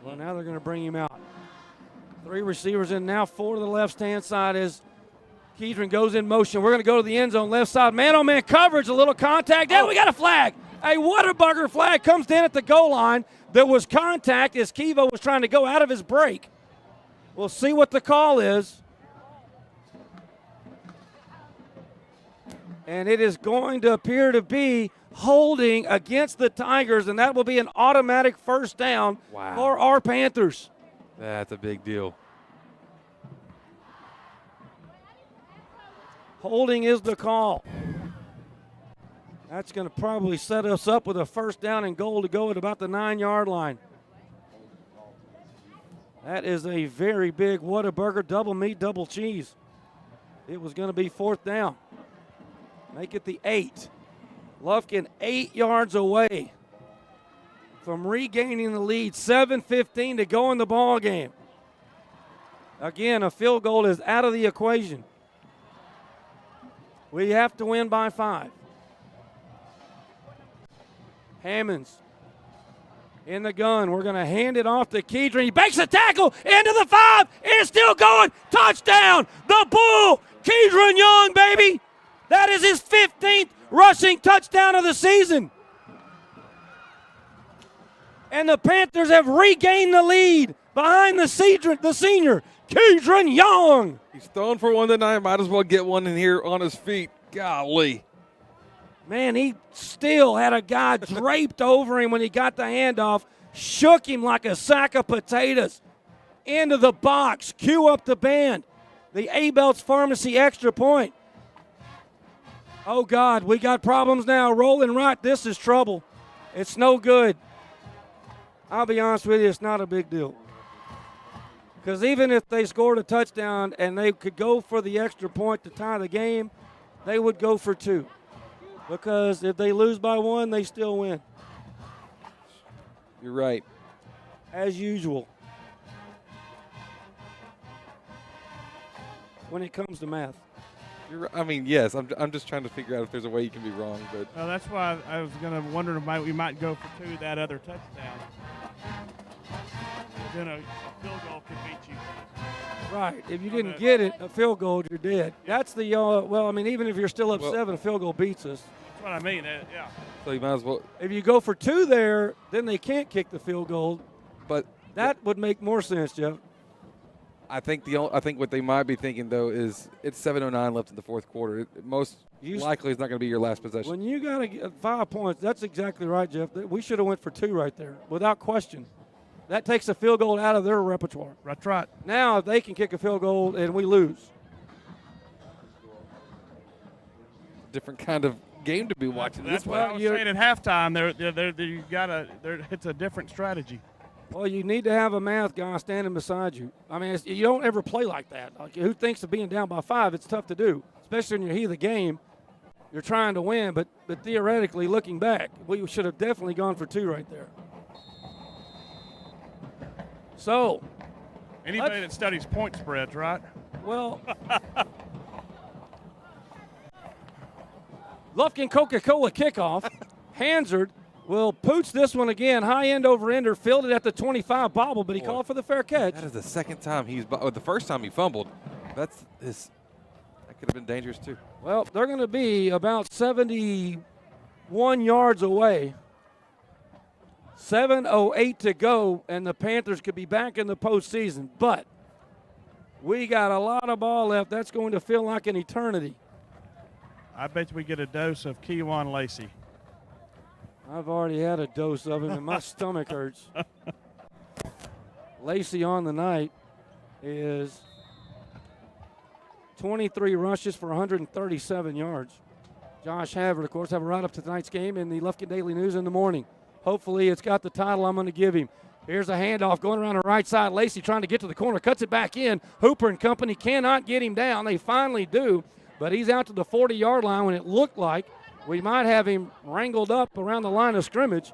Well, now they're going to bring him out. 3 receivers in now. 4 to the left-hand side as Kedron goes in motion. We're going to go to the end zone, left side. Man-on-man coverage, a little contact. And we got a flag. A Whataburger flag comes in at the goal line. There was contact as Kevo was trying to go out of his break. We'll see what the call is. And it is going to appear to be holding against the Tigers, and that will be an automatic first down for our Panthers. That's a big deal. Holding is the call. That's going to probably set us up with a first down and goal to go at about the 9-yard line. That is a very big Whataburger, double meat, double cheese. It was going to be 4th down. Make it the 8. Lufkin 8 yards away from regaining the lead. 7:15 to go in the ball game. Again, a field goal is out of the equation. We have to win by 5. Hammonds in the gun. We're going to hand it off to Kedron. He makes a tackle into the 5. It's still going. Touchdown. The Bull. Kedron Young, baby. That is his 15th rushing touchdown of the season. And the Panthers have regained the lead behind the senior, Kedron Young. He's throwing for one tonight. Might as well get one in here on his feet. Golly. Man, he still had a guy draped over him when he got the handoff, shook him like a sack of potatoes. Into the box, cue up the band. The A-Belts Pharmacy extra point. Oh, God, we got problems now. Rolling right, this is trouble. It's no good. I'll be honest with you, it's not a big deal. Because even if they scored a touchdown and they could go for the extra point to tie the game, they would go for 2. Because if they lose by 1, they still win. You're right. As usual. When it comes to math. I mean, yes. I'm just trying to figure out if there's a way you can be wrong. But Well, that's why I was going to wonder if we might go for 2 that other touchdown. Then a field goal could beat you. Right. If you didn't get it, a field goal, you're dead. That's the, well, I mean, even if you're still up 7, a field goal beats us. That's what I mean, yeah. So you might as well. If you go for 2 there, then they can't kick the field goal. But that would make more sense, Jeff. I think what they might be thinking, though, is it's 7:09 left in the 4th quarter. Most likely it's not going to be your last possession. When you got to get 5 points, that's exactly right, Jeff. We should have went for 2 right there, without question. That takes a field goal out of their repertoire. That's right. Now they can kick a field goal and we lose. Different kind of game to be watching. That's what I was saying at halftime. It's a different strategy. Well, you need to have a math guy standing beside you. I mean, you don't ever play like that. Like, who thinks of being down by 5? It's tough to do, especially in your heat of the game. You're trying to win, but theoretically, looking back, we should have definitely gone for 2 right there. So, anybody that studies point spreads, right? Well, Lufkin Coca-Cola kickoff. Hansard will pooch this one again. High end over ender, filled it at the 25 bobble, but he called for the fair catch. That is the second time the first time he fumbled. That could have been dangerous too. Well, they're going to be about 71 yards away. 7:08 to go, and the Panthers could be back in the postseason. But we got a lot of ball left. That's going to feel like an eternity. I bet we get a dose of Kejuan Lacey. I've already had a dose of him, and my stomach hurts. Lacey on the night is 23 rushes for 137 yards. Josh Havard, of course, have a write-up to tonight's game in the Lufkin Daily News in the morning. Hopefully it's got the title I'm going to give him. Here's a handoff going around the right side. Lacey trying to get to the corner, cuts it back in. Hooper and company cannot get him down. They finally do, but he's out to the 40-yard line when it looked like we might have him wrangled up around the line of scrimmage.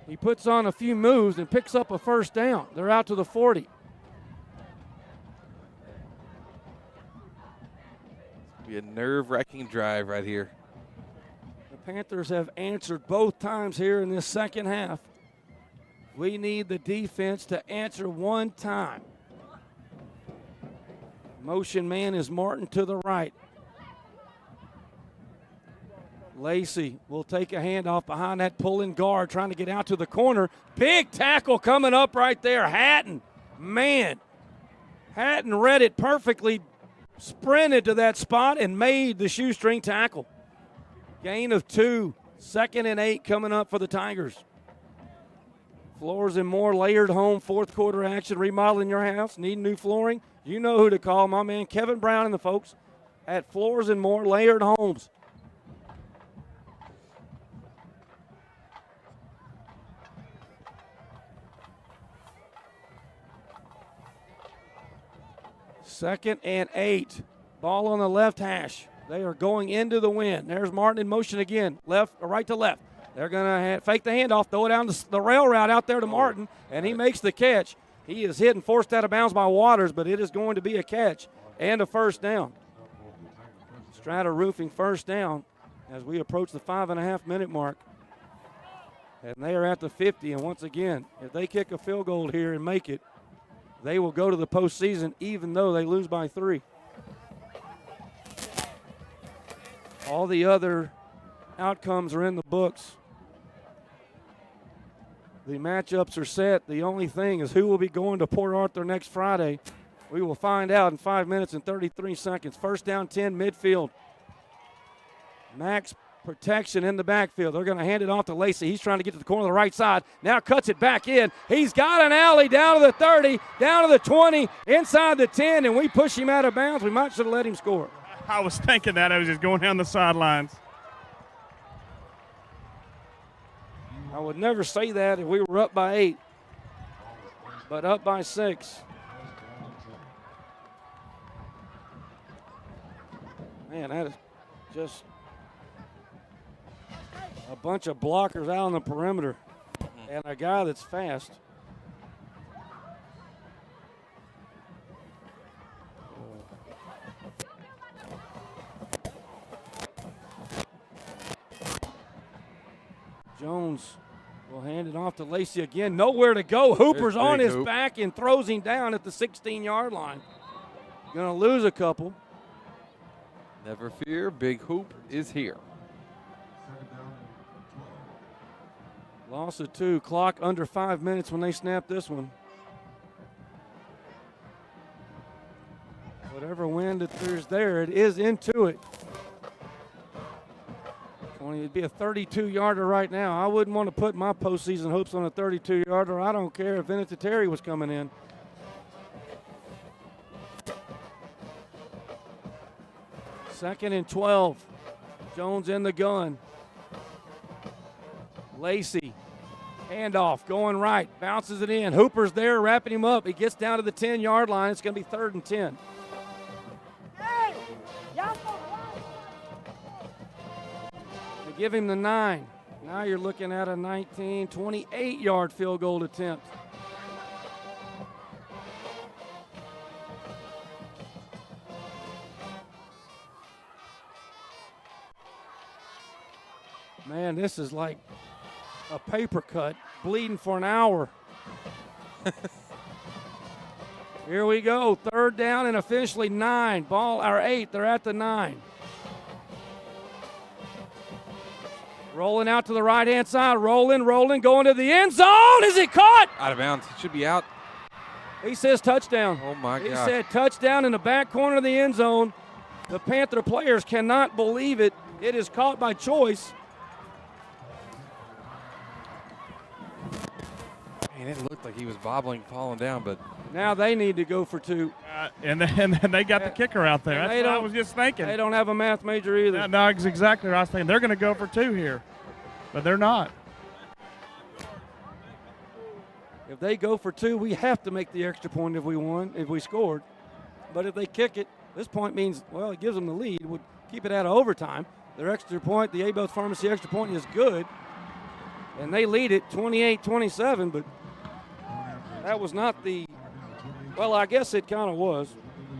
He puts on a few moves and picks up a first down. They're out to the 40. Be a nerve-wracking drive right here. The Panthers have answered both times here in this second half. We need the defense to answer one time. Motion man is Martin to the right. Lacey will take a handoff behind that pulling guard, trying to get out to the corner. Big tackle coming up right there. Hatton, man. Hatton read it perfectly, sprinted to that spot, and made the shoestring tackle. Gain of 2, 2nd and 8 coming up for the Tigers. Floors and More layered home, 4th quarter action. Remodeling your house, need new flooring? You know who to call, my man Kevin Brown and the folks at Floors and More Layered Homes. Second and 8. Ball on the left hash. They are going into the wind. There's Martin in motion again. Left, or right to left. They're going to fake the handoff, throw it down the rail route out there to Martin, and he makes the catch. He is hit and forced out of bounds by Waters, but it is going to be a catch and a first down. Strata Roofing first down as we approach the 5.5-minute mark. And they are at the 50, and once again, if they kick a field goal here and make it, they will go to the postseason even though they lose by 3. All the other outcomes are in the books. The matchups are set. The only thing is who will be going to Port Arthur next Friday. We will find out in 5 minutes and 33 seconds. First down 10, midfield. Max protection in the backfield. They're going to hand it off to Lacey. He's trying to get to the corner of the right side. Now cuts it back in. He's got an alley down to the 30, down to the 20, inside the 10, and we push him out of bounds. We might should have let him score. I was thinking that. I was just going down the sidelines. I would never say that if we were up by 8, but up by 6. Man, that is just a bunch of blockers out on the perimeter and a guy that's fast. Jones will hand it off to Lacey again. Nowhere to go. Hooper's on his back and throws him down at the 16-yard line. Going to lose a couple. Never fear, Big Hoop is here. Loss of 2. Clock under 5 minutes when they snap this one. Whatever wind that there's there, it is into it. It'd be a 32-yarder right now. I wouldn't want to put my postseason hopes on a 32-yarder. I don't care if Vinatieri was coming in. Second and 12. Jones in the gun. Lacey. Handoff going right. Bounces it in. Hooper's there wrapping him up. He gets down to the 10-yard line. It's going to be 3rd and 10. Give him the 9. Now you're looking at a 19, 28-yard field goal attempt. Man, this is like a paper cut, bleeding for an hour. Here we go, 3rd down and officially 9. Ball, or 8, they're at the 9. Rolling out to the right-hand side, rolling, going to the end zone. Is it caught? Out of bounds. It should be out. He says touchdown. Oh, my God. He said touchdown in the back corner of the end zone. The Panther players cannot believe it. It is caught by choice. Man, it looked like he was bobbling, falling down, but now they need to go for 2. And then they got the kicker out there. That's what I was just thinking. They don't have a math major either. No, exactly what I was thinking. They're going to go for 2 here, but they're not. If they go for 2, we have to make the extra point if we scored. But if they kick it, this point means, well, it gives them the lead. Would keep it out of overtime. Their extra point, the Abel Pharmacy extra point is good. And they lead it 28-27, but that was not the, well, I guess it kind of was.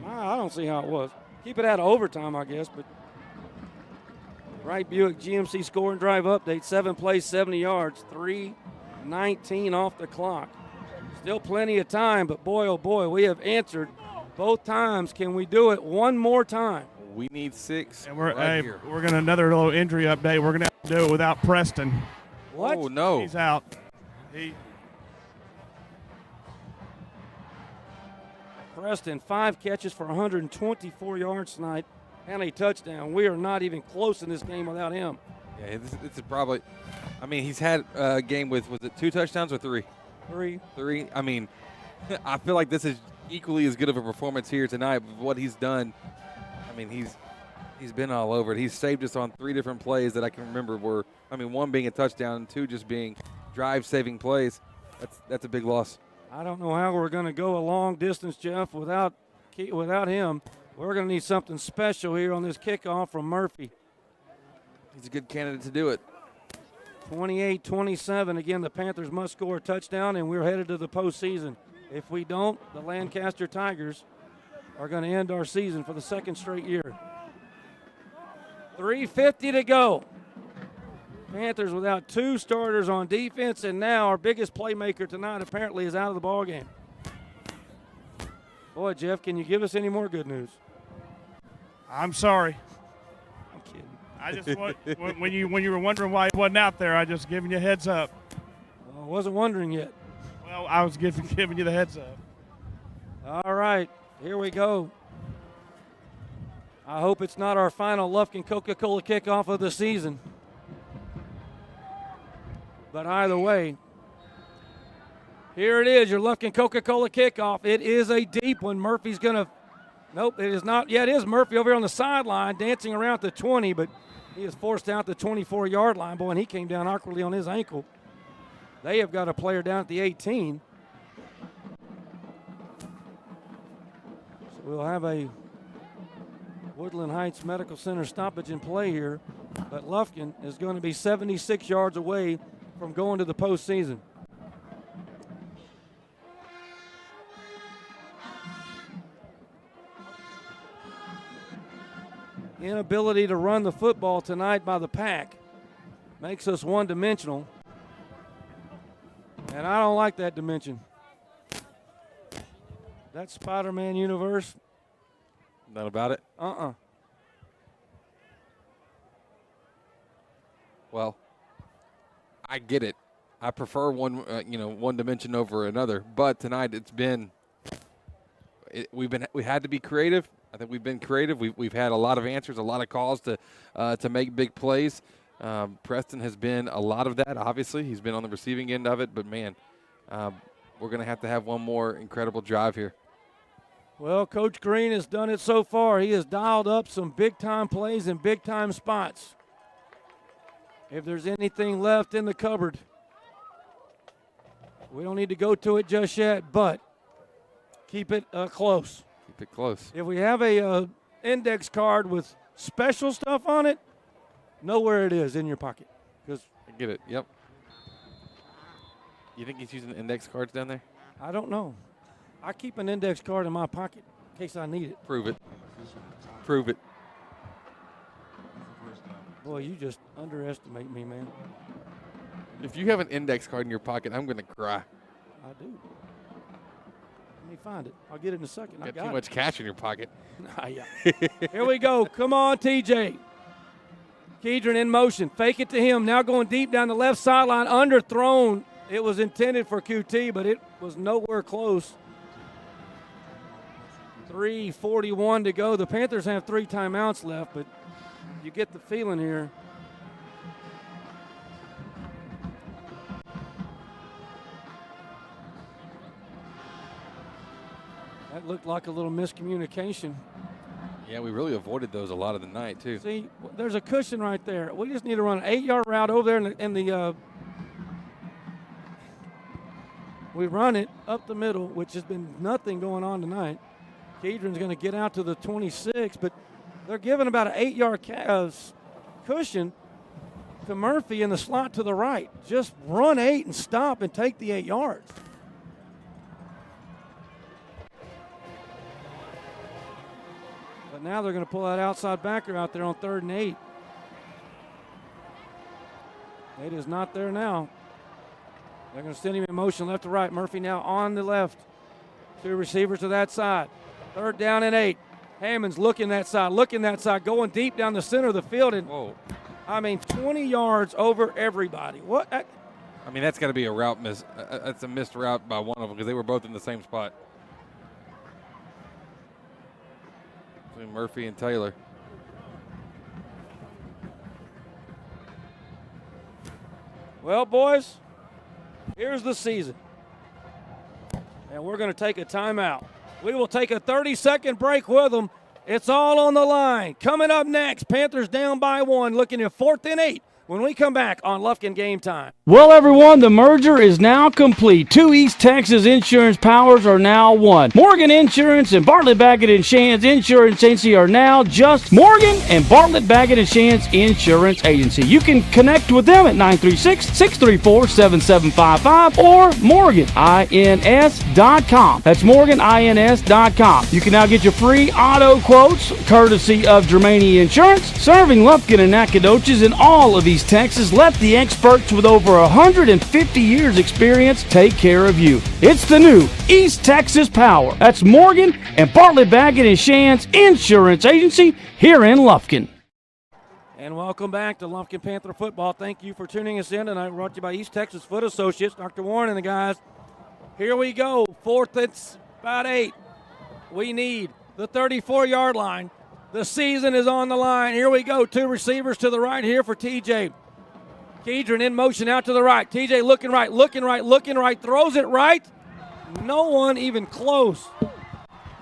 I don't see how it was. Keep it out of overtime, I guess, but Wright Buick GMC score and drive update, 7 plays, 70 yards, 3:19 off the clock. Still plenty of time, but boy, oh boy, we have answered both times. Can we do it one more time? We need 6 and we're here. We're going to another little injury update. We're going to have to do it without Preston. What? Oh, no. He's out. Preston, 5 catches for 124 yards tonight and a touchdown. We are not even close in this game without him. Yeah, this is probably, I mean, he's had a game with, was it 2 touchdowns or 3? 3. 3. I mean, I feel like this is equally as good of a performance here tonight. With what he's done, I mean, he's been all over it. He's saved us on 3 different plays that I can remember. One being a touchdown, and 2 just being drive-saving plays. That's a big loss. I don't know how we're going to go a long distance, Jeff, without him. We're going to need something special here on this kickoff from Murphy. He's a good candidate to do it. 28-27. Again, the Panthers must score a touchdown, and we're headed to the postseason. If we don't, the Lancaster Tigers are going to end our season for the 2nd straight year. 3:50 to go. Panthers without 2 starters on defense, and now our biggest playmaker tonight apparently is out of the ballgame. Boy, Jeff, can you give us any more good news? I'm sorry. I'm kidding. I just when you were wondering why he wasn't out there, I just giving you a heads up. Well, I wasn't wondering yet. Well, I was giving you the heads up. All right, here we go. I hope it's not our final Lufkin Coca-Cola kickoff of the season. But either way, here it is, your Lufkin Coca-Cola kickoff. It is a deep one. Murphy's going to – nope, it is not. Yeah, it is Murphy over here on the sideline dancing around the 20, but he is forced out the 24-yard line. Boy, and he came down awkwardly on his ankle. They have got a player down at the 18. So we'll have a Woodland Heights Medical Center stoppage in play here, but Lufkin is going to be 76 yards away from going to the postseason. Inability to run the football tonight by the Pack makes us one-dimensional, and I don't like that dimension. That Spider-Man universe. Not about it? Well, I get it. I prefer one dimension over another. But tonight we had to be creative. I think we've been creative. We've had a lot of answers, a lot of calls to make big plays. Preston has been a lot of that. Obviously, he's been on the receiving end of it. But man, we're going to have one more incredible drive here. Well, Coach Green has done it so far. He has dialed up some big-time plays in big-time spots. If there's anything left in the cupboard, we don't need to go to it just yet, but keep it close. Keep it close. If we have a index card with special stuff on it, know where it is in your pocket. I get it, yep. You think he's using index cards down there? I don't know. I keep an index card in my pocket in case I need it. Prove it. Prove it. Boy, you just underestimate me, man. If you have an index card in your pocket, I'm going to cry. I do. Let me find it. I'll get it in a second. You got too much cash in your pocket. Yeah. Here we go. Come on, TJ. Kedron in motion. Fake it to him. Now going deep down the left sideline. Underthrown. It was intended for QT, but it was nowhere close. 3:41 to go. The Panthers have 3 timeouts left, but you get the feeling here. That looked like a little miscommunication. Yeah, we really avoided those a lot of the night, too. See, there's a cushion right there. We just need to run an 8-yard route over there in the we run it up the middle, which has been nothing going on tonight. Kedron's going to get out to the 26, but they're giving about an 8-yard cushion to Murphy in the slot to the right. Just run 8 and stop and take the 8 yards. But now they're going to pull that outside backer out there on 3rd and 8. It is not there now. They're going to send him in motion left to right. Murphy now on the left. 2 receivers to that side. 3rd down and 8. Hammond's looking that side, going deep down the center of the field. And, 20 yards over everybody. What? I mean, that's got to be a route miss. That's a missed route by one of them because they were both in the same spot. Between Murphy and Taylor. Well, boys, here's the season. And we're going to take a timeout. We will take a 30-second break with them. It's all on the line. Coming up next, Panthers down by 1, looking at 4th and 8 when we come back on Lufkin Game Time. Well, everyone, the merger is now complete. Two East Texas insurance powers are now one. Morgan Insurance and Bartlett Baggett & Shands Insurance Agency are now just Morgan and Bartlett Baggett & Shands Insurance Agency. You can connect with them at 936-634-7755 or morganins.com. That's morganins.com. You can now get your free auto quotes courtesy of Germany Insurance, serving Lufkin and Nacogdoches in all of East Texas. Let the experts with over 150 years experience take care of you. It's the new East Texas Power. That's Morgan and Bartlett Baggett & Shands Insurance Agency here in Lufkin. And welcome back to Lufkin Panther football. Thank you for tuning us in tonight. Brought to you by East Texas Foot Associates. Dr. Warren and the guys. Here we go. 4th, it's about 8. We need the 34-yard line. The season is on the line. Here we go. 2 receivers to the right here for TJ. Kedron in motion out to the right. TJ looking right, throws it right. No one even close.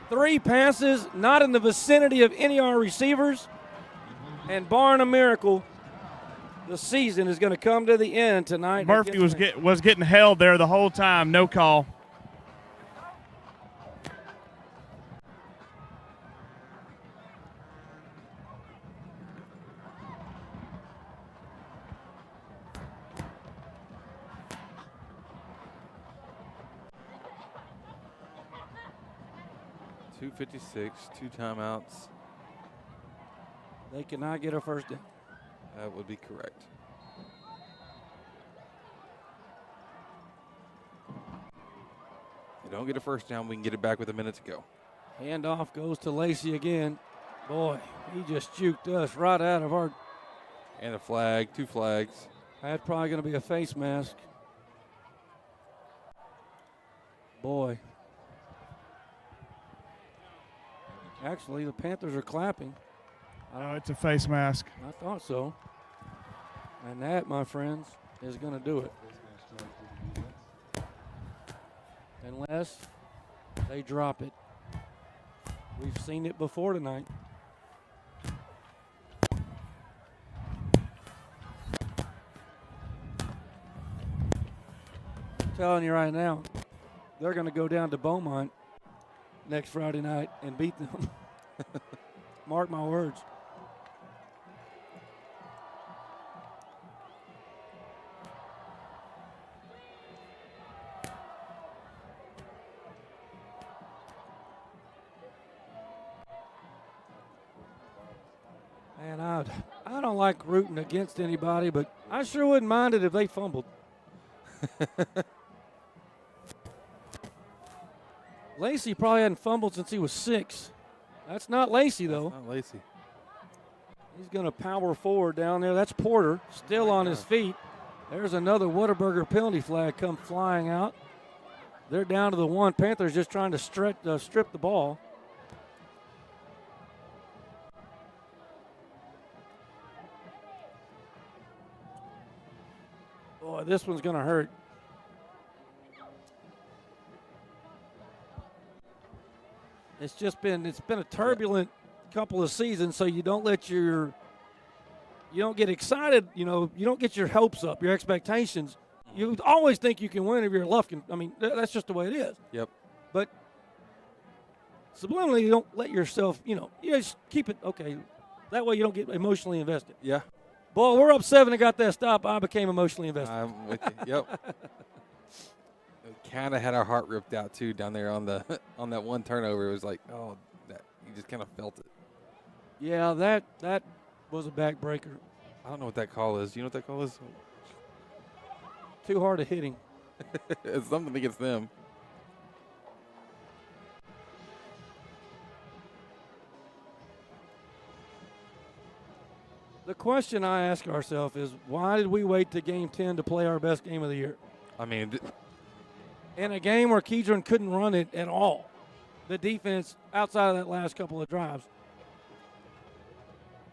3 passes, not in the vicinity of any of our receivers. And barring a miracle, the season is going to come to the end tonight. Murphy was getting held there the whole time. No call. .256, 2 timeouts. They cannot get a first down. That would be correct. If they don't get a first down, we can get it back with a minute to go. Handoff goes to Lacey again. Boy, he just juked us right out of our. And a flag, 2 flags. That's probably going to be a face mask. Boy. Actually, the Panthers are clapping. Oh, it's a face mask. I thought so. And that, my friends, is going to do it. Unless they drop it. We've seen it before tonight. I'm telling you right now, they're going to go down to Beaumont next Friday night and beat them. Mark my words. And I don't like rooting against anybody, but I sure wouldn't mind it if they fumbled. Lacey probably hadn't fumbled since he was 6. That's not Lacey, though. That's not Lacey. He's going to power forward down there. That's Porter, still on his feet. There's another Whataburger penalty flag come flying out. They're down to the 1. Panthers just trying to strip the ball. Boy, this one's going to hurt. It's been a turbulent couple of seasons, so you don't get excited, you don't get your hopes up, your expectations. You always think you can win if you're Lufkin. I mean, that's just the way it is. Yep. But subliminally, you don't let yourself, you just keep it, okay. That way you don't get emotionally invested. Yeah. Boy, we're up 7 and got that stop. I became emotionally invested. I'm with you. Yep. Kind of had our heart ripped out too down there on that one turnover. It was like, oh, that you just kind of felt it. Yeah, that was a backbreaker. I don't know what that call is. Do you know what that call is? Too hard to hit him. It's something against them. The question I ask ourselves is, why did we wait to game 10 to play our best game of the year? I mean, in a game where Kedron couldn't run it at all. The defense, outside of that last couple of drives.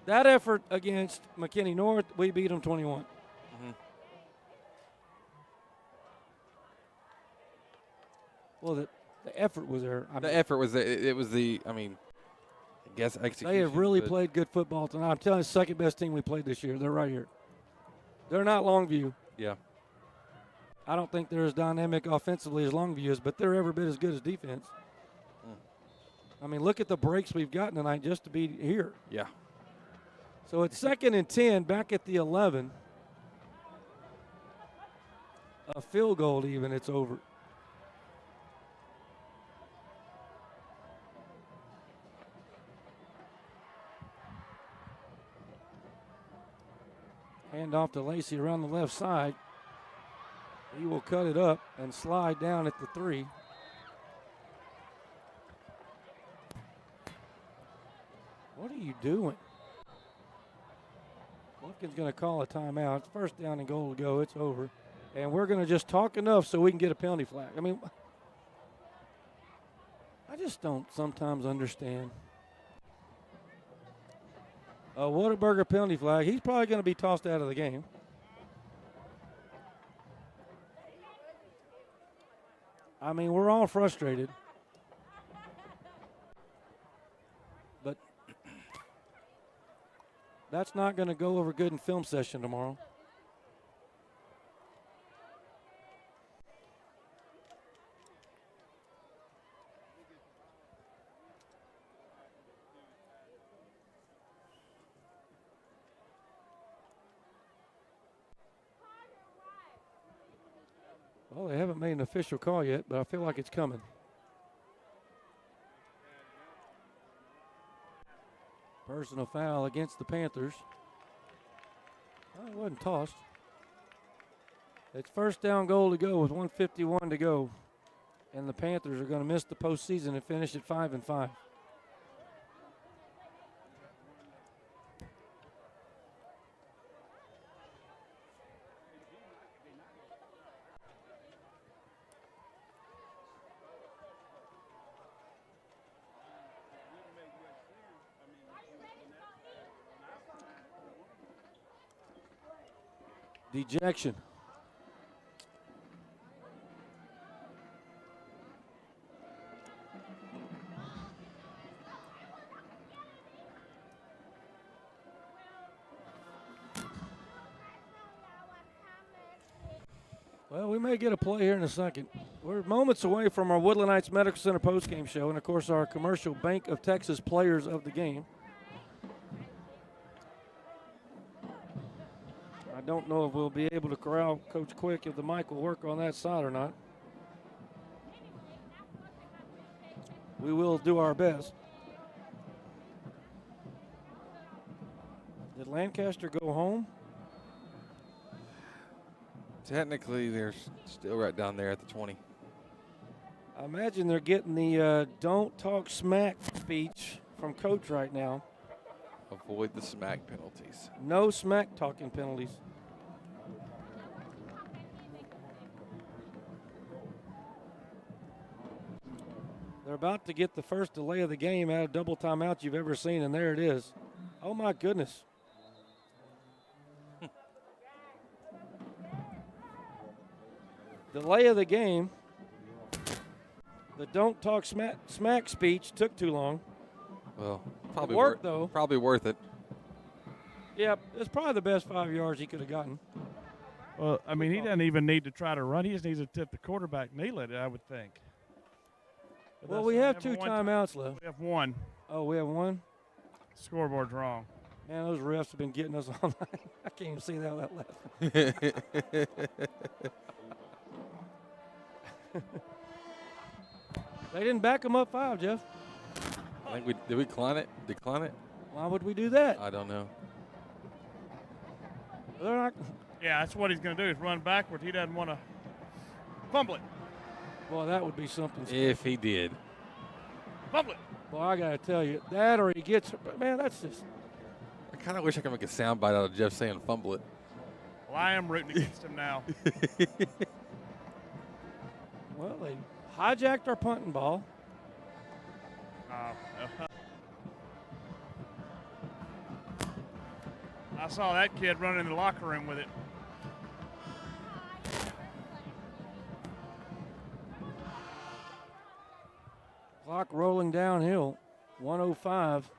That effort against McKinney North, we beat them 21. Mm-hmm. Well, The effort was there. The effort was there. It was the, I guess execution. They have really played good football tonight. I'm telling you, second best team we played this year. They're right here. They're not Longview. Yeah. I don't think they're as dynamic offensively as Longview is, but they're every bit as good as defense. Look at the breaks we've gotten tonight just to be here. Yeah. So it's 2nd and 10, back at the 11. A field goal even, it's over. Hand off to Lacey around the left side. He will cut it up and slide down at the 3. What are you doing? Lufkin's going to call a timeout. It's 1st down and goal to go. It's over. And we're going to just talk enough so we can get a penalty flag. I just don't sometimes understand. A Whataburger penalty flag. He's probably going to be tossed out of the game. We're all frustrated. But that's not going to go over good in film session tomorrow. Well, they haven't made an official call yet, but I feel like it's coming. Personal foul against the Panthers. It wasn't tossed. It's 1st down goal to go with 1:51 to go. And the Panthers are going to miss the postseason and finish at 5-5. Dejection. Well, we may get a play here in a second. We're moments away from our Woodland Heights Medical Center postgame show and, of course, our commercial Bank of Texas players of the game. I don't know if we'll be able to corral Coach Quick if the mic will work on that side or not. We will do our best. Did Lancaster go home? Technically, they're still right down there at the 20. I imagine they're getting the don't talk smack speech from Coach right now. Avoid the smack penalties. No smack talking penalties. They're about to get the first delay of the game out of double timeout you've ever seen, and there it is. Oh, my goodness. Delay of the game. The don't talk smack speech took too long. Well, probably worked, though. Probably worth it. Yep, it's probably the best 5 yards he could have gotten. Well, he doesn't even need to try to run. He just needs to tip the quarterback kneel it, I would think. But Well, we have 2 timeouts left. We have 1. Oh, we have 1? Scoreboard's wrong. Man, those refs have been getting us all night. I can't even see that left. They didn't back them up 5, Jeff. I think did we decline it? Why would we do that? I don't know. They're not. Yeah, that's what he's going to do is run backward. He doesn't want to fumble it. Boy, that would be something. If he did. Fumble it. Boy, I got to tell you, that or he gets, man, that's just. I kind of wish I could make a sound bite out of Jeff saying fumble it. Well, I am rooting against him now. Well, they hijacked our punting ball. I saw that kid running in the locker room with it. Clock rolling downhill. 105.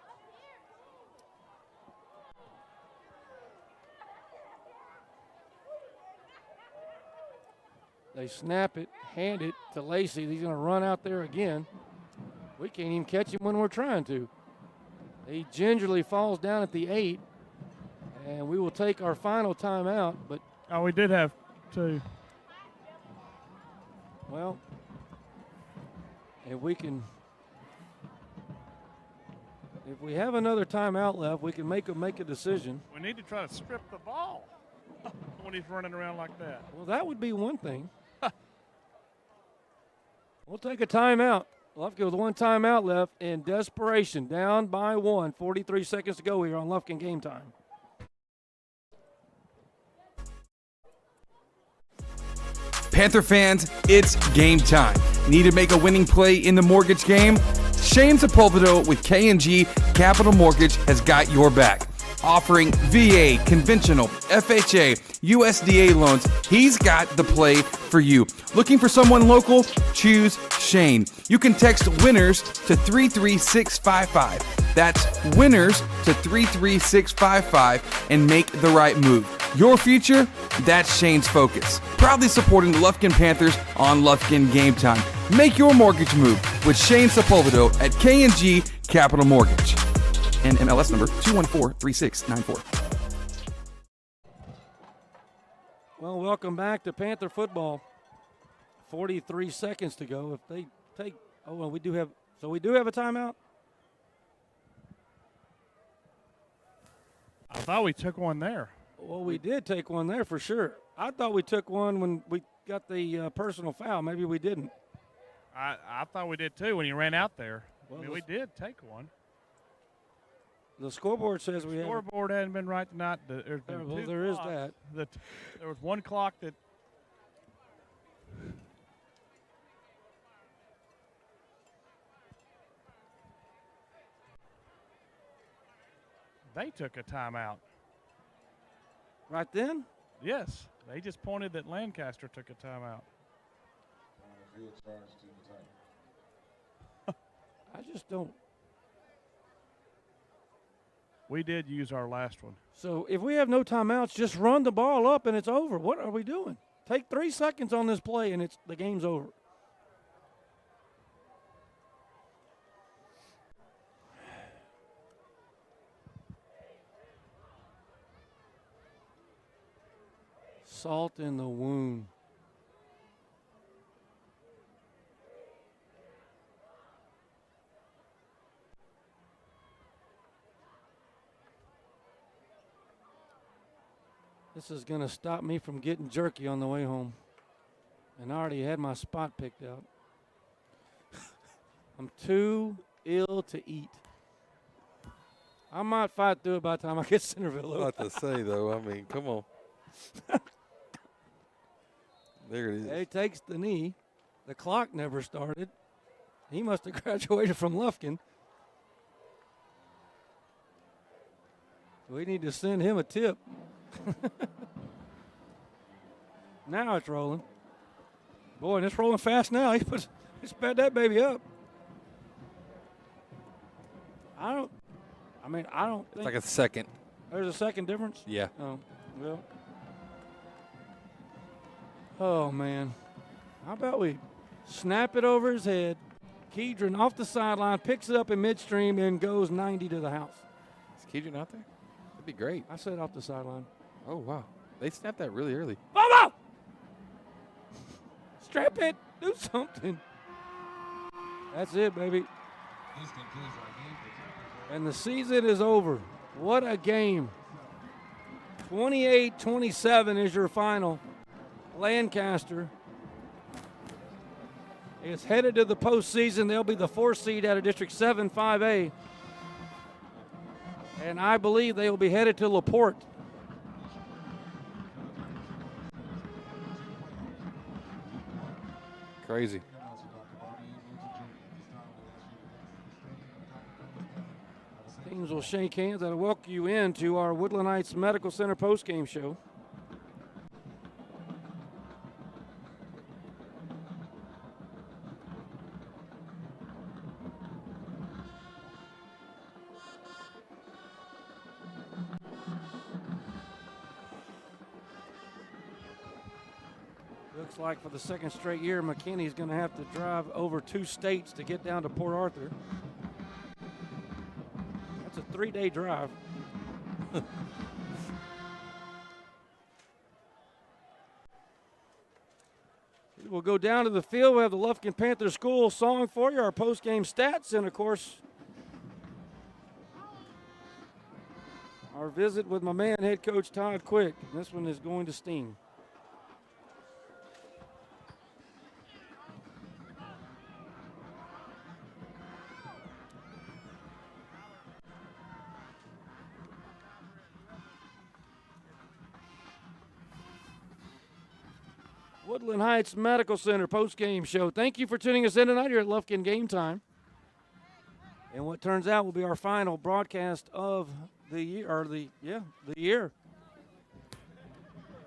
They snap it, hand it to Lacey. He's going to run out there again. We can't even catch him when we're trying to. He gingerly falls down at the 8, and we will take our final timeout. But oh, we did have 2. Well, if we have another timeout left, we can make a decision. We need to try to strip the ball when he's running around like that. Well, that would be one thing. We'll take a timeout. Lufkin with one timeout left in desperation, down by 1. 43 seconds to go here on Lufkin Game Time. Panther fans, it's game time. Need to make a winning play in the mortgage game? Shane Sepulveda with K&G Capital Mortgage has got your back. Offering VA, conventional, FHA, USDA loans, he's got the play for you. Looking for someone local? Choose Shane. You can text WINNERS to 33655. That's WINNERS to 33655 and make the right move. Your future? That's Shane's focus. Proudly supporting the Lufkin Panthers on Lufkin Game Time. Make your mortgage move with Shane Sepulveda at K&G Capital Mortgage. And MLS number 2143694. Well, welcome back to Panther football. 43 seconds to go. If they take, oh, well, we do have a timeout. I thought we took one there. Well, we did take one there for sure. I thought we took one when we got the personal foul. Maybe we didn't. I thought we did too when he ran out there. Well, I mean, we did take one. The scoreboard says we have. The scoreboard hadn't been right tonight. There's been well, two there is clocks that. There was one clock that. They took a timeout. Right then? Yes. They just pointed that Lancaster took a timeout. I just don't. We did use our last one. So if we have no timeouts, just run the ball up and it's over. What are we doing? Take 3 seconds on this play and the game's over. Salt in the wound. This is going to stop me from getting jerky on the way home. And I already had my spot picked out. I'm too ill to eat. I might fight through it by the time I get Centerville. About to say, though, I mean, come on. There it is. He takes the knee. The clock never started. He must have graduated from Lufkin. We need to send him a tip. Now it's rolling. Boy, and it's rolling fast now. He sped that baby up. I don't think. It's like a second. There's a second difference? Yeah. Oh, well. Oh, man. How about we snap it over his head? Kedron off the sideline, picks it up in midstream, and goes 90 to the house. Is Kedron out there? That'd be great. I said off the sideline. Oh, wow. They snapped that really early. Bobo! Strap it. Do something. That's it, baby. And the season is over. What a game. 28-27 is your final. Lancaster is headed to the postseason. They'll be the 4th seed out of District 7 5A. And I believe they will be headed to LaPorte. Crazy. Teams will shake hands. I'll welcome you into our Woodland Heights Medical Center postgame show. Looks like for the second straight year, McKinney's going to have to drive over 2 states to get down to Port Arthur. That's a 3-day drive. We'll go down to the field. We have the Lufkin Panther School song for you, our post-game stats, and, of course, our visit with my man, head coach Todd Quick. This one is going to sting. Woodland Heights Medical Center post-game show. Thank you for tuning us in tonight here at Lufkin Game Time. And what turns out will be our final broadcast of the year,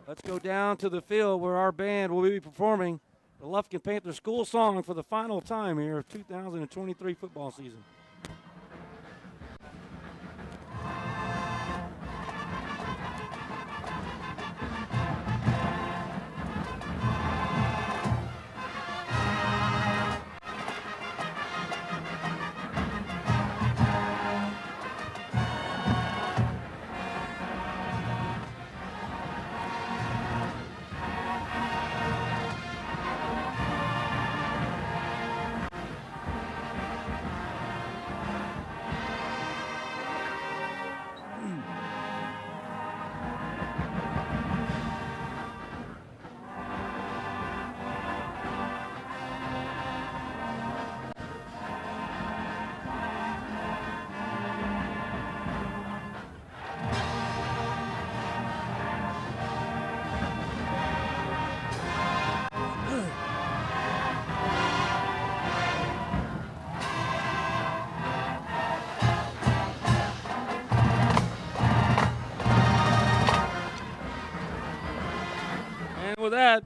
Let's go down to the field where our band will be performing the Lufkin Panther School song for the final time here of 2023 football season. With that,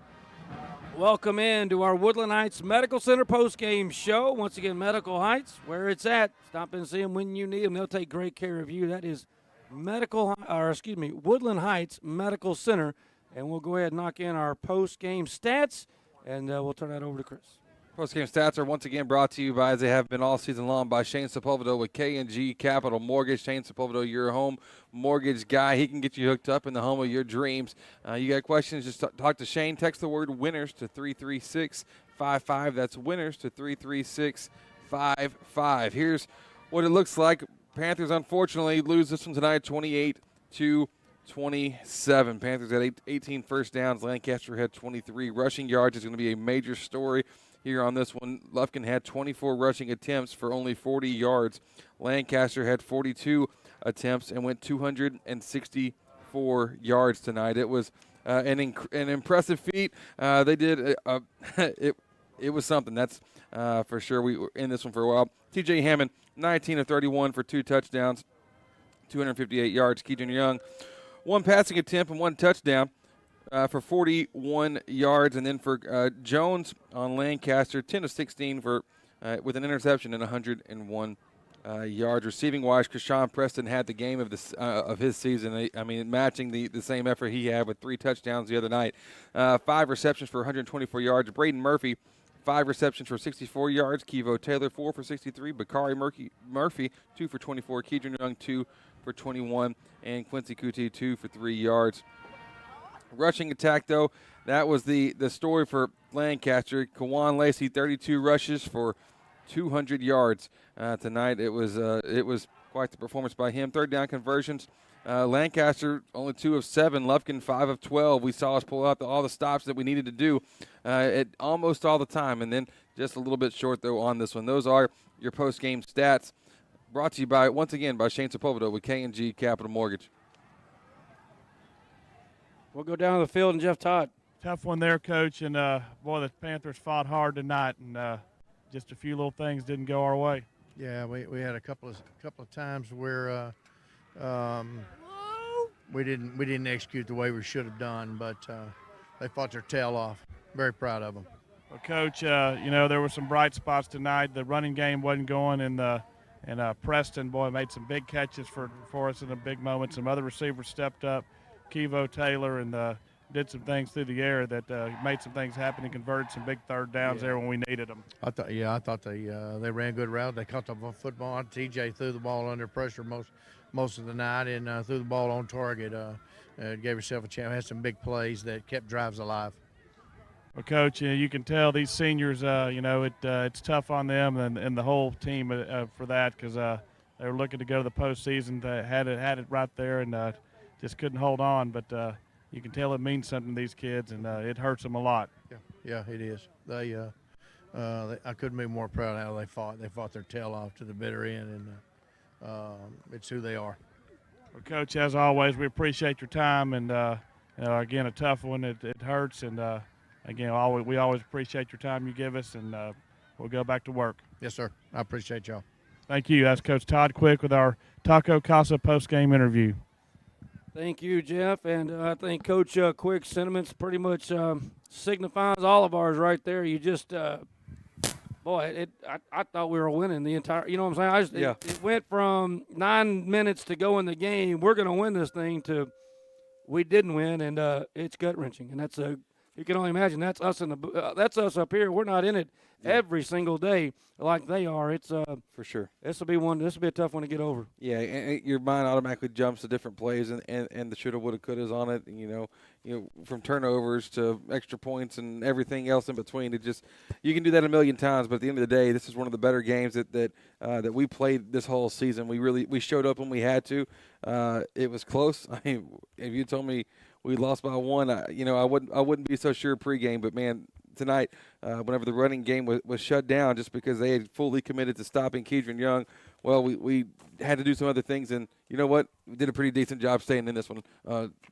welcome in to our Woodland Heights Medical Center post-game show. Once again, Medical Heights, where it's at. Stop in and see them when you need them. They'll take great care of you. That is Woodland Heights Medical Center. And we'll go ahead and knock in our post-game stats, and we'll turn that over to Chris. Post-game stats are once again brought to you by, as they have been all season long, by Shane Sepulveda with K&G Capital Mortgage. Shane Sepulveda, your home mortgage guy. He can get you hooked up in the home of your dreams. You got questions, just talk to Shane. Text the word winners to 33655. That's winners to 33655. Here's what it looks like. Panthers, unfortunately, lose this one tonight 28-27. Panthers had 18 first downs. Lancaster had 23. Rushing yards is going to be a major story here on this one. Lufkin had 24 rushing attempts for only 40 yards. Lancaster had 42 attempts and went 264 yards tonight. It was an impressive feat. They did it was something, that's for sure. We were in this one for a while. TJ Hammond, 19 of 31 for 2 touchdowns, 258 yards. Keaton Young, 1 passing attempt and 1 touchdown for 41 yards. And then for Jones on Lancaster, 10 of 16 for with an interception and 101 yards. Receiving-wise, Krishawn Preston had the game of his season. I mean, matching the same effort he had with 3 touchdowns the other night. 5 receptions for 124 yards. Braden Murphy, 5 receptions for 64 yards. Kevo Taylor, 4 for 63. Bakari Murphy, 2 for 24. Keedron Young, 2 for 21. And Quincy Kuti, 2 for 3 yards. Rushing attack, though, that was the story for Lancaster. Kawan Lacey, 32 rushes for 200 yards tonight. It was quite the performance by him. 3rd down conversions. Lancaster only 2 of 7. Lufkin 5 of 12. We saw us pull out all the stops that we needed to do almost all the time, and then just a little bit short though on this one. Those are your post-game stats. Brought to you once again by Shane Sepulveda with K&G Capital Mortgage. We'll go down to the field and Jeff Todd. Tough one there, Coach, and boy, the Panthers fought hard tonight, and just a few little things didn't go our way. Yeah, we had a couple of times where we didn't execute the way we should have done, but they fought their tail off. Very proud of them. Well, Coach, there were some bright spots tonight. The running game wasn't going, and Preston, boy, made some big catches for us in a big moment. Some other receivers stepped up. Kevo Taylor and did some things through the air that made some things happen and converted some big third downs there when we needed them. I thought they ran good route. They caught the football. TJ threw the ball under pressure most of the night and threw the ball on target. Gave herself a chance. Had some big plays that kept drives alive. Well, Coach, you can tell these seniors, it's tough on them and the whole team for that because they were looking to go to the postseason. They had it right there and just couldn't hold on. But you can tell it means something to these kids, and it hurts them a lot. Yeah, it is. I couldn't be more proud of how they fought. They fought their tail off to the bitter end, and it's who they are. Well, Coach, as always, we appreciate your time, and again, a tough one. It hurts, and again, we always appreciate your time you give us, and we'll go back to work. Yes, sir. I appreciate y'all. Thank you. That's Coach Todd Quick with our Taco Casa post-game interview. Thank you, Jeff, and I think Coach Quick's sentiments pretty much signifies all of ours right there. You just, I thought we were winning the entire, you know what I'm saying? It went from 9 minutes to go in the game, we're going to win this thing, to we didn't win, and it's gut-wrenching. And that's you can only imagine, that's us that's us up here. We're not in it every single day like they are. It's for sure. This will be a tough one to get over. Yeah, and your mind automatically jumps to different plays and the shoulda, woulda, couldas on it. You know, from turnovers to extra points and everything else in between. It just, you can do that a million times, but at the end of the day, this is one of the better games that we played this whole season. We showed up when we had to. It was close. I mean, if you told me we lost by one, I wouldn't be so sure pregame. But man, tonight, whenever the running game was shut down just because they had fully committed to stopping Keidron Young, well, we had to do some other things, and you know what? We did a pretty decent job staying in this one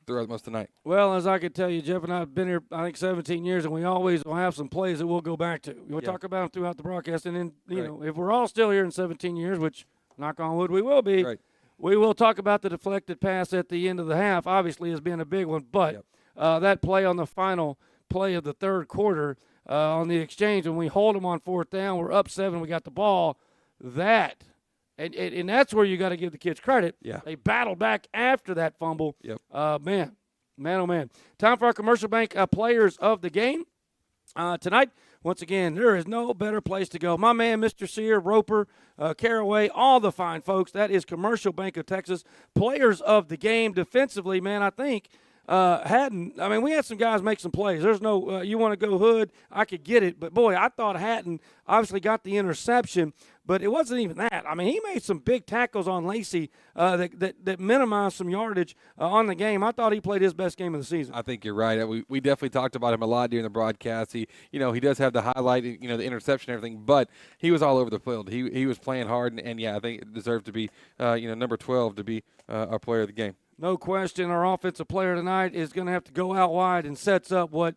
throughout most of the night. Well, as I could tell you, Jeff and I have been here, I think, 17 years, and we always will have some plays that we'll go back to. We'll talk about them throughout the broadcast, and then, you know, if we're all still here in 17 years, which, knock on wood, we will be, we will talk about the deflected pass at the end of the half, obviously, as being a big one, but that play on the final play of the third quarter on the exchange, when we hold them on fourth down, we're up 7, we got the ball, and that's where you got to give the kids credit. Yeah. They battled back after that fumble. Yep. Man, oh man. Time for our commercial bank players of the game. Tonight, once again, there is no better place to go. My man, Mr. Sear, Roper, Caraway, all the fine folks. That is Commercial Bank of Texas. Players of the game. Defensively, man, I think we had some guys make some plays. There's no, you want to go Hood, I could get it. But, boy, I thought Hatton obviously got the interception, but it wasn't even that. I mean, he made some big tackles on Lacey that minimized some yardage on the game. I thought he played his best game of the season. I think you're right. We definitely talked about him a lot during the broadcast. He does have the highlight, the interception and everything, but he was all over the field. He was playing hard, and I think it deserved to be, number 12 to be our player of the game. No question, our offensive player tonight is going to have to go out wide and sets up what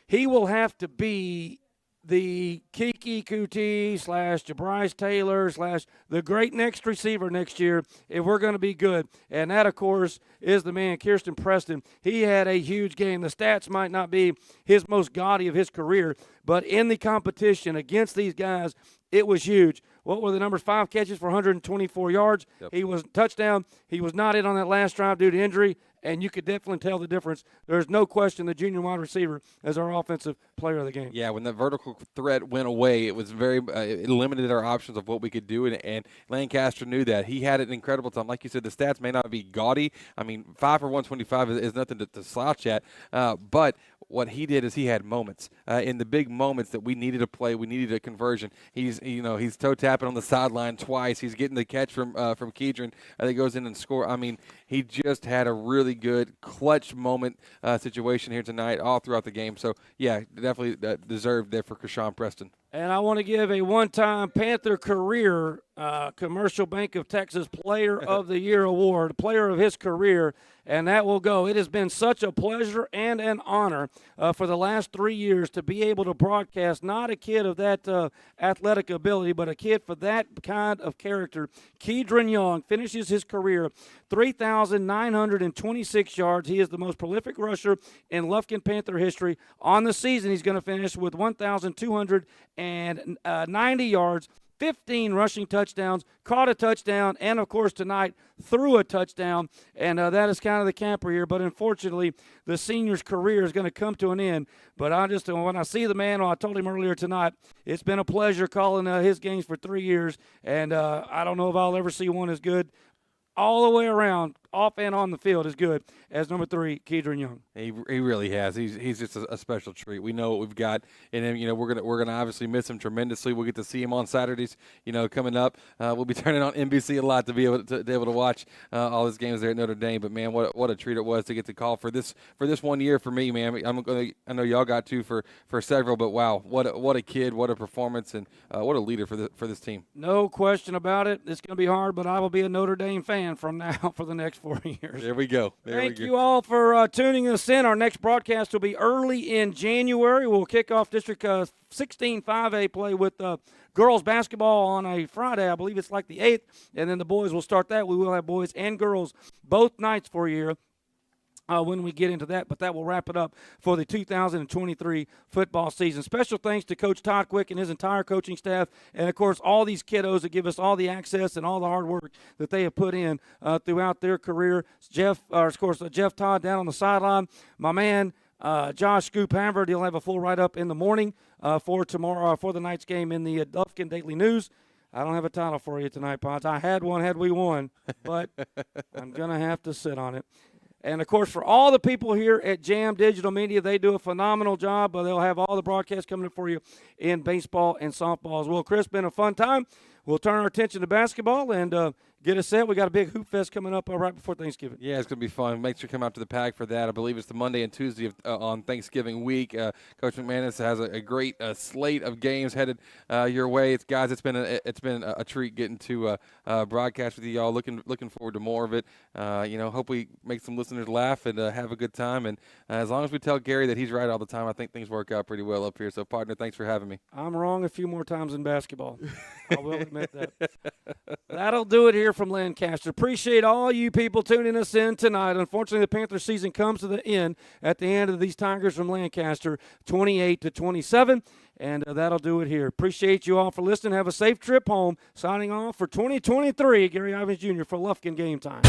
he will have to be, the Kiki Kuti / Jabrise Taylor / the great next receiver next year if we're going to be good. And that, of course, is the man, Kirsten Preston. He had a huge game. The stats might not be his most gaudy of his career, but in the competition against these guys, it was huge. What were the numbers? 5 catches for 124 yards. Yep. He was touchdown. He was not in on that last drive due to injury, and you could definitely tell the difference. There's no question the junior wide receiver is our offensive player of the game. Yeah, when the vertical threat went away, it was it limited our options of what we could do, and Lancaster knew that. He had an incredible time. Like you said, the stats may not be gaudy. I mean, 5 for 125 is nothing to slouch at, but what he did is he had moments. In the big moments that we needed a play, we needed a conversion. He's toe tapping on the sideline twice. He's getting the catch from Keidron that goes in and score. I mean, he just had a really good clutch moment situation here tonight all throughout the game. So, yeah, definitely deserved there for Kershawn Preston. And I want to give a one-time Panther career Commercial Bank of Texas Player of the Year award, player of his career, and that will go. It has been such a pleasure and an honor for the last 3 years to be able to broadcast not a kid of that athletic ability, but a kid for that kind of character. Keidron Young finishes his career 3,926 yards. He is the most prolific rusher in Lufkin Panther history. On the season, he's going to finish with 1,290 yards, 15 rushing touchdowns, caught a touchdown, and, of course, tonight threw a touchdown. And that is kind of the camper here. But, unfortunately, the senior's career is going to come to an end. But when I see the man, I told him earlier tonight, it's been a pleasure calling his games for 3 years. And I don't know if I'll ever see one as good all the way around, off and on the field, as good as number 3, Kedron Young. He really has. He's just a special treat. We know what we've got in him. You know, we're gonna obviously miss him tremendously. We'll get to see him on Saturdays. You know, coming up, we'll be turning on NBC a lot to be able to watch all his games there at Notre Dame. But man, what a treat it was to get the call for this 1 year for me, man. I know y'all got to for several, but wow, what a kid, what a performance, and what a leader for this team. No question about it. It's going to be hard, but I will be a Notre Dame fan from now for the next 4 years. There we go. Thank you all for tuning us in. Our next broadcast will be early in January. We'll kick off District 16 5A play with girls basketball on a Friday. I believe it's like the 8th, and then the boys will start that. We will have boys and girls both nights for a year. When we get into that, but that will wrap it up for the 2023 football season. Special thanks to Coach Todd Quick and his entire coaching staff, and, of course, all these kiddos that give us all the access and all the hard work that they have put in throughout their career. Jeff Todd down on the sideline. My man, Josh Scoop Hamford, he'll have a full write-up in the morning for tomorrow for the night's game in the Lufkin Daily News. I don't have a title for you tonight, Pods. I had one had we won, but I'm going to have to sit on it. And, of course, for all the people here at Jam Digital Media, they do a phenomenal job. They'll have all the broadcasts coming up for you in baseball and softball as well. Chris, been a fun time. We'll turn our attention to basketball and get us set. We got a big Hoop Fest coming up right before Thanksgiving. Yeah, it's going to be fun. Make sure you come out to the PAC for that. I believe it's the Monday and Tuesday on Thanksgiving week. Coach McManus has a great slate of games headed your way. It's been a treat getting to broadcast with you all. Looking forward to more of it. Hope we make some listeners laugh and have a good time. And as long as we tell Gary that he's right all the time, I think things work out pretty well up here. So, partner, thanks for having me. I'm wrong a few more times in basketball. I will admit that. That'll do it here from Lancaster. Appreciate all you people tuning us in tonight. Unfortunately, the Panther season comes to the end at the end of these Tigers from Lancaster, 28-27, and that'll do it here. Appreciate you all for listening. Have a safe trip home. Signing off for 2023, Gary Ivins Jr. for Lufkin Game Time.